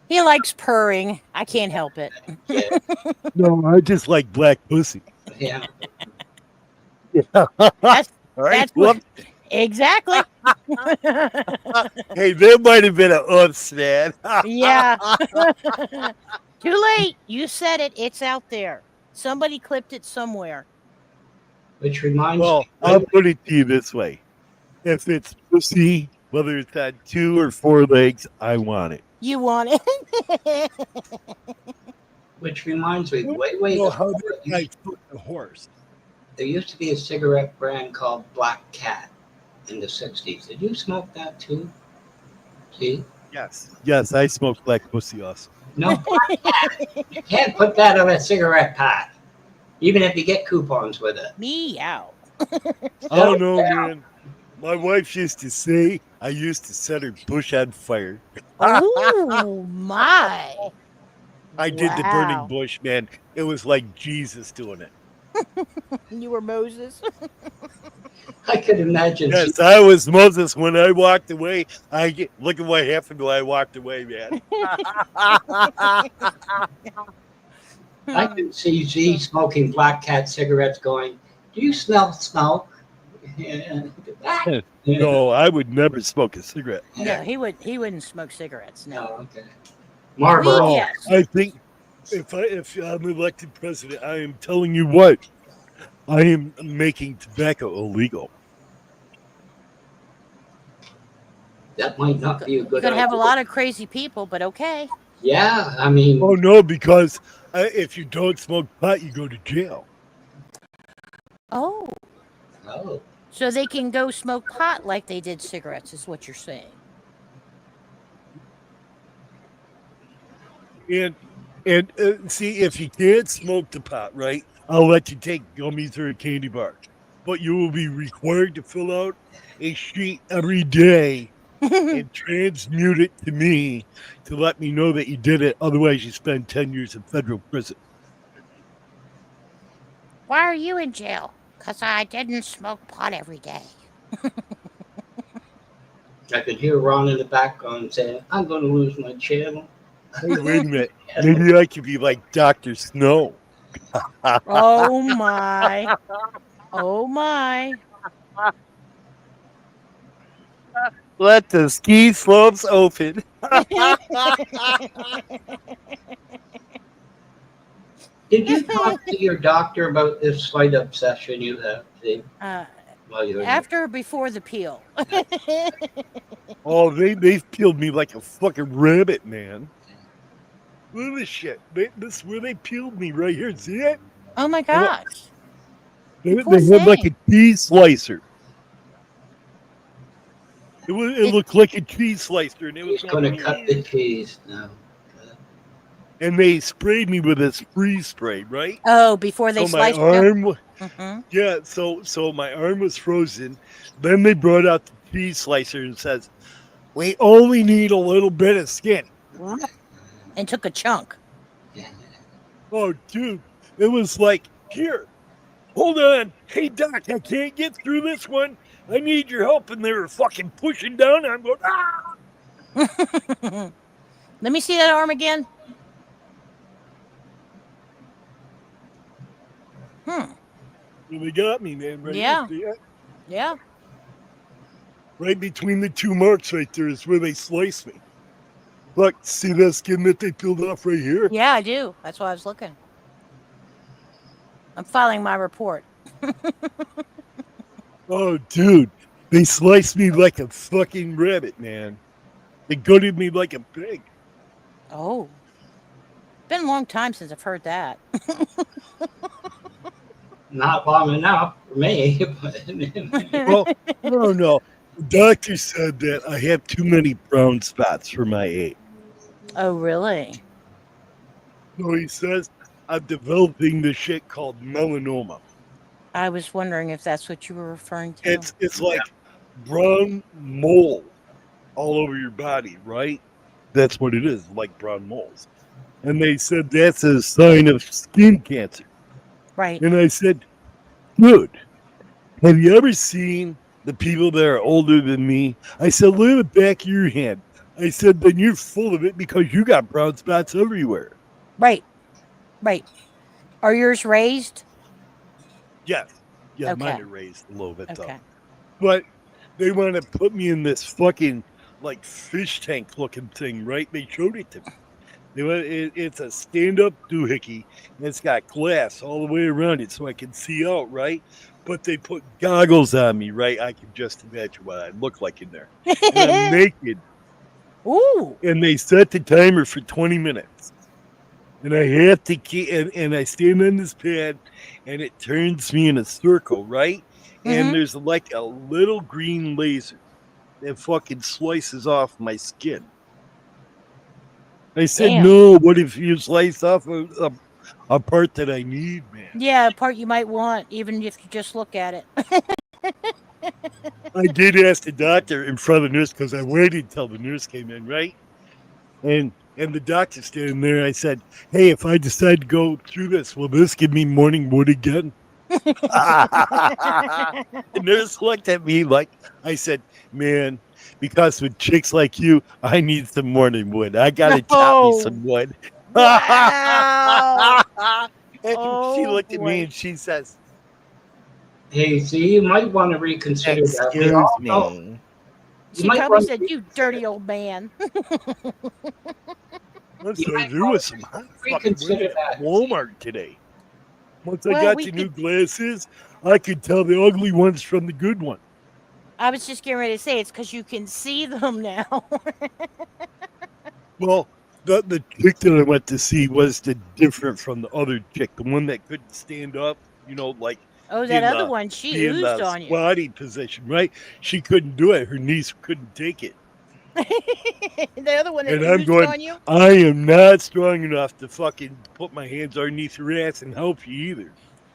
He likes purring. I can't help it. No, I just like black pussy. Yeah. That's Right? what, exactly. Hey, that might have been an ups, man. Yeah. Too late. You said it. It's out there. Somebody clipped it somewhere. Which reminds Well, me. I'll put it to you this way. If it's pussy, whether it's on 2 or 4 legs, I want it. You want it. Which reminds me, way Well, how did I put the horse? there used to be a cigarette brand called Black Cat in the 60s. Did you smoke that too? See? Yes, I smoke black pussy also. No, Black Cat. You can't put that on a cigarette pack, even if you get coupons with it. Meow. Oh, no, man. My wife used to say I used to set her bush on fire. Oh, my. I did the burning Wow. bush, man. It was like Jesus doing it. You were Moses. I could imagine. Yes, I was Moses. When I walked away, look at what happened when I walked away, man. I can see Z smoking Black Cat cigarettes going, do you smell smoke? No, I would never smoke a cigarette. No, he wouldn't smoke cigarettes. No. Oh, okay. Marlboro. Yes. I think if I'm elected president, I am telling you what, I am making tobacco illegal. That might not be a You're good gonna have a idea. lot of crazy people, but okay. Yeah, I mean. Oh no, because if you don't smoke pot, you go to jail. Oh. Oh. So they can go smoke pot like they did cigarettes, is what you're saying. And see, if you can't smoke the pot, right, I'll let you take gummies or a candy bar. But you will be required to fill out a sheet every day and transmute it to me to let me know that you did it. Otherwise, you spend 10 years in federal prison. Why are you in jail? Because I didn't smoke pot every day. I can hear Ron in the background saying, I'm going to lose my channel. Hey, wait a minute. Maybe I could be like Dr. Snow. Oh, my. Oh, my. Let the ski slopes open. Did you talk to your doctor about this slight obsession you have, Steve? While you're After or before the peel? Oh, they've peeled me like a fucking rabbit, man. Look at this shit. This is where they peeled me right here. See it? Oh my gosh. They had like a cheese slicer. It looked like a cheese slicer, and it was He's going to cut the cheese now. And they sprayed me with this freeze spray, right? Oh, before they so my sliced arm, you? yeah. So my arm was frozen. Then they brought out the cheese slicer and says, "We only need a little bit of skin." And took a chunk. Oh, dude, it was like, here, hold on. Hey, doc, I can't get through this one. I need your help. And they were fucking pushing down. I'm going, ah! Let me see that arm again. They got me, man. Right Yeah. here. Yeah. Right between the two marks right there is where they sliced me. Look, see that skin that they peeled off right here? Yeah, I do. That's why I was looking. I'm filing my report. Oh, dude. They sliced me like a fucking rabbit, man. They gutted me like a pig. Oh. Been a long time since I've heard that. Not long enough for me. Well, I don't know. The doctor said that I have too many brown spots for my age. Oh, really? So he says I'm developing this shit called melanoma. I was wondering if that's what you were referring to. It's like brown mole all over your body, right? That's what it is, like brown moles. And they said that's a sign of skin cancer. Right. And I said, dude, have you ever seen the people that are older than me? I said, look at the back of your hand. I said, then you're full of it because you got brown spots everywhere. Right. Right. Are yours raised? Yes. Yeah, Okay. mine are raised a little bit though. Okay. But they want to put me in this fucking like fish tank looking thing, right? They showed it to me. It's a stand-up doohickey, and it's got glass all the way around it so I can see out, right? But they put goggles on me, right? I can just imagine what I look like in there. And I'm naked. Ooh. And they set the timer for 20 minutes. And I have to keep, and I stand on this pad, and it turns me in a circle, right? And there's like a little green laser that fucking slices off my skin. I said, Damn. no, what if you slice off a part that I need, man? Yeah, a part you might want, even if you just look at it. I did ask the doctor in front of the nurse because I waited until the nurse came in, right? And the doctor standing there, I said, hey, if I decide to go through this, will this give me morning wood again? The nurse looked at me like, I said, man, because with chicks like you, I need some morning wood. I got to chop me some wood. Wow. And she looked at boy. me and she says, Hey, see, you might want to reconsider that. We excuse all know. me. She probably said, you dirty old man. Let's say there was some hot fucking women at Walmart today. Once I Well, got we the new glasses, I could tell the ugly ones from the good one. I was just getting ready to say it's because you can see them now. Well, the chick that I went to see was different from the other chick, the one that couldn't stand up, like Oh, that other one, she be in oozed the on you. squatty position, right? She couldn't do it. Her knees couldn't take it. The other one that And I'm oozed going, on you? I am not strong enough to fucking put my hands underneath your ass and help you either.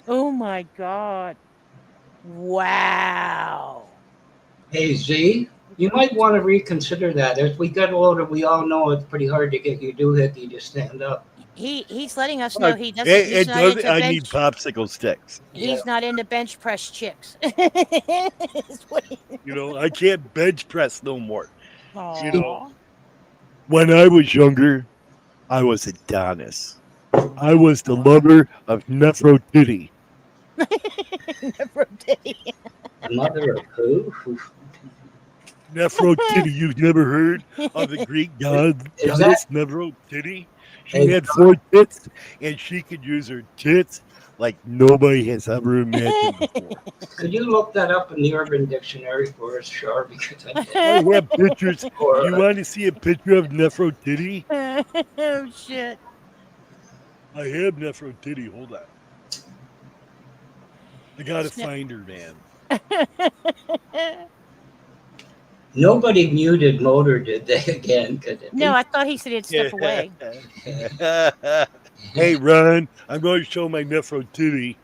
Oh my God. Wow. Hey, Z, you might want to reconsider that. As we get older, we all know it's pretty hard to get your doohickey to stand up. He's letting us know he doesn't. It He's not doesn't. into I bench. need popsicle sticks. He's not into bench press chicks. I can't bench press no more. Aww. When I was younger, I was Adonis. I was the lover of Nefertiti. Nefertiti. Mother of who? Nefertiti. You've never heard of the Greek goddess Nefertiti? She Hey, had 4 tits, and she could use her tits like nobody has ever imagined before. Could you look that up in the Urban Dictionary for us, Char? Because I have pictures. You want to see a picture of Nefertiti? Oh shit! I have Nefertiti. Hold on. I gotta find her, man. Nobody muted Motor, did they again? No, I thought he said he'd step away. Hey, Ron, I'm going to show my Nefertiti.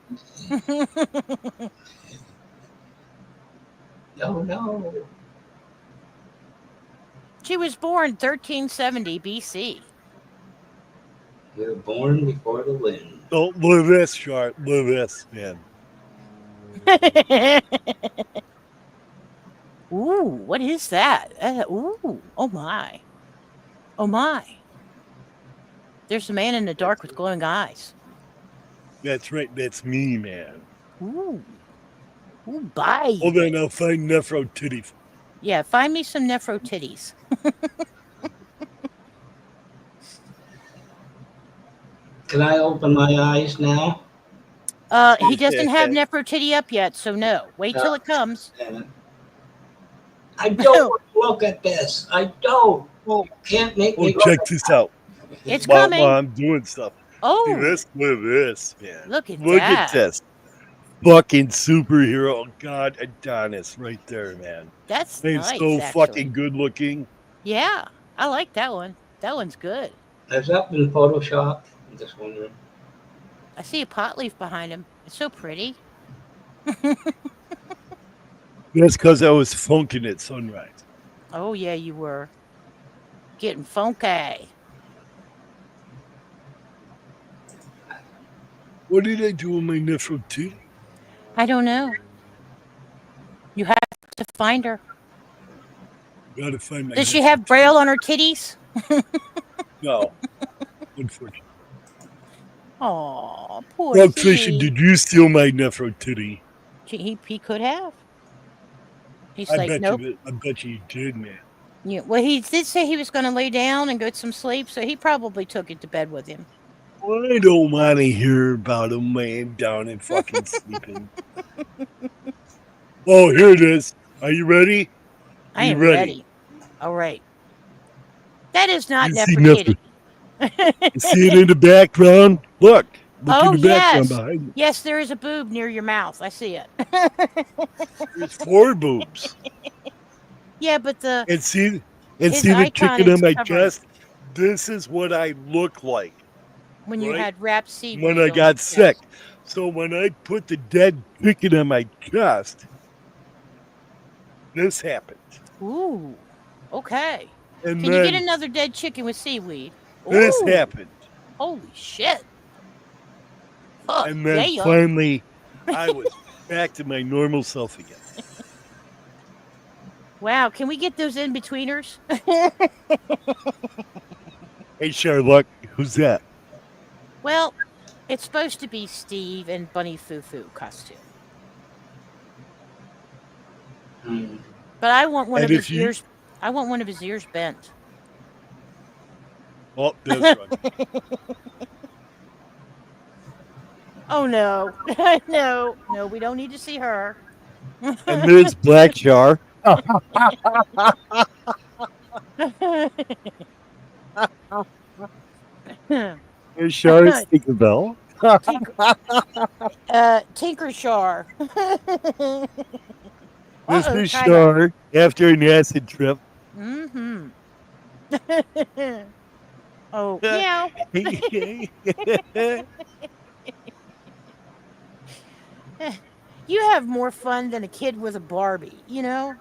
No. She was born 1370 BC. You were born before the wind. Don't live this, Sharp. Live this, man. Ooh, what is that? Ooh, oh my. Oh my. There's a man in the dark with glowing eyes. That's right. That's me, man. Ooh. Ooh, bye. Hold on, I'll find Nefertiti. Yeah, find me some Nefertitties. Can I open my eyes now? He doesn't have Nefertiti up yet, so no. Wait till it comes. I don't want to look at this. I don't. You can't make me Oh, look check at this out. It's while coming. I'm doing stuff. Oh. Look at this, man. Look at Look that. at this. Fucking superhero God Adonis right there, man. That's I'm nice, so actually. fucking good looking. Yeah, I like that one. That one's good. Has that been photoshopped? I'm just wondering. I see a pot leaf behind him. It's so pretty. That's because I was funking at sunrise. Oh, yeah, you were. Getting funky. What did I do with my Nefertiti? I don't know. You have to find her. Gotta find my Does she have braille on her titties? No, unfortunately. Oh, poor Well, Trisha, thing. did you steal my Nefertiti? He could have. He's I like, bet nope. you did, man. Yeah, well, he did say he was going to lay down and get some sleep, so he probably took it to bed with him. I don't want to hear about him laying down and fucking sleeping. Oh, here it is. Are you ready? I am ready. All right. That is not You see Nefertiti. You see it in the background? Look Oh, in the background yes. behind you. Yes, there is a boob near your mouth. I see it. There's 4 boobs. Yeah, but And see his the icon chicken on is my covering it. chest? This is what I look like When you right? had wrapped seaweed when I on your got chest. sick. So when I put the dead chicken on my chest, this happened. Ooh. Okay. And Can you get then another dead chicken with seaweed? this Ooh. happened. Holy shit. Oh, And then yeah. finally, I was back to my normal self again. Wow, can we get those in-betweeners? Hey, Charlotte, who's that? Well, it's supposed to be Steve and Bunny Foo-Foo costume. But I want one And of if his you- ears. I want one of his ears bent. Oh, that's right. Oh no. No, we don't need to see her. And there's Black Char. There's Char's Tinkerbell. Tinkershar. This is Char after an acid trip. Mm-hmm. Oh, meow. You have more fun than a kid with a Barbie, you know?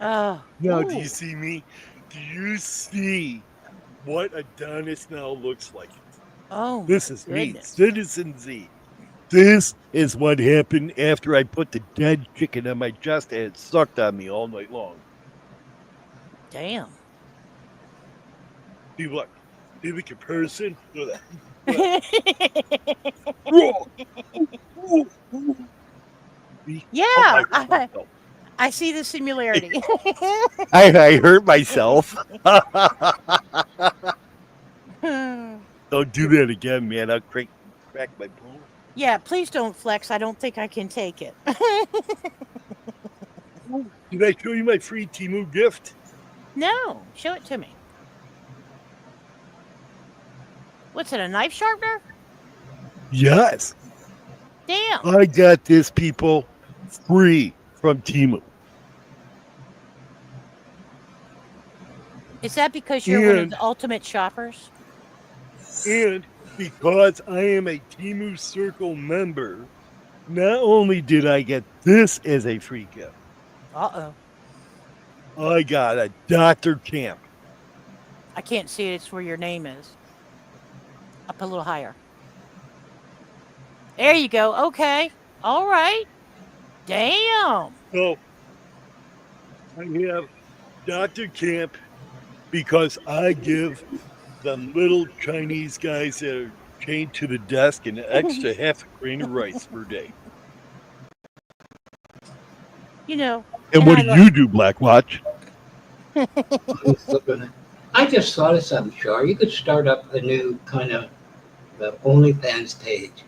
Oh. Now, do Ooh. you see me? Do you see what Adonis now looks like? Oh, This my is me, goodness. Citizen Z. This is what happened after I put the dead chicken on my chest and it sucked on me all night long. Damn. See, look. See the comparison? Look at that. Yeah, Oh my God. I see the similarity. I hurt myself. Don't do that again, man. I'll crack my bone. Yeah, please don't flex. I don't think I can take it. Did I show you my free Temu gift? No, show it to me. What's it, a knife sharpener? Yes. Damn. I got this, people, free from Temu. Is that because you're one of And- the ultimate shoppers? And because I am a Temu Circle member, not only did I get this as a free gift, Uh-oh. I got a Dr. Camp. I can't see it. It's where your name is. Up a little higher. There you go. Okay. All right. Damn. So I have Dr. Camp, because I give them little Chinese guys that are chained to the desk an extra half a grain of rice per day. You know, And what do you do, Black Watch? I just thought of something, Char. You could start up a new kind of OnlyFans page.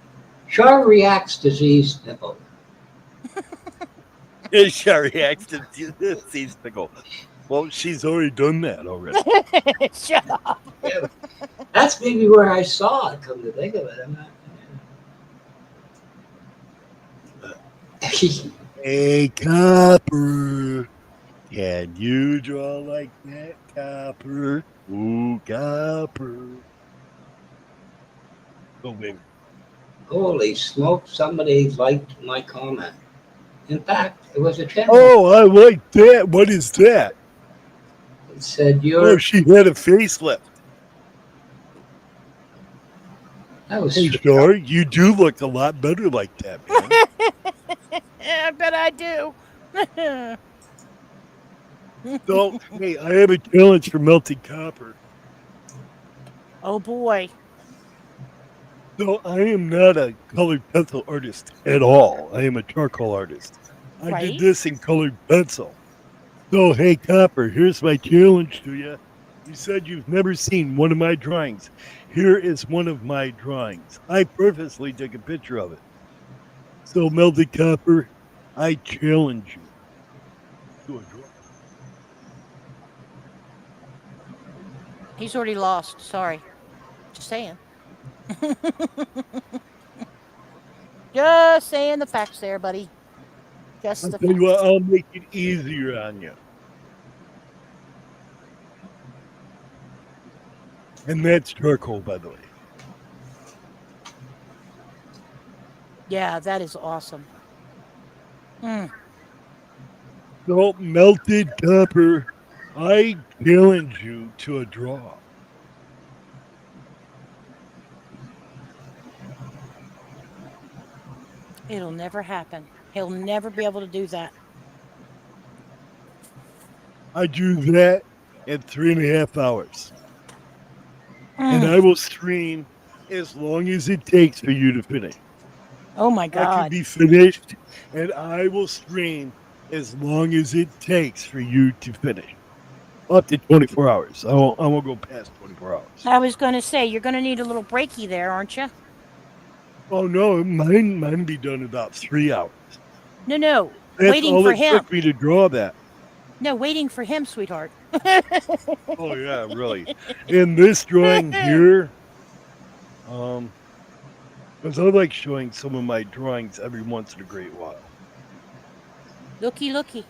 Char reacts to Z's nipple. Char reacts to Z's nipple. Well, she's already done that already. Shut up. Yeah, that's maybe where I saw it, come to think of it. I'm not. Hey, Copper, can you draw like that, Copper? Ooh, Copper. Oh, baby. Holy smoke, somebody liked my comment. In fact, it was a 10. Oh, I like that. What is that? It said, Oh, you're. she had a facelift. That was Hey, Char, you do look a lot better like that, man. I bet I do. So, hey, I have a challenge for melted copper. Oh boy. So, I am not a colored pencil artist at all. I am a charcoal artist. I Right? did this in colored pencil. So, hey, Copper, here's my challenge to you. You said you've never seen one of my drawings. Here is one of my drawings. I purposely took a picture of it. So, melted copper, I challenge you to a drawing. He's already lost. Sorry. Just saying. Just saying the facts there, buddy. Just I'll the tell you what, facts. I'll make it easier on you. And that's charcoal, by the way. Yeah, that is awesome. Mm. So, melted copper, I challenge you to a draw. It'll never happen. He'll never be able to do that. I drew that in 3.5 hours. And I will stream as long as it takes for you to finish. Oh my I can God. be finished, and I will stream as long as it takes for you to finish. Up to 24 hours. I won't go past 24 hours. I was going to say, you're going to need a little breaky there, aren't you? Oh, no, mine be done in about 3 hours. No. That's Waiting all for it him. took me to draw that. No, waiting for him, sweetheart. Oh, yeah, really. In this drawing here, because I like showing some of my drawings every once in a great while. Looky, looky.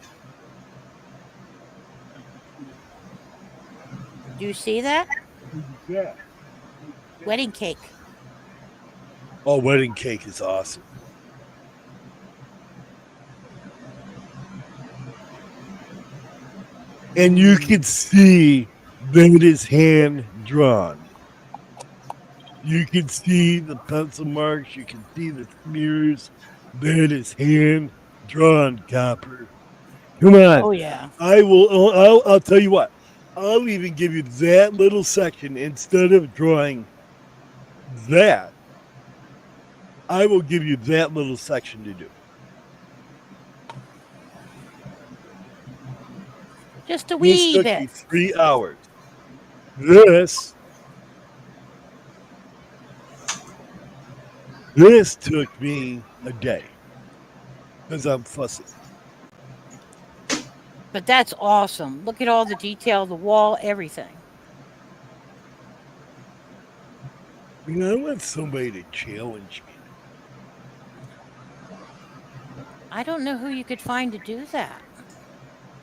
Do you see that? Yeah. Wedding cake. Oh, wedding cake is awesome. And you can see that it is hand drawn. You can see the pencil marks. You can see the smears. That is hand drawn, Copper. Come on. Oh, yeah. I'll tell you what. I'll even give you that little section instead of drawing that. I will give you that little section to do. Just a This wee took bit. me 3 hours. This took me a day because I'm fussy. But that's awesome. Look at all the detail, the wall, everything. I mean, I want somebody to challenge me. I don't know who you could find to do that.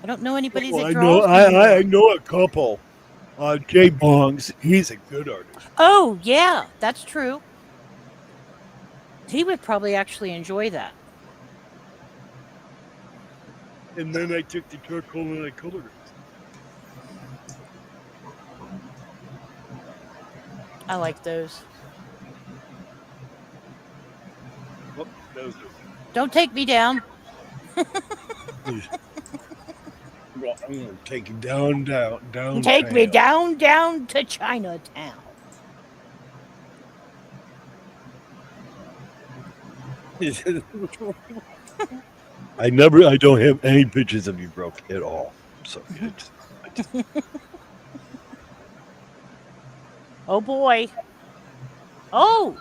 I don't know anybody Well, that I draws know anymore. I know a couple. Jay Bongs, he's a good artist. Oh, yeah, that's true. He would probably actually enjoy that. And then I took the charcoal and I colored it. I like those. Oh, those are... Don't take me down. I'm gonna take you down. Take me down to Chinatown. I don't have any pictures of you broke at all. So Oh boy. Oh,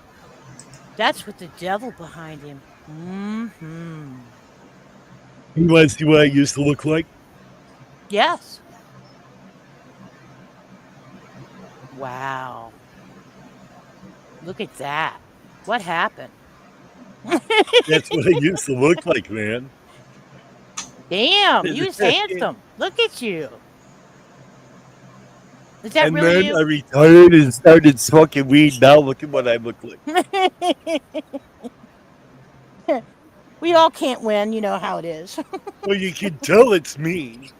that's with the devil behind him. Mm-hmm. you want to see what I used to look like? Yes. Wow. Look at that. What happened? That's what I used to look like, man. Damn, you was handsome. Look at you. Is that And really then you? I retired and started smoking weed. Now look at what I look like. We all can't win. You know how it is. Well, you can tell it's me.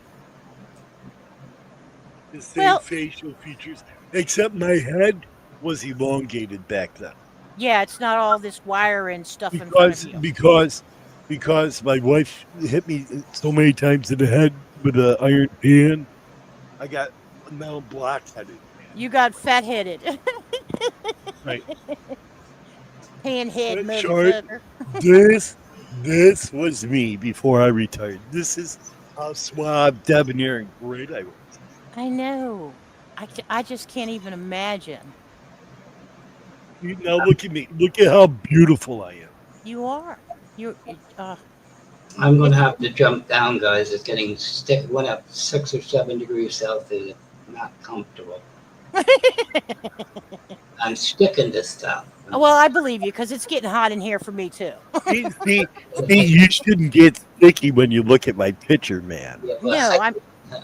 The same facial features, except my head was elongated back then. Yeah, it's not all this wire and stuff in front of you. Because my wife hit me so many times in the head with an iron pan, I got now blockheaded. You got fat headed. Right. Panhead But short, motherfucker. this was me before I retired. This is how suave, debonair, and great I was. I know. I just can't even imagine. Now look at me. Look at how beautiful I am. You are. You're. I'm going to have to jump down, guys. It's getting went up 6 or 7 degrees Celsius. Not comfortable. I'm sticking to stuff. Well, I believe you because it's getting hot in here for me too. see, you shouldn't get sticky when you look at my picture, man. No,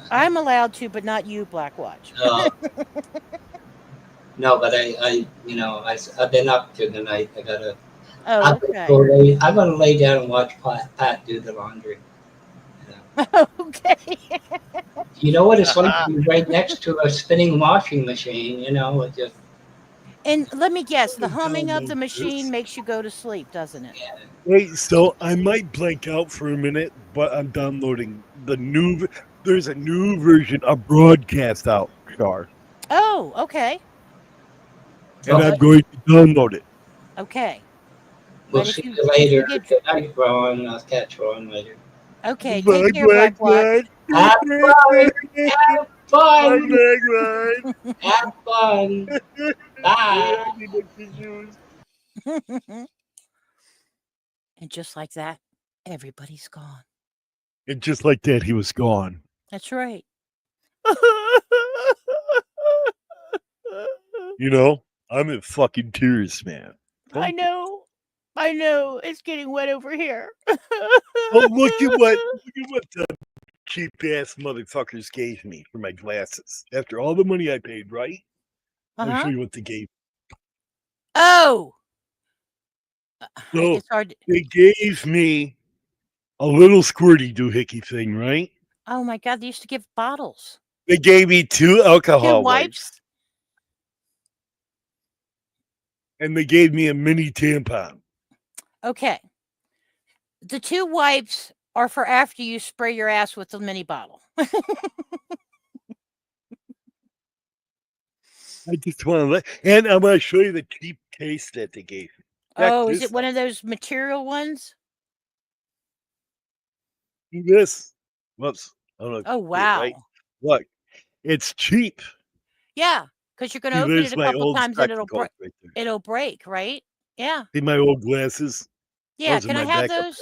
I'm allowed to, but not you, Blackwatch. No, but I've been up to the night. I gotta. Oh, okay. I'm gonna lay down and watch Pat do the laundry. Okay. You know what? It's like you're right next to a spinning washing machine. It just. And let me guess, the humming of the machine makes you go to sleep, doesn't it? Wait, so I might blank out for a minute, but I'm downloading there's a new version of Broadcast out, Char. Oh, okay. And I'm going to download it. Okay. We'll see you later. Good night, Ron. I'll catch Ron later. Okay, take care, Blackwatch. Have fun. Have fun. Have fun. Bye. And just like that, everybody's gone. And just like that, he was gone. That's right. I'm in fucking tears, man. I know. It's getting wet over here. Oh, look at what the cheap ass motherfuckers gave me for my glasses. After all the money I paid, right? I'll show you what they gave. Oh. So it's hard. They gave me a little squirty doohickey thing, right? Oh my God! They used to give bottles. They gave me 2 alcohol wipes. And they gave me a mini tampon. Okay. The 2 wipes are for after you spray your ass with the mini bottle. I just want to and I'm going to show you the cheap case that they gave me. Oh, is it one of those material ones? This. Whoops. Oh, wow. Right? Look, it's cheap. Yeah, because you're going to open it a couple times and it'll break, right? Yeah. See my old glasses? Yeah, can I have those?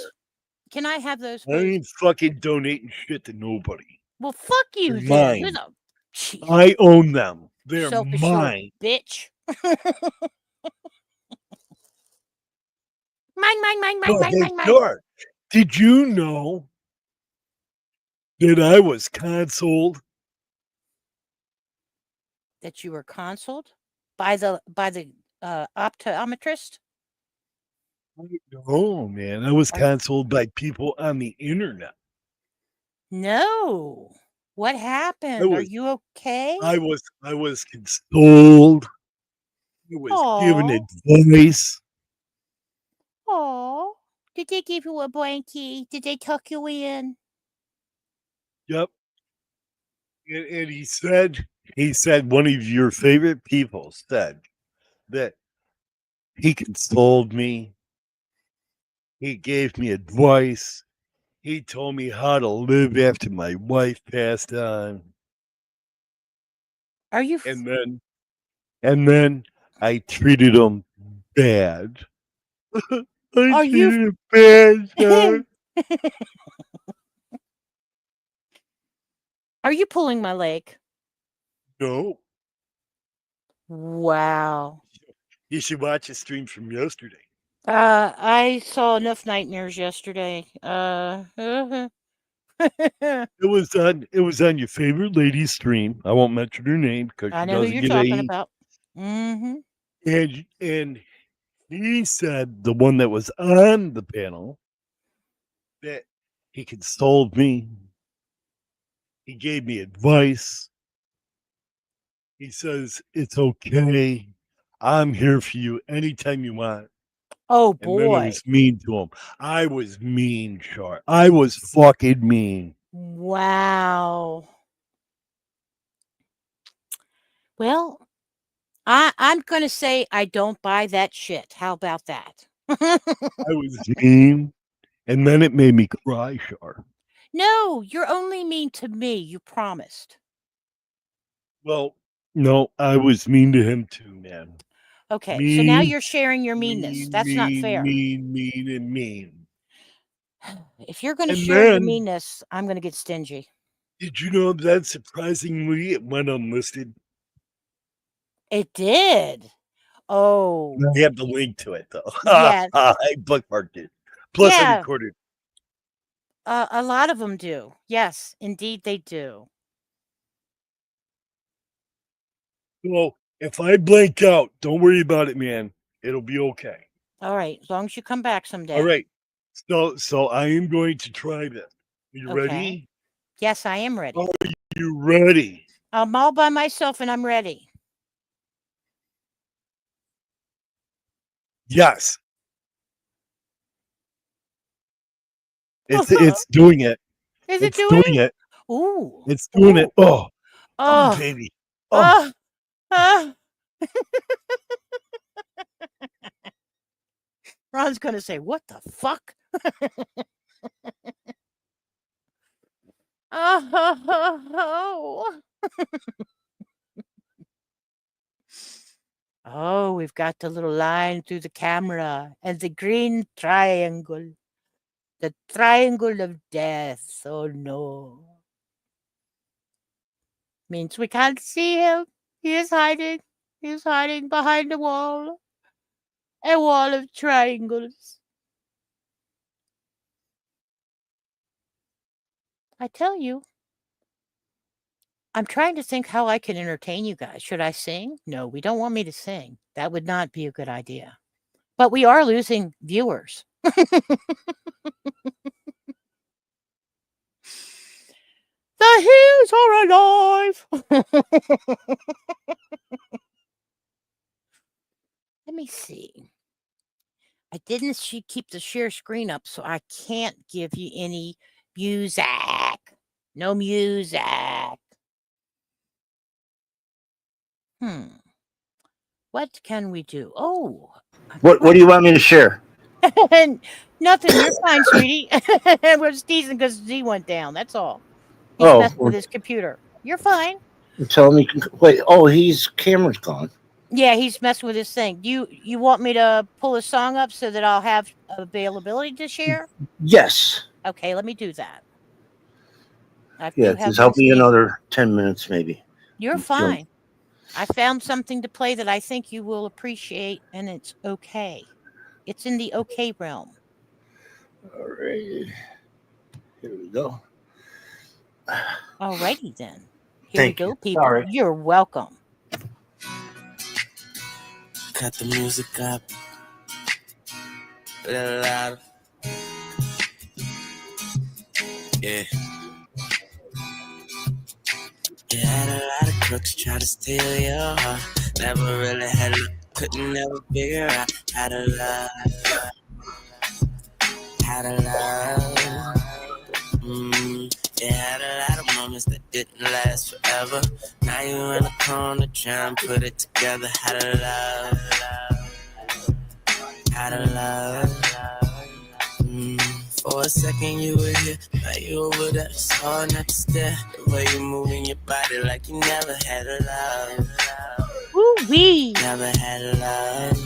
Can I have those, please? I ain't fucking donating shit to nobody. Well, fuck you then. Mine. I own them. They're Selfish mine. Bitch. Mine. Sure. Did you know that I was consoled? That you were consoled by the optometrist? Oh man, I was consoled by people on the internet. No. What happened? Are you okay? I was consoled. I was given advice. Oh, did they give you a blankie? Did they tuck you in? Yep. And he said one of your favorite people said that he consoled me. He gave me advice. He told me how to live after my wife passed on. Are you? And then I treated him bad. I Are you? treated him bad, sir. Are you pulling my leg? No. Wow. You should watch a stream from yesterday. I saw enough nightmares yesterday. It was on your favorite lady's stream. I won't mention her name because I she know who doesn't you're get talking AIDS. about. Mm-hmm. And he said, the one that was on the panel, that he consoled me. He gave me advice. He says, it's okay. I'm here for you anytime you want. Oh And then I boy. was mean to him. I was mean, Char. I was fucking mean. Wow. Well, I'm gonna say I don't buy that shit. How about that? I was mean. And then it made me cry, Char. No, you're only mean to me. You promised. Well, no, I was mean to him too, man. Okay, so now Mean, you're sharing your meanness. That's not fair. mean, and mean. If you're going to And share your then, meanness, I'm going to get stingy. did you know that surprisingly it went unlisted? It did. Oh. I have the link to it, though. Yes. I bookmarked it. Plus, I Yeah. recorded. A lot of them do. Yes, indeed they do. So, if I blank out, don't worry about it, man. It'll be okay. All right, as long as you come back someday. All right. So I am going to try this. You Okay. ready? Yes, I am ready. Are you ready? I'm all by myself and I'm ready. Yes. It's doing it. Is it It's doing it. Ooh. It's doing it. Oh, Oh, baby. Oh. Ron's gonna say, "What the fuck?" Oh. Oh, we've got the little line through the camera and the green triangle. The triangle of death. Oh no. Means we can't see him. He is hiding. He is hiding behind a wall. A wall of triangles. I tell you. I'm trying to think how I can entertain you guys. Should I sing? No, we don't want me to sing. That would not be a good idea. But we are losing viewers. The hills are alive. Let me see. I didn't keep the share screen up, so I can't give you any music. No music. What can we do? Oh. What do you want me to share? Nothing. You're fine, sweetie. We're just teasing because Z went down. That's all. He's Oh, messing with his computer. You're fine. Tell me. Wait. Oh, camera's gone. Yeah, he's messing with his thing. You want me to pull a song up so that I'll have availability to share? Yes. Okay, let me do that. Yeah, just help me another 10 minutes, maybe. You're fine. I found something to play that I think you will appreciate, and it's okay. It's in the okay realm. All right. Here we go. All righty then. Here Thank we go, you. people. Sorry. You're welcome. Cut the music up. A little louder. Yeah. You had a lot of crooks try to steal your heart. Never really had luck. Couldn't never figure out how to love. How to love. You had a lot of moments that didn't last forever. Now you in the corner trying to put it together. How to love, how to love. For a second you were here, now you over there. It's hard not to stare. The way you moving your body like you never had a love. Woo-wee. Never had a love.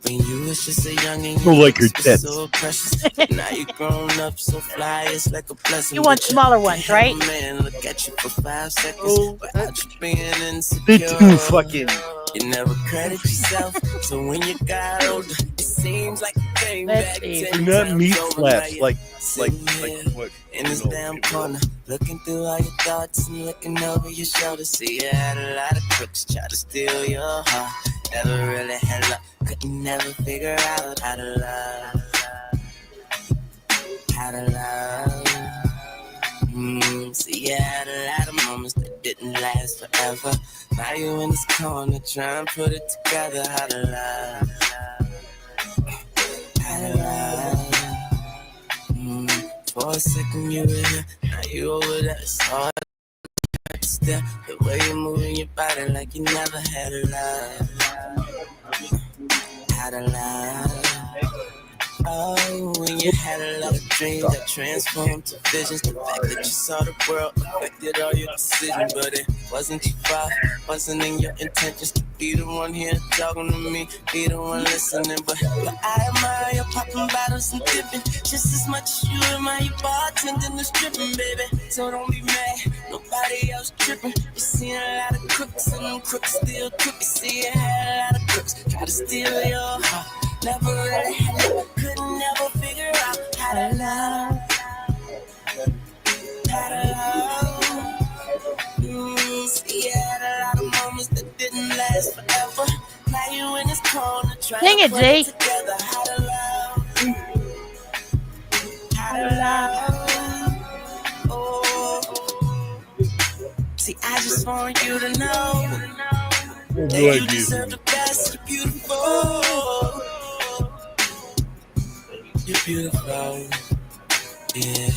When you was just a youngin', Don't your like her looks were tits. so precious. But now you grown up so fly, it's like a blessing. You want But smaller can't ones, have right? a man look at you for 5 seconds Oh, without you being they're insecure. too fucking. You never credit yourself, so when you got older, it seems like you came Let's back see. 10 They're not times meat over. Now flaps you're like sitting here what in this damn corner, looking through all your thoughts and looking over your shoulder. See, you had a lot of crooks try to steal your heart. Never really had luck, couldn't never figure out how to love. How to love. See, you had a lot of moments that didn't last forever. Now you in this corner trying to put it together. How to love. How to love. For a second you were here, now you over there. It's hard to step. The way you're moving your body like you never had a love. How to love. Oh, when you had a lot of dreams that transformed to visions. The fact that you saw the world affected all your decisions. But it wasn't your fault, wasn't in your intentions to be the one here talking to me, be the one listening. But I admire your popping bottles and dipping just as much as you admire your bartending and stripping, baby. So don't be mad, nobody else tripping. You seen a lot of crooks and them crooks still crook. You see you had a lot of crooks try to steal your heart. Never really had it, couldn't never figure out how to love. How to love. See, you had a lot of moments that didn't last forever. Now you in this corner trying Sing to it, put Z. it together. How to love. How to love. Oh. See, I just want you to know that you deserve the best. You're beautiful. You're beautiful. Yeah.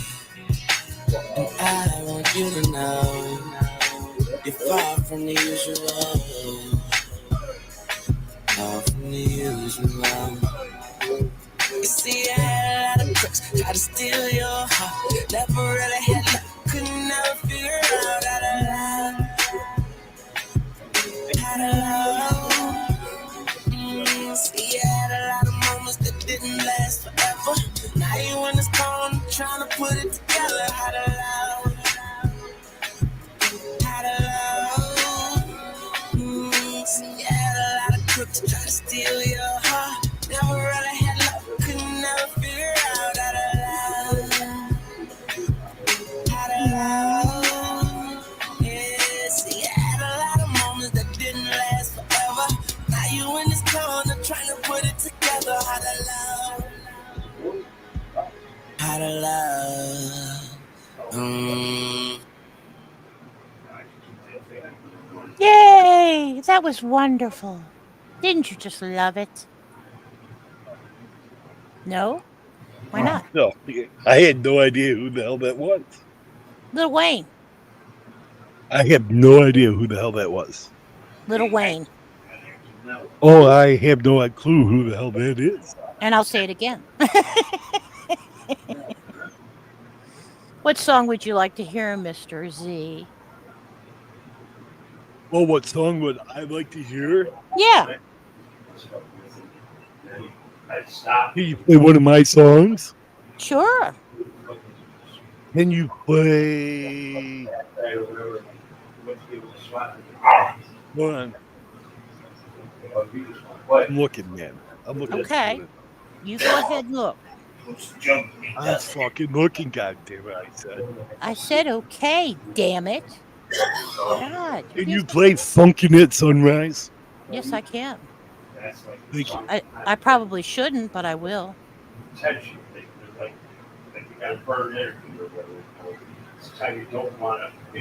And I want you to know you're far from the usual. Far from the usual. You see, I had a lot of crooks try to steal your heart. Never really had luck, couldn't never figure out how to love. How to love. See, I had a lot of moments that didn't last forever. Now you in this corner trying to put it together. How to love. How to love. See, I had a lot of crooks try to steal your heart. Never really had luck, couldn't never figure out how to love. How to love. Yeah, see, I had a lot of moments that didn't last forever. Now you in this corner trying to put it together. How to love. How to love. Yay! That was wonderful. Didn't you just love it? No? Why not? No, I had no idea who the hell that was. Lil Wayne. I have no idea who the hell that was. Lil Wayne. Oh, I have no clue who the hell that is. And I'll say it again. What song would you like to hear, Mr. Z? Well, what song would I like to hear? Yeah. Can you play one of my songs? Sure. Can you play? Hold on. I'm looking, man. I'm looking. Okay. You go ahead and look. I'm fucking looking, goddammit, I said. I said okay, damn it. God. Can you play Funkin' at Sunrise? Yes, I can. Thank you. I probably shouldn't, but I will. You don't want to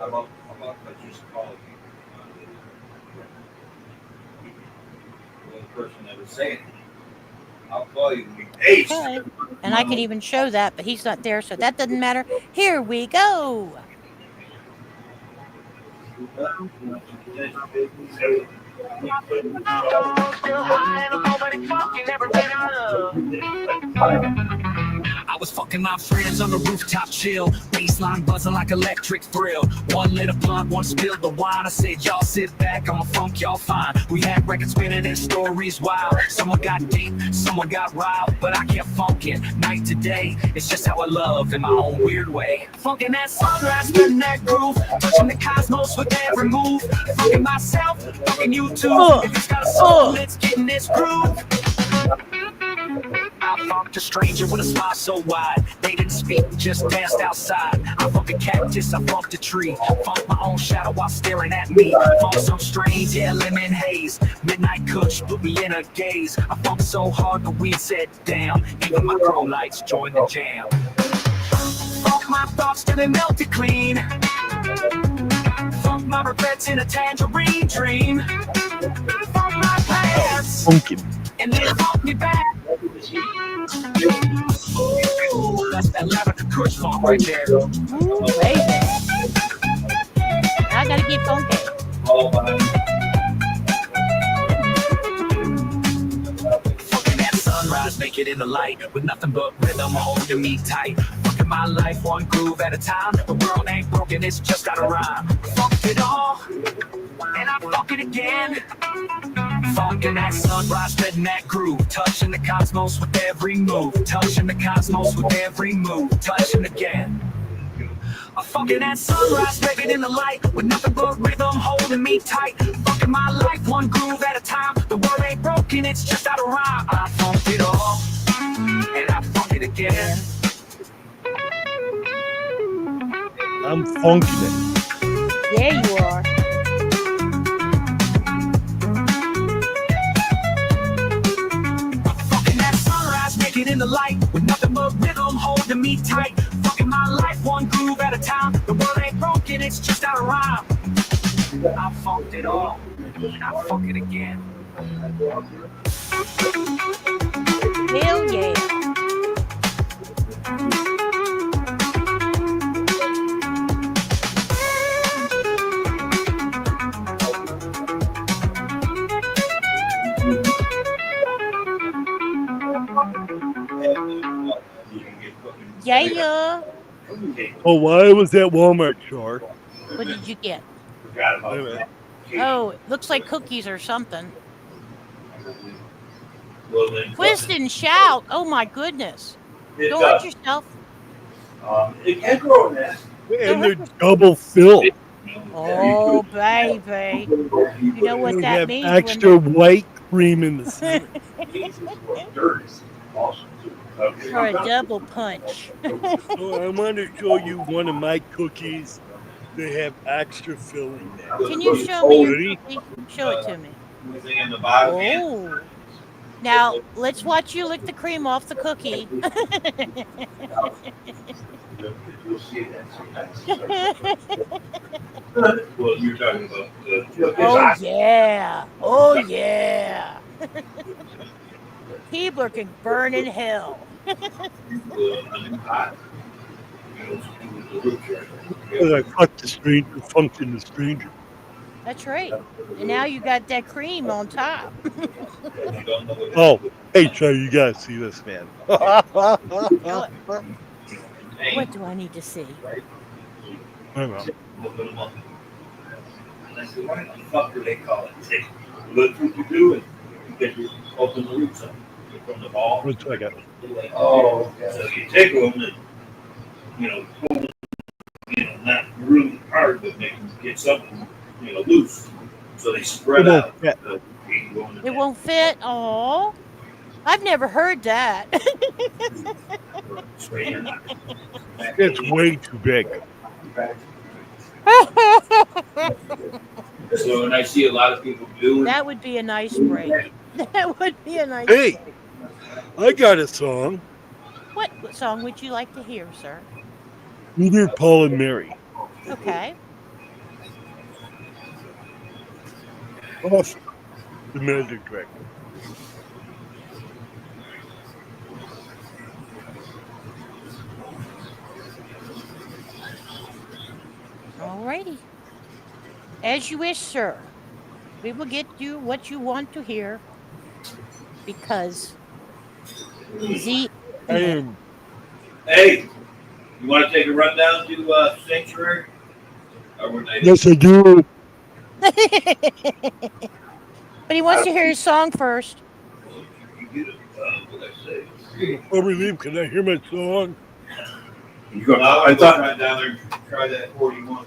I'm up just calling the person that was saying I'll call you. Hey, Okay. And I can even show that, but he's not there, so that doesn't matter. Here we go. I was fucking my friends on the rooftop chill. Baseline buzzing like electric thrill. One lit a blunt, one spilled the wine. I said, y'all sit back, I'ma funk y'all fine. We had records spinning and stories wild. Someone got deep, someone got wild, but I kept funking night to day. It's just how I love in my own weird way. Funking that sunrise, spinning that groove, touching the cosmos with every move. Funking myself, funking you too. If it's got a soul, let's get in this groove. I funked a stranger with a smile so wide. They didn't speak, just danced outside. I funked a cactus, I funked a tree. Funked my own shadow while staring at me. Funked some strange, yeah, lemon haze. Midnight kush put me in a gaze. I funked so hard the weed said, damn. Even my crow lights joined the jam. Funked my thoughts till they melted clean. Funked my regrets in a tangerine dream. Funked my plans. And then funked me back. Ooh, that's that lavender kush funk right there. Ooh, baby. I gotta get funky. Fucking that sunrise, make it in the light with nothing but rhythm holding me tight. Fucking my life one groove at a time. The world ain't broken, it's just got a rhyme. Fuck it all, and I fuck it again. Funkin' that sunrise, spreading that groove, touching the cosmos with every move, touching the cosmos with every move, touching again. I'm funkin' that sunrise, baby in the light, with nothing but rhythm holding me tight. Funkin' my life, one groove at a time. The world ain't broken, it's just out of rhyme. I funked it all, and I funk it again. I'm funking it. Yeah, you are. In the light with nothing but rhythm holding me tight. Fucking my life one groove at a time. The world ain't broken, it's just out of rhyme. I funked it all, I funk it again. Hell yeah. Yeah. Oh, why was that Walmart chart? What did you get? Wait. Oh, it looks like cookies or something. Twist and shout. Oh my goodness. Don't hurt yourself. It can grow in that. And they're double filled. Oh, baby. You know what They that have means? extra white cream in the center. For a double punch. So I want to show you one of my cookies. They have extra filling there. Can you show me your Ready? cookie? Show it to me. Oh. Now, let's watch you lick the cream off the cookie. You'll see that sometimes. Well, you're talking about oh, yeah. Oh, yeah. Keebler can burn in hell. Because I fucked the stranger, function the stranger. That's right. And now you got that cream on top. Oh, hey, Trey, you gotta see this, man. What do I need to see? I don't know. And I said, why the fuck do they call it? They look what you do and get you open the roots up from the ball. One second. Oh, okay. So you take them and, pull them, not really hard, but make them get something, loose. So they spread out. It won't fit. Oh, I've never heard that. It's way too big. So when I see a lot of people do it, that would be a nice break. That would be a nice Hey, break. I got a song. What song would you like to hear, sir? Peter, Paul, and Mary. Okay. Off the magic track. All righty. As you wish, sir. We will get you what you want to hear because Z. Hey, you want to take a run down to Sanctuary? yes, I do. But he wants to hear his song first. Before we leave, can I hear my song? I thought right down there, try that 41.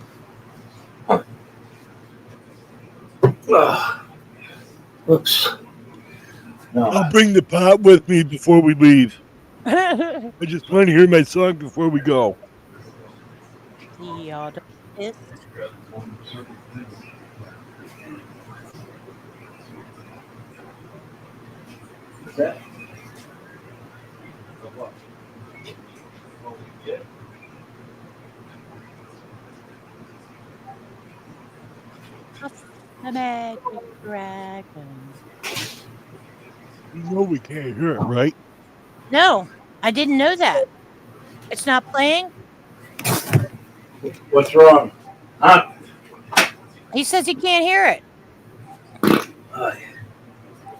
Oops. I'll bring the pot with me before we leave. I just want to hear my song before we go. The autumn mist. What's that? The magic dragon. You know we can't hear it, right? No, I didn't know that. It's not playing. What's wrong? Huh? He says he can't hear it.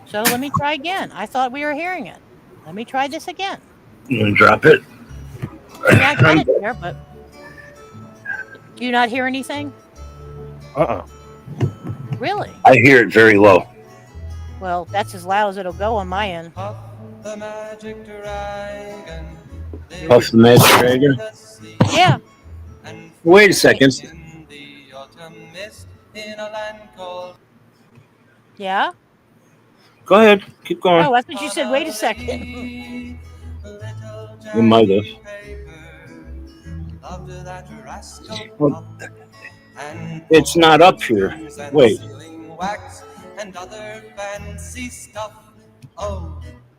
So let me try again. I thought we were hearing it. Let me try this again. You gonna drop it? Yeah, I got it there, but do you not hear anything? Really? I hear it very low. Well, that's as loud as it'll go on my end. Puff the Magic Dragon? Yeah. Wait a second. Yeah? Go ahead. Keep going. Oh, I thought you said, wait a second. You might have. Well, it's not up here. Wait.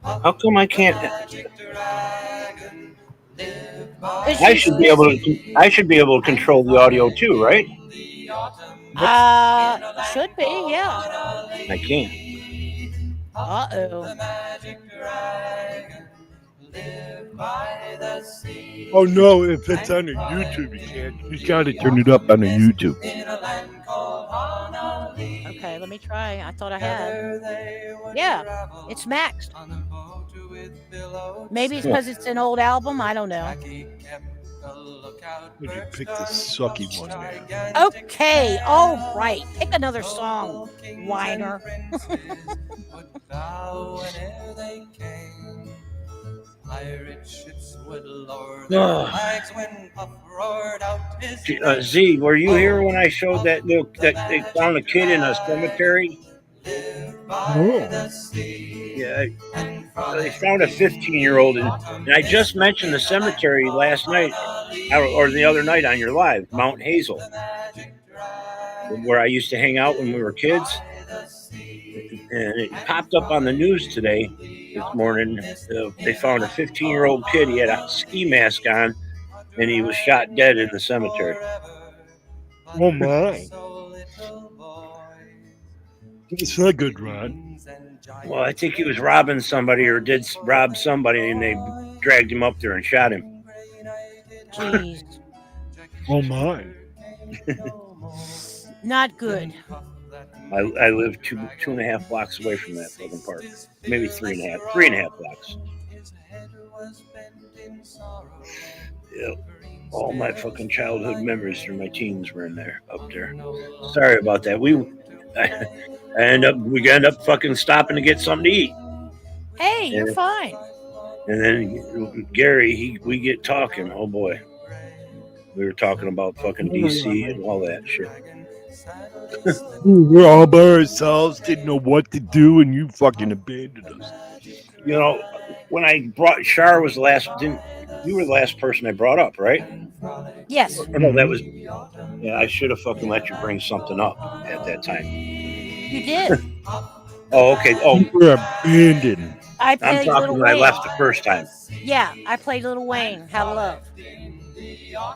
How come I can't? I should be able to control the audio too, right? Should be, yeah. I can't. Uh-oh. Oh no, if it's on the YouTube, you can't. You gotta turn it up on the YouTube. Okay, let me try. I thought I had. Yeah, it's maxed. Maybe it's because it's an old album. I don't know. Would you pick the sucky one, man? Okay, all right. Pick another song, whiner. Z, were you here when I showed that they found a kid in a cemetery? Oh. Yeah, they found a 15-year-old, and I just mentioned the cemetery last night or the other night on your live, Mount Hazel, where I used to hang out when we were kids. And it popped up on the news today, this morning. They found a 15-year-old kid. He had a ski mask on, and he was shot dead in the cemetery. Oh my! It's not good, Ron. Well, I think he was robbing somebody or did rob somebody, and they dragged him up there and shot him. Jeez. Oh my! Not good. I live two and a half blocks away from that fucking park. Maybe 3.5 blocks. Yeah. All my fucking childhood memories from my teens were in there, up there. Sorry about that. We end up fucking stopping to get something to eat. Hey, you're fine. And then Gary, we get talking. Oh boy. We were talking about fucking DC and all that shit. We're all by ourselves, didn't know what to do, and you fucking abandoned us. You know, when I brought Shar was the last. You were the last person I brought up, right? Yes. Or no, that was. Yeah, I should have fucking let you bring something up at that time. You did. Oh, okay. Oh, you were abandoned. I'm talking when I left the first time. Yeah, I played Lil Wayne, How to Love.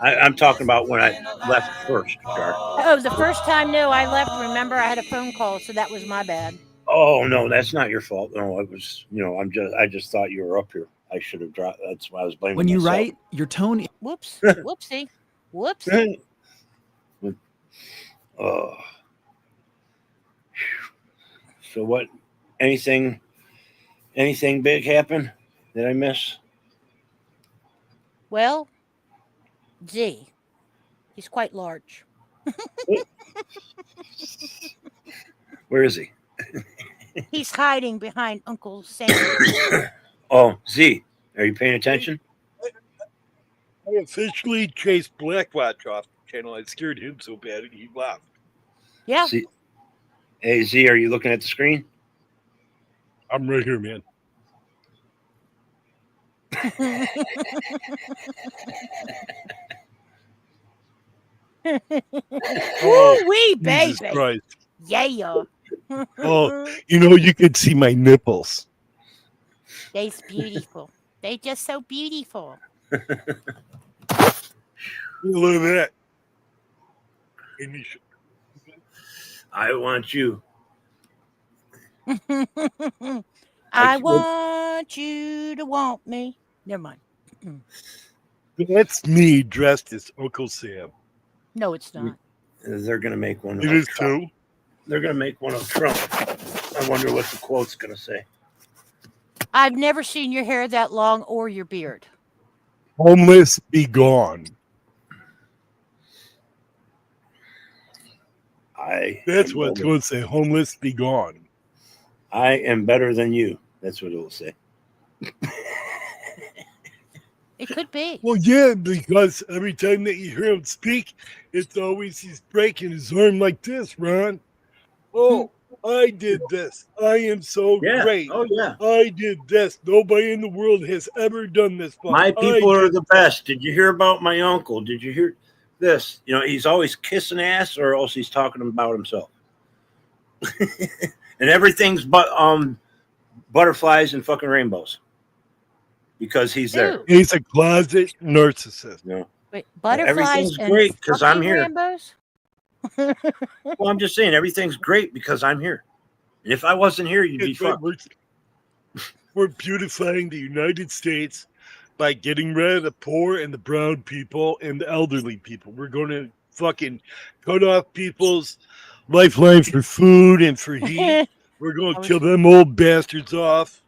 I'm talking about when I left first, Shar. Oh, the first time, no, I left. Remember, I had a phone call, so that was my bad. Oh no, that's not your fault. No, it was. I just thought you were up here. I should have dropped. That's why I was blaming. When you myself. write, your tone. Whoops. Whoopsie. Whoops. Oh. So what? Anything big happen? Did I miss? Well, Z. He's quite large. Where is he? He's hiding behind Uncle Sam. Oh, Z. Are you paying attention? I officially chased Blackwatch off the channel. I scared him so bad he left. Yeah. Z. Hey, Z, are you looking at the screen? I'm right here, man. Oh, wee Jesus baby. Christ. Yeah. Oh, you could see my nipples. They's beautiful. They just so beautiful. Look at that. I want you. I want you to want me. Never mind. That's me dressed as Uncle Sam. No, it's not. They're going to make one It of is Trump. too. They're going to make one of Trump. I wonder what the quote's going to say. I've never seen your hair that long or your beard. Homeless be gone. That's what it's going to say. Homeless be gone. I am better than you. That's what it will say. It could be. Well, yeah, because every time that you hear him speak, it's always he's breaking his arm like this, Ron. Oh, I did this. I am so great. Oh, yeah. I did this. Nobody in the world has ever done this. My people are the best. Did you hear about my uncle? Did you hear this? He's always kissing ass, or else he's talking about himself. And everything's butterflies and fucking rainbows. Because he's there. He's a closet narcissist. No. Wait, butterflies everything's and great because I'm here. Rainbows? Well, I'm just saying everything's great because I'm here. And if I wasn't here, you'd be fucked. We're beautifying the United States by getting rid of the poor and the brown people and the elderly people. We're going to fucking cut off people's lifeline for food and for heat. We're going to kill them old bastards off.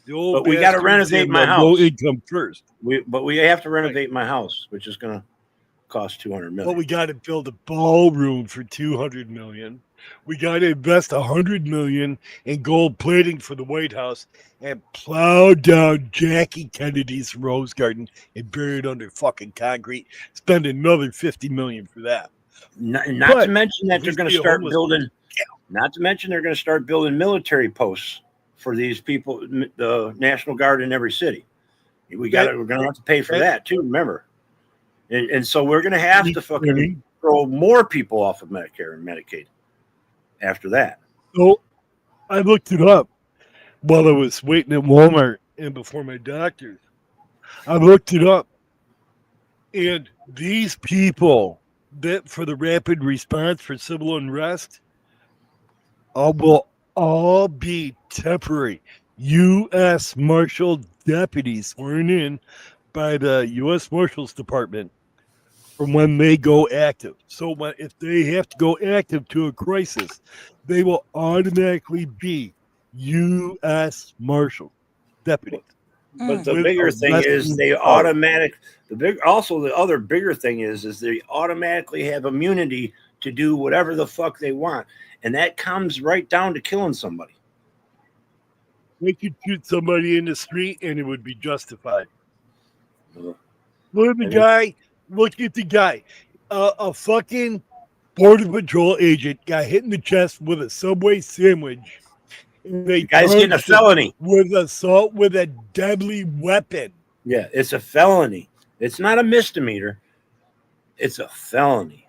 But we got to renovate my house. Low income first. But we have to renovate my house, which is going to cost $200 million. Well, we got to build a ballroom for $200 million. We got to invest $100 million in gold plating for the White House and plow down Jackie Kennedy's rose garden and bury it under fucking concrete. Spend another $50 million for that. Not to mention that they're going to start building. Not to mention they're going to start building military posts for these people, the National Guard in every city. We're going to have to pay for that too. Remember, and so we're going to have to fucking throw more people off of Medicare and Medicaid after that. So I looked it up while I was waiting at Walmart and before my doctor's. I looked it up, and these people that for the rapid response for civil unrest will all be temporary U.S. Marshal deputies sworn in by the U.S. Marshals Department from when they go active. So if they have to go active to a crisis, they will automatically be U.S. Marshal deputies. But the bigger thing is the other bigger thing is they automatically have immunity to do whatever the fuck they want. And that comes right down to killing somebody. They could shoot somebody in the street and it would be justified. Look at the guy. Look at the guy. A fucking Border Patrol agent got hit in the chest with a Subway sandwich. And the guy's getting a felony. With assault with a deadly weapon. Yeah, it's a felony. It's not a misdemeanor. It's a felony.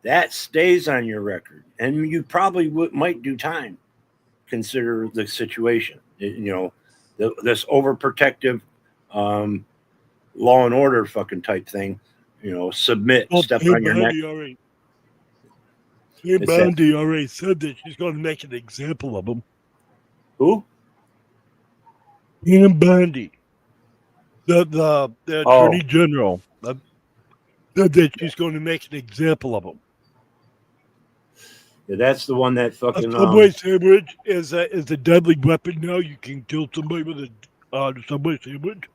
That stays on your record, and you probably might do time. Consider the situation. This overprotective law and order fucking type thing. Submit, step on your neck. Jim Bondi already said that she's going to make an example of him. Who? Jim Bondi, the Attorney General, said that she's going to make an example of him. Yeah, that's the one that A fucking Subway sandwich is a deadly weapon now. You can kill somebody with a Subway sandwich.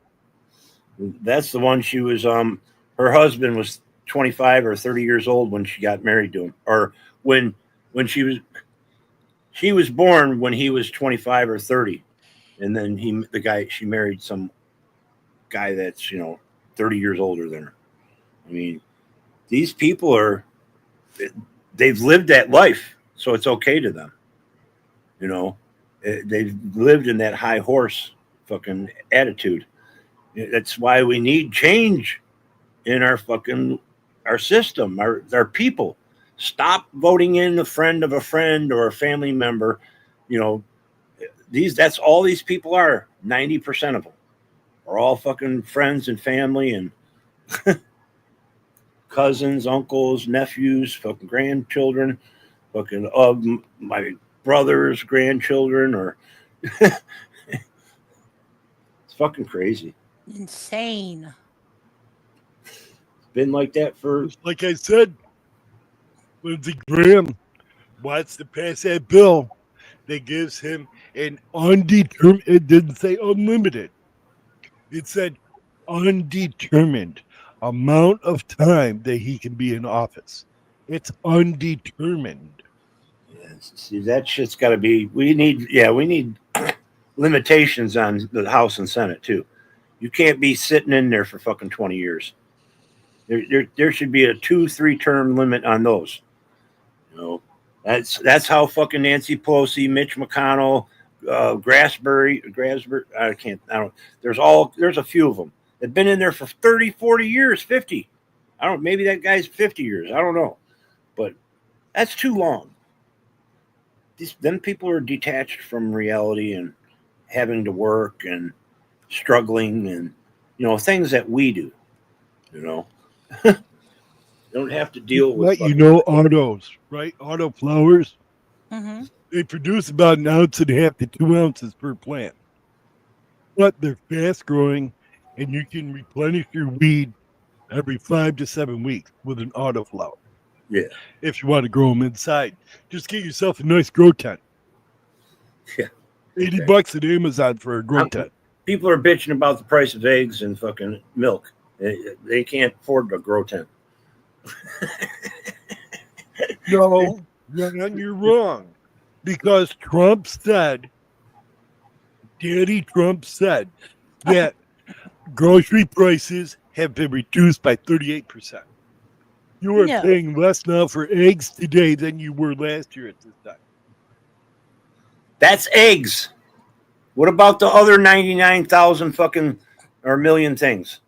That's the one she was her husband was 25 or 30 years old when she got married to him, or when she was born when he was 25 or 30, and then she married some guy that's 30 years older than her. I mean, these people they've lived that life, so it's okay to them. They've lived in that high horse fucking attitude. That's why we need change in our system, our people. Stop voting in a friend of a friend or a family member. That's all these people are. 90% of them are all fucking friends and family and cousins, uncles, nephews, fucking grandchildren, fucking my brother's grandchildren, or it's fucking crazy. Insane. Been like that for, Just like I said, Lindsey Graham wants to pass that bill that gives him an undetermined. It didn't say unlimited. It said undetermined amount of time that he can be in office. It's undetermined. see, that shit's got to be. We need limitations on the House and Senate too. You can't be sitting in there for fucking 20 years. There should be a 2-3 term limit on those. That's how fucking Nancy Pelosi, Mitch McConnell, Grasberry. There's a few of them. They've been in there for 30, 40 years, 50. Maybe that guy's 50 years. I don't know. But that's too long. Them people are detached from reality and having to work and struggling and things that we do. Don't have to deal with autos, right? Auto flowers. Mm-hmm. They produce about 1.5 ounces to 2 ounces per plant. But they're fast growing, and you can replenish your weed every 5 to 7 weeks with an autoflower. Yeah. If you want to grow them inside, just get yourself a nice grow tent. Yeah. $80 at Amazon for a grow tent. People are bitching about the price of eggs and fucking milk. They can't afford a grow tent. No, you're wrong. Because Daddy Trump said that grocery prices have been reduced by 38%. You are paying less now for eggs today than you were last year at this time. That's eggs. What about the other 99,000 fucking or million things?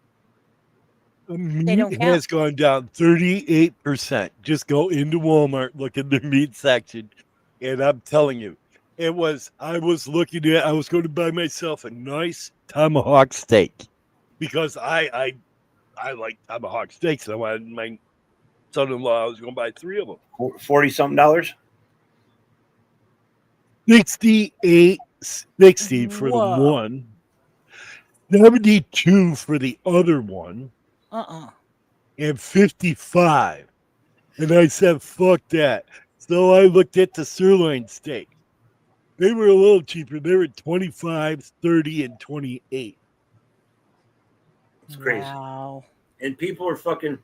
The meat has gone down 38%. Just go into Walmart, look at the meat section, and I'm telling you, I was going to buy myself a nice tomahawk steak because I like tomahawk steaks. And I wanted my son-in-law, I was going to buy 3 of them. $40-something? $68.60 for the one, $72 for the other one, and $55. And I said, fuck that. So I looked at the sirloin steak. They were a little cheaper. They were $25, $30, and $28. It's crazy. Wow. And people are fucking.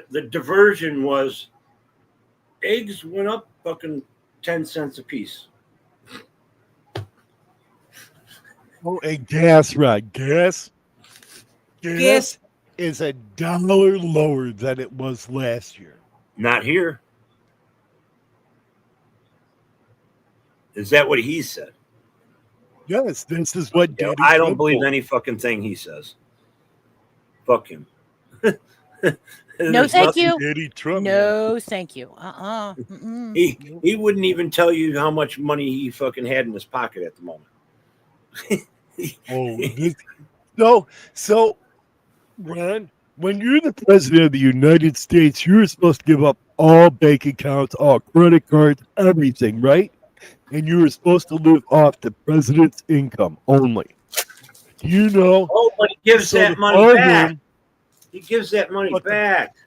The diversion was eggs went up fucking 10 cents a piece. Oh, and gas, Rod. Gas is $1 lower than it was last year. Not here. Is that what he said? Yes, this is what Daddy I don't Trump believe told. any fucking thing he says. Fuck him. No, thank you. Daddy Trump. No, thank you. He wouldn't even tell you how much money he fucking had in his pocket at the moment. So, Ron, when you're the president of the United States, you're supposed to give up all bank accounts, all credit cards, everything, right? And you were supposed to live off the president's income only. You know? Oh, but he gives that money back. He gives that money back.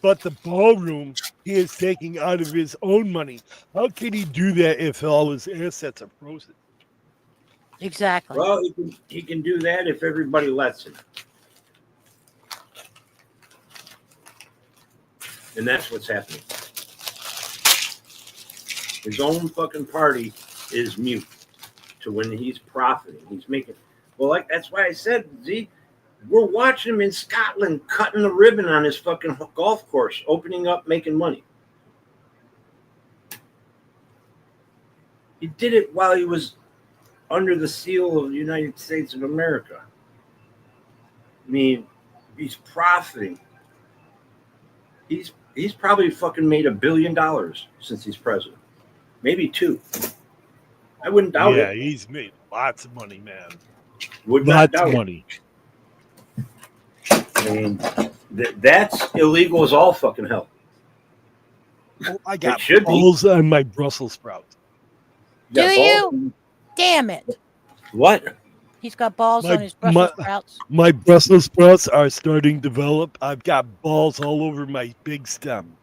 But the ballroom, he is taking out of his own money. How can he do that if all his assets are frozen? Exactly. Well, he can do that if everybody lets him. And that's what's happening. His own fucking party is mute to when he's profiting. He's making, well, like that's why I said, Z, we're watching him in Scotland cutting the ribbon on his fucking golf course, opening up, making money. He did it while he was under the seal of the United States of America. I mean, he's profiting. He's probably fucking made $1 billion since he's president. Maybe 2. I wouldn't doubt it. Yeah, he's made lots of money, man. Would not Lots doubt of it. money. I mean, that's illegal as all fucking hell. Oh, I got should be. balls on my Brussels sprouts. Do you? Damn it. What? He's got balls on his Brussels sprouts. My Brussels sprouts are starting to develop. I've got balls all over my big stem.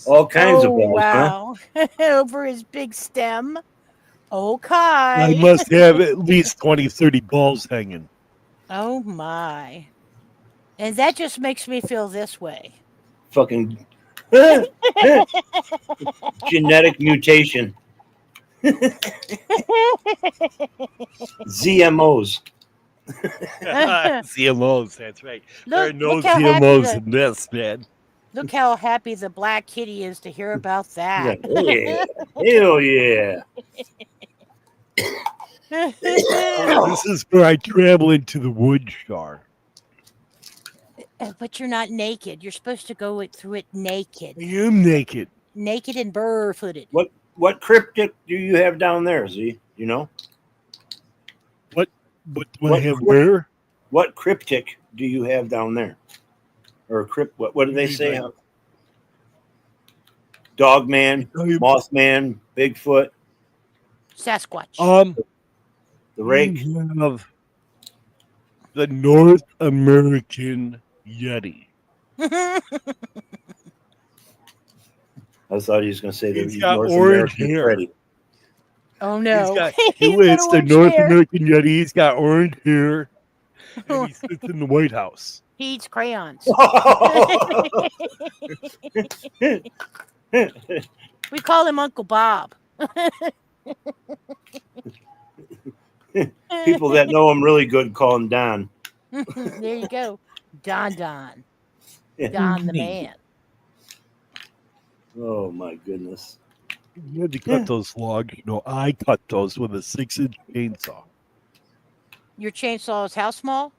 All kinds of balls, wow. Over his big stem. Okay. I must have at least 20, 30 balls hanging. Oh my. And that just makes me feel this way. Fucking genetic mutation. ZMOs. CMOs, that's right. There are no look how happy CMOs in this, man. Look how happy the black kitty is to hear about that. Yeah. Hell yeah. This is where I travel into the wood jar. But you're not naked. You're supposed to go through it naked. I am naked. Naked and barefooted. What cryptic do you have down there, Z? You know? What I have where? What cryptic do you have down there? Or what do they say? Dogman, Mothman, Bigfoot, Sasquatch. the rake. We have the North American Yeti. I thought he was going to say He's the got North orange American hair. Freddy. Oh no! It's the North American Yeti. He's got orange hair, and he sits in the White House. He eats crayons. We call him Uncle Bob. People that know him really good call him Don. There you go. Don. Yeah. Don the man. Oh my goodness. You had to cut those logs. I cut those with a 6-inch chainsaw. Your chainsaw is how small?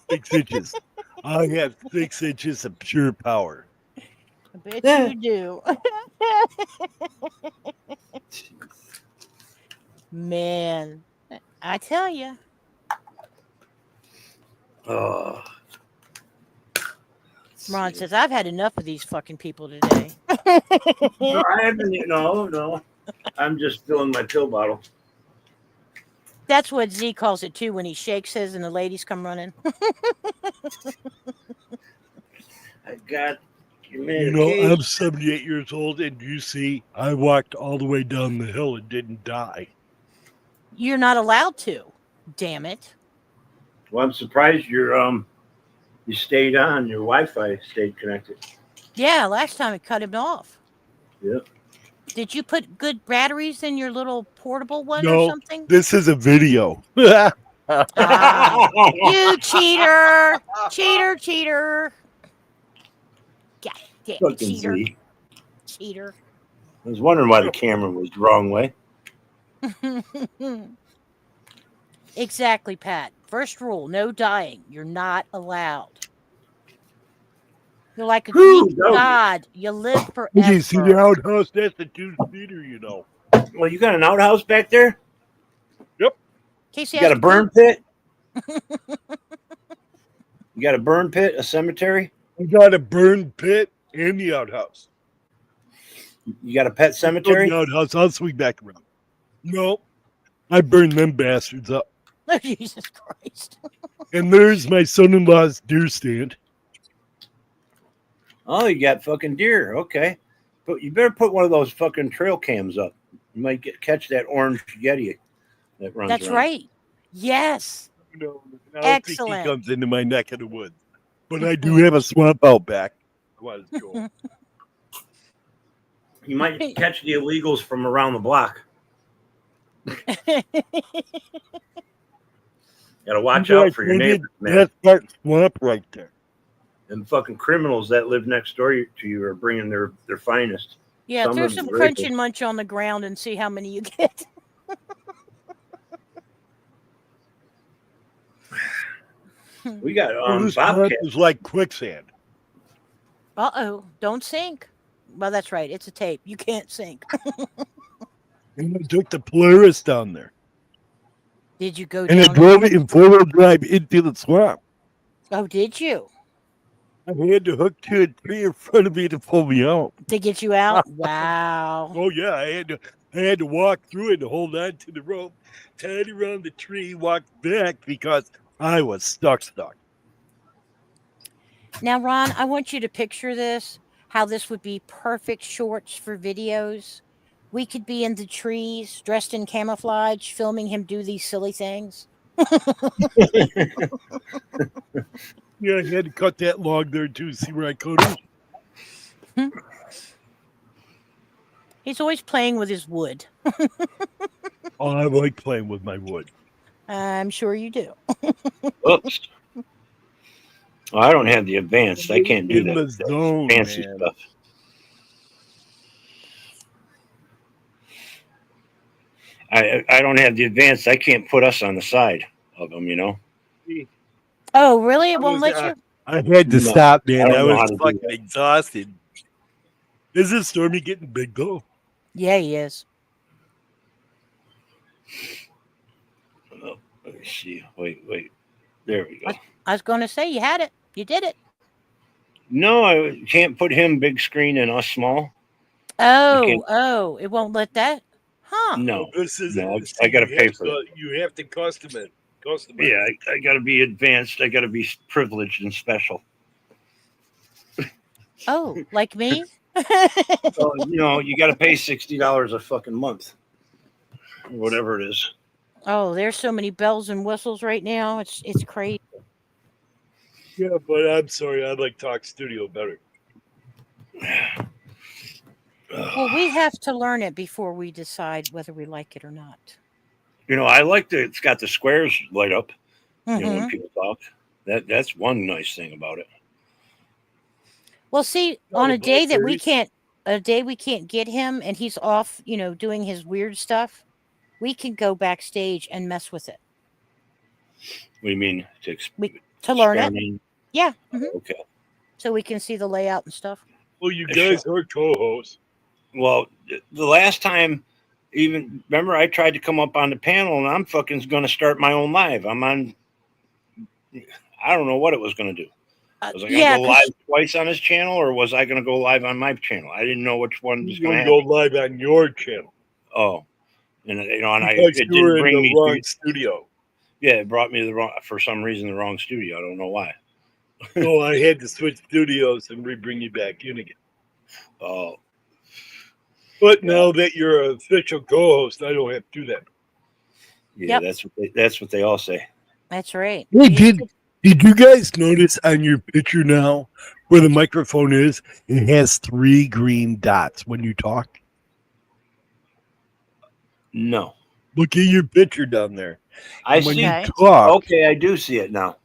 6 inches. I have 6 inches of pure power. I bet you do. Man, I tell you. Oh. Ron says, I've had enough of these fucking people today. No, I haven't. No. I'm just filling my pill bottle. That's what Z calls it too when he shakes his and the ladies come running. I got I'm 78 years old, and you see, I walked all the way down the hill and didn't die. You're not allowed to. Damn it. Well, I'm surprised you stayed on. Your Wi-Fi stayed connected. Yeah, last time it cut him off. Yep. Did you put good batteries in your little portable one No, or something? this is a video. You cheater! Cheater! Goddamn Fucking cheater! Z. Cheater! I was wondering why the camera was the wrong way. Exactly, Pat. First rule: no dying. You're not allowed. You're like a Greek god. You live forever. You see the outhouse? That's the 2-seater, Well, you got an outhouse back there? Yep. Casey You got a burn pit? You got a burn pit, a cemetery? I got a burn pit and the outhouse. You got a pet cemetery? The outhouse. I'll swing back around. No, I burned them bastards up. Oh, Jesus Christ. And there's my son-in-law's deer stand. Oh, you got fucking deer. Okay. But you better put one of those fucking trail cams up. You might catch that orange Yeti that runs That's around. right. Yes. No, I don't think he Excellent. comes into my neck of the woods. But I do have a swamp out back. I want to go. You might catch the illegals from around the block. Gotta watch out for your neighbors, man. That's part swamp right there. And fucking criminals that live next door to you are bringing their finest. Yeah, throw of some them crunch rapists. and munch on the ground and see how many you get. We got This bobcat. swamp is like quicksand. Uh-oh, don't sink. Well, that's right. It's a tape. You can't sink. And I took the Polaris down there. Did you go And down? I drove it in four-wheel drive into the swamp. Oh, did you? I had to hook to a tree in front of me to pull me out. To get you out? Wow. Oh yeah, I had to walk through it and hold on to the rope, tie it around the tree, walk back because I was stuck. Now, Ron, I want you to picture this, how this would be perfect shorts for videos. We could be in the trees, dressed in camouflage, filming him do these silly things. Yeah, I had to cut that log there too. See where I cut it? He's always playing with his wood. Oh, I like playing with my wood. I'm sure you do. Oops. Oh, I don't have the advanced. I can't do In the zone, fancy man. stuff. I don't have the advanced. I can't put us on the side of them, you know. Oh, really? It won't let you? I had to No, stop, man. I don't I know how was to do fucking that. exhausted. Is this Stormy getting big though? Yeah, he is. Oh, let me see. Wait. There we go. I was going to say you had it. You did it. No, I can't put him big screen and us small. Oh, it won't let that? Huh. No, This is no, I got to pay for it. You have to custom it. Yeah, I got to be advanced. I got to be privileged and special. Oh, like me? So, you know, you got to pay $60 a fucking month, or whatever it is. Oh, there's so many bells and whistles right now. It's crazy. Yeah, but I'm sorry. I like Talk Studio better. Well, we have to learn it before we decide whether we like it or not. You know, I like that it's got the squares light up. You know, when Mhm. people talk, that's one nice thing about it. Well, see, Oh, on the a day that we Blackberries? can't get him and he's off, doing his weird stuff, we can go backstage and mess with it. What do you mean To learn it. experiment? Yeah. Mhm. Okay. So we can see the layout and stuff. Well, you guys are co-hosts. Well, the last time, even remember, I tried to come up on the panel, and I'm fucking going to start my own live. I'm on. I don't know what it was going to do. Was I going to yeah, go 'cause- live twice on his channel, or was I going to go live on my channel? I didn't know which one was You're going going to to happen. go live on your channel. Oh, and Because it you were didn't in bring the me wrong to. studio. Yeah, it brought me to for some reason, the wrong studio. I don't know why. So I had to switch studios and bring you back in again. Oh. But now that you're an official co-host, I don't have to do that. Yeah, Yep. that's what they all say. That's right. Hey, did you guys notice on your picture now where the microphone is? It has 3 green dots when you talk. No. Look at your picture down there. I And when see. you talk, Okay, I do see it now.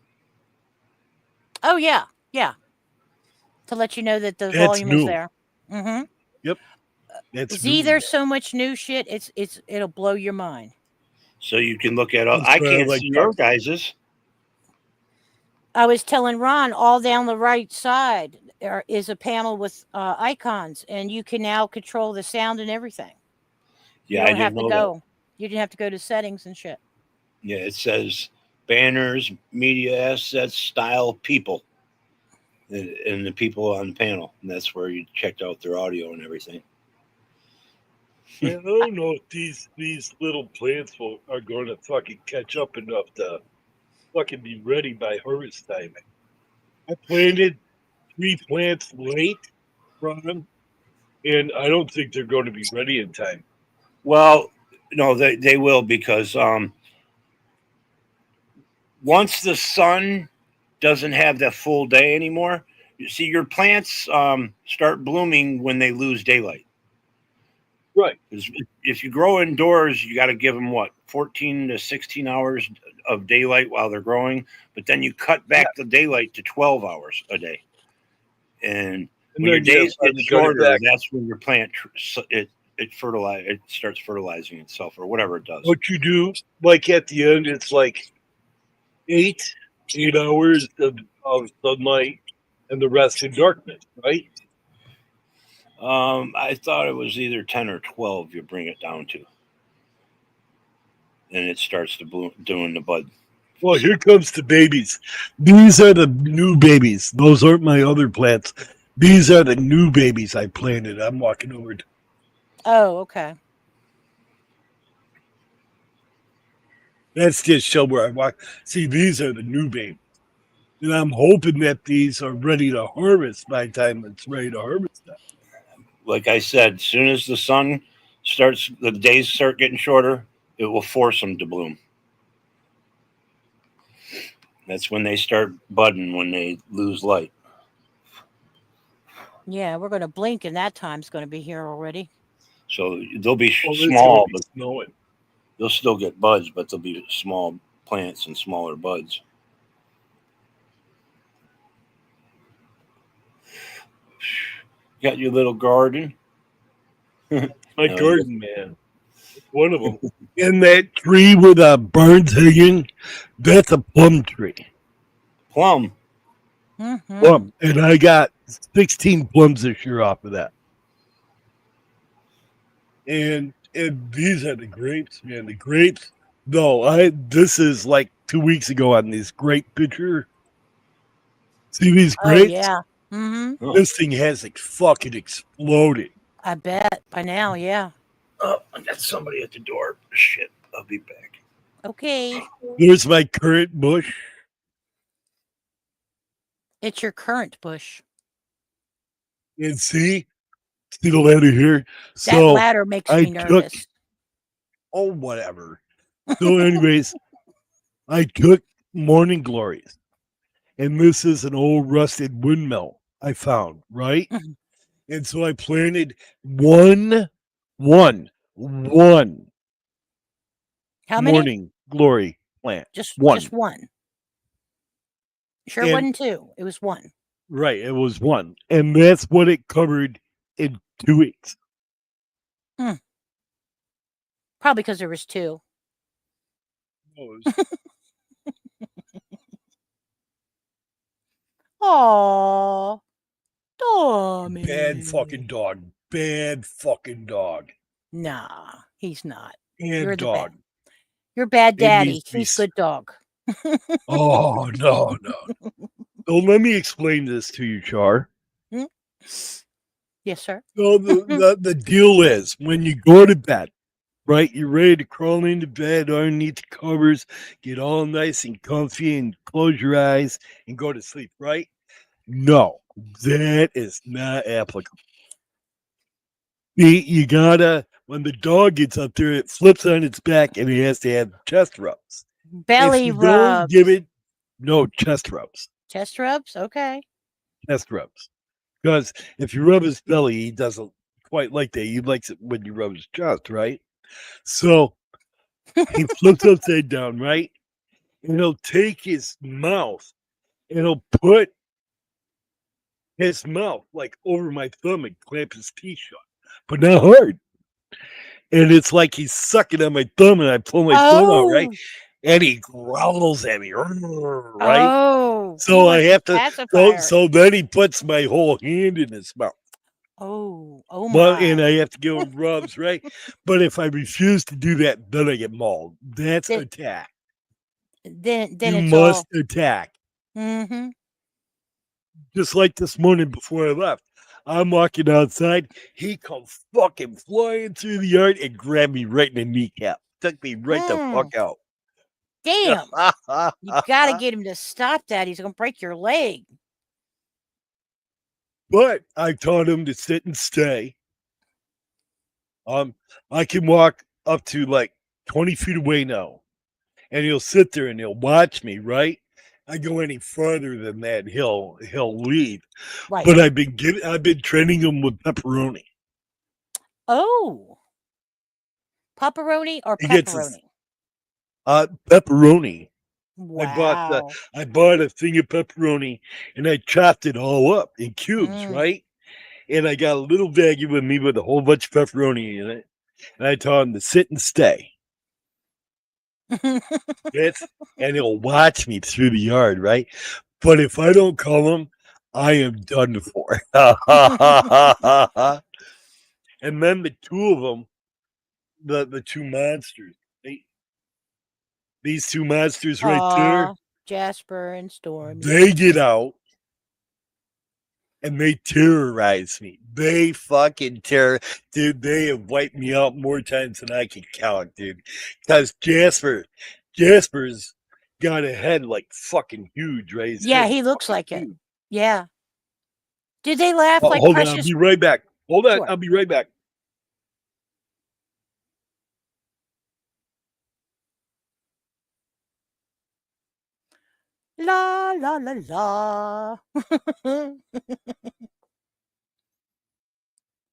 Oh yeah. To let you know that the That's volume is new. there. Mm-hmm. Yep. That's Z, new. there's so much new shit. It'll blow your mind. So you can look at. That's I why I can't like see your talking. guys's. I was telling Ron, all down the right side is a panel with icons, and you can now control the sound and everything. Yeah, You I don't have didn't to know go. You didn't have to go to settings and shit. that. Yeah, it says banners, media assets, style, people, and the people on the panel, and that's where you checked out their audio and everything. I don't know if these little plants are going to fucking catch up enough to fucking be ready by harvest time. I planted 3 plants late, Ron, and I don't think they're going to be ready in time. Well, no, they will, because once the sun doesn't have that full day anymore, you see your plants start blooming when they lose daylight. Right. If you grow indoors, you got to give them what, 14 to 16 hours of daylight while they're growing, but then you cut back the daylight to 12 hours a day. And when your days get shorter, that's when your plant it starts fertilizing itself or whatever it does. What you do, like at the end, it's like 8 hours of sunlight and the rest in darkness, right? I thought it was either 10 or 12 you bring it down to. And it starts to bloom, doing the bud. Well, here comes the babies. These are the new babies. Those aren't my other plants. These are the new babies I planted. I'm walking over to. Oh, okay. That's just show where I walk. See, these are the new babies. And I'm hoping that these are ready to harvest by the time it's ready to harvest them. Like I said, as soon as the sun starts, the days start getting shorter, it will force them to bloom. That's when they start budding, when they lose light. Yeah, we're going to blink, and that time's going to be here already. So they'll be small, but snowing. They'll still get buds, but they'll be small plants and smaller buds. Got your little garden. My garden, man. One of them. And that tree with a barn's hanging, that's a plum tree. Plum? Mm-hmm. Plum. And I got 16 plums this year off of that. And these are the grapes, man. The grapes, this is like 2 weeks ago on this grape picture. See these grapes? Oh, yeah. Mm-hmm. This thing has fucking exploded. I bet by now, yeah. Oh, I got somebody at the door. Shit, I'll be back. Okay. There's my currant bush. It's your currant bush. And see the ladder here. That ladder makes me nervous. Oh, whatever. So, anyways, I took Morning Glories, and this is an old rusted windmill I found, right? And so I planted one. How many? Morning Glory plant. Just one. Just one. Sure, it wasn't 2. It was 1. Right, it was 1, and that's what it covered in 2 weeks. Probably because there was 2. Aww. Tommy. Bad fucking dog. Bad fucking dog. Nah, he's not. And You're dog. You're bad daddy. He's good dog. Oh, no. So let me explain this to you, Char. Yes, sir. So the deal is, when you go to bed, right, you're ready to crawl into bed underneath the covers, get all nice and comfy and close your eyes and go to sleep, right? No, that is not applicable. You gotta, when the dog gets up there, it flips on its back and it has to have chest rubs. Belly if you rubs. Don't give it, no, chest rubs. Chest rubs? Okay. Chest rubs. Because if you rub his belly, he doesn't quite like that. He likes it when you rub his chest, right? So he flips upside down, right? And he'll take his mouth and he'll put his mouth like over my thumb and clamp his teeth shut, but not hard. And it's like he's sucking on my thumb, and I pull my thumb out, right? And he growls at me, right? Oh, so I have to. So then he puts my whole hand in his mouth. Oh my! Well, and I have to give him rubs, right? But if I refuse to do that, then I get mauled. That's attack. Then you it's must attack. Mm-hmm. Just like this morning before I left, I'm walking outside. He comes fucking flying through the yard and grabbed me right in the kneecap. Took me right the fuck out. Damn! You gotta get him to stop that. He's gonna break your leg. But I taught him to sit and stay. I can walk up to like 20 feet away now, and he'll sit there and he'll watch me. Right? I go any further than that, he'll leave. Right. But I've been training him with pepperoni. Oh. Pepperoni or He gets his pepperoni? pepperoni. Wow. I bought a thing of pepperoni and I chopped it all up in cubes, Mm. right? And I got a little baggie with me with a whole bunch of pepperoni in it. And I taught him to sit and stay. And he'll watch me through the yard, right? But if I don't call him, I am done for. And then the two of them, the two monsters, these two monsters right there, Aw, Jasper and Stormy. they get out and they terrorize me. They fucking dude, they have wiped me out more times than I can count, dude. Because Jasper's got a head like fucking huge, right? His Yeah, head's he looks fucking like it. huge. Yeah. Did they laugh like Hold on, Precious? I'll be right back. Hold on, Sure. I'll be right back. La la la la.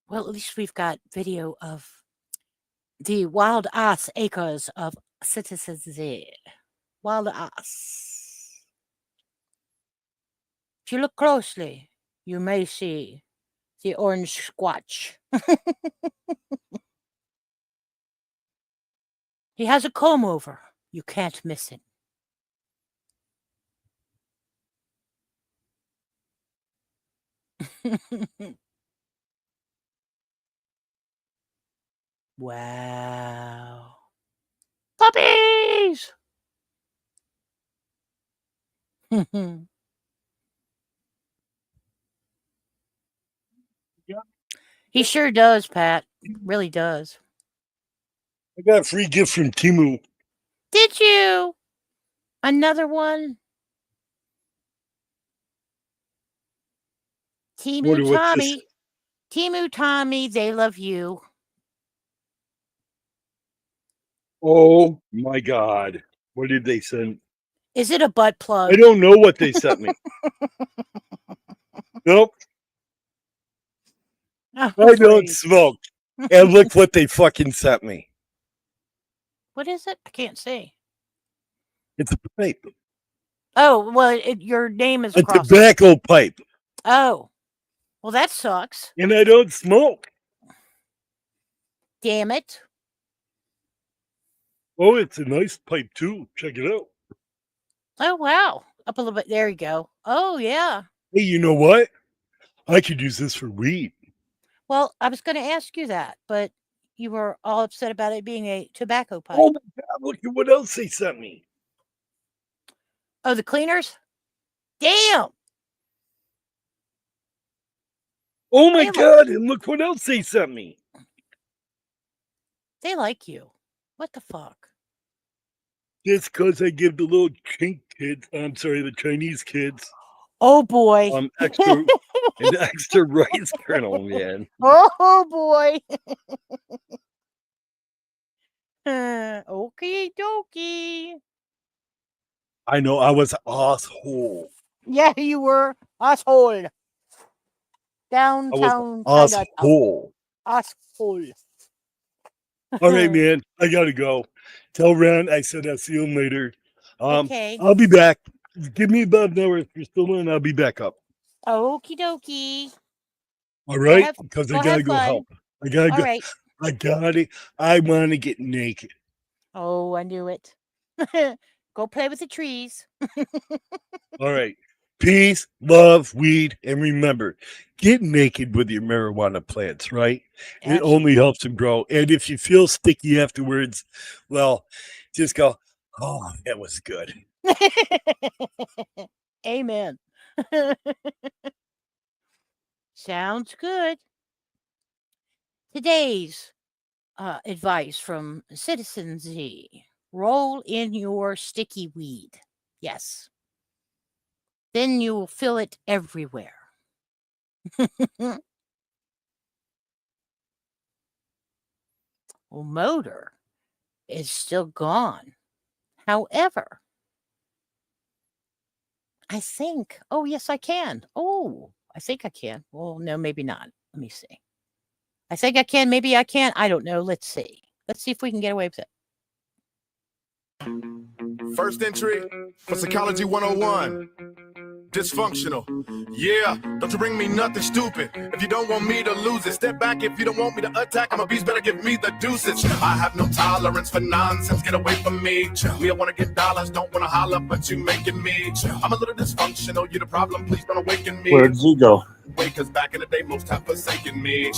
Well, at least we've got video of the wild ass acres of Citizens Z. Wild ass. If you look closely, you may see the orange squatch. He has a comb over. You can't miss it. Wow. Puppies! He sure does, Pat. Really does. I got a free gift from Timu. Did you? Another one? Timu What's this? Tommy. Timu Tommy, they love you. Oh my God. What did they send? Is it a butt plug? I don't know what they sent me. Nope. I'm I don't afraid. smoke. And look what they fucking sent me. What is it? I can't see. It's a pipe. Oh, well, your name is A across it. tobacco pipe. Oh. Well, that sucks. And I don't smoke. Damn it. Oh, it's a nice pipe too. Check it out. Oh, wow. Up a little bit. There you go. Oh, yeah. Hey, you know what? I could use this for weed. Well, I was going to ask you that, but you were all upset about it being a tobacco pipe. Oh my God, look at what else they sent me. Oh, the cleaners? Damn. Oh my God, and look what else they sent me. They like you. What the fuck? Just because I give the little chink kids, I'm sorry, the Chinese kids. Oh boy. Extra an extra rice kernel, man. Oh boy. Okie dokie. I know I was asshole. Yeah, you were asshole. Downtown I was Chinatown. asshole. Asshole. All right, man. I gotta go. Tell Ron I said I'll see him later. Okay. I'll be back. Give me about an hour if you're still in. I'll be back up. Okie dokie. All right, because I gotta go fun. help. I gotta All go. right. I got it. I want to get naked. Oh, I knew it. Go play with the trees. All right. Peace, love, weed, and remember, get naked with your marijuana plants, right? It only helps them grow. And if you feel sticky afterwards, well, just go, oh, that was good. Amen. Sounds good. Today's advice from Citizen Z. Roll in your sticky weed. Yes. Then you'll feel it everywhere. Well, motor is still gone. However, I think, oh, yes, I can. Oh, I think I can. Well, no, maybe not. Let me see. I think I can. Maybe I can't. I don't know. Let's see. Let's see if we can get away with it. First entry for Psychology 101. Dysfunctional. Yeah, don't you bring me nothing stupid. If you don't want me to lose it, step back. If you don't want me to attack, I'm a beast, better give me the deuces. I have no tolerance for nonsense, get away from me. Me, I wanna get dollars, don't wanna holler, but you making me. I'm a little dysfunctional, you the problem, please don't awaken me. Where'd Z go? Because back in the day, most have forsaken me.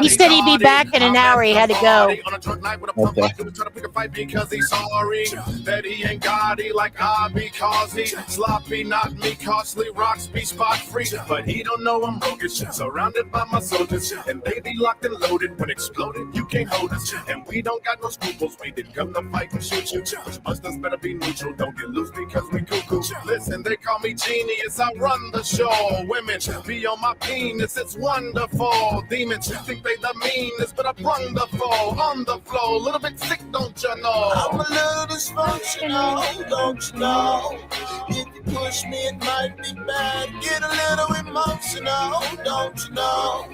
He said he'd be back in an hour. He had to go. On a drunk night with a pump like he was trying to pick a fight because he's sorry that he ain't Gotti like I because he sloppy, not me, costly, rocks be spot free. But he don't know I'm roguish, surrounded by my soldiers, and they be locked and loaded. When exploded, you can't hold us, and we don't got no scruples. We didn't come to fight and shoot you. Which busters better be neutral, don't get loose because we cuckoo. Listen, they call me genius, I run the show. Women be on my penis, it's wonderful. Demons think they the meanest, but I brung the fall on the floor. A little bit sick, don't you know? I'm a little dysfunctional, don't you know? If you push me, it might be bad. Get a little emotional, don't you know?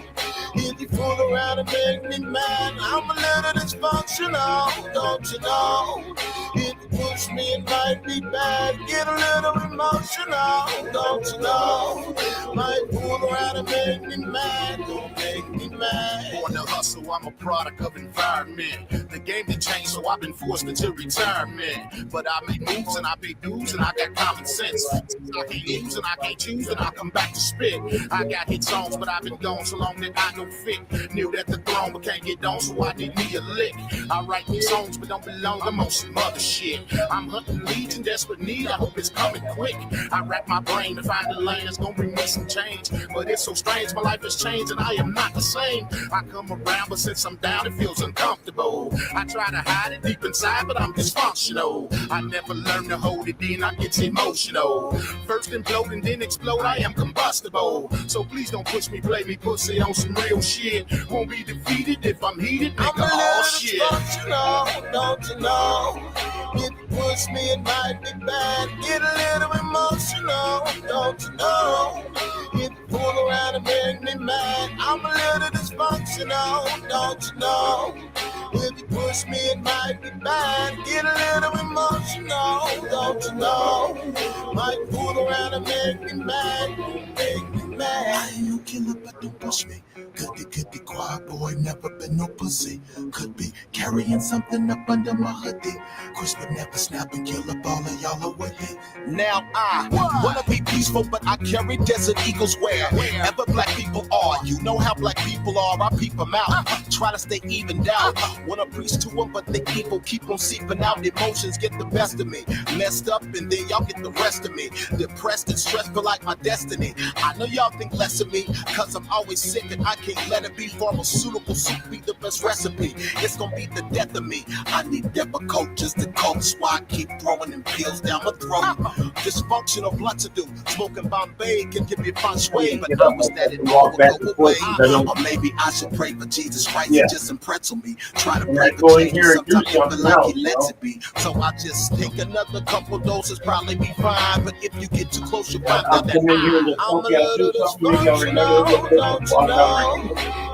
If you fool around and make me mad, I'm a little dysfunctional, don't you know? If you push me, it might be bad. Get a little emotional, don't you know? Might fool around and make me mad, don't make me mad. Born to hustle, I'm a product of environment. The game did change, so I've been forced into retirement. But I make moves and I pay dues and I got common sense. I can't use and I can't choose and I come back to spit. I got hit songs, but I've been gone so long that I don't fit. Knew that the throne, but can't get on, so I need me a lick. I write these songs, but don't belong. I'm on some other shit. I'm hunting leads in desperate need. I hope it's coming quick. I rack my brain to find the lane that's gonna bring me some change. But it's so strange, my life has changed and I am not the same. I come around, but since I'm down, it feels uncomfortable. I try to hide it deep inside, but I'm dysfunctional. I never learned to hold it in, I get emotional. First implode and then explode, I am combustible. So please don't push me, play me pussy on some real shit. Won't be defeated if I'm heated, nigga, all shit. Dysfunctional, don't you know? If you push me, it might be bad. Get a little emotional, don't you know? If you fool around and make me mad, I'm a little dysfunctional, don't you know? If you push me, it might be bad. Get a little emotional, don't you know? Might fool around and make me mad, make me mad. I ain't no killer, but don't push me. Could be quiet boy, never been no pussy. Could be carrying something up under my hoodie. Crisp but never snap and kill up all of y'all away. Now I wanna be peaceful, but I carry Desert Eagles wherever black people are. You know how black people are, I peep them out. Try to stay evened out. Wanna preach to them, but the evil keep on seeping out. Emotions get the best of me. Messed up, and then y'all get the rest of me. Depressed and stressed, feel like my destiny. I know y'all think less of me, cause I'm always sick and I can't let it be. Pharmaceutical soup be the best recipe. It's gonna be the death of me. I need Depakote just to cope. That's why I keep throwing them pills down my throat. Dysfunctional blood to do. Smoking Bombay can give you fun sway, but I wish that it all would go away. Or maybe I should pray for Jesus Christ and just pretzel me. Try to pray for change. Sometimes I feel like he lets it be. So I just take another couple doses, probably be fine. But if you get too close, you'll find out that I'm a little dysfunctional, don't you know?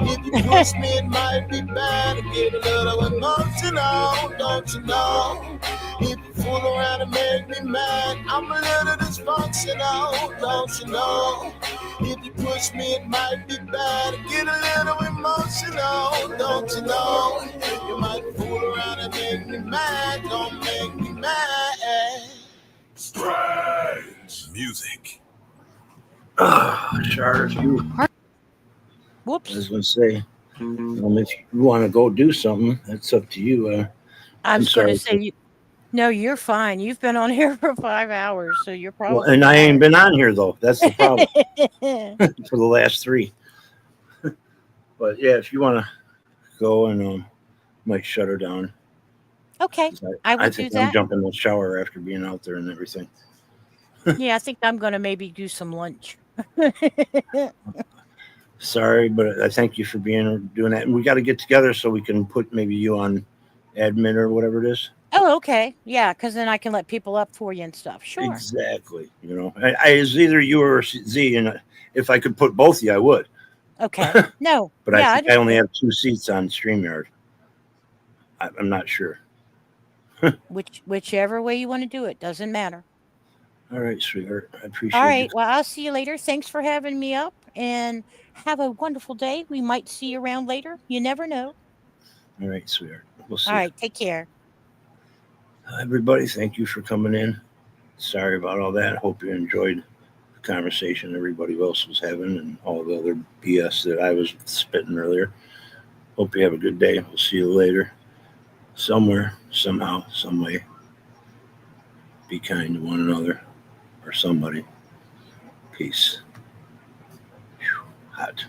If you push me, it might be bad. Get a little emotional, don't you know? If you fool around and make me mad, I'm a little dysfunctional, don't you know? If you push me, it might be bad. Get a little emotional, don't you know? You might fool around and make me mad, don't make me mad. Strange music. Charles, you. Whoops. I was going to say, if you want to go do something, that's up to you. I was going to say, no, you're fine. You've been on here for 5 hours, so you're probably. Well, and I ain't been on here though. That's the problem for the last 3. But yeah, if you want to go and might shut her down. Okay, I will do that. I'm jumping in the shower after being out there and everything. Yeah, I think I'm going to maybe do some lunch. Sorry, but I thank you for doing that. And we got to get together so we can put maybe you on admin or whatever it is. Oh, okay. Yeah, because then I can let people up for you and stuff. Sure. Exactly. You know, it's either you or Z, and if I could put both of you, I would. Okay. No. But yeah, I think I only understand. have 2 seats on StreamYard. I'm not sure. Whichever way you want to do it doesn't matter. All right, sweetheart. I All appreciate you. right. Well, I'll see you later. Thanks for having me up, and have a wonderful day. We might see you around later. You never know. All right, sweetheart. We'll see. All right. Take care. Everybody, thank you for coming in. Sorry about all that. Hope you enjoyed the conversation everybody else was having and all the other BS that I was spitting earlier. Hope you have a good day. We'll see you later. Somewhere, somehow, some way. Be kind to one another or somebody. Peace. Whew, hot.